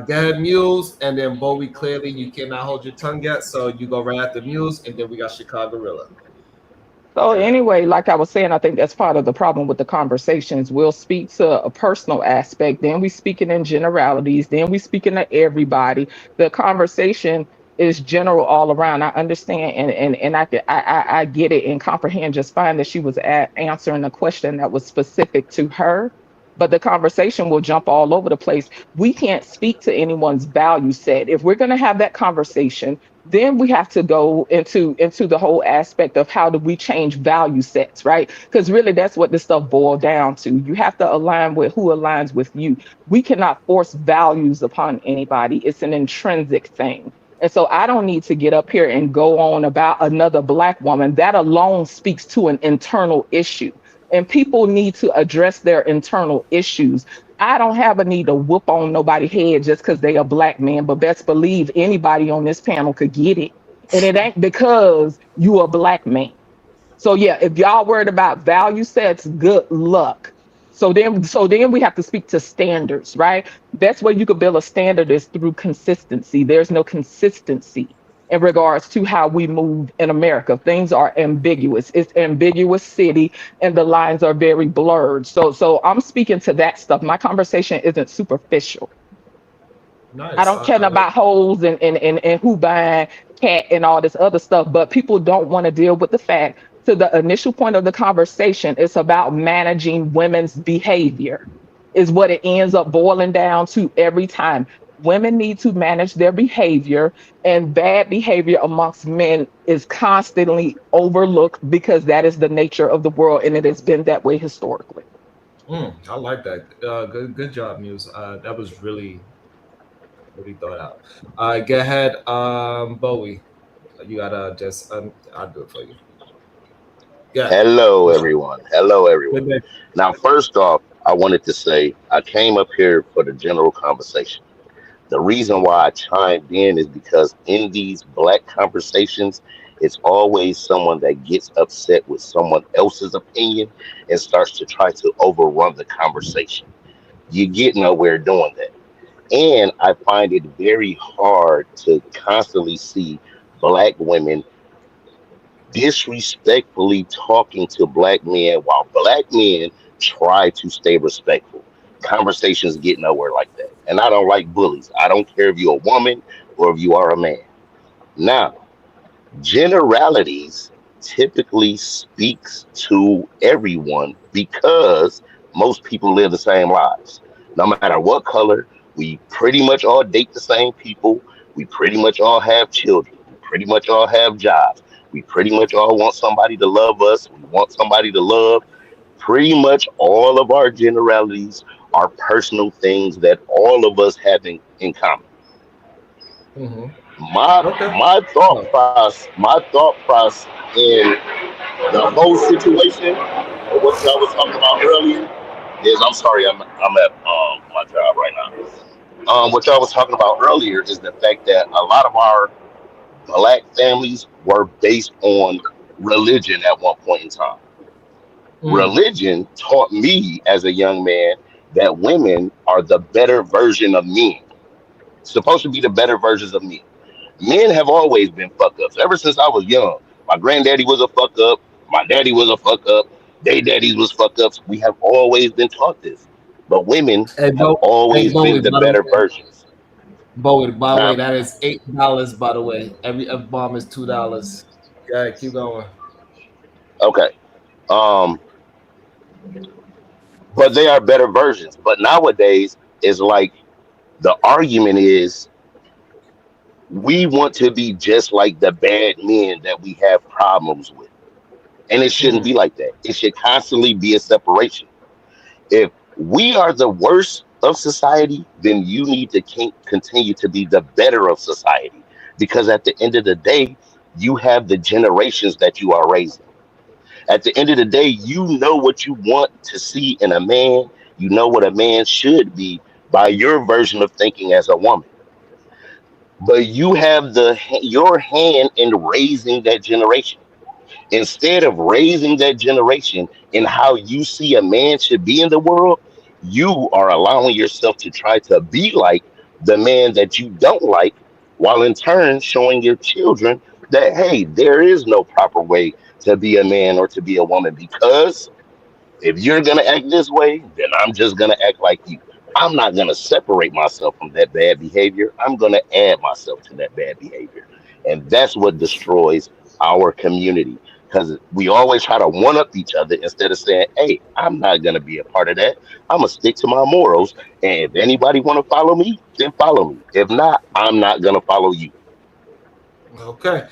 go ahead, Muse, and then Bowie. Clearly, you cannot hold your tongue yet, so you go right after Muse, and then we got Chicago Gorilla. So anyway, like I was saying, I think that's part of the problem with the conversations. We'll speak to a personal aspect, then we speaking in generalities, then we speaking to everybody. The conversation is general all around. I understand and I get it and comprehend just fine that she was answering a question that was specific to her. But the conversation will jump all over the place. We can't speak to anyone's value set. If we're going to have that conversation, then we have to go into the whole aspect of how do we change value sets, right? Because really that's what this stuff boils down to. You have to align with who aligns with you. We cannot force values upon anybody. It's an intrinsic thing. And so I don't need to get up here and go on about another black woman. That alone speaks to an internal issue. And people need to address their internal issues. I don't have a need to whoop on nobody's head just because they a black man, but best believe anybody on this panel could get it. And it ain't because you a black man. So yeah, if y'all worried about value sets, good luck. So then we have to speak to standards, right? That's where you could build a standard is through consistency. There's no consistency in regards to how we move in America. Things are ambiguous. It's ambiguous city and the lines are very blurred. So I'm speaking to that stuff. My conversation isn't superficial. Nice. I don't care about holes and who buying cat and all this other stuff, but people don't want to deal with the fact to the initial point of the conversation, it's about managing women's behavior, is what it ends up boiling down to every time. Women need to manage their behavior, and bad behavior amongst men is constantly overlooked because that is the nature of the world, and it has been that way historically. I like that. Good job, Muse. That was really thought out. Go ahead, Bowie. You gotta just I'll do it for you. Yeah. Hello, everyone. Now, first off, I wanted to say I came up here for the general conversation. The reason why I chimed in is because in these black conversations, it's always someone that gets upset with someone else's opinion and starts to try to overrun the conversation. You get nowhere doing that. And I find it very hard to constantly see black women disrespectfully talking to black men while black men try to stay respectful. Conversations get nowhere like that. And I don't like bullies. I don't care if you're a woman or if you are a man. Now, generalities typically speaks to everyone because most people live the same lives. No matter what color, we pretty much all date the same people. We pretty much all have children. We pretty much all have jobs. We pretty much all want somebody to love us. We want somebody to love. Pretty much all of our generalities are personal things that all of us have in common. My thought process in the whole situation of what I was talking about earlier is I'm sorry, I'm at my job right now. What y'all was talking about earlier is the fact that a lot of our black families were based on religion at one point in time. Religion taught me as a young man that women are the better version of men, supposed to be the better versions of men. Men have always been fuck ups ever since I was young. My granddaddy was a fuck up. My daddy was a fuck up. They daddies was fuck ups. We have always been taught this. But women have always been the better versions. Bowie, by the way, that is $8. By the way, every F bomb is $2. Yeah, keep going. Okay, Um, but they are better versions. But nowadays, it's like the argument is we want to be just like the bad men that we have problems with. And it shouldn't be like that. It should constantly be a separation. If we are the worst of society, then you need to continue to be the better of society. Because at the end of the day, you have the generations that you are raising. At the end of the day, you know what you want to see in a man. You know what a man should be by your version of thinking as a woman. But you have your hand in raising that generation. Instead of raising that generation in how you see a man should be in the world, you are allowing yourself to try to be like the man that you don't like, while in turn showing your children that, hey, there is no proper way to be a man or to be a woman, because if you're going to act this way, then I'm just going to act like you. I'm not going to separate myself from that bad behavior. I'm going to add myself to that bad behavior. And that's what destroys our community, because we always try to one up each other instead of saying, hey, I'm not going to be a part of that. I'm going to stick to my morals. And if anybody want to follow me, then follow me. If not, I'm not going to follow you. Okay.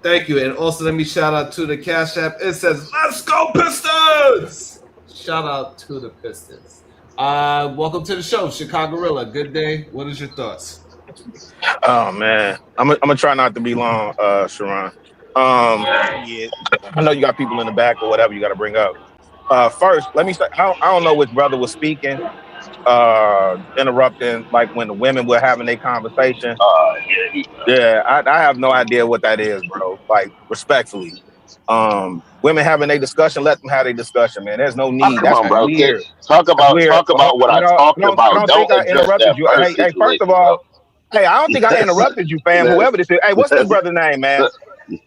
Thank you. And also let me shout out to the Cash App. It says, let's go Pistons! Shout out to the Pistons. Welcome to the show, Chicago-rilla. Good day. What is your thoughts? Oh man, I'm gonna try not to be long, Sharon. Yeah, I know you got people in the back or whatever you got to bring up. First, let me say, I don't know which brother was speaking, interrupting, like when the women were having their conversation. Yeah, I have no idea what that is, bro. Like, respectfully, women having a discussion, let them have their discussion, man. There's no need. Come on, bro. Weird. Talk about Weird. what I talked about. I don't think I interrupted you. Hey, first of all, hey, I don't think I interrupted you, fam. Whoever this is. Hey, what's this brother's name, man?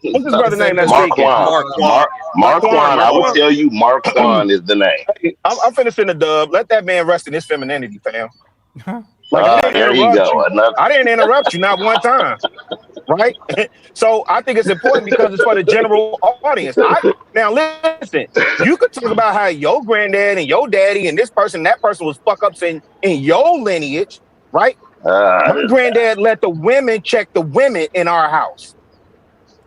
What's this brother's name that's speaking? Marquand. I will tell you, Marquand is the name. Hey, I'm finishing the dub. Let that man rest in his femininity, fam. There you go. I didn't interrupt you not one time, right? So I think it's important because it's for the general audience. Now listen, you could talk about how your granddad and your daddy and this person, that person was fuck ups in your lineage, right? My granddad let the women check the women in our house.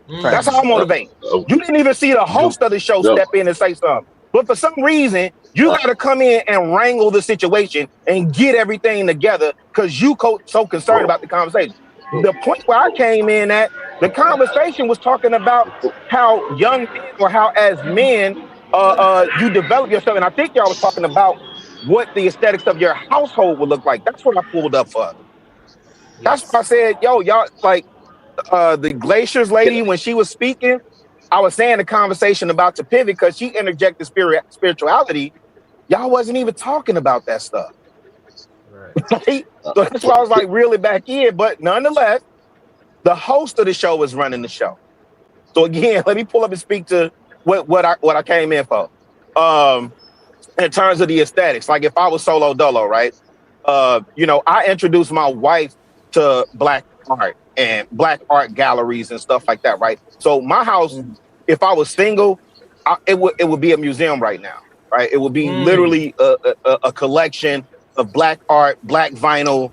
That's how I motivate. You didn't even see the host of the show step in and say something. But for some reason, you got to come in and wrangle the situation and get everything together because you so concerned about the conversation. The point where I came in at, the conversation was talking about how young men or how as men you develop yourself. And I think y'all was talking about what the aesthetics of your household would look like. That's what I pulled up for. That's why I said, yo, y'all, like the Glaciers lady, when she was speaking, I was saying the conversation about to pivot because she interjected spirituality. Y'all wasn't even talking about that stuff. Right? So that's why I was like really back in. But nonetheless, the host of the show is running the show. So again, let me pull up and speak to what I came in for. In terms of the aesthetics, like if I was solo dolo, right? I introduced my wife to black art and black art galleries and stuff like that, right? So my house, if I was single, it would be a museum right now, right? It would be literally a collection of black art, black vinyl,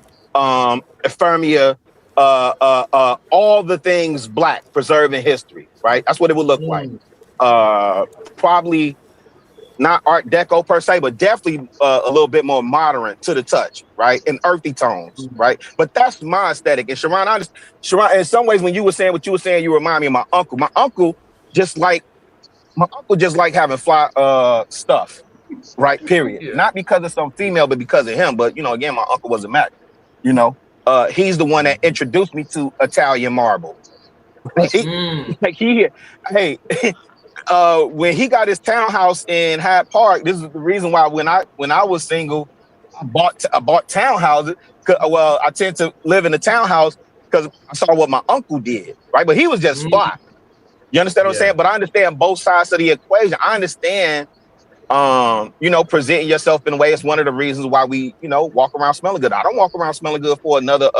ephemera, all the things black preserving history, right? That's what it would look like. Probably not Art Deco per se, but definitely a little bit more modern to the touch, right? And earthy tones, right? But that's my aesthetic. And Sharon, in some ways, when you were saying what you were saying, you remind me of my uncle. My uncle just like having fly stuff, right? Period. Yeah. Not because of some female, but because of him. But again, my uncle was a Mac. He's the one that introduced me to Italian marble. When he got his townhouse in Hyde Park, this is the reason why when I was single, I bought townhouses. Well, I tend to live in a townhouse because I saw what my uncle did, right? But he was just fly. You understand what I'm saying? But I understand both sides of the equation. I understand, presenting yourself in a way. It's one of the reasons why we, walk around smelling good. I don't walk around smelling good for another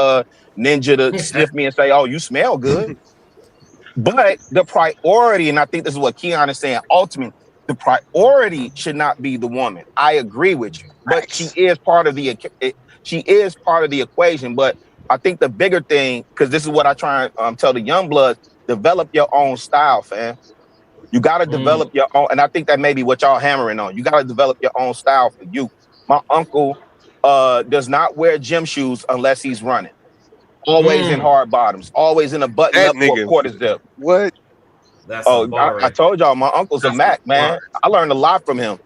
ninja to sniff me and say, "Oh, you smell good." But the priority, and I think this is what Keon is saying, ultimately, the priority should not be the woman. I agree with you, but she is part of the equation. But I think the bigger thing, because this is what I try and tell the young bloods, develop your own style, fam. You got to develop your own, and I think that may be what y'all hammering on. You got to develop your own style for you. My uncle does not wear gym shoes unless he's running. Always in hard bottoms, always in a button up or a quarter zip. What? That's I told y'all my uncle's a Mac, man. I learned a lot from him.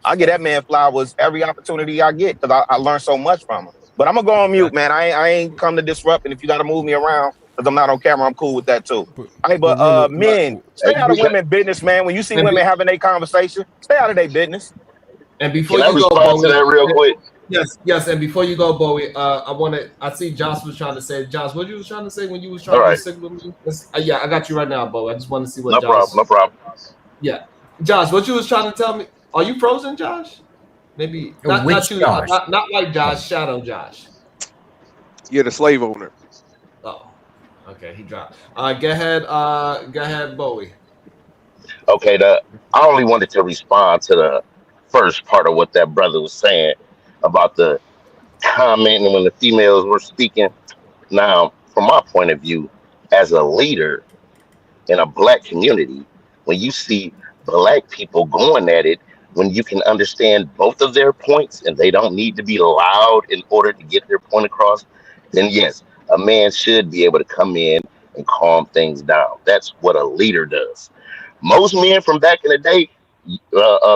I get that man flowers every opportunity I get because I learned so much from him. But I'm gonna go on mute, man. I ain't come to disrupt, and if you gotta move me around because I'm not on camera, I'm cool with that too. But men, stay out of women's business, man. When you see women having a conversation, stay out of their business. And before Can I you go, respond to Bowie, that real quick? Yes. And before you go, Bowie, I see Josh was trying to say. Josh, what you was trying to say when you was trying to signal me? Yeah, I got you right now, Bowie. I just want to see what. No problem. Yeah, Josh, what you was trying to tell me? Are you frozen, Josh? Maybe not you, not like Josh, Shadow Josh. Yeah, the slave owner. Oh, okay, he dropped. Go ahead, Bowie. Okay, I only wanted to respond to the first part of what that brother was saying about the commenting when the females were speaking. Now, from my point of view, as a leader in a black community, when you see black people going at it, when you can understand both of their points and they don't need to be loud in order to get their point across, then yes, a man should be able to come in and calm things down. That's what a leader does. Most men from back in the day,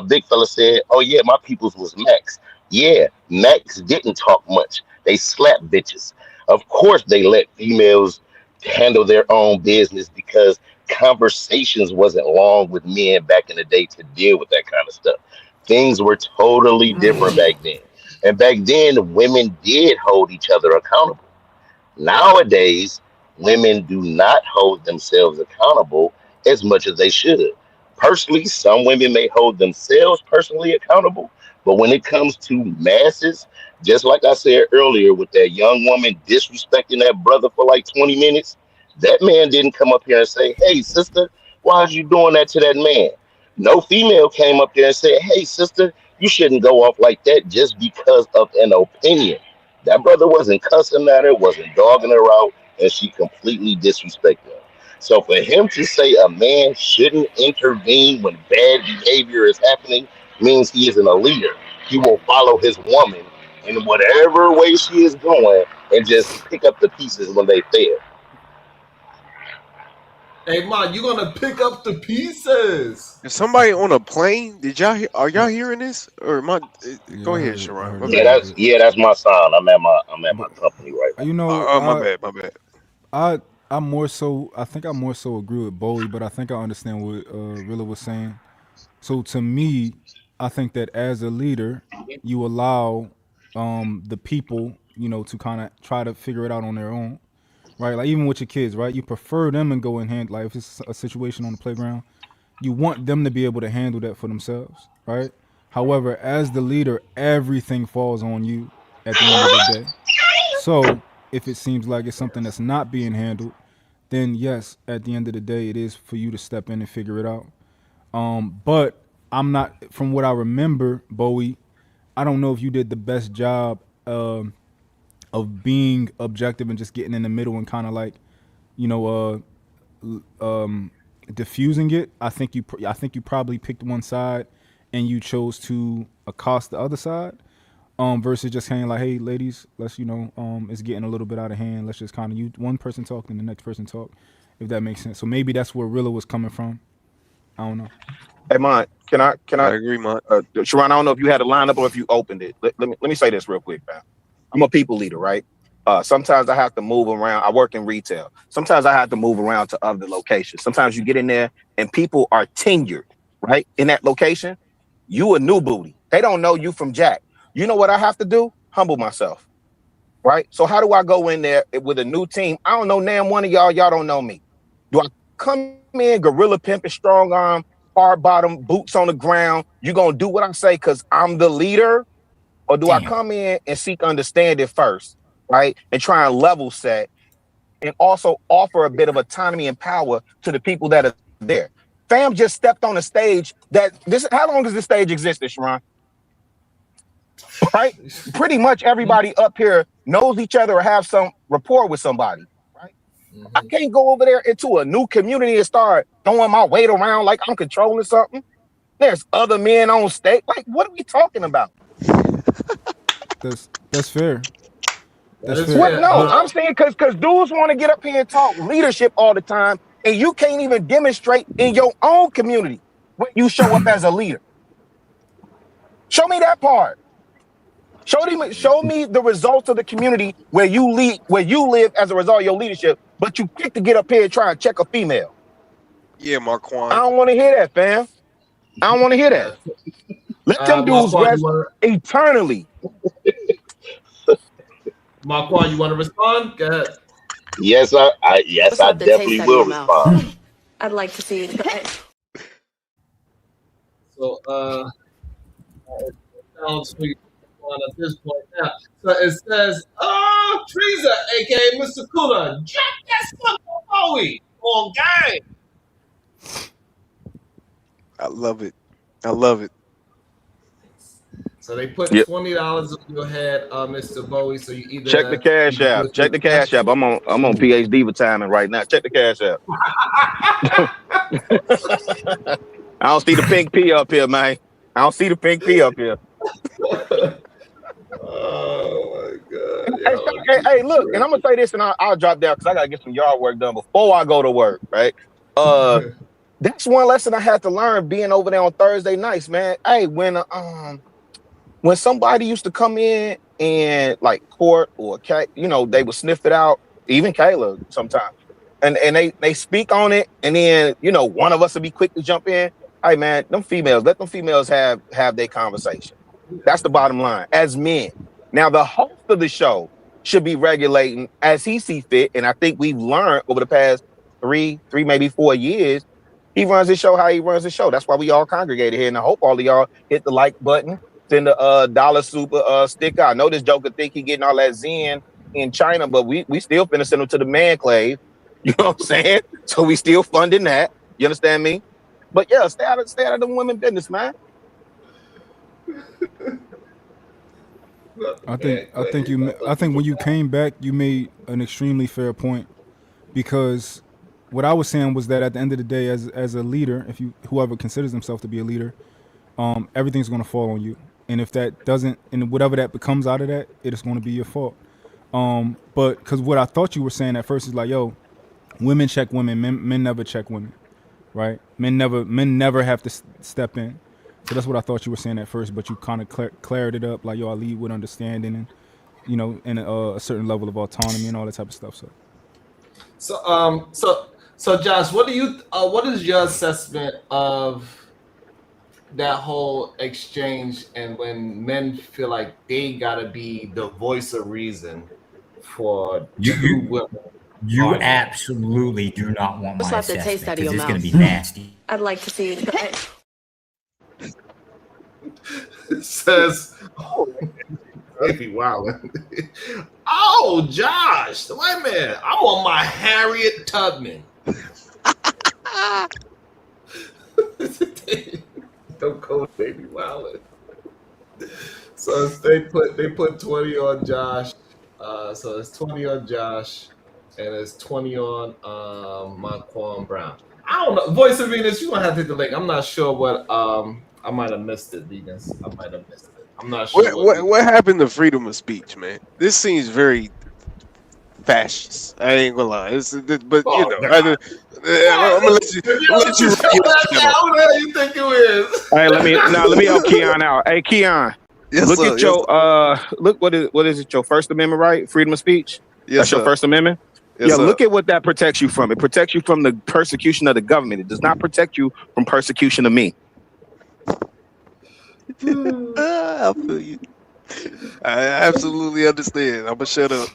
big fella said, "Oh yeah, my peoples was Max." Yeah, Max didn't talk much. They slapped bitches. Of course, they let females handle their own business because conversations wasn't long with men back in the day to deal with that kind of stuff. Things were totally different back then, and back then, women did hold each other accountable. Nowadays, women do not hold themselves accountable as much as they should. Personally, some women may hold themselves personally accountable, but when it comes to masses, just like I said earlier, with that young woman disrespecting that brother for like 20 minutes, that man didn't come up here and say, "Hey, sister, why are you doing that to that man?" No female came up there and said, "Hey, sister, you shouldn't go off like that just because of an opinion." That brother wasn't cussing at her, wasn't dogging her out, and she completely disrespected him. So for him to say a man shouldn't intervene when bad behavior is happening means he isn't a leader. He will follow his woman in whatever way she is going and just pick up the pieces when they fail. Hey, man, you gonna pick up the pieces? Is somebody on a plane? Did y'all hear? Are y'all hearing this? Or am I? Go ahead, Sharon. That's my son. I'm at my company right now. You know, my bad. I more so agree with Bowie, but I think I understand what Rilla was saying. So to me, I think that as a leader, you allow the people, to kind of try to figure it out on their own, right? Like even with your kids, right? You prefer them and go in hand. Like if it's a situation on the playground, you want them to be able to handle that for themselves, right? However, as the leader, everything falls on you at the end of the day. So if it seems like it's something that's not being handled, then yes, at the end of the day, it is for you to step in and figure it out. But I'm not, from what I remember, Bowie, I don't know if you did the best job of being objective and just getting in the middle and kind of like, diffusing it. I think you probably picked one side and you chose to accost the other side. Versus just kind of like, hey, ladies, let's, it's getting a little bit out of hand. Let's just kind of one person talk and the next person talk, if that makes sense. So maybe that's where Rilla was coming from. I don't know. Hey, Mon, can I agree, Mon? Sharon, I don't know if you had a lineup or if you opened it. Let me say this real quick, man. I'm a people leader, right? Sometimes I have to move around. I work in retail. Sometimes I have to move around to other locations. Sometimes you get in there and people are tenured, right? In that location, you a new booty. They don't know you from Jack. You know what I have to do? Humble myself, right? So how do I go in there with a new team? I don't know damn one of y'all. Y'all don't know me. Do I come in gorilla pimping, strong arm, hard bottom, boots on the ground? You gonna do what I say because I'm the leader? Or do I come in and seek understanding first, right? And try and level set and also offer a bit of autonomy and power to the people that are there. Fam just stepped on a stage how long does this stage exist, Sharon? Right? Pretty much everybody up here knows each other or have some rapport with somebody, right? I can't go over there into a new community and start throwing my weight around like I'm controlling something. There's other men on stage. Like, what are we talking about? That's fair. That's fair. What? No, I'm saying because dudes want to get up here and talk leadership all the time, and you can't even demonstrate in your own community when you show up as a leader. Show me that part. Show me the results of the community where you live as a result of your leadership, but you quick to get up here and try and check a female. Yeah, Marquand. I don't want to hear that, fam. I don't want to hear that. Let them dudes rest eternally. Marquand, you want to respond? Go ahead. Yes, I definitely will respond. I'd like to see you try. So, sounds sweet at this point now. So it says, Teresa, aka Mr. Kuna, drop that fucking Bowie on game. I love it. I love it. So they put $20 on your head, Mr. Bowie. So you either check the cash app. Check the cash app. I'm on PhD retirement right now. Check the cash app. I don't see the pink P up here, man. I don't see the pink P up here. Oh my God. Hey, look, and I'm gonna say this, and I'll drop down because I gotta get some yard work done before I go to work. Right? That's one lesson I had to learn being over there on Thursday nights, man. Hey, when somebody used to come in and like court or they would sniff it out, even Kayla sometimes, and they speak on it, and then one of us would be quick to jump in. Hey man, let them females have their conversation. That's the bottom line. As men, now the host of the show should be regulating as he see fit, and I think we've learned over the past three maybe 4 years. He runs his show how he runs his show. That's why we all congregated here, and I hope all of y'all hit the like button. Send the dollar super sticker. I know this joker think he getting all that Zen in China, but we still finna send him to the man clave. You know what I'm saying? So we still funding that. You understand me? But yeah, stay out of the women business, man. I think when you came back, you made an extremely fair point, because what I was saying was that at the end of the day, as a leader, whoever considers himself to be a leader, everything's going to fall on you. And if that doesn't, and whatever that becomes out of that, it is going to be your fault. But because what I thought you were saying at first is like, yo, women check women, men never check women, right? Men never have to step in. So that's what I thought you were saying at first, but you kind of cleared it up, like, yo, I lead with understanding and, and a certain level of autonomy and all that type of stuff. So Josh, what is your assessment of that whole exchange, and when men feel like they gotta be the voice of reason for women? You absolutely do not want my Slap the taste out of your because it's mouth. going to be nasty. I'd like to see you try. It says, baby, wow. Oh, Josh, wait a minute. I want my Harriet Tubman. Don't go, baby, wow. So they put 20 on Josh. So it's 20 on Josh, and it's 20 on Marquand Brown. I don't know. Voice of Venus, you don't have to hit the link. I'm not sure what I might have missed it, Venus. I might have missed it. I'm not sure. What happened to freedom of speech, man? This seems very fascist. I ain't gonna lie. I'm gonna let you. You think you is? Hey, let me help Keon out. Hey, Keon. Yes, look sir. at your look what is it? Your First Amendment, right? Freedom of speech. Yes, That's your sir. First Amendment. Yes, sir. Look at what that protects you from. It protects you from the persecution of the government. It does not protect you from persecution of me. I feel you. I absolutely understand. I'm gonna shut up.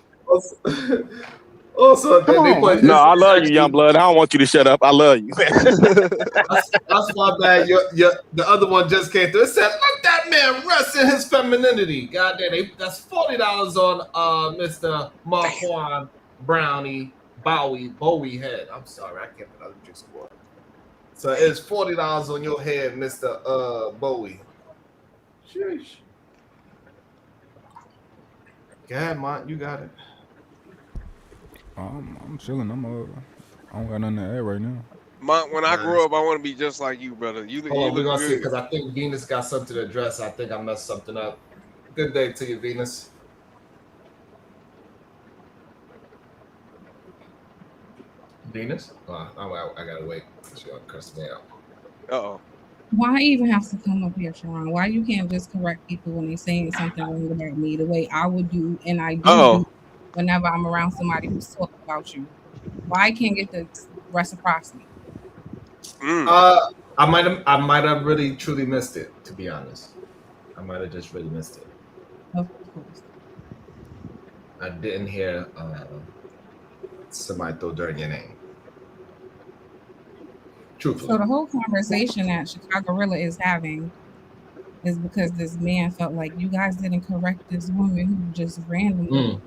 Also, they put no, I love you, young blood. I don't want you to shut up. I love you. That's my bad. The other one just came through. It said, "Let that man rest in his femininity." God damn, that's $40 on Mr. Marquand Brownie Bowie head. I'm sorry, I can't put out a juice water. So it's $40 on your head, Mr. Bowie. Sheesh. Go ahead, Mont. You got it. I'm chilling. I don't got nothing to add right now. When I grow up, I want to be just like you, brother. You Hold on, we're look gonna see good. because I think Venus got something to address. I think I messed something up. Good day to you, Venus. Venus? I gotta wait. She gonna curse me out. Uh-oh. Why even have to come up here, Sharon? Why you can't just correct people when they're saying something wrong about me the way I would do and I do whenever I'm around somebody who's talking about you? Why can't get the reciprocity? I might have really truly missed it, to be honest. I might have just really missed it. Of course. I didn't hear somebody throw dirt in your name. Truthfully. So the whole conversation that Chicago is having is because this man felt like you guys didn't correct this woman who just randomly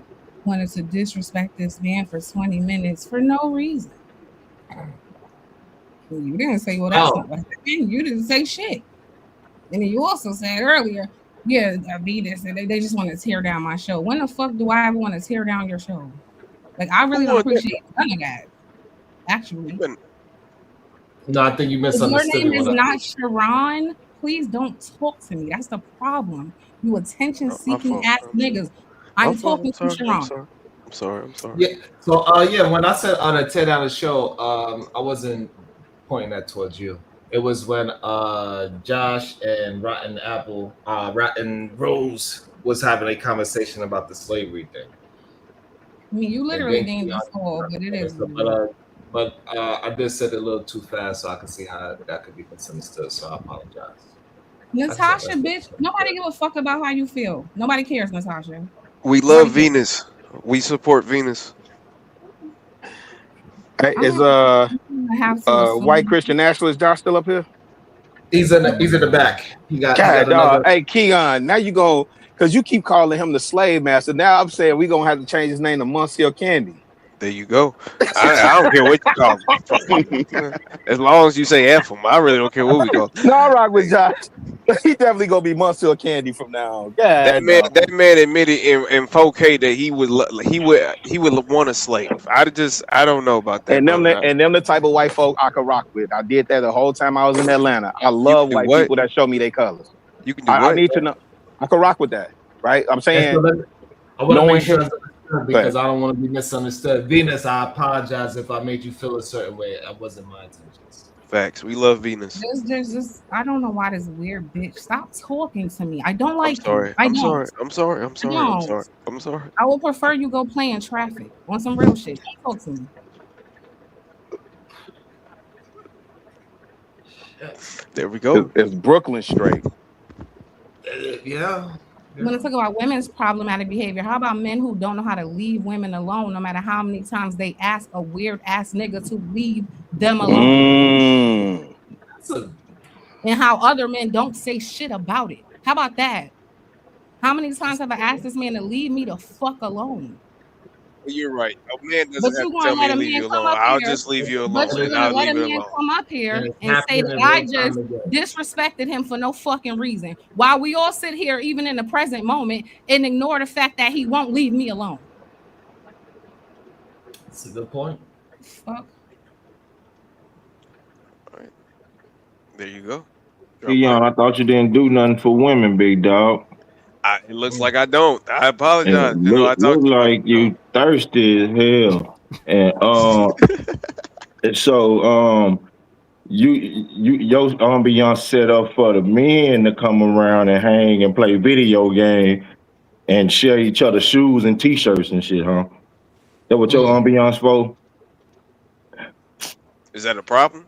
wanted to disrespect this man for 20 minutes for no reason. You didn't say, well, that's not what happened. You didn't say shit. And then you also said earlier, yeah, Venus, and they just want to tear down my show. When the fuck do I ever want to tear down your show? Like, I really don't appreciate none of that, actually. No, I think you misunderstood. If your name is not Sharon, please don't talk to me. That's the problem. You attention-seeking ass niggas. I'm talking to Sharon. I'm sorry. Yeah. So when I said on a tear down the show, I wasn't pointing that towards you. It was when Josh and Rotten Rose was having a conversation about the slavery thing. I mean, you literally named this all, but it is. But I did say it a little too fast, so I can see how that could be misunderstood. So I apologize. Natasha, bitch, nobody give a fuck about how you feel. Nobody cares, Natasha. We love Venus. We support Venus. Hey, is white Christian nationalist Josh still up here? He's in the back. He got dog. Hey, Keon, now you go because you keep calling him the slave master. Now I'm saying we're gonna have to change his name to Monsieur Candy. There you go. I don't care what you call him. As long as you say F him, I really don't care what we call him. No, I rock with Josh. He definitely gonna be Monsieur Candy from now on. That man admitted in 4K that he would want a slave. I don't know about that. And them the type of white folk I could rock with. I did that the whole time I was in Atlanta. I love white people that show me their colors. You can do I need to know. I could rock with that, right? I'm saying. I want to make sure because I don't want to be misunderstood. Venus, I apologize if I made you feel a certain way. That wasn't my intentions. Facts. We love Venus. There's just I don't know why this weird bitch. Stop talking to me. I don't like you. I'm sorry. I would prefer you go play in traffic on some real shit. Don't talk to me. There we go. It's Brooklyn straight. Yeah. When I talk about women's problematic behavior, how about men who don't know how to leave women alone, no matter how many times they ask a weird ass nigga to leave them alone? And how other men don't say shit about it. How about that? How many times have I asked this man to leave me the fuck alone? You're right. A man doesn't have to tell me to leave you alone. I'll just leave you alone. But you're gonna let a man come up here and say that I just disrespected him for no fucking reason, while we all sit here, even in the present moment, and ignore the fact that he won't leave me alone. That's a good point. Fuck. All right. There you go. Keon, I thought you didn't do nothing for women, big dog. It looks like I don't. I apologize. Look like you thirsty as hell. And your ambiance set up for the men to come around and hang and play video game and share each other's shoes and t-shirts and shit, huh? That what your ambiance for? Is that a problem?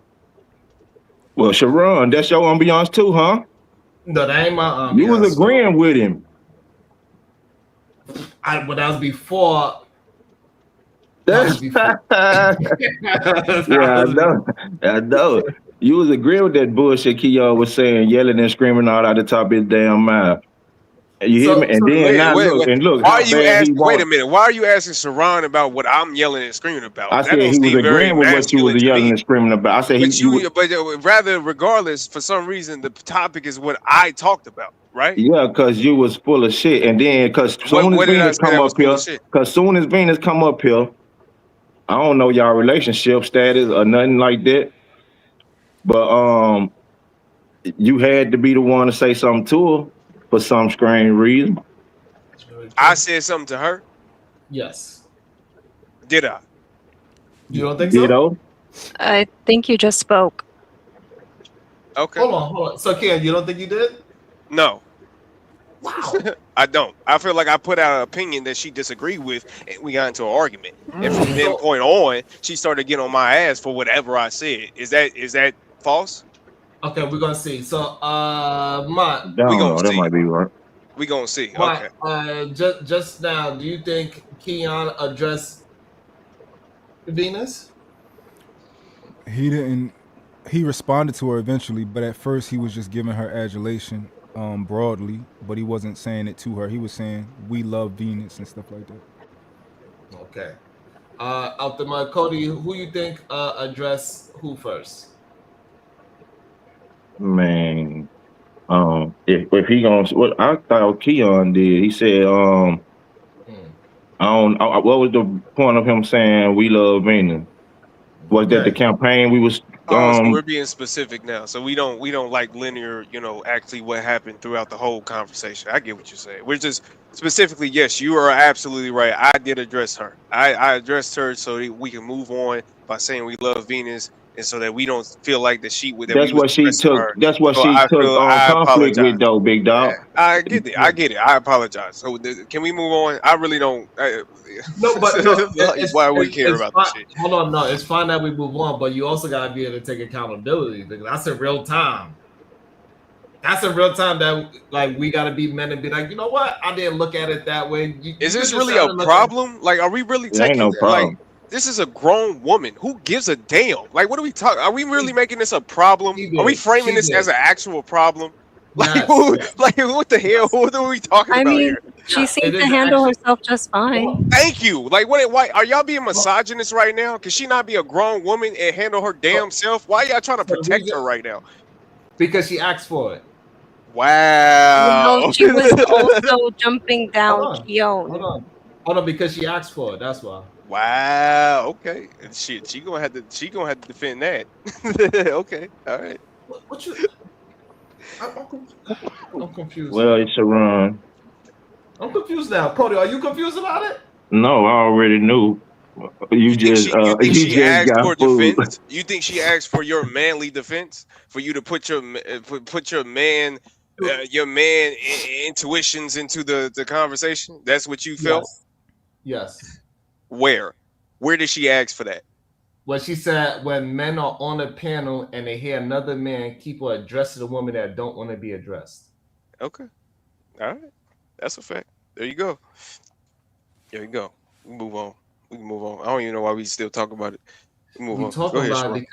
Well, Sharon, that's your ambiance too, huh? No, that ain't my ambiance. You was agreeing with him. That was before. Yeah, I know. You was agreeing with that bullshit Keon was saying, yelling and screaming all out the top of his damn mouth. You hear me? And then now look Why how are you bad he asking? Wait a wants. minute. Why are you asking Saran about what I'm yelling and screaming about? I That said don't he was seem very agreeing with what you masculine was to yelling me. and screaming about. I said But rather, regardless, for some reason, the topic is what I talked about, right? yeah, because you was full of shit. And then because soon as What did I Venus say come that was up full here, of shit? I don't know y'all relationship status or nothing like that. But you had to be the one to say something to her for some strange reason. I said something to her. Yes. Did I? You don't think so? Ditto. I think you just spoke. Okay. Hold on. So, Ken, you don't think you did? No. Wow. I don't. I feel like I put out an opinion that she disagreed with, and we got into an argument. And from then point on, she started getting on my ass for whatever I said. Is that false? Okay, we're gonna see. So, Mott, I don't know. That might be right. We gonna see. Mott, Okay. just now, do you think Keon addressed Venus? He didn't. He responded to her eventually, but at first he was just giving her adulation broadly, but he wasn't saying it to her. He was saying, "We love Venus" and stuff like that. Okay. Ultimate Cody, who you think addressed who first? Man, if he gonna, what I thought Keon did, he said, what was the point of him saying we love Venus? Was that the campaign we was? So we're being specific now. So we don't like linear, actually what happened throughout the whole conversation. I get what you're saying. We're just specifically, yes, you are absolutely right. I did address her. I addressed her so that we can move on by saying we love Venus, and so that we don't feel like that That's what she took. her. That's what So she I took feel on I conflict apologize. with, though, big dog. I get it. I apologize. So can we move on? I really don't. No, but no, why we care about this shit? Hold on, no, it's fine that we move on, but you also gotta be able to take accountability. That's in real time. That's in real time that like we gotta be men and be like, you know what? I didn't look at it that way. Is this really a problem? Like, are we really It ain't taking no problem. like? This is a grown woman. Who gives a damn? Like, what are we talking? Are we really making this a problem? Are we framing this as an actual problem? Like, like what the hell? What are we talking I about mean, here? she seems to handle herself just fine. Thank you. Like, what? Why are y'all being misogynist right now? Can she not be a grown woman and handle her damn self? Why are y'all trying to protect her right now? Because she asked for it. Wow. No, she was also jumping down Keon. Hold on, because she asked for it. That's why. Wow. Okay. And shit, she gonna have to defend that. Okay. All right. What you? I'm confused. Well, it's a run. I'm confused now. Cody, are you confused about it? No, I already knew. You just asked got for fooled. defense? You think she asked for your manly defense? For you to put your intuitions into the conversation? That's what you felt? Yes. Where did she ask for that? Well, she said when men are on a panel and they hear another man keep addressing a woman that don't want to be addressed. Okay. All right. That's a fact. There you go. There you go. We can move on. I don't even know why we still talk about it. We talk about it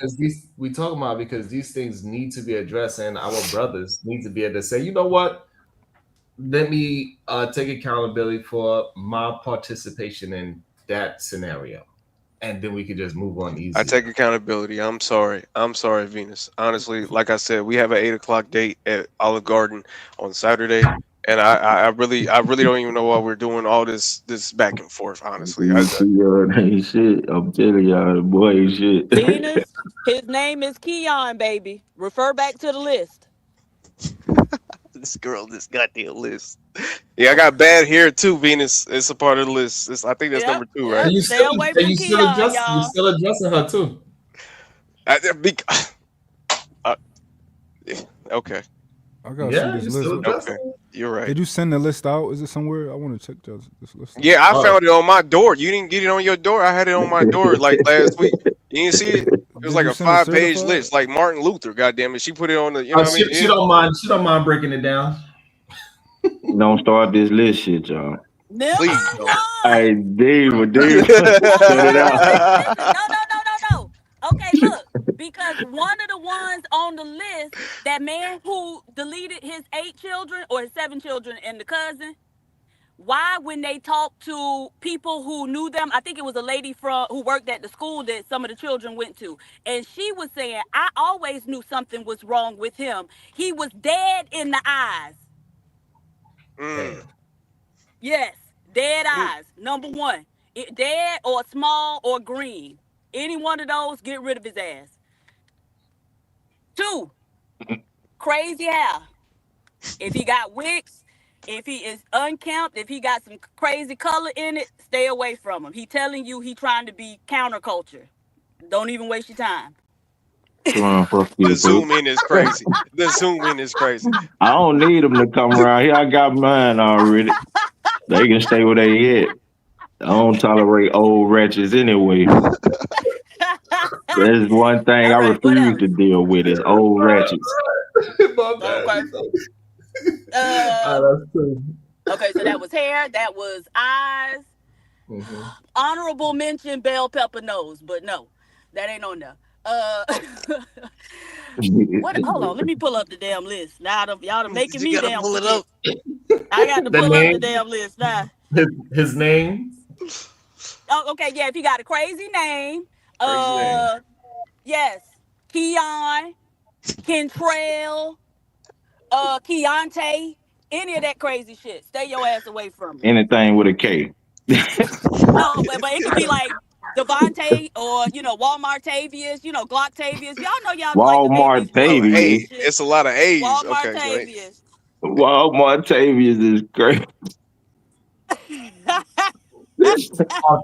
because these things need to be addressed, and our brothers need to be able to say, you know what? Let me take accountability for my participation in that scenario. And then we could just move on easy. I take accountability. I'm sorry, Venus. Honestly, like I said, we have an 8:00 date at Olive Garden on Saturday, and I really don't even know why we're doing all this back and forth. Honestly, Shit, I'm telling y'all, boy, shit. Venus, his name is Keon, baby. Refer back to the list. This girl just got the list. Yeah, I got bad hair too, Venus. It's a part of the list. I think that's number 2, right? You Stay away from you Keon, y'all. You're still addressing her too. Okay. I gotta see this list. Okay, you're right. Did you send the list out? Is it somewhere? I want to check this list. Yeah, I found it on my door. You didn't get it on your door. I had it on my door like last week. You didn't see it? It was like a 5-page list, like Martin Luther. Goddamn it, she put it on the. You know what I mean? She don't mind. She don't mind breaking it down. Don't start this list shit, y'all. Please. Hey, Dave, shut it out. No. Okay, look, because one of the ones on the list, that man who deleted his 8 children or his 7 children and the cousin, why when they talk to people who knew them, I think it was a lady who worked at the school that some of the children went to, and she was saying, I always knew something was wrong with him. He was dead in the eyes. Yes, dead eyes. Number one, dead or small or green. Any one of those, get rid of his ass. 2, crazy hair. If he got wigs, if he is unkempt, if he got some crazy color in it, stay away from him. He telling you he trying to be counterculture. Don't even waste your time. The zoom in is crazy. The zoom in is crazy. I don't need them to come around here. I got mine already. They can stay where they at. I don't tolerate old wretches anyway. There's one thing I refuse to deal with is old wretches. Okay, so that was hair, that was eyes. Honorable mention bell pepper nose, but no, that ain't on there. What? Hold on, let me pull up the damn list. Now y'all making me damn pull it up. I got to pull up the damn list now. His name? Oh, okay, yeah. If he got a crazy name, yes, Keon, Kentrell, Keontae, any of that crazy shit. Stay your ass away from it. Anything with a K. No, but it could be like Devontae or Walmart-tavius, Glock-tavius. Y'all know y'all like the Walmart-tavius. Hey, it's a lot of A's. Walmart-tavius. Walmart-tavius is great.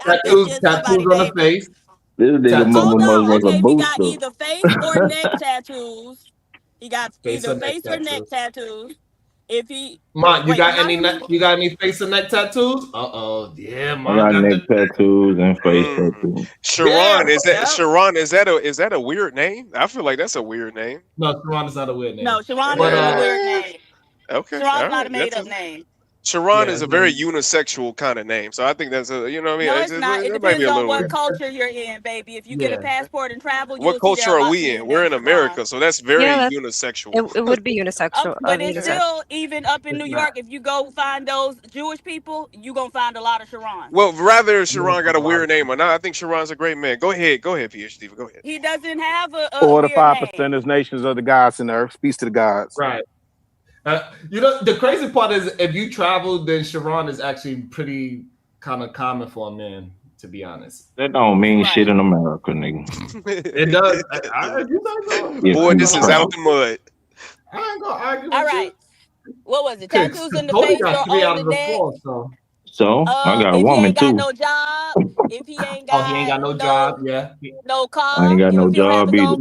Tattoos on the face. This nigga mama was a He got booster. either face or neck tattoos. He got either face or neck tattoos. If he, Mont, you got any face and neck tattoos? Yeah, Mont. I got neck tattoos and face tattoos. Sharon, is that a weird name? I feel like that's a weird name. No, Sharon is not a weird name. No, Sharon is not a weird name. Okay, Sharon's not a made up name. Sharon is a very unisexual kind of name, so I think that's a, you know what I mean? No, it's not. It depends on what culture you're in, baby. If you get a passport and travel, what culture are we in? We're in America, so that's very unisexual. It would be unisexual. But it's still, even up in New York, if you go find those Jewish people, you're going to find a lot of Sharon. Well, rather Sharon got a weird name or not, I think Sharon's a great man. Go ahead, PhD. Go ahead. He doesn't have a Or the weird 5% of nations of the gods in the earth. Peace to the gods. Right. The crazy part is if you travel, then Sharon is actually pretty kind of common for a man, to be honest. That don't mean shit in America, nigga. It does. Boy, this is out the mud. I ain't gonna argue with All right. What was it? Tattoos in the face or on the neck? So I got a woman too. If he ain't got no job, if he ain't got, he ain't got no job, yeah. No car. I ain't got no job either.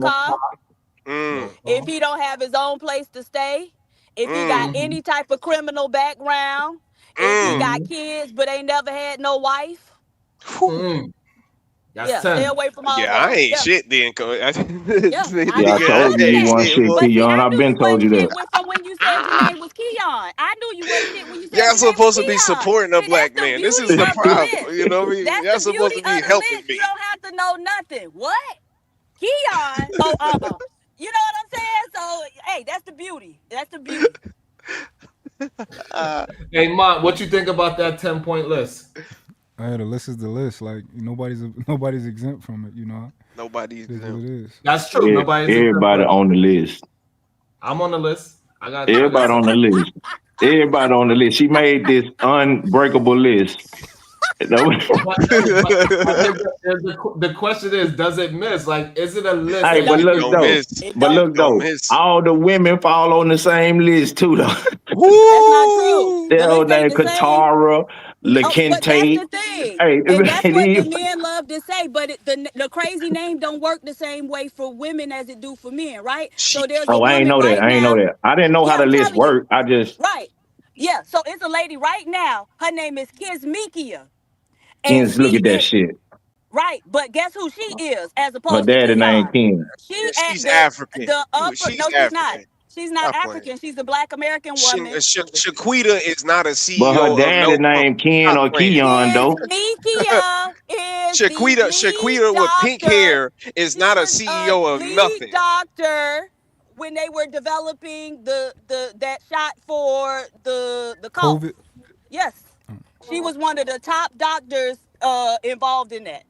If he don't have his own place to stay, if he got any type of criminal background, if he got kids but ain't never had no wife. Stay away from all that. I ain't shit then. I told you you want shit, Keon. I've been told you that. From when you said your name was Keon, I knew you wasn't shit when you said y'all supposed to be supporting a black man. This is the problem. You know what I mean? Y'all supposed to be helping me. You don't have to know nothing. What? Keon? You know what I'm saying? So, hey, that's the beauty. That's the beauty. Hey, Mont, what you think about that 10-point list? The list is the list. Like nobody's exempt from it. Nobody's exempt. What it is. That's true. Everybody on the list. I'm on the list. I got everybody on the list. Everybody on the list. She made this unbreakable list. The question is, does it miss? Like, is it a list? Hey, but look though, all the women fall on the same list too, though. That's not true. Their whole name Katara, LaKente. But that's the thing. And that's what the men love to say. But the crazy name don't work the same way for women as it do for men, right? So there's I ain't know that. I ain't know that. I didn't know how the list worked. I just Yeah. So it's a lady right now. Her name is Kismikia. Look at that shit. Right, but guess who she is as opposed to daddy name Ken. She's African. She's not. She's not African. She's a Black American woman. Shaquita is not a CEO. But her daddy name Ken or Keon though. Shaquita with pink hair is not a CEO of nothing. Doctor when they were developing that shot for the cough. COVID. Yes, she was one of the top doctors involved in that,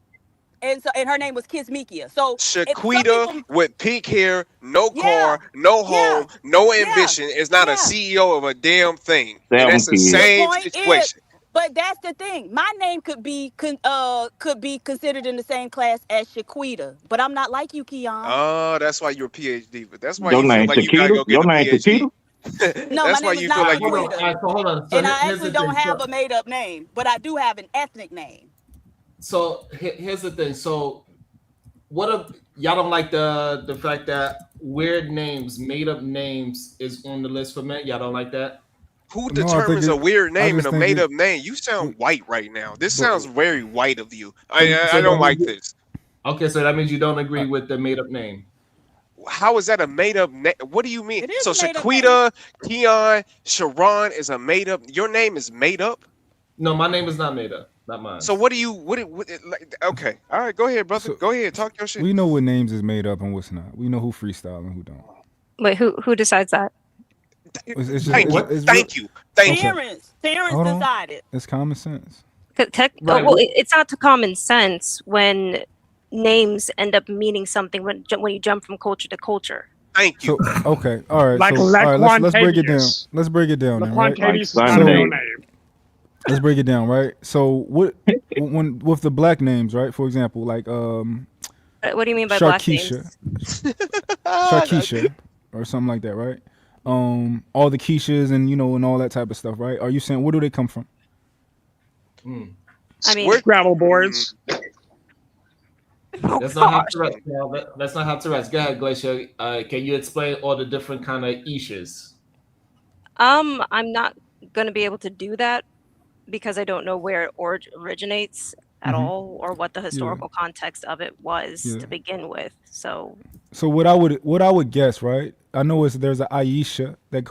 and her name was Kismikia. So some Shaquita people, with pink hair, no yeah, car, no home, no yeah, ambition, is not a CEO of a damn thing. And Seven that's the kids. The same point is, situation. but that's the thing. My name could be considered in the same class as Shaquita, but I'm not like you, Keon. Oh, that's why you're a PhD. But that's why Your you feel name like you gotta Chiquita? go get Your a name PhD. Chiquita? No, my That's why name is you feel not like you Hold on. go. Shaquita, So hold on. So and I here's actually the thing. don't have a made up name, but I do have an ethnic name. So here's the thing. So what if y'all don't like the fact that weird names, made up names, is on the list for men? Y'all don't like that? Who No, I think determines a weird I name and just a think made it. up name? You sound white right now. This But sounds very white of you. So I that don't means like this. okay. So that means you don't agree with the made up name. How is that a made up name? What do you mean? It is So a made up name. Shaquita, Keon, Sharon is a made up. Your name is made up. No, my name is not made up. Not mine. So what do you? Like, okay, all right, go ahead, brother. So Go ahead, talk your shit. we know what names is made up and what's not. We know who freestyle and who don't. Wait, who decides that? It's just, Thank you, it's thank you, thank you. Terrence Hold on. decided. It's common sense. Right. Well, it's not to common sense when names end up meaning something when you jump from culture to culture. Thank you. So okay, all right. Like So all right, let's break it down. Laquantadius. Let's break it down then, right? Laquantadius is not a real name. Let's break it down, right? So when with the black names, right? For example, like What do you mean by black names? Sharkeisha, or something like that, right? All the Keishas and and all that type of stuff, right? Are you saying where do they come from? I mean, gravel boards. That's not how to rest. That's not how to rest. Go ahead, Glacier. Can you explain all the different kind of ishas? I'm not gonna be able to do that because I don't know where it originates at all, or what the historical context of it was to begin with. So what I would guess, right? I know there's an Aisha that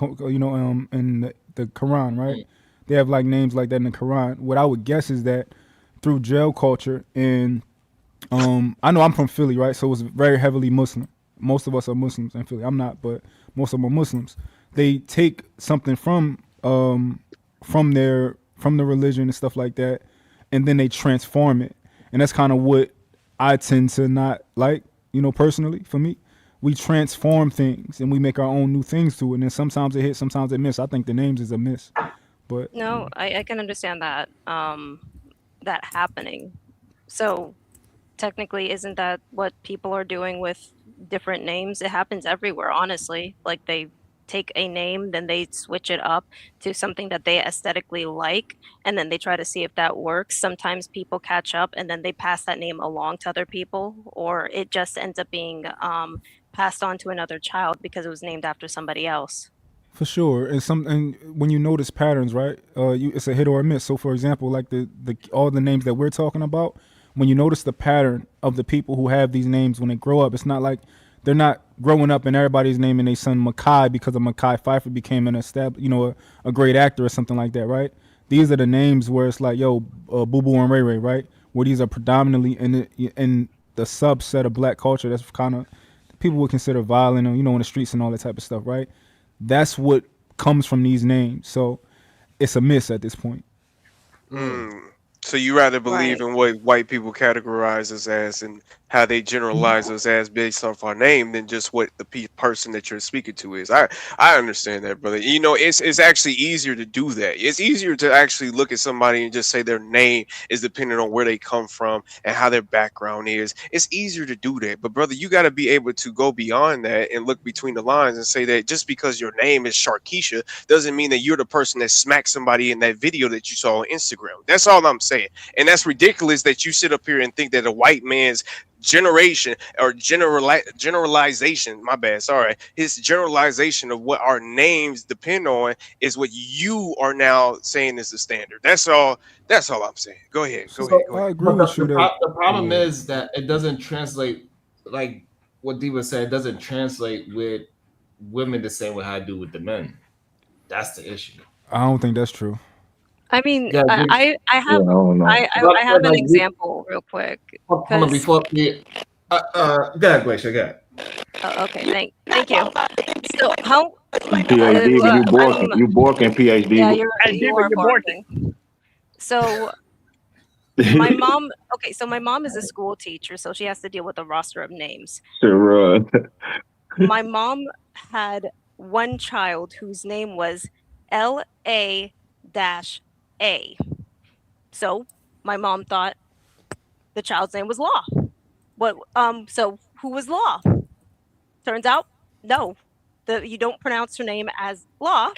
in the Quran, right? They have like names like that in the Quran. What I would guess is that through jail culture and I know I'm from Philly, right? So it's very heavily Muslim. Most of us are Muslims in Philly. I'm not, but most of them are Muslims. They take something from the religion and stuff like that, and then they transform it. And that's kind of what I tend to not like, personally for me. We transform things and we make our own new things to it. And then sometimes it hits, sometimes it miss. I think the names is a miss. But no, I can understand that that happening. So technically, isn't that what people are doing with different names? It happens everywhere, honestly. Like they take a name, then they switch it up to something that they aesthetically like, and then they try to see if that works. Sometimes people catch up and then they pass that name along to other people, or it just ends up being passed on to another child because it was named after somebody else. for sure, and when you notice patterns, right? It's a hit or a miss. So, for example, like the all the names that we're talking about, when you notice the pattern of the people who have these names when they grow up, it's not like they're not growing up and everybody's naming their son Makai because of Makai Pfeiffer became an a great actor or something like that, right? These are the names where it's like, yo, Boo Boo and Ray Ray, right? Where these are predominantly in the subset of black culture that's kind of people would consider violent, or, in the streets and all that type of stuff, right? That's what comes from these names. So it's a miss at this point. So you rather believe in what white people categorize us as and how they generalize us as based off our name than just what the person that you're speaking to is. I understand that, brother. It's actually easier to do that. It's easier to actually look at somebody and just say their name is dependent on where they come from and how their background is. It's easier to do that. But brother, you got to be able to go beyond that and look between the lines and say that just because your name is Sharkeisha doesn't mean that you're the person that smacked somebody in that video that you saw on Instagram. That's all I'm saying. And that's ridiculous that you sit up here and think that a white man's generation or generalization, my bad, sorry, his generalization of what our names depend on is what you are now saying is the standard. That's all I'm saying. Go ahead. I agree with you. The problem is that it doesn't translate, like what Diva said, it doesn't translate with women the same way I do with the men. That's the issue. I don't think that's true. I mean, Yeah, I have I have an example real quick. Hold on, before go ahead, Glacier, go ahead. Oh, okay, thank you. So how? PhD, you borking, PhD. Yeah, Hey, you Diva, are you're borking. barking. So my mom. Okay, so my mom is a school teacher, so she has to deal with a roster of names. Sure. My mom had one child whose name was LA-A. So my mom thought the child's name was Law. What? So who was Law? Turns out, no. You don't pronounce her name as Law.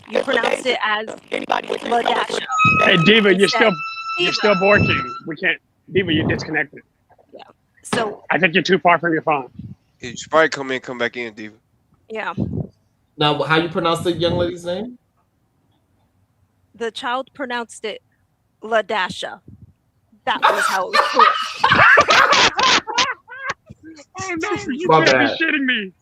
You pronounce it as LaDasha. Hey, Diva, you're Instead, still borking. We can't. Diva, you're disconnected. Yeah. So I think you're too far from your phone. You should probably come back in, Diva. yeah, Now, how you pronounce the young lady's name? the child pronounced it LaDasha. That was how it was Oh no, you My can't bad. be shitting me.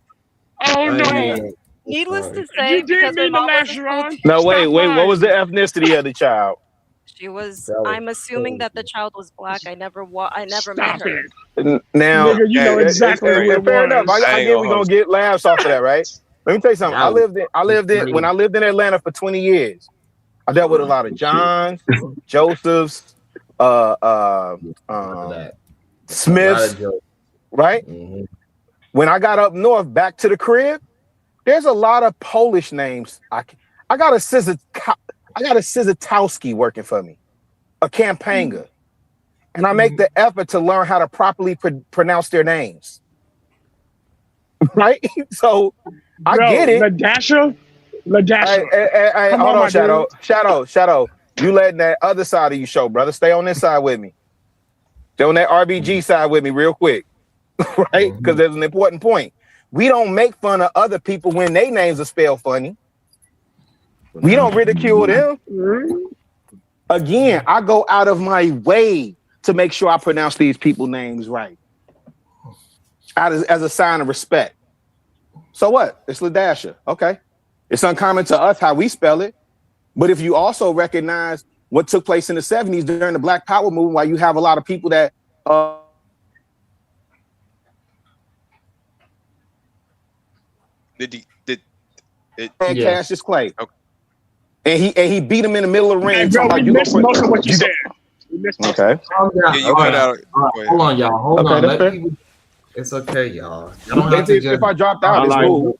Oh no. Needless to You say, didn't because my mean to mom laugh, was a school Sharon. teacher, No, wait. Stop What was the lying. ethnicity of the child? she was. That was I'm assuming that the child was black. I never met Stop her. it. Now, Nigga, you know exactly who it fair enough. was. I get we're gonna get laughs off of that, right? Let me tell you something. When I lived in Atlanta for 20 years, I dealt with a lot of Johns, Josephs, Smiths, right? Mm-hmm. When I got up north back to the crib, there's a lot of Polish names. I got a Sizatowski working for me, a Campanga. And I make the effort to learn how to properly pronounce their names. Right? So I get it. LaDasha? Hey, Come hold on, on, my Shadow. dude. Shadow. You letting that other side of you show, brother. Stay on this side with me. Stay on that RBG side with me real quick. Right? Because there's an important point. We don't make fun of other people when their names are spelled funny. We don't ridicule them. Again, I go out of my way to make sure I pronounce these people's names right. As a sign of respect. So what? It's LaDasha. Okay. It's uncommon to us how we spell it. But if you also recognize what took place in the 70s during the Black Power movement, while you have a lot of people that Cassius Clay. Okay. And he beat him in the middle of the ring. Hey, bro, we missed most of what you said. Okay. Yeah, you got out. Hold on, y'all. Hold Okay, on. that's fair. It's okay, y'all. You don't have to If I dropped out, it's cool.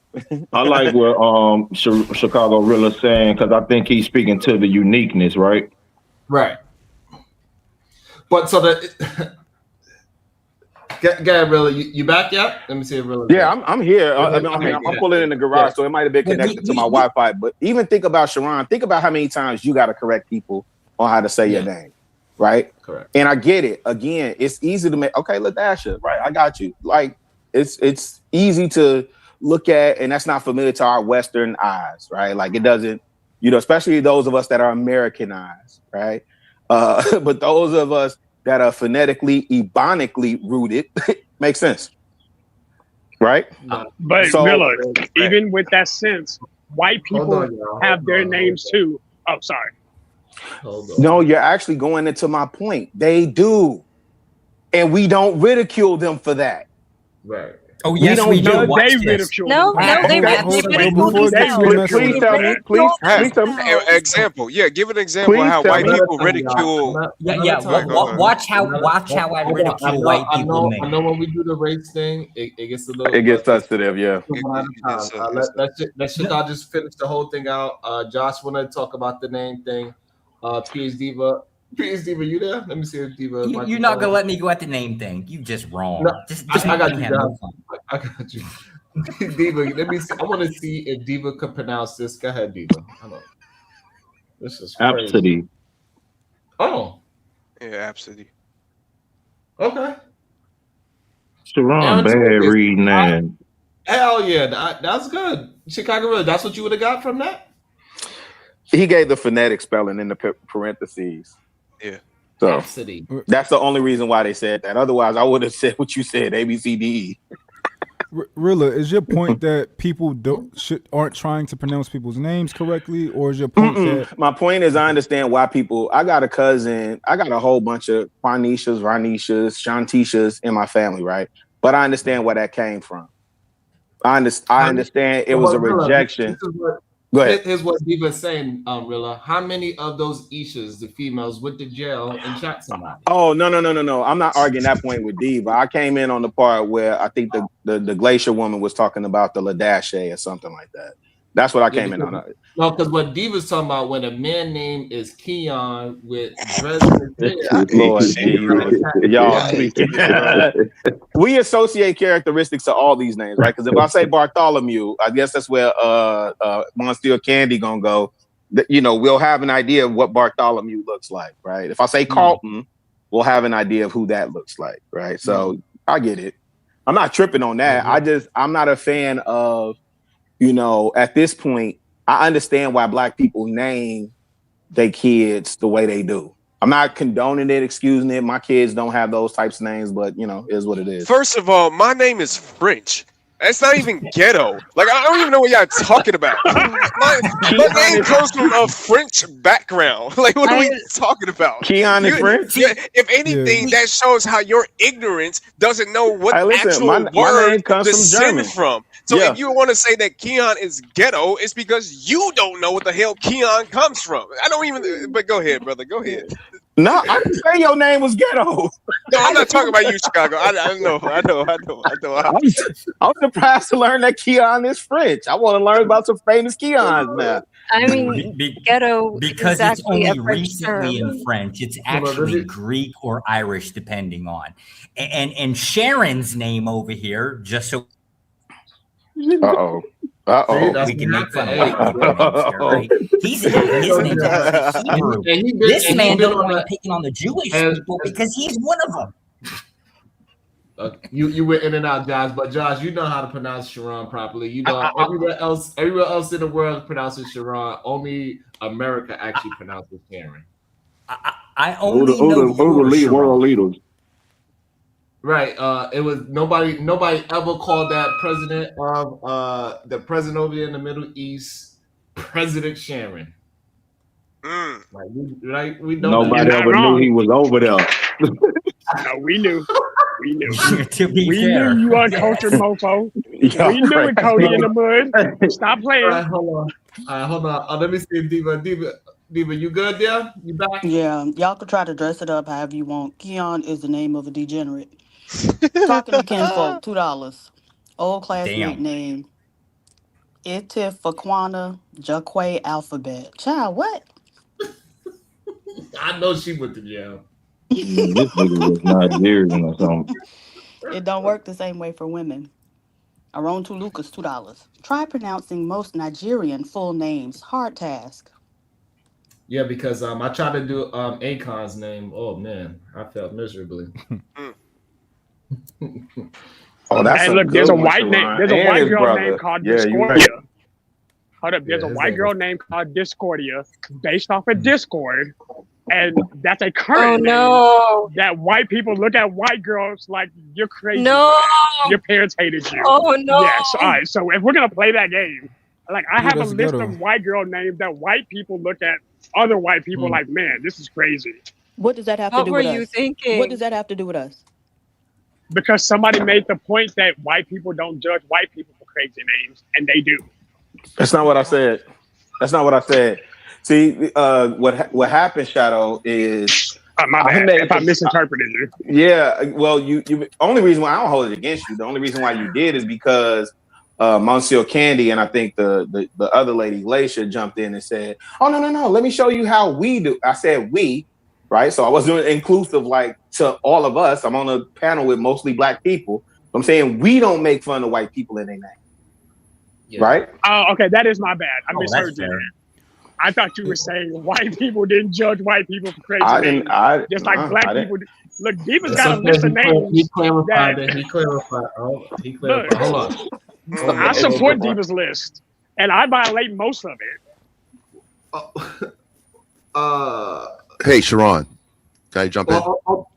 I like what Chicago Rilla's saying, because I think he's speaking to the uniqueness, right? Right. But so that Gabriella, you back yet? Let me see if Rilla. Yeah, I'm here. I'm pulling in the garage, so it might have been connected to my Wi-Fi. But even think about Sharon. Think about how many times you got to correct people on how to say your name, right? Correct. And I get it. Again, it's easy to make. Okay, LaDasha, right? I got you. Like it's easy to look at, and that's not familiar to our Western eyes, right? Like it doesn't, especially those of us that are Americanized, right? But those of us that are phonetically, ebonically rooted, makes sense, right? But So- Miller, even with that sense, white people have their names too. Oh, sorry. No, you're actually going into my point. They do. And we don't ridicule them for that. Right. Oh, yes, we do. No, Watch they this. ridicule No, them. they ridicule themselves. Please tell me. Please tell me. Example. Yeah, give an example Please of how tell white me. people ridicule. Yeah. Watch how I ridicule white people. I know when we do the race thing, it gets a little. It gets sensitive, yeah. Let's just finish the whole thing out. Josh, want to talk about the name thing? PhD Diva, you there? Let me see if Diva. You're not gonna let me go at the name thing. You just wrong. No, Just I got make you, me have no Josh. fun. I got you. Diva, let me see. I want to see if Diva could pronounce this. Go ahead, Diva. Hold on. This is crazy. Absolutely. Oh. Yeah, absolutely. Okay. Sharon, bad reading that. Hell yeah, that's good. Chicago Rill, that's what you would have got from that? He gave the phonetic spelling in the parentheses. Yeah. So that's the only reason why they said that. Otherwise, I would have said what you said, A, B, C, D, E. Rilla, is your point that people aren't trying to pronounce people's names correctly, or is your point that my point is I understand why people? I got a cousin, I got a whole bunch of Juanishas, Ranishas, Shantishas in my family, right? But I understand where that came from. I understand it was a rejection. Go ahead. Here's what Diva's saying, Rilla. How many of those Ishas, the females, went to jail and shot somebody? Oh, no. I'm not arguing that point with Diva. I came in on the part where I think the Glacier woman was talking about the Ladashe or something like that. That's what I came in on. No, because what Diva's talking about, when a man name is Keon with dreads in his hair. Lord Jesus. Y'all speaking. We associate characteristics to all these names, right? Because if I say Bartholomew, I guess that's where Monsieur Candy gonna go. We'll have an idea of what Bartholomew looks like, right? If I say Carlton, we'll have an idea of who that looks like, right? So I get it. I'm not tripping on that. I'm not a fan of, at this point, I understand why Black people name their kids the way they do. I'm not condoning it, excusing it. My kids don't have those types of names, but is what it is. First of all, my name is French. It's not even ghetto. Like, I don't even know what y'all talking about. My name comes from a French background. Like, what are we talking about? Keon is French? If anything, that shows how your ignorance doesn't know what actual word to descend from. So if you want to say that Keon is ghetto, it's because you don't know what the hell Keon comes from. I don't even, but go ahead, brother. Go ahead. No, I didn't say your name was ghetto. No, I'm not talking about you, Chicago. I know. I'm surprised to learn that Keon is French. I want to learn about some famous Keons now. I mean, ghetto because is it's only a French recently term. in French. It's actually Greek or Irish, depending on. And Sharon's name over here, just so. Uh-oh. We can make fun of white people, right? His name's actually Hebrew. This man don't like picking on the Jewish people because he's one of them. You went in and out, Josh, but Josh, you know how to pronounce Sharon properly. Everywhere else in the world pronounces Sharon. Only America actually pronounces Sharon. I only know world leaders. Right. It was nobody ever called that president of the president over there in the Middle East, President Sharon. Right? We know nobody ever knew he was over there. No, we knew. We knew. We knew you uncultured mofo. We knew it, Cody in the mud. Stop playing. All right, hold on. Let me see, Diva, you good there? You back? Yeah, y'all could try to dress it up however you want. Keon is the name of a degenerate. Talking to kinfolk, $2. Old classmate name. Itifakwana Jaquay Alphabet. Child, what? I know she went to jail. This nigga was Nigerian or something. It don't work the same way for women. Aron to Lucas, $2. Try pronouncing most Nigerian full names. Hard task. Yeah, because I tried to do Akon's name. Oh man, I felt miserably. That's and look, there's a white name. There's a white girl named called Discordia. Hold up, there's a white girl named called Discordia, based off of Discord, and that's a current name that white people look at white girls like you're crazy. No, your parents hated you. Oh no. Yes. All right. So if we're gonna play that game, like I have a list of white girl names that white people look at other white people like, man, this is crazy. What does that have to do with us? What were you thinking? What does that have to do with us? Because somebody made the point that white people don't judge white people for crazy names, and they do. That's not what I said. See, what happened, Shadow, is my bad if I misinterpreted you. Yeah, well, you only reason why I don't hold it against you. The only reason why you did is because Monsieur Candy and I think the other lady Glacier jumped in and said, "Oh no, let me show you how we do." I said we, right? So I wasn't inclusive like to all of us. I'm on a panel with mostly Black people. I'm saying we don't make fun of white people in their name, right? Oh, okay, that is my bad. I misheard you. I thought you were saying white people didn't judge white people for crazy names. Just like Black people. Look, Diva's got a list of names. He clarified it. He clarified. Look, hold on. I support Diva's list, and I violate most of it. Hey, Sharon, can I jump in?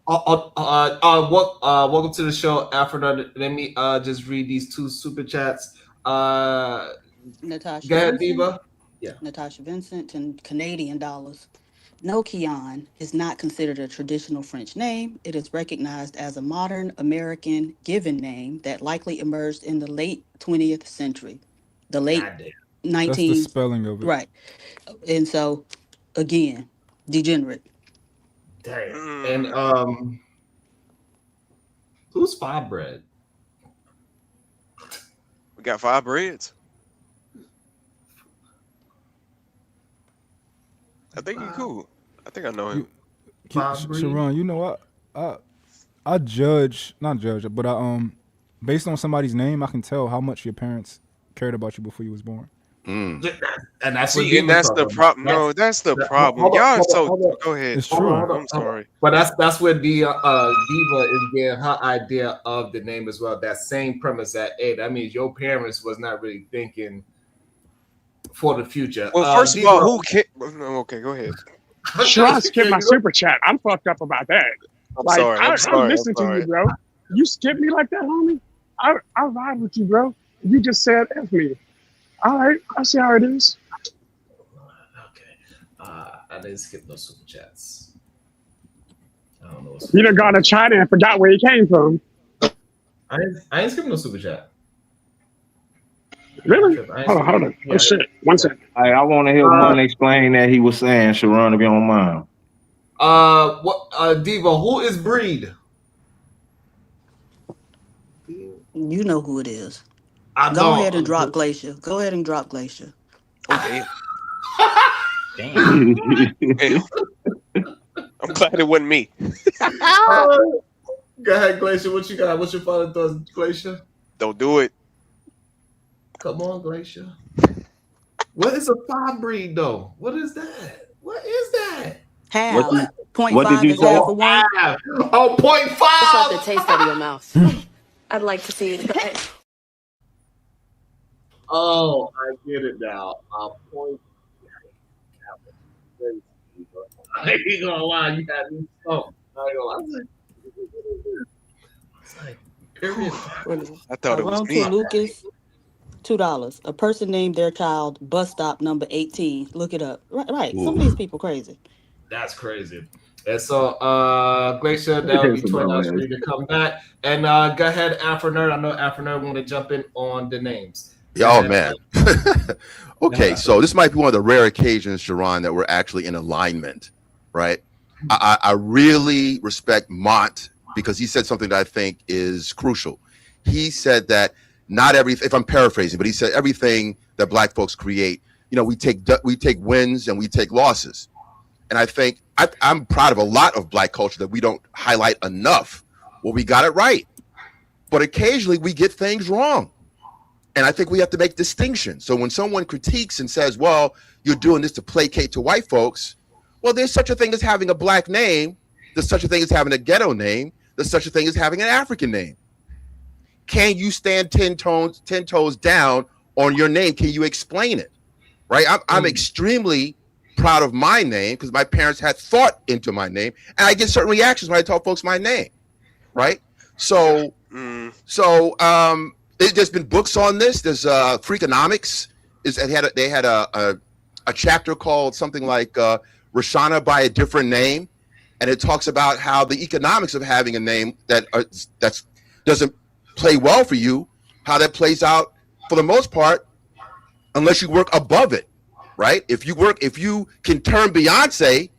Welcome to the show, Afro. Let me just read these 2 super chats. Natasha. Go ahead, Diva. Yeah. Natasha Vincent and Canadian dollars. No, Keon is not considered a traditional French name. It is recognized as a modern American given name that likely emerged in the late 20th century. The late Goddamn. That's the 19, spelling of it. right. And so, again, degenerate. Damn. And who's Five Bread? We got 5 breads. I think he's cool. I think I know him. Sharon, you know, I not judge, but I based on somebody's name, I can tell how much your parents cared about you before you was born. And that's the problem. No, that's the problem. Hold Y'all on, so hold on. go ahead. It's true. I'm sorry. But that's where Diva is getting her idea of the name as well. That same premise that, hey, that means your parents was not really thinking for the future. Well, first of all, who can? Okay, go ahead. Sharon skipped my super chat. I'm fucked up about that. I'm sorry. I'm listening to you, bro. You skip me like that, homie. I ride with you, bro. You just said F me. All right, I see how it is. I didn't skip no super chats. I don't know. You done gone to China and forgot where he came from. I ain't skipping no super chat. Really? Hold on. Oh shit. 1 second. Hey, I want to hear one explain that he was saying, Sharon, if you don't mind. Diva, who is Breed? You know who it is. I Go don't. ahead and drop Glacier. Go ahead and drop Glacier. Damn. I'm glad it wasn't me. Go ahead, Glacier. What you got? What's your father does, Glacier? Don't do it. Come on, Glacier. What is a 5 breed though? What is that? What is that? Half. What did 0.5 you is say? half of one. Oh, 0.5. What's up the taste out of your mouth? I'd like to see it. Oh, I get it now. Point. I ain't gonna lie, you got me stumped. I ain't gonna lie. It's like, period. I thought it was Uncle me. Lucas, $2. A person named their child bus stop number 18. Look it up. Right. Some of these people crazy. That's crazy. And so, Glacier, that'll be $20 for you to come back. And go ahead, Afro Nerd. I know Afro Nerd want to jump in on the names. Oh man. Okay, so this might be one of the rare occasions, Sharon, that we're actually in alignment, right? I really respect Mont because he said something that I think is crucial. He said that not everything, if I'm paraphrasing, but he said everything that Black folks create, you know, we take wins and we take losses. And I think I'm proud of a lot of Black culture that we don't highlight enough. Well, we got it right, but occasionally we get things wrong. And I think we have to make distinctions. So when someone critiques and says, well, you're doing this to placate to white folks, well, there's such a thing as having a Black name. There's such a thing as having a ghetto name. There's such a thing as having an African name. Can you stand 10 toes down on your name? Can you explain it? Right? I'm extremely proud of my name because my parents had thought into my name. And I get certain reactions when I tell folks my name. Right? So there's been books on this. There's Freakonomics. They had a chapter called something like Rashana by a Different Name, and it talks about how the economics of having a name that doesn't play well for you, how that plays out for the most part, unless you work above it, right? If you can turn Beyonce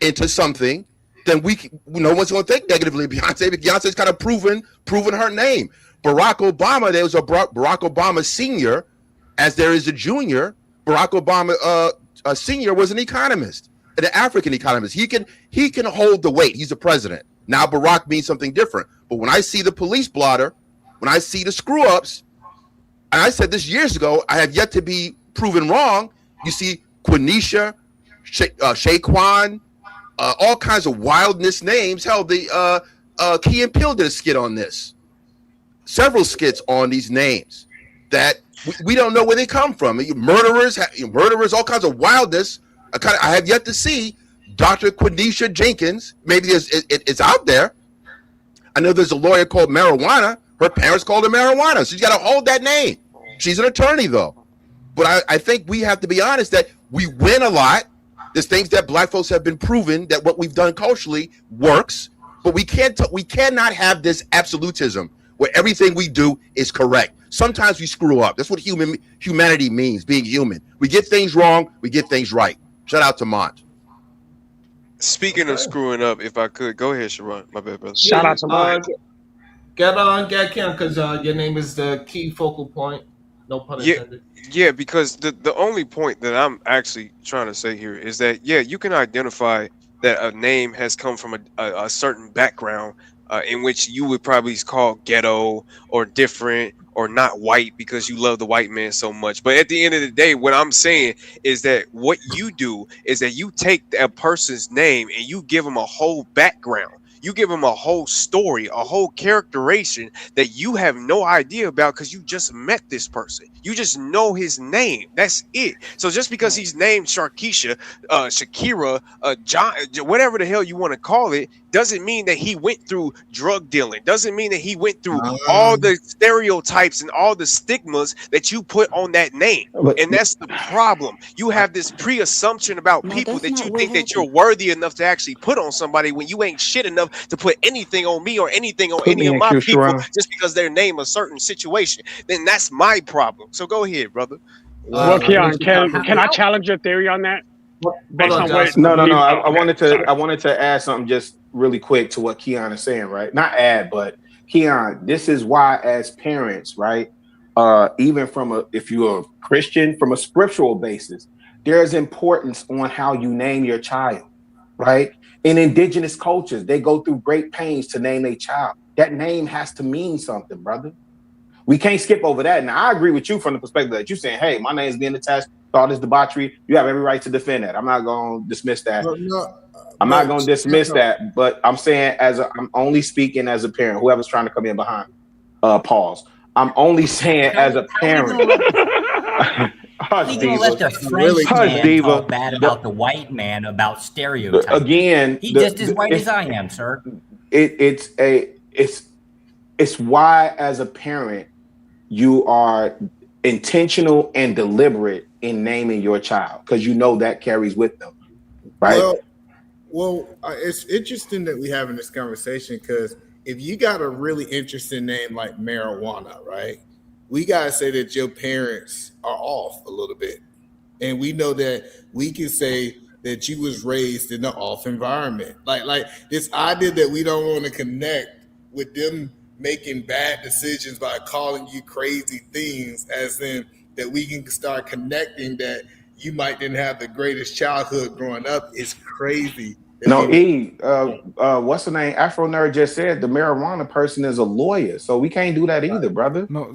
into something, then no one's going to think negatively of Beyonce. But Beyonce's kind of proven her name. Barack Obama, there was a Barack Obama Senior, as there is a Junior. Barack Obama Senior was an economist, an African economist. He can hold the weight. He's the president. Now Barack means something different. But when I see the police blotter, when I see the screw ups, and I said this years ago, I have yet to be proven wrong. You see Quenisha, Shaquan, all kinds of wildness names. Hell, the Key and Peele did a skit on this. Several skits on these names that we don't know where they come from. Murderers, all kinds of wildness. I have yet to see Dr. Quenisha Jenkins. Maybe it's out there. I know there's a lawyer called Marijuana. Her parents called her Marijuana. So she's got to hold that name. She's an attorney, though. But I think we have to be honest that we win a lot. There's things that black folks have been proven that what we've done culturally works, but we cannot have this absolutism where everything we do is correct. Sometimes we screw up. That's what humanity means, being human. We get things wrong, we get things right. Shout out to Mont. Speaking of screwing up, if I could, go ahead, Sharon. My bad, brother. Shout out to Mont. Get Kim, because your name is the key focal point. No pun intended. Yeah, because the only point that I'm actually trying to say here is that, yeah, you can identify that a name has come from a certain background in which you would probably call ghetto or different or not white because you love the white man so much. But at the end of the day, what I'm saying is that what you do is that you take a person's name and you give them a whole background. You give them a whole story, a whole characterization that you have no idea about because you just met this person. You just know his name. That's it. So just because he's named Sharkeisha, Shakira, John, whatever the hell you want to call it, doesn't mean that he went through drug dealing. Doesn't mean that he went through all the stereotypes and all the stigmas that you put on that name. And that's the problem. You have this pre-assumption about people that you think that you're worthy enough to actually put on somebody when you ain't shit enough to put anything on me or anything on any of my people just because they name a certain situation. Then that's my problem. So go ahead, brother. Well, Keon, can I challenge your theory on that? No. I wanted to add something just really quick to what Keon is saying, right? Not add, but Keon, this is why as parents, right? Even if you're a Christian, from a scriptural basis, there's importance on how you name your child, right? In indigenous cultures, they go through great pains to name a child. That name has to mean something, brother. We can't skip over that. Now, I agree with you from the perspective that you're saying, hey, my name's being attached to all this debauchery. You have every right to defend that. I'm not going to dismiss that. I'm not going to dismiss that. But I'm saying I'm only speaking as a parent, whoever's trying to come in behind, pause. I'm only saying as a parent. Hush, Diva. Let the French man talk bad about the white man about stereotypes. Again, he's just as white as I am, sir. It's why, as a parent, you are intentional and deliberate in naming your child because you know that carries with them, right? Well, it's interesting that we're having this conversation because if you got a really interesting name like marijuana, right? We gotta say that your parents are off a little bit, and we know that we can say that you was raised in an off environment, like this idea that we don't want to connect with them making bad decisions by calling you crazy things, as in that we can start connecting that you might didn't have the greatest childhood growing up is crazy. No, what's the name? Afro Nerd just said the marijuana person is a lawyer, so we can't do that either, brother. No.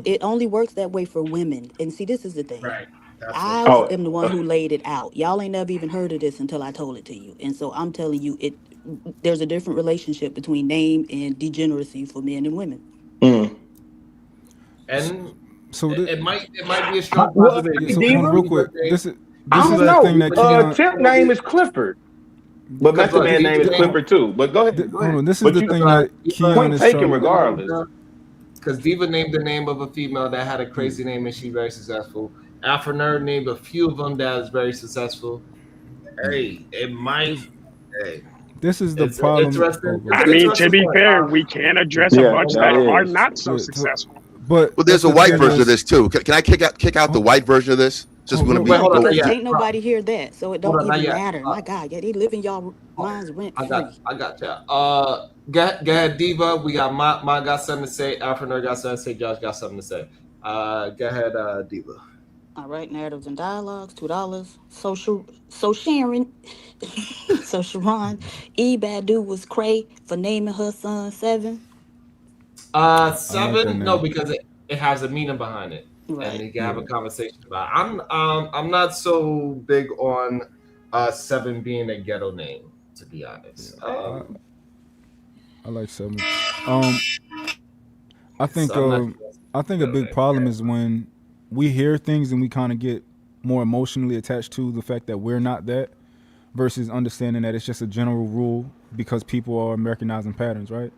It only works that way for women. And see, this is the thing. Right. I am the one who laid it out. Y'all ain't never even heard of this until I told it to you. And so I'm telling you, there's a different relationship between name and degeneracy for men and women. And so it might be a strong possibility. So real quick, this is the thing that Tip's name is Clifford, but Method Man's name is Clifford too. But go ahead. Hold on, this is the thing that Keon is taken regardless. Because Diva named the name of a female that had a crazy name and she's very successful. Afro Nerd named a few of them that is very successful. Hey, it might. Hey. This is the problem. I mean, to be fair, we can address a bunch that are not so successful. But there's a white version of this too. Can I kick out the white version of this? Just want to be. Ain't nobody hear that, so it don't even matter. My God, they live in y'all minds rent free. I got y'all. Go ahead, Diva. We got my got something to say. Afro Nerd got something to say. Josh got something to say. Go ahead, Diva. All right, narratives and dialogues, $2. So Sharon, so Sharon, Badu was cray for naming her son 7. 7? No, because it has a meaning behind it, right. And you can have a conversation about it. I'm not so big on 7 being a ghetto name, to be honest. I like 7. I think a big problem is when we hear things and we kind of get more emotionally attached to the fact that we're not that versus understanding that it's just a general rule because people are Americanizing patterns, right?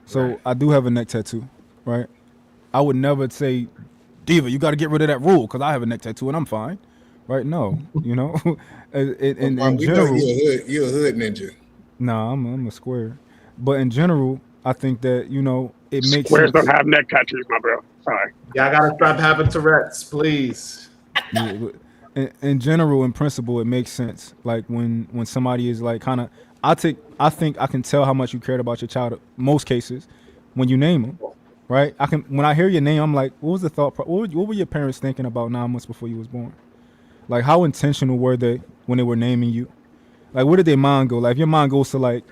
So I do have a neck tattoo, right? I would never say, Diva, you got to get rid of that rule because I have a neck tattoo and I'm fine, right? No, you know, in We know general, you're a hood ninja. nah, I'm a square. But in general, I think that it makes Squares sense. don't have neck tattoos, my bro. Sorry. Y'all gotta stop having Tourette's, please. Yeah, but in general, in principle, it makes sense. Like when somebody is like kind of, I think I can tell how much you cared about your child. Most cases, when you name them, right? When I hear your name, I'm like, what was the thought? What were your parents thinking about 9 months before you was born? Like, how intentional were they when they were naming you? Like, where did their mind go? Like, if your mind goes to like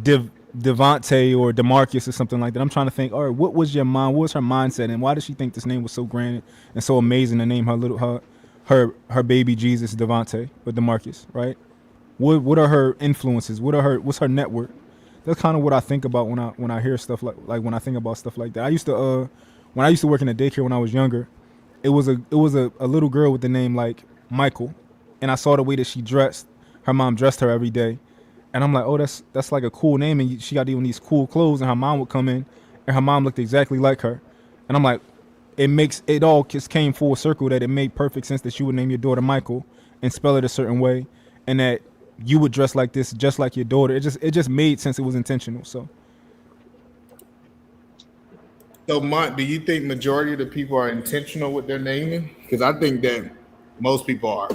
Devontae or Demarcus or something like that, I'm trying to think, all right, what was your mind? What was her mindset? And why did she think this name was so grand and so amazing to name her baby Jesus Devontae or Demarcus, right? What are her influences? What's her network? That's kind of what I think about when I hear stuff like when I think about stuff like that. I used to when I used to work in a daycare when I was younger, it was a little girl with the name like Michael, and I saw the way that she dressed. Her mom dressed her every day, and I'm like, oh, that's like a cool name, and she got even these cool clothes, and her mom would come in, and her mom looked exactly like her, and I'm like, it all just came full circle that it made perfect sense that you would name your daughter Michael and spell it a certain way, and that you would dress like this just like your daughter. It just made sense. It was intentional. So Mont, do you think majority of the people are intentional with their naming? Because I think that most people are.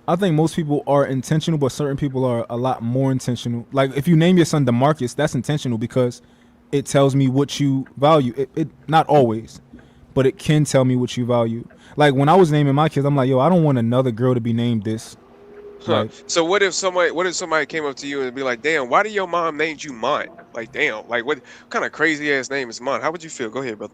I think most people are intentional, but certain people are a lot more intentional. Like if you name your son DeMarcus, that's intentional because it tells me what you value. It not always, but it can tell me what you value. Like when I was naming my kids, I'm like, yo, I don't want another girl to be named this. Huh. So what if somebody came up to you and be like, damn, why did your mom name you Mont? Like, damn, like what kind of crazy ass name is Mont? How would you feel? Go ahead, brother.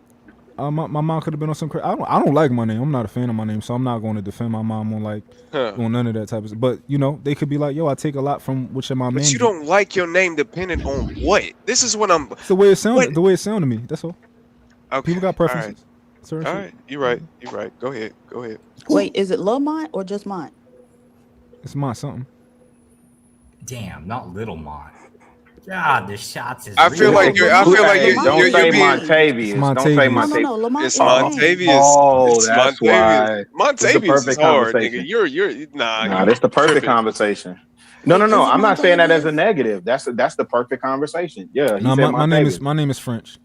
My mom could have been on some crazy. I don't like my name. I'm not a fan of my name, so I'm not going to defend my mom on on none of that type of stuff. But they could be like, yo, I take a lot from what your mom named. But you don't like your name depending on what? This is what I'm. It's the way it sounded. The way it sounded to me. That's all. Okay. People got preferences. All right. You're right. Go ahead. Wait, is it Lamont or just Mont? It's Mont something. Damn, not Little Mont. God, the shots is. I feel like you're. Don't say being. Montavious. Don't say Montavious. No, Lamont. It's Montavious. Oh, it's that's Montavious. why. Montavious is hard, nigga. You're nah. That's the perfect conversation. No. I'm not saying that as a negative. That's the perfect conversation. Yeah. No, my name is French.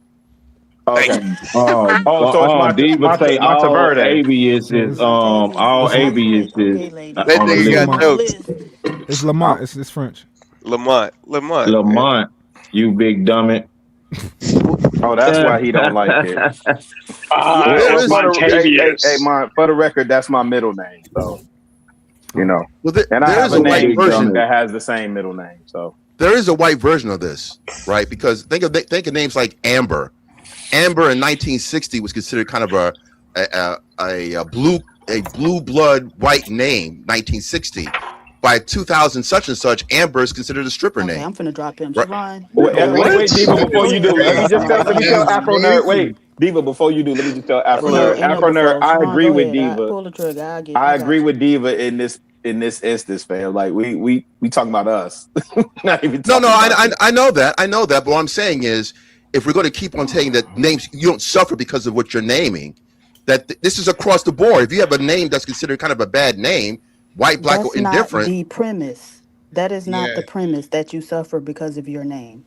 Okay. So it's Diva say all avius is all avius is. That nigga got jokes. It's Lamont. It's French. Lamont. You big dumbit. Oh, that's why he don't like it. For the record, that's my middle name. So, and I have a name that has the same middle name. So there is a white version of this, right? Because think of names like Amber. Amber in 1960 was considered kind of a blue blood white name. 1960. By 2000 such and such, Amber is considered a stripper name. I'm finna drop him. Right. Wait, Diva, before you do, let me tell Afro Nerd. Wait, Diva, before you do, let me just tell Afro Nerd. Afro Nerd, I agree with Diva. Pull the trigger. I agree with Diva in this instance, fam. Like we talking about us. Not even. I know that. But what I'm saying is, if we're going to keep on saying that names, you don't suffer because of what you're naming. That this is across the board. If you have a name that's considered kind of a bad name, white, black, or indifferent. That's not the premise. That is not the premise that you suffer because of your name.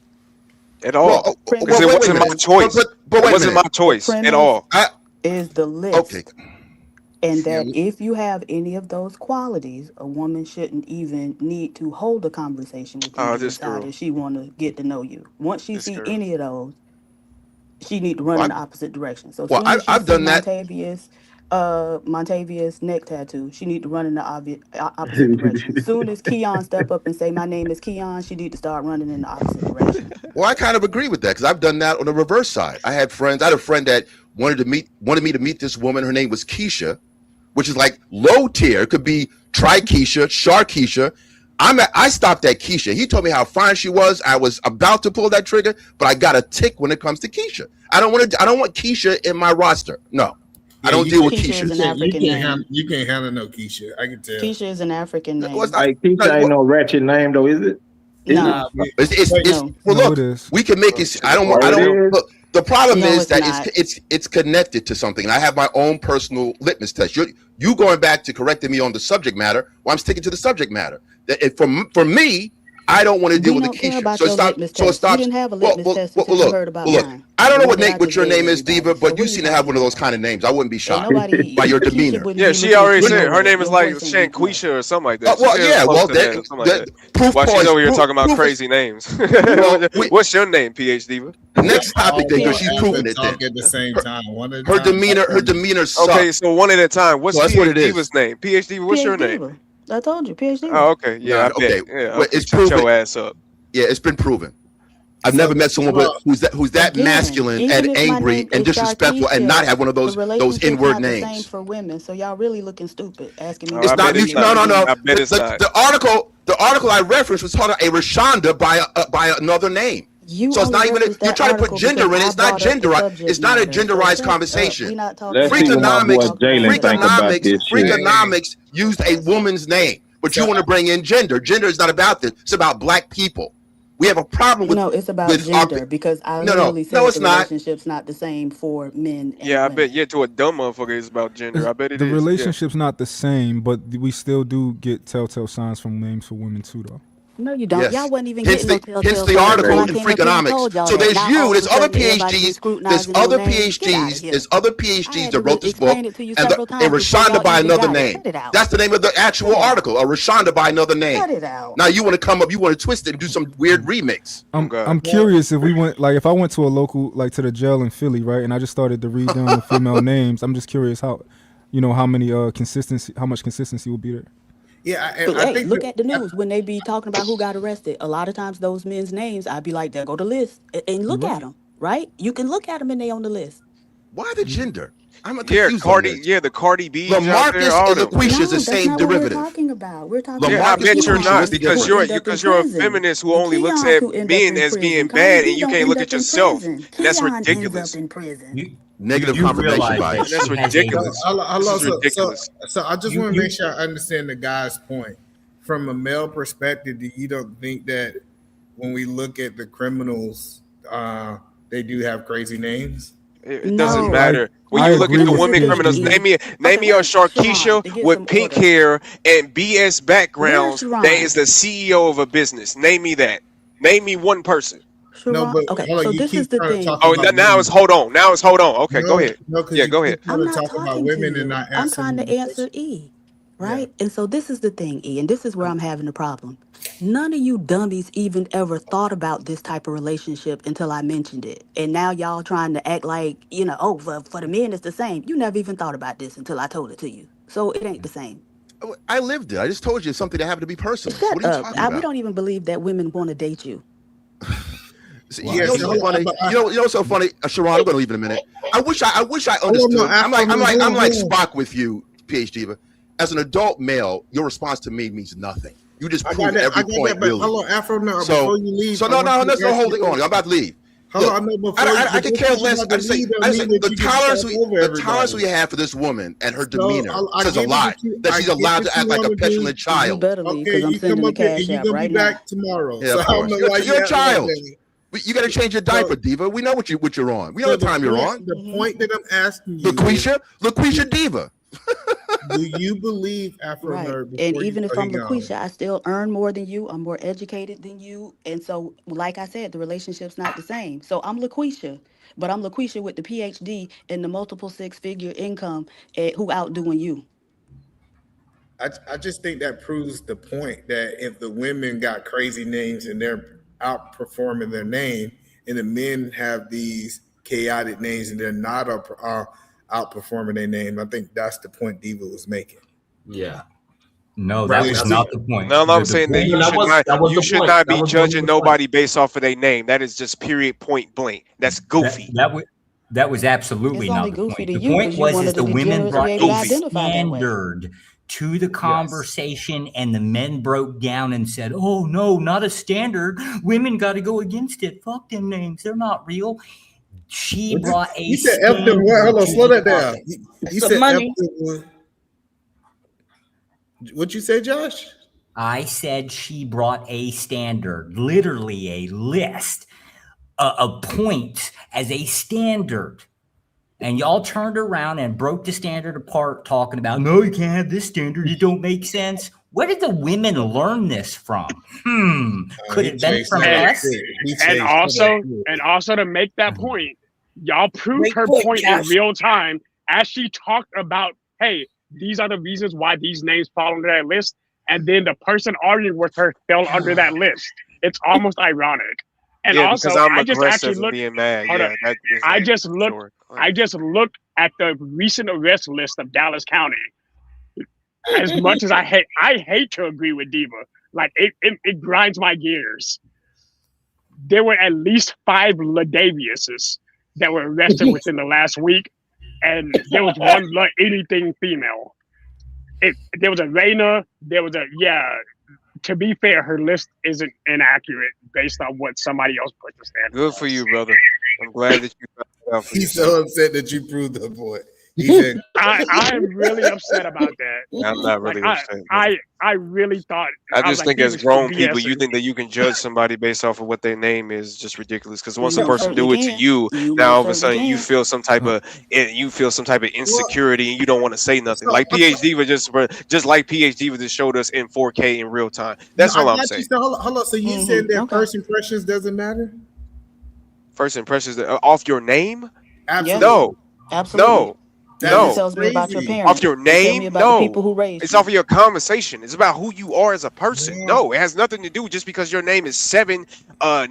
At all. Because it wasn't my choice. But it wasn't my choice at all. Is the list. Okay. And that if you have any of those qualities, a woman shouldn't even need to hold a conversation with you to decide if she want to get to know you. Once she see any of those, she need to run in the opposite direction. So I've done that. Montavious neck tattoo, she need to run in the opposite direction. As soon as Keon step up and say my name is Keon, she need to start running in the opposite direction. Well, I kind of agree with that because I've done that on the reverse side. I had a friend that wanted me to meet this woman. Her name was Keisha, which is like low tier. It could be Tri-Keisha, Sharkeisha. I stopped at Keisha. He told me how fine she was. I was about to pull that trigger, but I got a tick when it comes to Keisha. I don't want Keisha in my roster. No. I don't deal with Keisha. You can't handle no Keisha. I can tell. Keisha is an African name. Keisha ain't no ratchet name though, is it? No. Well, look, we can make it. I don't. Look. The problem No, is it's that not. it's connected to something. And I have my own personal litmus test. You going back to correcting me on the subject matter. Well, I'm sticking to the subject matter. For me, I don't want to deal We with the don't care Keisha. about So it your stops. litmus So it test. You stops. didn't have a litmus test until you heard about Look. mine. I don't The know one that I what just your gave name is, everybody. Diva, So but what you are you seem to have talking one of those about? kind of names. I wouldn't be And shocked nobody, by your Keisha demeanor. wouldn't Yeah, be she looking already stupid said her over name it. is Your like voice ain't deep enough. Shanquisha or something like that. Well, She said yeah. close Well, to that, something like that. proof While she's points. over here talking about Proof is, crazy names. well, What's your name, PH Diva? next topic, then, because she's Ever proving it. talk Then at the same time. One at a her time. demeanor sucks. Okay, so one at a time. What's So that's what PH it is. Diva's name? PH Diva, what's your PhD name? Diva. I told you, PhD Diva. Oh, okay. Yeah, I bet. Okay. Yeah, Well, okay. it's Shut proven. your ass up. Yeah, it's been proven. I've never met someone who's that Again, masculine even and if my angry name and is disrespectful and Sharkeisha, not have one of the those relationship's inward not the same names. for women. So y'all really looking stupid asking me. Oh, It's I not bet it's mutual. No. not. I bet it's not. The article I referenced was called a Rashonda by another name. You So it's only not even. referenced You're that trying to put article gender because in. I It's not brought up the genderized. subject It's not a matter. So genderized shut up. conversation. We not talking Let's about see what my boy talk about Jalen it. think about this shit. Freakonomics used a woman's name, but you want to bring in gender. Gender is not about this. It's about black people. We have a problem with. No, it's about gender because I No, literally said it's the not. relationship's not the same for men and Yeah, I women. bet. Yeah, to a dumb motherfucker, it's about gender. I bet it The is. relationship's not the same, but we still do get telltale signs from names for women too, though. No, you don't. Yes. Y'all wasn't even Hence getting no the telltale signs article until I in came up here and told Freakonomics. y'all So that. there's Now you, all of there's a other sudden everybody just PhDs, scrutinizing your name. Get out of here. there's other I PhDs had that to wrote this book, explain it to you and several a times before Rashonda y'all by even another got it. name. Cut it out. That's the name of the actual article, a Rashonda by another name. Cut it out. Now you want to come up, you want to twist it and do some weird remix. I'm curious if we went if I went to a local to the jail in Philly, right, and I just started to read down the female names. I'm just curious how many how much consistency will be there. Yeah, But I hey, think look at the news when they be talking about who got arrested. A lot of times those men's names, I'd be like, there go the list, and look at them. Right? You can look at them and they on the list. Why the gender? I'm confused. The Cardi B out there. LaMarcus All and them. LaQuisha is the that's same not derivative. What we're talking about. We're talking Yeah, about I bet you're not because you're end up in a prison. feminist who The only looks Keons at who end up men in as prison. being Cardi bad, B and you don't can't end look up at in yourself. prison. And that's Keon ends ridiculous. up in prison. Negative you confirmation realize bias. that That's she has ridiculous. This is ridiculous. So I just want to make sure I understand the guy's point. From a male perspective, you don't think that when we look at the criminals, they do have crazy names? It doesn't matter. When you look at the women criminals, name me a Sharkeisha with pink hair and BS backgrounds that is the CEO of a business. Name me that. Name me one person. No, but okay, hold on, so you this keep is the trying to thing. talk Oh, about now women. it's hold on. Now it's hold on. Okay, go ahead. No, because Yeah, go ahead. I'm not talking about women and not I'm answering trying to the answer E, right? And so this is the thing, E, and this is where I'm having a problem. None of you dummies even ever thought about this type of relationship until I mentioned it. And now y'all trying to act like, for the men it's the same. You never even thought about this until I told it to you. So it ain't the same. I lived it. I just told you it's something that happened to be personal. Shut What are you up. talking about? We don't even believe that women want to date you. You know what's so funny? You know what's so funny, Sharon? I'm gonna leave in a minute. I wish I understood. I'm like Spock with you, PhD. But as an adult male, your response to me means nothing. You just prove every point. Really. Hold on, Afro. No, so, before you leave. So no, let's not hold it on. I'm about to leave. I could care less. I just say the tolerance we have for this woman and her demeanor says a lot. That she's allowed to act like a petulant child. You better leave because I'm sending the cash out right now. Back tomorrow. Yeah, of course. You're a child. You got to change your diaper, Diva. We know what you're on. We know the time you're on. The point that I'm asking you, LaQuisha Diva. Do you believe Afro Nerd? And even if I'm LaQuisha, I still earn more than you. I'm more educated than you. And so, like I said, the relationship's not the same. So I'm LaQuisha, but I'm LaQuisha with the PhD and the multiple six-figure income who outdoing you. I just think that proves the point that if the women got crazy names and they're outperforming their name, and the men have these chaotic names and they're not outperforming their name, I think that's the point Diva was making. Yeah. No, that was not the point. No, I'm saying that you should not be judging nobody based off of their name. That is just period, point blank. That's goofy. That was absolutely not the point. The point was the women brought a standard to the conversation, and the men broke down and said, "Oh no, not a standard. Women got to go against it. Fuck them names. They're not real." She brought a. You said F them. Hold on, slow that down. You said money. F What'd you say, Josh? I said she brought a standard, literally a list a point as a standard. And y'all turned around and broke the standard apart, talking about, no, you can't have this standard. It don't make sense. Where did the women learn this from? Could it have been from us? And also to make that point, y'all proved her point in real time as she talked about, hey, these are the reasons why these names fall under that list. And then the person arguing with her fell under that list. It's almost ironic. And also, I just actually looked. Being mad. I just looked at the recent arrest list of Dallas County. As much as I hate to agree with Diva, like it grinds my gears. There were at least 5 Ladaviuses that were arrested within the last week, and there was one anything female. There was a Raina. There was a To be fair, her list isn't inaccurate based on what somebody else put the standard. Good for you, brother. I'm glad that you found it out for He's yourself. so upset that you proved the point. He said, I am really upset about that. I'm not really upset. I really thought. I just think as grown people, you think that you can judge somebody based off of what their name is just ridiculous. Because once a person do it to you, now all of a sudden you feel some type of insecurity and you don't want to say nothing. Like PhD was just like PhD was just showed us in 4K in real time. That's all I'm saying. So hold on. So you said that first impressions doesn't matter? First impressions off your name? Absolutely. No. Absolutely. No. That tells me about your parents. Off your name? About no. the people who raised it's off of your conversation. It's about who you are as a person. No, it has nothing to do just because your name is 7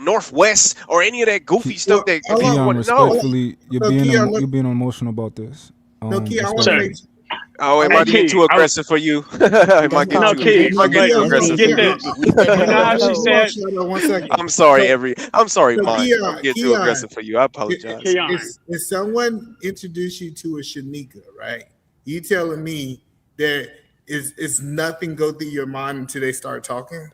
Northwest or any of that goofy stuff that people want to know. Respectfully, you're being emotional about this. Oh, am I being too aggressive for you? Am I getting too aggressive for you? I'm sorry, Mike. I'm getting too aggressive for you. I apologize. If someone introduced you to a Shanika, right? You telling me there is nothing go through your mind until they start talking?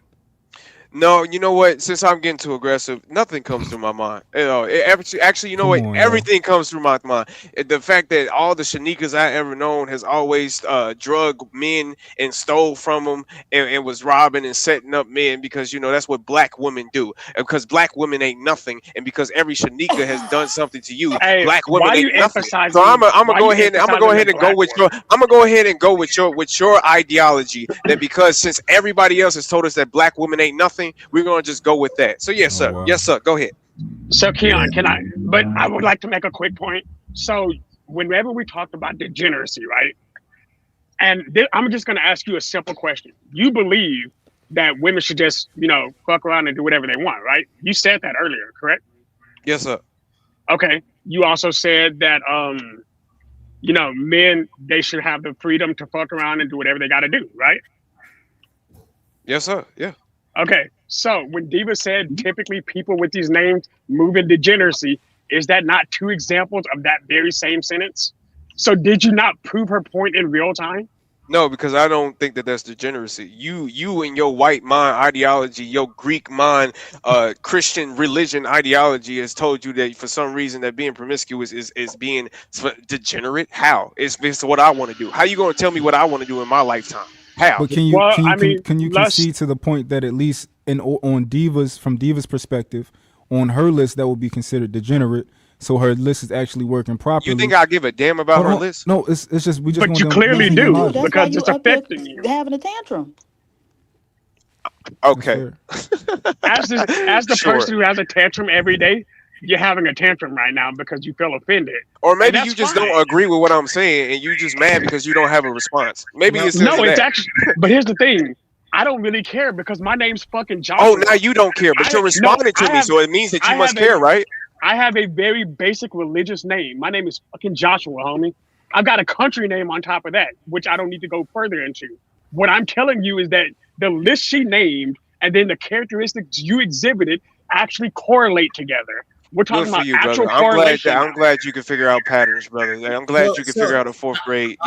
No, you know what? Since I'm getting too aggressive, nothing comes through my mind. Actually, you know what? Everything comes through my mind. The fact that all the Shanikas I ever known has always drug men and stole from them and was robbing and setting up men because that's what black women do. And because black women ain't nothing, and because every Shanika has done something to you, black women ain't nothing. So I'm gonna go ahead and go with your ideology that because since everybody else has told us that black women ain't nothing. We're gonna just go with that. So yes, sir. Yes, sir. Go ahead. So Keon, but I would like to make a quick point. So whenever we talked about degeneracy, right? And I'm just gonna ask you a simple question. You believe that women should just, fuck around and do whatever they want, right? You said that earlier, correct? Yes, sir. Okay. You also said that men, they should have the freedom to fuck around and do whatever they gotta do, right? Yes, sir. Yeah. Okay, so when Diva said typically people with these names move in degeneracy, is that not 2 examples of that very same sentence? So did you not prove her point in real time? No, because I don't think that that's degeneracy. You and your white mind ideology, your Greek mind, Christian religion ideology has told you that for some reason that being promiscuous is being degenerate. How? It's what I want to do. How you going to tell me what I want to do in my lifetime? How? But can you concede to the point that at least on Diva's from Diva's perspective, on her list that would be considered degenerate, so her list is actually working properly. You think I give a damn about her list? No, it's just we just. But you clearly do because it's affecting you. Having a tantrum. Okay. As the person who has a tantrum every day, you're having a tantrum right now because you feel offended. Or maybe you just don't agree with what I'm saying and you just mad because you don't have a response. Maybe it's actually. But here's the thing. I don't really care because my name's fucking Joshua. Oh, now you don't care, but you're responding to me, so it means that you must care, right? I have a very basic religious name. My name is fucking Joshua, homie. I've got a country name on top of that, which I don't need to go further into. What I'm telling you is that the list she named and then the characteristics you exhibited actually correlate together. We're talking about actual correlation. I'm glad you can figure out patterns, brother. I'm glad you can figure out a 4th grade,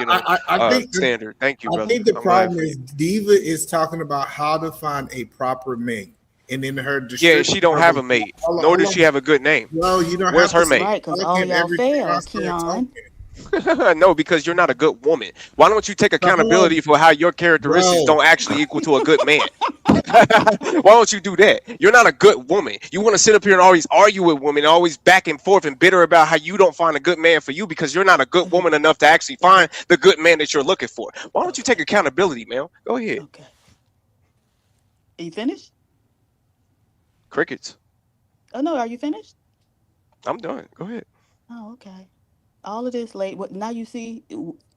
standard. Thank you, brother. I think the problem is Diva is talking about how to find a proper mate, and then her. Yeah, she don't have a mate. Nor does she have a good name. Well, you don't. Where's her mate? Right, because all y'all fail, Keon. No, because you're not a good woman. Why don't you take accountability for how your characteristics don't actually equal to a good man? Why don't you do that? You're not a good woman. You want to sit up here and always argue with women, always back and forth and bitter about how you don't find a good man for you because you're not a good woman enough to actually find the good man that you're looking for. Why don't you take accountability, man? Go ahead. Okay. Are you finished? Crickets. Oh no, are you finished? I'm done. Go ahead. Oh, okay. All of this late. What now? You see,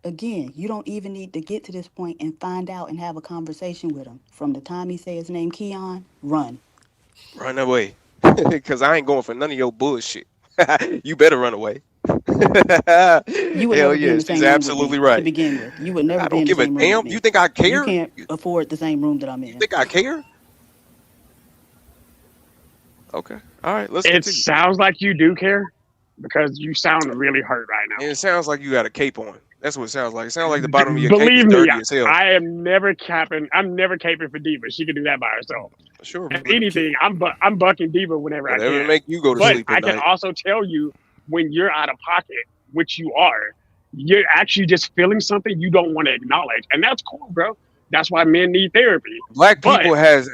again, you don't even need to get to this point and find out and have a conversation with him. From the time he say his name, Keon, run. Run away, because I ain't going for none of your bullshit. You better run away. You would Hell never be in yes, the same she's room absolutely with me right. to begin with. You would never I be don't in the give a same room with damn. me. You think I care? You can't afford the same room that I'm in. You think I care? Okay. All right. Let's It continue. sounds like you do care because you sound really hurt right now. And it sounds like you got a cape on. That's what it sounds like. It sounds like the bottom of your Believe cape is me, dirty as hell. I am never capping. I'm never caping for Diva. She can do that by herself. Sure. If anything, I'm bucking Diva whenever I Whatever can. make you go to but sleep I at can night. also tell you when you're out of pocket, which you are, you're actually just feeling something you don't want to acknowledge, and that's cool, bro. That's why men need therapy. Black But- people has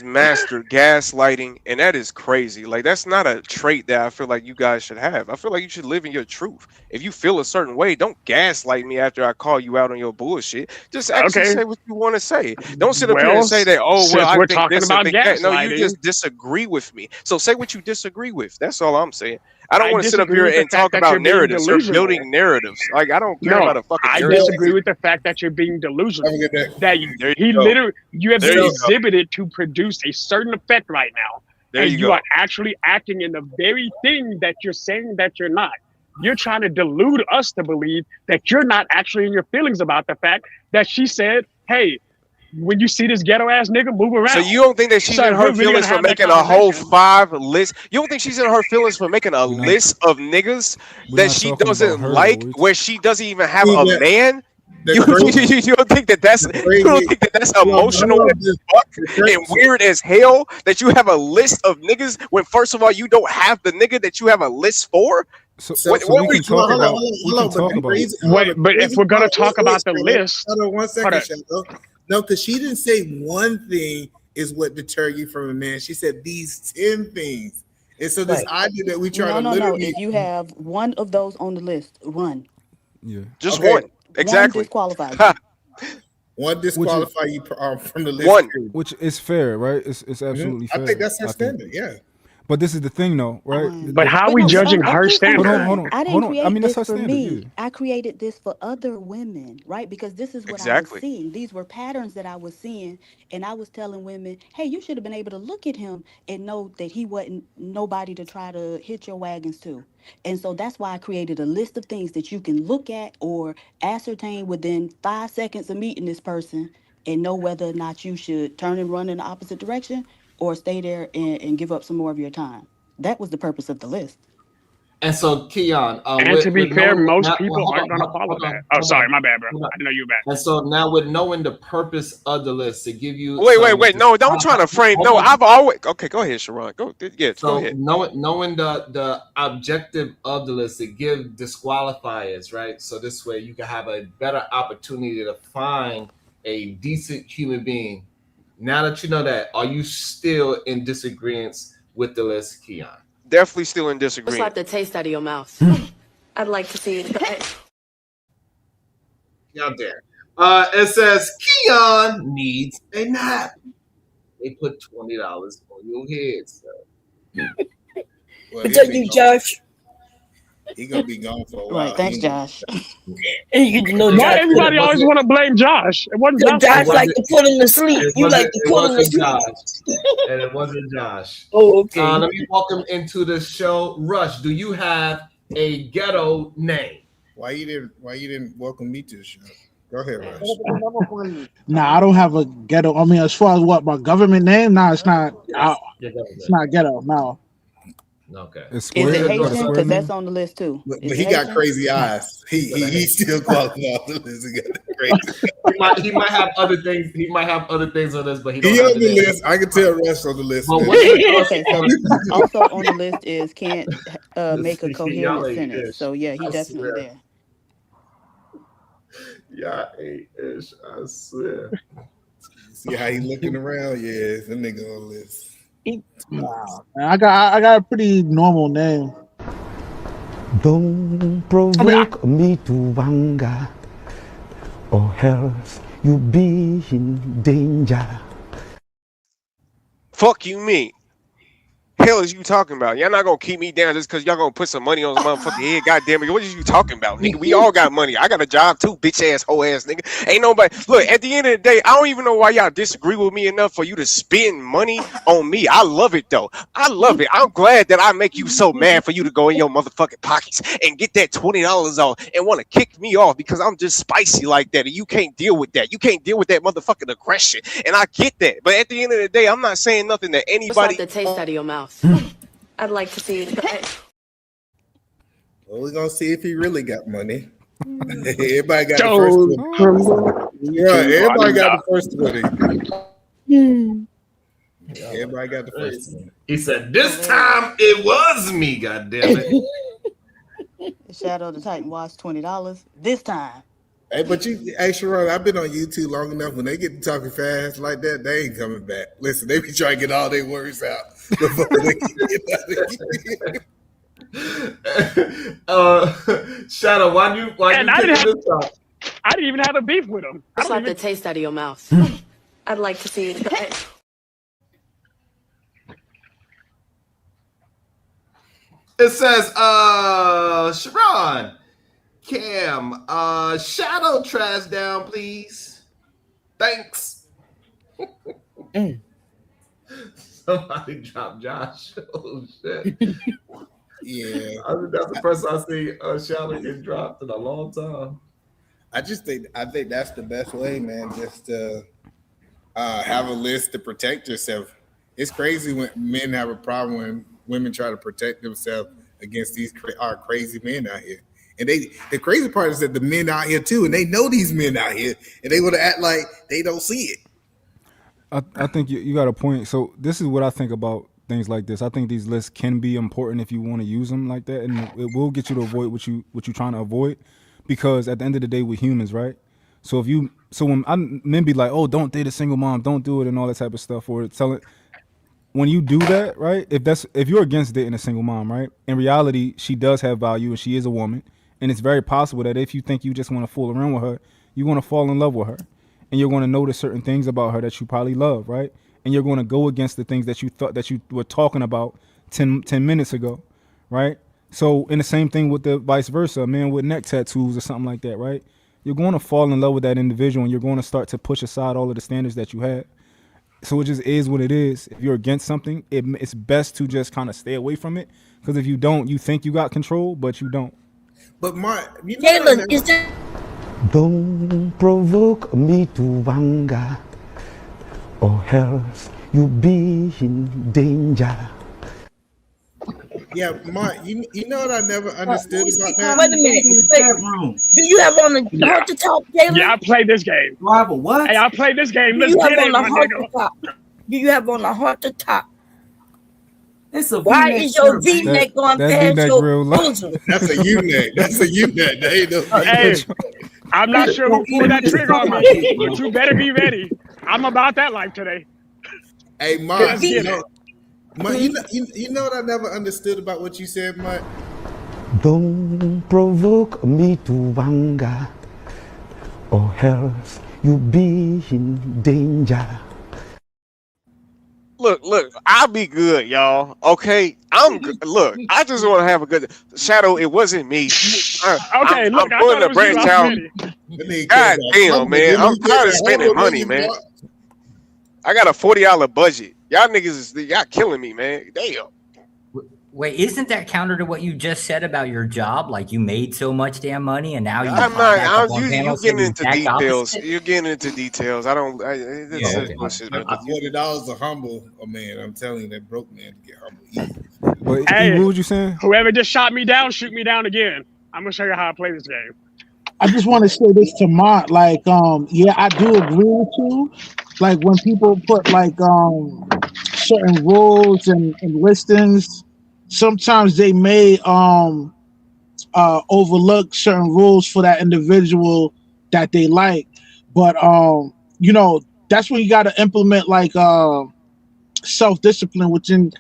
mastered gaslighting, and that is crazy. Like that's not a trait that I feel like you guys should have. I feel like you should live in your truth. If you feel a certain way, don't gaslight me after I call you out on your bullshit. Just actually Okay. say what you want to say. Don't sit up here Well, and say that. Oh since well, I we're think talking this and about think that. No, you gaslighting- just disagree with me. So say what you disagree with. That's all I'm saying. I don't I want to sit up disagree here with the and fact talk that about you're being narratives. You're delusional. building narratives. Like I don't care No, about a fucking I narrative. disagree with the fact that you're being delusional. There You go. literally, you have There been you go. exhibited to produce a certain effect right now, There and you you go. are actually acting in the very thing that you're saying that you're not. You're trying to delude us to believe that you're not actually in your feelings about the fact that she said, "Hey, when you see this ghetto ass nigga, move around." So you don't think that she's So in we're her really feelings gonna for have that making a whole conversation. 5 list? You don't think she's in her feelings for making a not- list of niggas we're that not she talking doesn't about her, like, though. where she doesn't even have See, a that- man? the You crazy- don't think that that's you don't think that that's emotional as fuck and weird as hell that you have a list of niggas when first of all you don't have the nigga that you have a list for? So, What- so what we we- can talk about. Hold We on, can talk about. Wait, but if we're gonna talk about the list, hold on 1 second, hold Shadow. No, because she didn't say one thing is what deter you from a man. She said these 10 things. And so this idea that we try to No. literally If you have one of those on the list, run. Yeah. Just Okay. one. Exactly. One disqualifies you. one disqualify you from the list. One. period. Which is fair, right? It's absolutely fair. I think that's her I think. standard, yeah. But this is the thing, though, right? But how are we judging her standard? Hold on. I didn't create I mean, this that's her for standard. me. Yeah. I created this for other women, right? Because this is what Exactly. I was seeing. These were patterns that I was seeing, and I was telling women, "Hey, you should have been able to look at him and know that he wasn't nobody to try to hit your wagons to." And so that's why I created a list of things that you can look at or ascertain within 5 seconds of meeting this person and know whether or not you should turn and run in the opposite direction or stay there and give up some more of your time. That was the purpose of the list. And so, Keon, And to be fair, most people hold aren't on, going to follow hold on, that. Oh, hold sorry, on, my bad, bro. hold on. I didn't know you were back. And so now with knowing the purpose of the list to give you Wait. No, don't try to frame. No, I've always okay. Go ahead, Sharon. Go. Yeah, So go ahead. knowing the objective of the list to give disqualifiers, right? So this way you can have a better opportunity to find a decent human being. Now that you know that, are you still in disagreement with the list, Keon? Definitely still in What's disagreement. like the taste out of your mouth? I'd like to see it. Keon there. It says Keon needs a nap. They put $20 on your head, so. Well, I tell you, Josh. He gonna be gone for a while. Right, thanks, Josh. And you know, Why Josh, everybody always want to blame Josh? It wasn't Josh, Josh. like to put him to sleep. It You like wasn't- to it put him to wasn't sleep. Josh. And it wasn't Josh. Oh, okay. Let me welcome into the show. Rush, do you have a ghetto name? Why you didn't welcome me to the show? Go ahead, Rush. Nah, I don't have a ghetto. I mean, as far as what my government name, nah, it's not. It's not ghetto. No. Okay. It's Is square. it It's Haitian? square Because name? that's on the list too. But Is he it got Haitian? crazy eyes. He still qualifies on the list. He got crazy. He might have other things. He might have other things on this, but he don't He have on the the name. list. I can tell Rush on the list. Well, man. Okay, so also on the list is can't make a Y'all coherent ain't sentence. fish. So yeah, he I definitely swear. there. Yeah, 8-ish, I swear. See how he looking around? Yeah, that nigga on list. Wow, man, I got a pretty normal name. Don't provoke me to anger, or else you be in danger. Fuck you, me. Hell is you talking about? Y'all not gonna keep me down just because y'all gonna put some money on some motherfucking head. Goddamn it! What is you talking about, nigga? We all got money. I got a job too, bitch ass, hoe ass nigga. Ain't nobody. Look, at the end of the day, I don't even know why y'all disagree with me enough for you to spend money on me. I love it though. I love it. I'm glad that I make you so mad for you to go in your motherfucking pockets and get that $20 off and want to kick me off because I'm just spicy like that, and you can't deal with that. You can't deal with that motherfucking aggression, and I get that. But at the end of the day, I'm not saying nothing that anybody. the taste out of your mouth. I'd like to see you try it. Well, we're gonna see if he really got money. Everybody got the first one. Yeah, everybody got the first one. Everybody got the first one. He said, "This time it was me." God damn it! Shadow of the Titan watch $20 this time. Hey, but hey, Sharon, I've been on YouTube long enough. When they get to talking fast like that, they ain't coming back. Listen, they be trying to get all their words out before they get Shadow, why you this up? I didn't even have a beef with him. It's like the taste out of your mouth. I'd like to see you try it. It says, Sharon, Cam, Shadow trash down, please. Thanks. Somebody dropped Josh. Oh shit. Yeah. That's the first I see Shadow get dropped in a long time. I think that's the best way, man. Just to have a list to protect yourself. It's crazy when men have a problem when women try to protect themselves against these crazy men out here. And the crazy part is that the men out here too, and they know these men out here, and they want to act like they don't see it. I think you got a point. So this is what I think about things like this. I think these lists can be important if you want to use them like that, and it will get you to avoid what you're trying to avoid. Because at the end of the day, we're humans, right? So when men be like, "Oh, don't date a single mom, don't do it," and all that type of stuff, or when you do that, right? If you're against dating a single mom, right? In reality, she does have value, and she is a woman, and it's very possible that if you think you just want to fool around with her, you're going to fall in love with her, and you're going to notice certain things about her that you probably love, right? And you're going to go against the things that you thought that you were talking about 10 minutes ago, right? So, in the same thing with the vice versa, a man with neck tattoos or something like that, right? You're going to fall in love with that individual, and you're going to start to push aside all of the standards that you had. So it just is what it is. If you're against something, it's best to just kind of stay away from it. Because if you don't, you think you got control, but you don't. But is that? Don't provoke me to anger, or else you be in danger. Yeah, Mark, you know what I never understood about that? Wait a minute. Do you have on the heart to talk, Jalen? Yeah, I played this game. What? Hey, I played this game. Do Let's you get have it, on the my heart nigga. to talk? Do you have on the heart to talk? It's a Why V-neck is your shirt, V-neck going that past V-neck your real low. bosom? That's a U-neck. That's a U-neck. They ain't no Hey, I'm not sure who pulled that trigger on me, but you better be ready. I'm about that life today. Hey, Mark, Let's you get know, it. Mark, you know what I never understood about what you said, Mark? Don't provoke me to anger, or else you be in danger. Look, I'll be good, y'all. Okay, I'm good. Look, I just want to have a good Shadow. It wasn't me. Okay, I'm look, I pulling thought the it was branch you. out. Ready. God damn, man, I'm tired of spending money, man. I got a $40 budget. Y'all niggas, y'all killing me, man. Damn. Wait, isn't that counter to what you just said about your job? Like you made so much damn money, and now you. You getting into details. You're getting into details. I don't. Bullshit, man. $40 to humble a man. I'm telling you, that broke man to get humble easy. But Hey, what was you saying? Whoever just shot me down, shoot me down again. I'm gonna show you how I play this game. I just want to say this to Mont, like, yeah, I do agree with you. Like when people put like certain rules and listings, sometimes they may overlook certain rules for that individual that they like. But that's when you got to implement like self-discipline within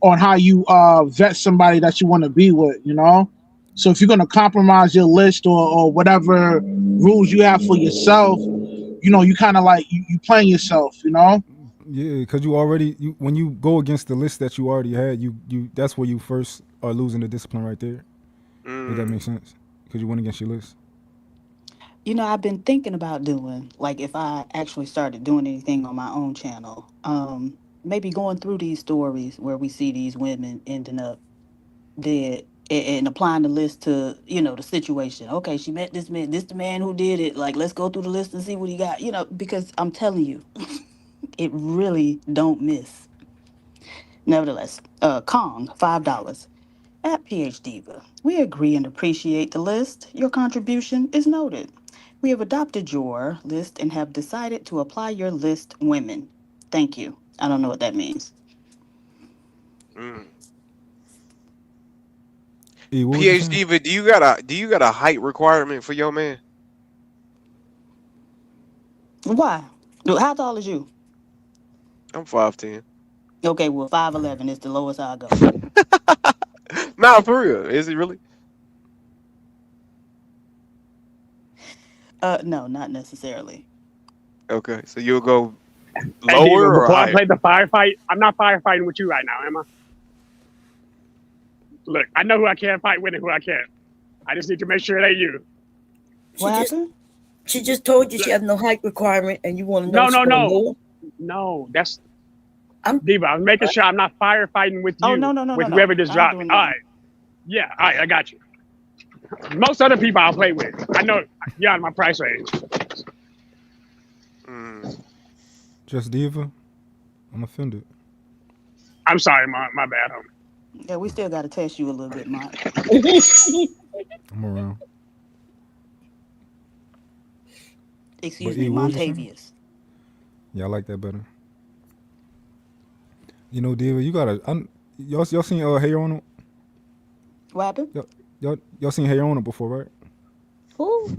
on how you vet somebody that you want to be with. So if you're going to compromise your list or whatever rules you have for yourself, you kind of like you playing yourself. Yeah, because when you go against the list that you already had, you that's where you first are losing the discipline right there. Does that make sense? Because you went against your list. I've been thinking about doing, like, if I actually started doing anything on my own channel, maybe going through these stories where we see these women ending up dead and applying the list to, the situation. Okay, she met this man, this the man who did it. Like, let's go through the list and see what he got, because I'm telling you, it really don't miss. Nevertheless, Kong, $5. At PH Diva, we agree and appreciate the list. Your contribution is noted. We have adopted your list and have decided to apply your list women. Thank you. I don't know what that means. PH Diva, do you got a height requirement for your man? Why? How tall is you? I'm 5'10". Okay, well 5'11" is the lowest I'll go. Nah, for real. Is he really? No, not necessarily. Okay, so you'll go Hey, lower Diva, or before I higher? play the firefight, I'm not firefighting with you right now, am I? Look, I know who I can fight with and who I can't. I just need to make sure it ain't you. What happened? She just told you she has no height requirement, and you want to know. No. That's Diva. I'm making sure I'm not firefighting with you. Oh, no, with whoever just dropped me. All right. Yeah. All right. I got you. Most other people I'll play with. I know you're on my price range. Just Diva? I'm offended. I'm sorry, my bad, homie. Yeah, we still got to test you a little bit, Mike. I'm around. Excuse me, Montavious. Yeah, I like that better. Diva, you gotta. Y'all seen Hey Arnold? What happened? Y'all seen Hey Arnold before, right? Who?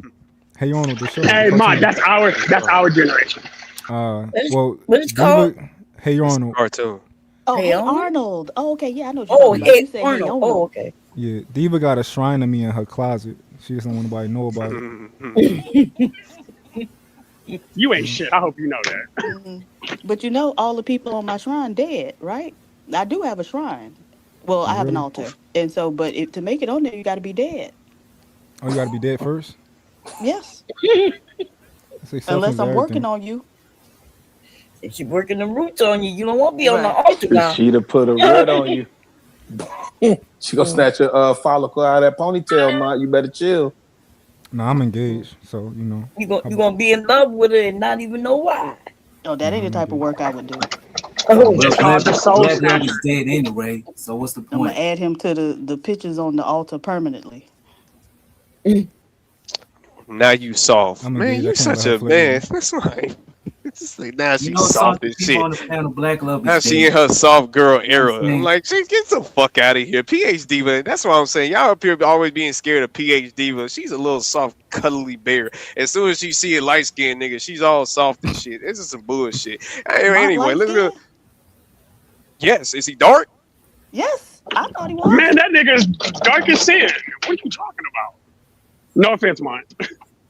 Hey Arnold, the show. Hey, Mike, that's our generation. What is Diva, called? Hey Arnold. Cartoon. Oh, Hey Hey Arnold? Arnold. Oh, okay, yeah, I know what you're talking about. You said Hey Arnold. Arnold. Oh, okay. Yeah, Diva got a shrine of me in her closet. She just don't want nobody to know about it. You ain't shit. I hope you know that. But all the people on my shrine dead, right? I do have a shrine. Well, I have an altar. And so, but to make it on there, you got to be dead. Oh, you got to be dead first? Yes. Unless Unless I'm working on you. If she's working the roots on you, you don't want to be on the altar now. She'd have put a red on you. She gonna snatch your follicle out of that ponytail, Ma. You better chill. No, I'm engaged, so You gonna be in love with her and not even know why. Oh, that ain't the type of work I would do. Oh, Black love is dead anyway. So what's the I'm point? gonna add him to the pictures on the altar permanently. Now you soft. I'm Man, engaged. you I can't such let a her man. flirt That's like, it's like now she's some soft as people shit. on the panel, Black love Now is she in dead. her soft girl You know what era. I'm I'm saying? like, she get the fuck out of here. PH Diva. That's what I'm saying. Y'all up here always being scared of PH Diva. She's a little soft, cuddly bear. As soon as she see a light skinned nigga, she's all soft and shit. This is some bullshit. Anyway, let's go. Yes, is he dark? Yes, I thought he was. Man, that nigga's dark as sin. What are you talking about? No offense, Mike.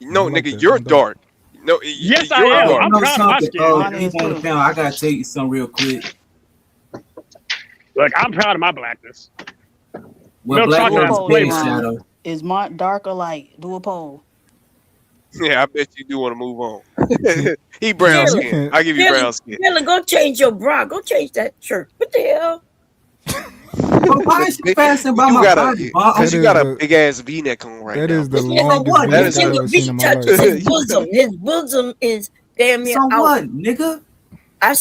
No, nigga, you're dark. No, yes, I you're am. dark. I'm proud of my skin. You on the panel, I gotta tell you something real quick. Look, I'm proud of my blackness. Well, Black love is dead, Shadow. Is Mark dark or light? Do a poll. Yeah, I bet you do want to move on. He brown skin. I give you brown skin. Taylor, go change your bra. Go change that shirt. What the hell? But why is she passing by my body? Because you got a big ass V-neck on right now. That is the Yeah, longest what? neck I've ever seen in my life. His bosom. His bosom is damn near So out. what, nigga? I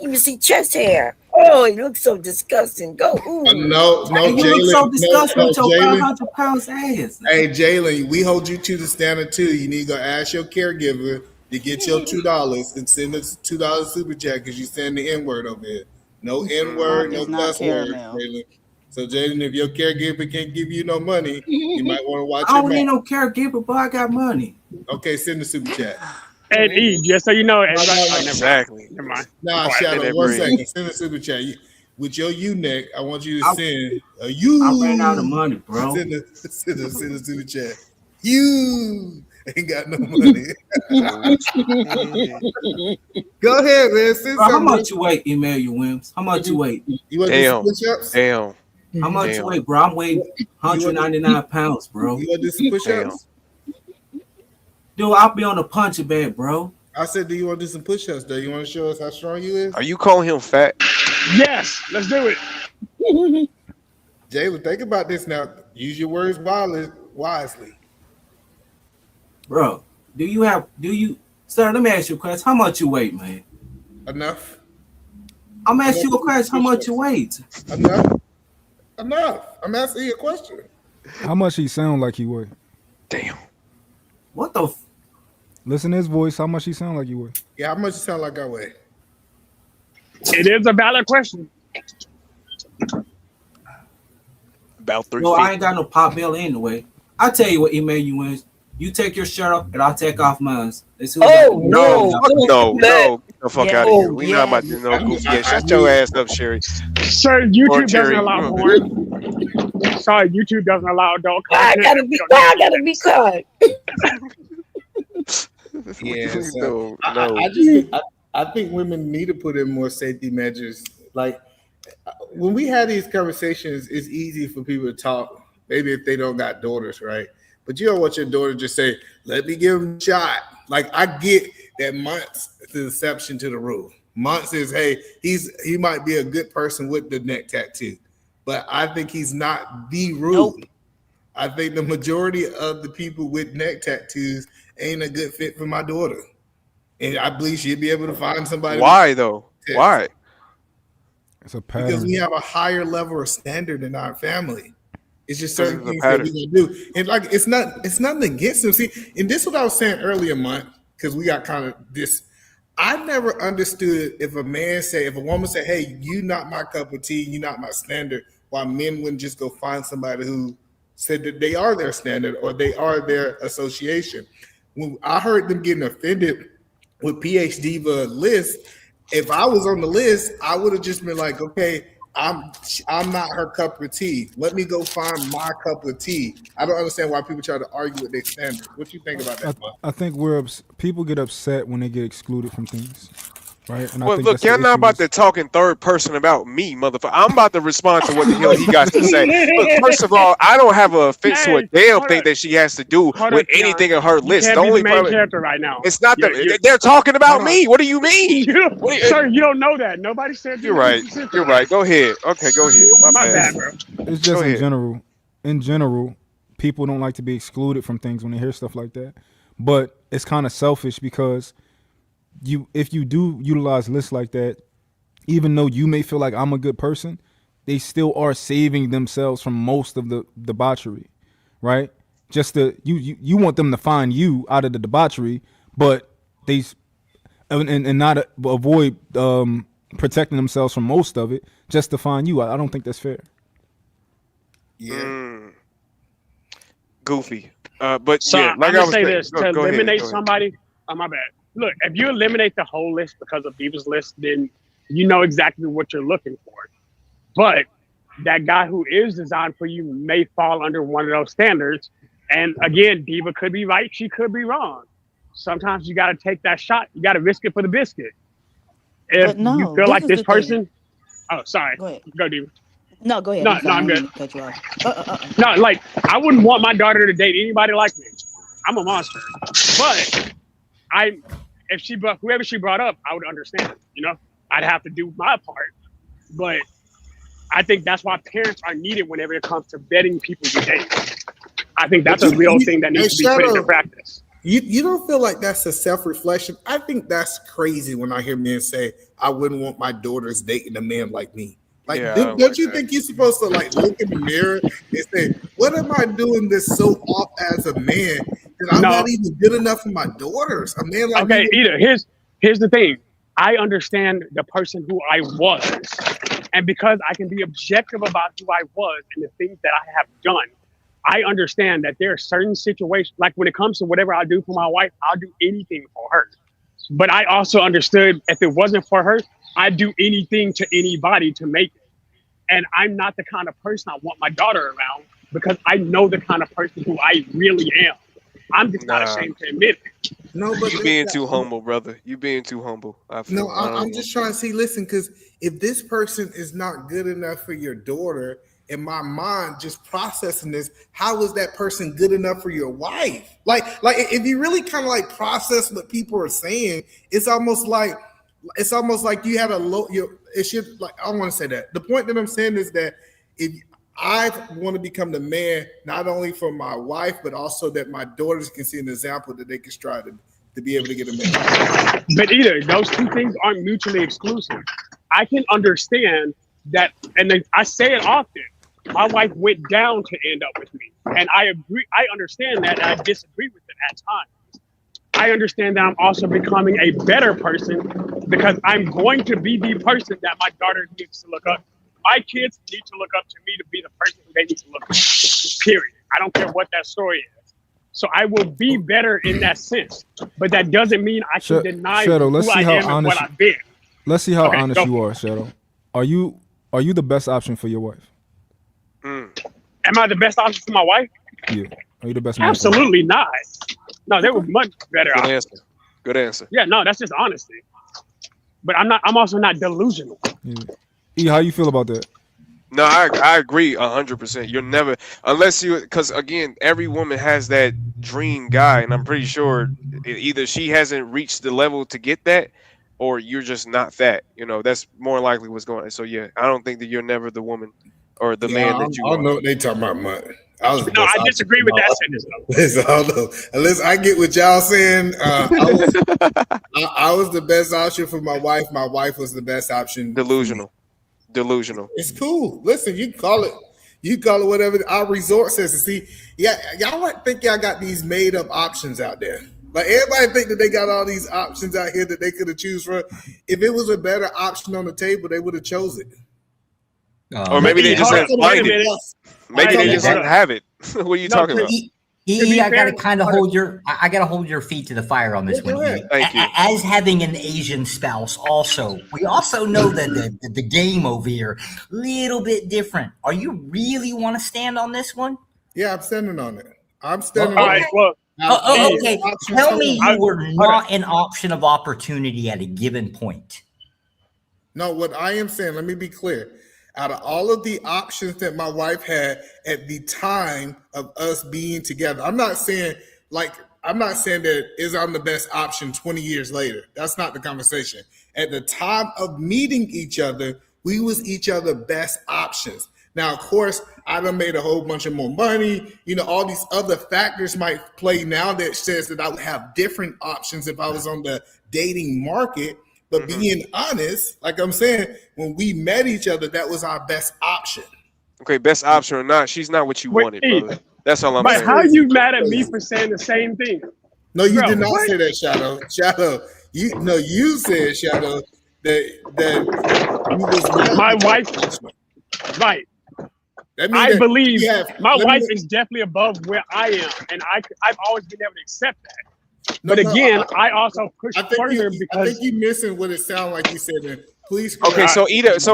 even see chest hair. Oh, it looks so disgusting. Go. Ooh. No, You Jalen. look so disgusting with your Jalen. 500 pounds ass. Hey, Jalen, we hold you to the standard too. You need to go ask your caregiver to get your $2 and send us $2 super chat because you saying the N-word over here. No N-word, no cuss word, Jalen. So, Jalen, if your caregiver can't give you no money, you might want to watch I your don't need mouth. no caregiver, but I got money. Okay, send the super chat. And E, just so you know, exactly. Never mind. Nah, Shadow, 1 second. Send the super chat. With your neck, I want you to send a you. I ran out of money, bro. Send the super chat. You ain't got no money. Go ahead, man. Send Bro, how something. much you weigh, Emmanuel Williams? How much you weigh? You want to do some push-ups? Damn. How much you weigh, bro? I'm weighing 199 pounds, bro. You want to do some push-ups? Dude, I'll be on the punching bag, bro. I said, do you want to do some push-ups, though? You want to show us how strong you is? Are you calling him fat? Yes, let's do it. Jalen, think about this now. Use your words wisely. Bro, sir, let me ask you a question. How much you weigh, man? Enough. I'm asking you a question. How much you weigh? Enough. I'm asking you a question. How much he sound like he weigh? Damn. What the? Listen to his voice. How much he sound like he weigh? Yeah, how much you sound like I weigh? It is a valid question. About 3 No, feet. I ain't got no pot belly anyway. I tell you what, Emmanuel Williams. You take your shirt off, and I'll take off mine. No, get the fuck out of here. We're not about to know goofy ass. Shut your ass up, Sherry. Sir, YouTube doesn't allow porn. Sorry, YouTube doesn't allow adult I content. gotta be quiet. Yeah, No. I think women need to put in more safety measures. Like when we have these conversations, it's easy for people to talk. Maybe if they don't got daughters, right? But you don't want your daughter to just say, "Let me give him a shot." Like I get that months is the exception to the rule. Months is, hey, he might be a good person with the neck tattoo, but I think he's not the rule. Nope. I think the majority of the people with neck tattoos ain't a good fit for my daughter. And I believe she'd be able to find somebody. Why though? Why? It's a pattern. Because we have a higher level of standard in our family. It's just certain things that we gonna do. And like it's nothing against them. See, and this is what I was saying earlier, month, because we got kind of this. I never understood if a woman say, "Hey, you not my cup of tea, you not my standard," why men wouldn't just go find somebody who said that they are their standard or they are their association. When I heard them getting offended with PhD list, if I was on the list, I would have just been like, okay, I'm not her cup of tea. Let me go find my cup of tea. I don't understand why people try to argue with their standards. What you think about that? I think people get upset when they get excluded from things, right? And well, look, you're not about to talk in third person about me, motherfucker. I'm about to respond to what the hell he got to say. Look, first of all, I don't have a offense to a damn thing that she has to do with anything on her list. The only main character right now. It's not they're talking about me. What do you mean? Sir, you don't know that. Nobody said you're right. You're right. Go ahead. Okay, go ahead. My bad, bro. It's just in general, people don't like to be excluded from things when they hear stuff like that. But it's kind of selfish because if you do utilize lists like that, even though you may feel like I'm a good person, they still are saving themselves from most of the debauchery, right? Just you want them to find you out of the debauchery, but and not avoid protecting themselves from most of it just to find you. I don't think that's fair. Yeah. Goofy. But so yeah, like I'm I gonna was say saying, this to eliminate somebody. Oh, my bad. Look, if you eliminate the whole list because of Diva's list, then you know exactly what you're looking for. But that guy who is designed for you may fall under one of those standards. And again, Diva could be right, she could be wrong. Sometimes you got to take that shot. You got to risk it for the biscuit. If you feel like this person, oh, sorry, go Diva. No, go ahead. No, I'm good. Cut you off. No, like I wouldn't want my daughter to date anybody like me. I'm a monster. But whoever she brought up, I would understand. You know, I'd have to do my part. But I think that's why parents are needed whenever it comes to vetting people you date. I think that's a real thing that needs to be put into practice. You don't feel like that's a self-reflection? I think that's crazy when I hear men say, I wouldn't want my daughters dating a man like me. Like, don't you think you're supposed to like look in the mirror and say, what am I doing this so off as a man that I'm not even good enough for my daughters? A man like me. Either here's the thing. I understand the person who I was. And because I can be objective about who I was and the things that I have done, I understand that there are certain situations, like when it comes to whatever I do for my wife, I'll do anything for her. But I also understood if it wasn't for her, I'd do anything to anybody to make it. And I'm not the kind of person I want my daughter around because I know the kind of person who I really am. I'm just not ashamed to admit it. No, but you being too humble, brother. You being too humble. No, I'm just trying to see. Listen, because if this person is not good enough for your daughter, in my mind, just processing this, how is that person good enough for your wife? Like if you really kind of like process what people are saying, it's almost like you had a low. It should like I don't want to say that. The point that I'm saying is that if I want to become the man, not only for my wife, but also that my daughters can see an example that they can strive to be able to get a man. But either those two things aren't mutually exclusive. I can understand that, and I say it often. My wife went down to end up with me, and I agree. I understand that, and I disagree with it at times. I understand that I'm also becoming a better person because I'm going to be the person that my daughter needs to look up to. My kids need to look up to me to be the person who they need to look up to, period. I don't care what that story is. So I will be better in that sense. But that doesn't mean I can deny Shadow, who I am and what I've been. Let's see how honest you are, Shadow. Are you the best option for your wife? Am I the best option for my wife? Yeah. Are you the best? Absolutely not. No, there were much better options. Good answer. Yeah, no, that's just honesty. But I'm also not delusional. Yeah. E, how you feel about that? No, I agree 100%. You're never, unless you, because again, every woman has that dream guy, and I'm pretty sure either she hasn't reached the level to get that, or you're just not that. You know, that's more likely what's going on. So yeah, I don't think that you're never the woman or the man that you are. I don't know what they talking about, man. I disagree with that sentence though. Listen, I get what y'all saying. I was the best option for my wife. My wife was the best option. Delusional. It's cool. Listen, you call it whatever our resort says. And see, yeah, y'all might think y'all got these made up options out there. Like everybody think that they got all these options out here that they could have choose from. If it was a better option on the table, they would have chose it. Or maybe they just didn't find it. Maybe they just didn't have it. What are you talking about? I gotta kind of hold your feet to the fire on this one. Thank you. As having an Asian spouse, we also know that the game over here a little bit different. Are you really want to stand on this one? Yeah, I'm standing on it. I'm standing. All right, look. Okay. Tell me you were not an option of opportunity at a given point. No, what I am saying. Let me be clear. Out of all of the options that my wife had at the time of us being together, I'm not saying that I'm the best option 20 years later. That's not the conversation. At the time of meeting each other, we was each other's best options. Now, of course, I done made a whole bunch of more money. You know, all these other factors might play now that says that I would have different options if I was on the dating market. But being honest, like I'm saying, when we met each other, that was our best option. Okay, best option or not, she's not what you wanted, brother. That's all I'm saying. But how you mad at me for saying the same thing? No, you did not say that, Shadow. Shadow, you said, Shadow, that you was my wife. Right. I believe my wife is definitely above where I am, and I've always been able to accept that. But again, I also push further because I think you're missing what it sounds like you said. Please. Okay, so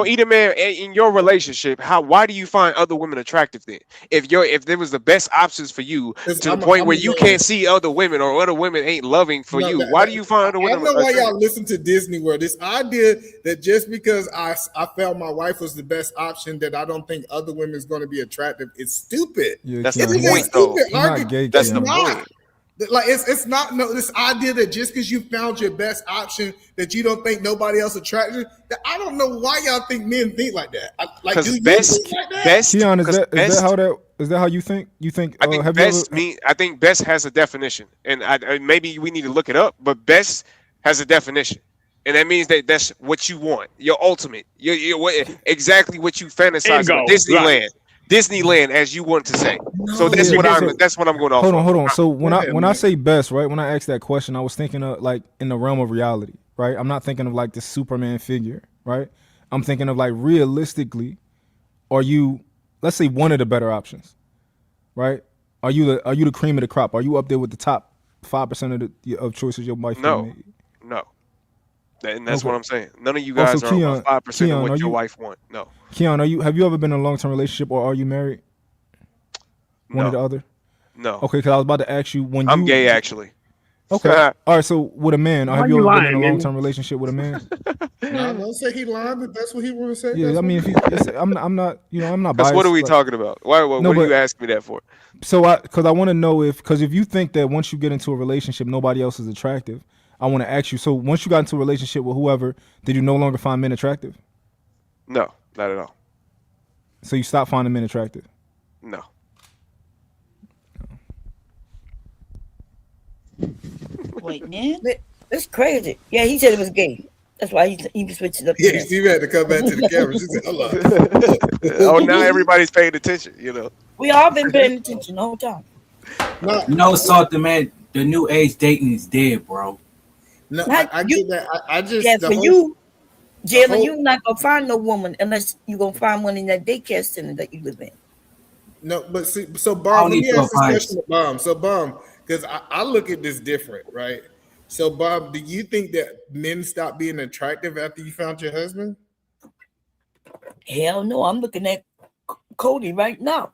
Ida, man, in your relationship, why do you find other women attractive then? If there was the best options for you to the point where you can't see other women or other women ain't loving for you, why do you find other women? I don't know why y'all listen to Disney World. This idea that just because I felt my wife was the best option, that I don't think other women is going to be attractive, it's stupid. Yeah, that's the point, though. That's the point. Like it's not this idea that just because you found your best option that you don't think nobody else attractive. I don't know why y'all think men think like that. Because best. Keon, is that how you think? You think? I think best has a definition, and maybe we need to look it up. But best has a definition, and that means that's what you want, your ultimate, exactly what you fantasize about. Disneyland. Right. Disneyland, as you want to say. So that's what I'm going off. Hold on. So when I say best, right? When I asked that question, I was thinking of like in the realm of reality, right? I'm not thinking of like the Superman figure, right? I'm thinking of like realistically, are you, let's say, one of the better options, right? Are you the cream of the crop? Are you up there with the top 5% of choices your wife made? No. And that's Okay. what I'm saying. None of you guys are Keon, 5% of what are your you, wife want. No. Keon, have you ever been in a long-term relationship, or are you married? One or the other? No. Okay, because I was about to ask you I'm gay, actually. Okay. All right. So with a man, Why have you you ever been lying, in a nigga? long-term relationship with a man? No, don't say he lying. If that's what he want to say. Yeah. That's I mean, what I'm not. I'm not Because biased. what are we like- talking about? Why? What No, are you but- asking me that for? So because I want to know because if you think that once you get into a relationship, nobody else is attractive, I want to ask you. So once you got into a relationship with whoever, did you no longer find men attractive? No, not at all. So you stopped finding men attractive? No. Wait, man. That's crazy. Yeah, he said it was gay. That's why he switched it up. Yeah, Steve had to come back to the camera. She said, "Hello." Oh, now everybody's paying attention. You know. We all been paying attention the whole time. You know something, man? The new age dating is dead, bro. No, I get that. I just Yeah, the for whole- you, Jalen, whole- you're not gonna find no woman unless you're gonna find one in that daycare center that you live in. No, but see, so I Bomb, don't let me need ask this advice. question to Bomb. So Bomb, because I look at this different, right? So Bob, do you think that men stop being attractive after you found your husband? Hell no, I'm looking at Cody right now.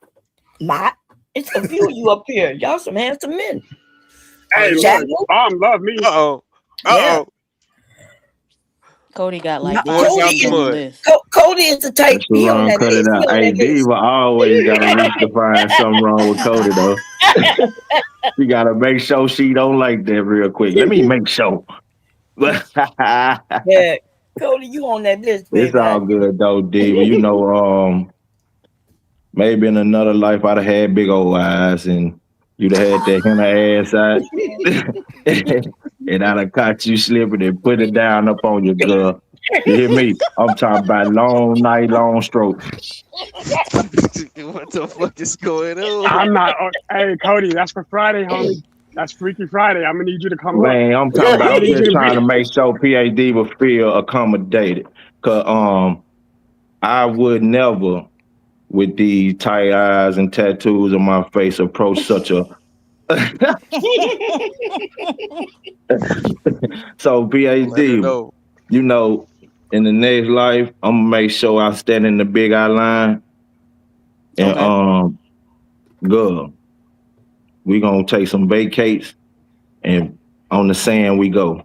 It's a few of you up here. Y'all some handsome men. Hey, Jack- Bomb love me. Yeah. Cody got like Not- 5 Cody things is- on the list. Cody is the type. That's wrong. Cut it out. Hey, Diva always got to reach to find something wrong with Cody, though. You got to make sure she don't like that real quick. Let me make sure. Yeah, Cody, you on that list, baby. It's all good, though, Diva. You know, maybe in another life I'd have had big old eyes and you'd have had that henna ass out. And I'd have caught you slipping and put it down up on your girl. You hear me? I'm talking about long night, long stroke. What the fuck is going on? I'm not. Hey, Cody, that's for Friday, homie. That's Freaky Friday. I'm gonna need you to come Man, up. I'm talking about I need you just to trying be- to make sure PhD will feel accommodated. Cause I would never, with these tight eyes and tattoos on my face, approach such a so PhD, you know, in the next life, I'm gonna make sure I stand in the big eye line. And girl, we gonna take some vacates and on the sand we go.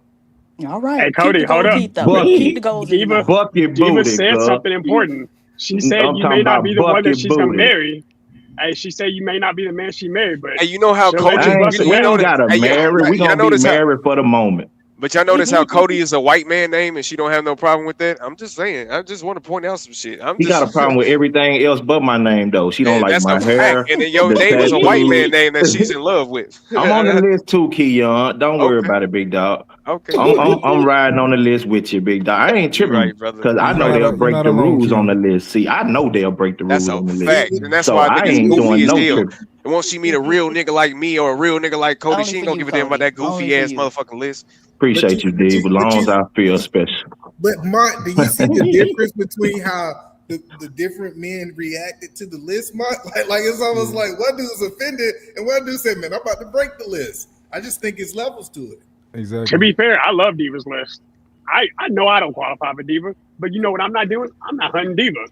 All right. Hey, Cody, Keep the hold gold up. teeth up. Keep the goals in your mouth. Bucket Diva booty, said girl. something important. She said I'm you talking may not about be the one that bucket she's gonna booty. marry. Hey, she said you may not be the man she married, but Hey, you know how she'll let Cody? you bust We it down. ain't gotta marry. We gonna be married for the moment. But y'all notice how Cody is a white man name and she don't have no problem with that? I'm just saying. I just want to point out some shit. He got a problem with everything else but my name, though. She don't Yeah, like that's my a hair. fact. And then your the name is a white man tattoos. name that she's in love with. I'm on the list too, Keon. Don't worry about it, big dog. Okay. I'm riding on the list with you, big dog. I ain't tripping right, brother. because I You're know not they'll a- break you're the not alone, rules on the Keon. list. See, I know they'll break the rules That's a on the fact. list. And that's so why I niggas ain't goofy doing as no hell. tripping. And once she meet a real nigga like me or a real nigga like Cody, Only she ain't for gonna you, give a damn about that Cody. goofy Only for ass you. motherfucking list. Appreciate you, D. As long as I feel special. But Mark, do you see the difference between how the different men reacted to the list, Mark? Like it's almost like one dude's offended and one dude said, "Man, I'm about to break the list." I just think it's levels to it. Exactly. To be fair, I love Diva's list. I know I don't qualify for Diva, but you know what I'm not doing? I'm not hunting Diva.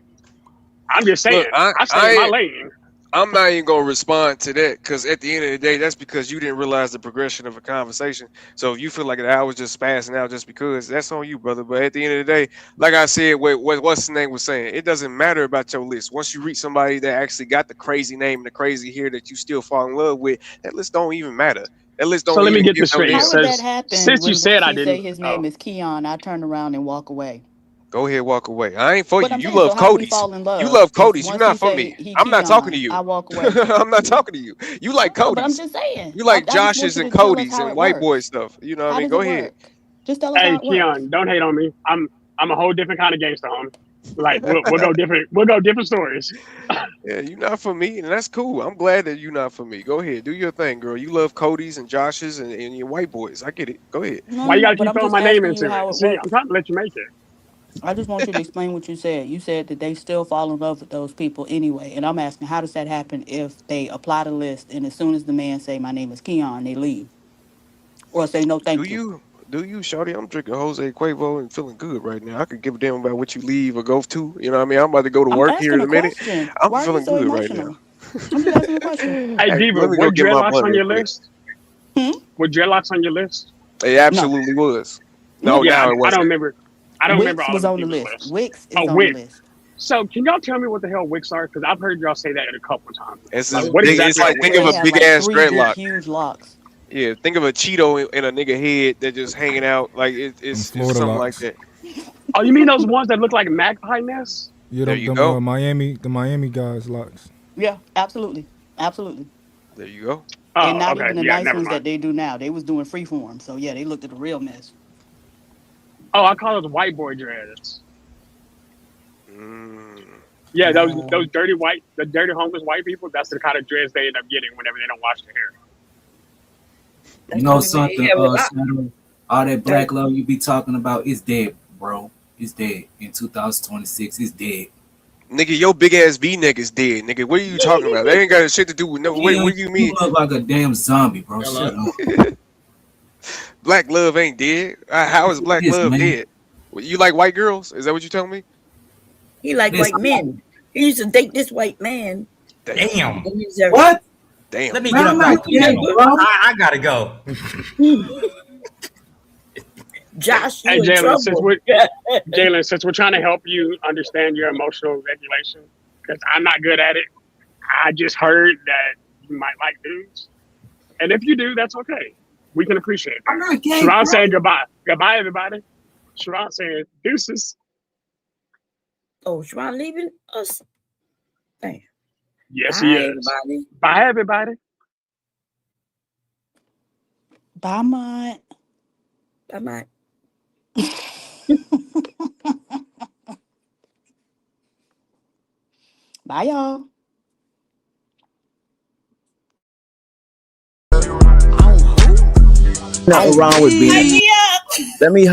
I'm just saying. Look, I stay in my lane. I'm not even gonna respond to that because at the end of the day, that's because you didn't realize the progression of a conversation. So if you feel like that I was just spazzing out just because, that's on you, brother. But at the end of the day, like I said, what's the name was saying, it doesn't matter about your list. Once you reach somebody that actually got the crazy name and the crazy hair that you still fall in love with, that list don't even matter. That list don't. So let me even get give this no straight. damn. How would that happen Since when you said once I he say didn't- his name is Keon, I turn around and walk away? Go ahead, walk away. I ain't for But you. I'm You saying, love so how we Cody's. fall in love? You love If Cody's. You're once not he for say me. he I'm not talking to Keon, you. I walk away. I'm not talking to you. You like No, but I'm Cody's. just saying. You like I just want Josh's you and to tell us Cody's how and it white works. boy stuff. You know what I How mean? does Go it ahead. work? Just tell us Hey, how it works. Keon, don't hate on me. I'm a whole different kind of gangster, homie. Like we'll go different. We'll go different stories. Yeah, you're not for me, and that's cool. I'm glad that you're not for me. Go ahead, do your thing, girl. You love Cody's and Josh's and your white boys. I get it. Go ahead. No, Why you no, gotta but keep I'm throwing just my name asking you into how it? it See, works. I'm trying to let you make it. I just want you to explain what you said. You said that they still fall in love with those people anyway. And I'm asking, how does that happen if they apply the list and as soon as the man say, my name is Keon, they leave? Or say, no, thank you. Do you, shawty? I'm drinking Jose Cuervo and feeling good right now. I could give a damn about what you leave or go to. You know what I mean? I'm about to go to I'm work here asking in a a minute. question. I'm Why are you feeling so good right now. emotional? I'm just asking a question. Hey, Diva, let me were go get my dreadlocks blunt on real your quick. list? Hmm? Were dreadlocks on your list? It absolutely was. No, Yeah, now it I wasn't. don't remember. I don't remember Wix all was of the on the people's list. lists. Wix Oh, is on the Wix. list. So can y'all tell me what the hell Wix are? Because I've heard y'all say that a couple of times. It's Like, this what big. It's exactly are like think Wix? of They a had big like ass 3 big, dreadlock. huge locks. Yeah, think of a Cheeto in a nigga head that just hanging out. Like it's Florida something like locks. that. Oh, you mean those ones that look like magpie nests? Yeah, There you go. the Miami guys locks. Yeah, absolutely. Absolutely. There you go. And Oh, not okay. even the Yeah, nice never ones that mind. they do now. They was doing freeform. So yeah, they looked at a real mess. Oh, I call those white boy dreads. Yeah, those dirty white, the dirty homeless white people. That's the kind of dreads they end up getting whenever they don't wash their hair. You know something, Shadow? All that black love you be talking about is dead, bro. It's dead. In 2026, it's dead. Nigga, your big ass V-neck is dead. Nigga, what are you talking about? That ain't got shit to do with no. Yeah, What do you mean? You look like a damn zombie, bro. Shut up. Black love ain't dead. How is black Yes, love man. dead? You like white girls? Is that what you telling me? He like white men. He used to date this white man. Damn. What? Damn. Let me get up out here. I gotta go. Josh, you Hey, in Jalen, trouble. since we're trying to help you understand your emotional regulation, because I'm not good at it. I just heard that you might like dudes, and if you do, that's okay. We can appreciate it. I'm not gay, Sharon bro. saying goodbye. Goodbye, everybody. Sharon saying deuces. Oh, Sharon leaving us? Damn. Yes, Bye, he is. everybody. Bye, everybody. Bye, Mont. Bye, Mont. Bye, y'all. Nothing wrong with being. Hurry up. Let me.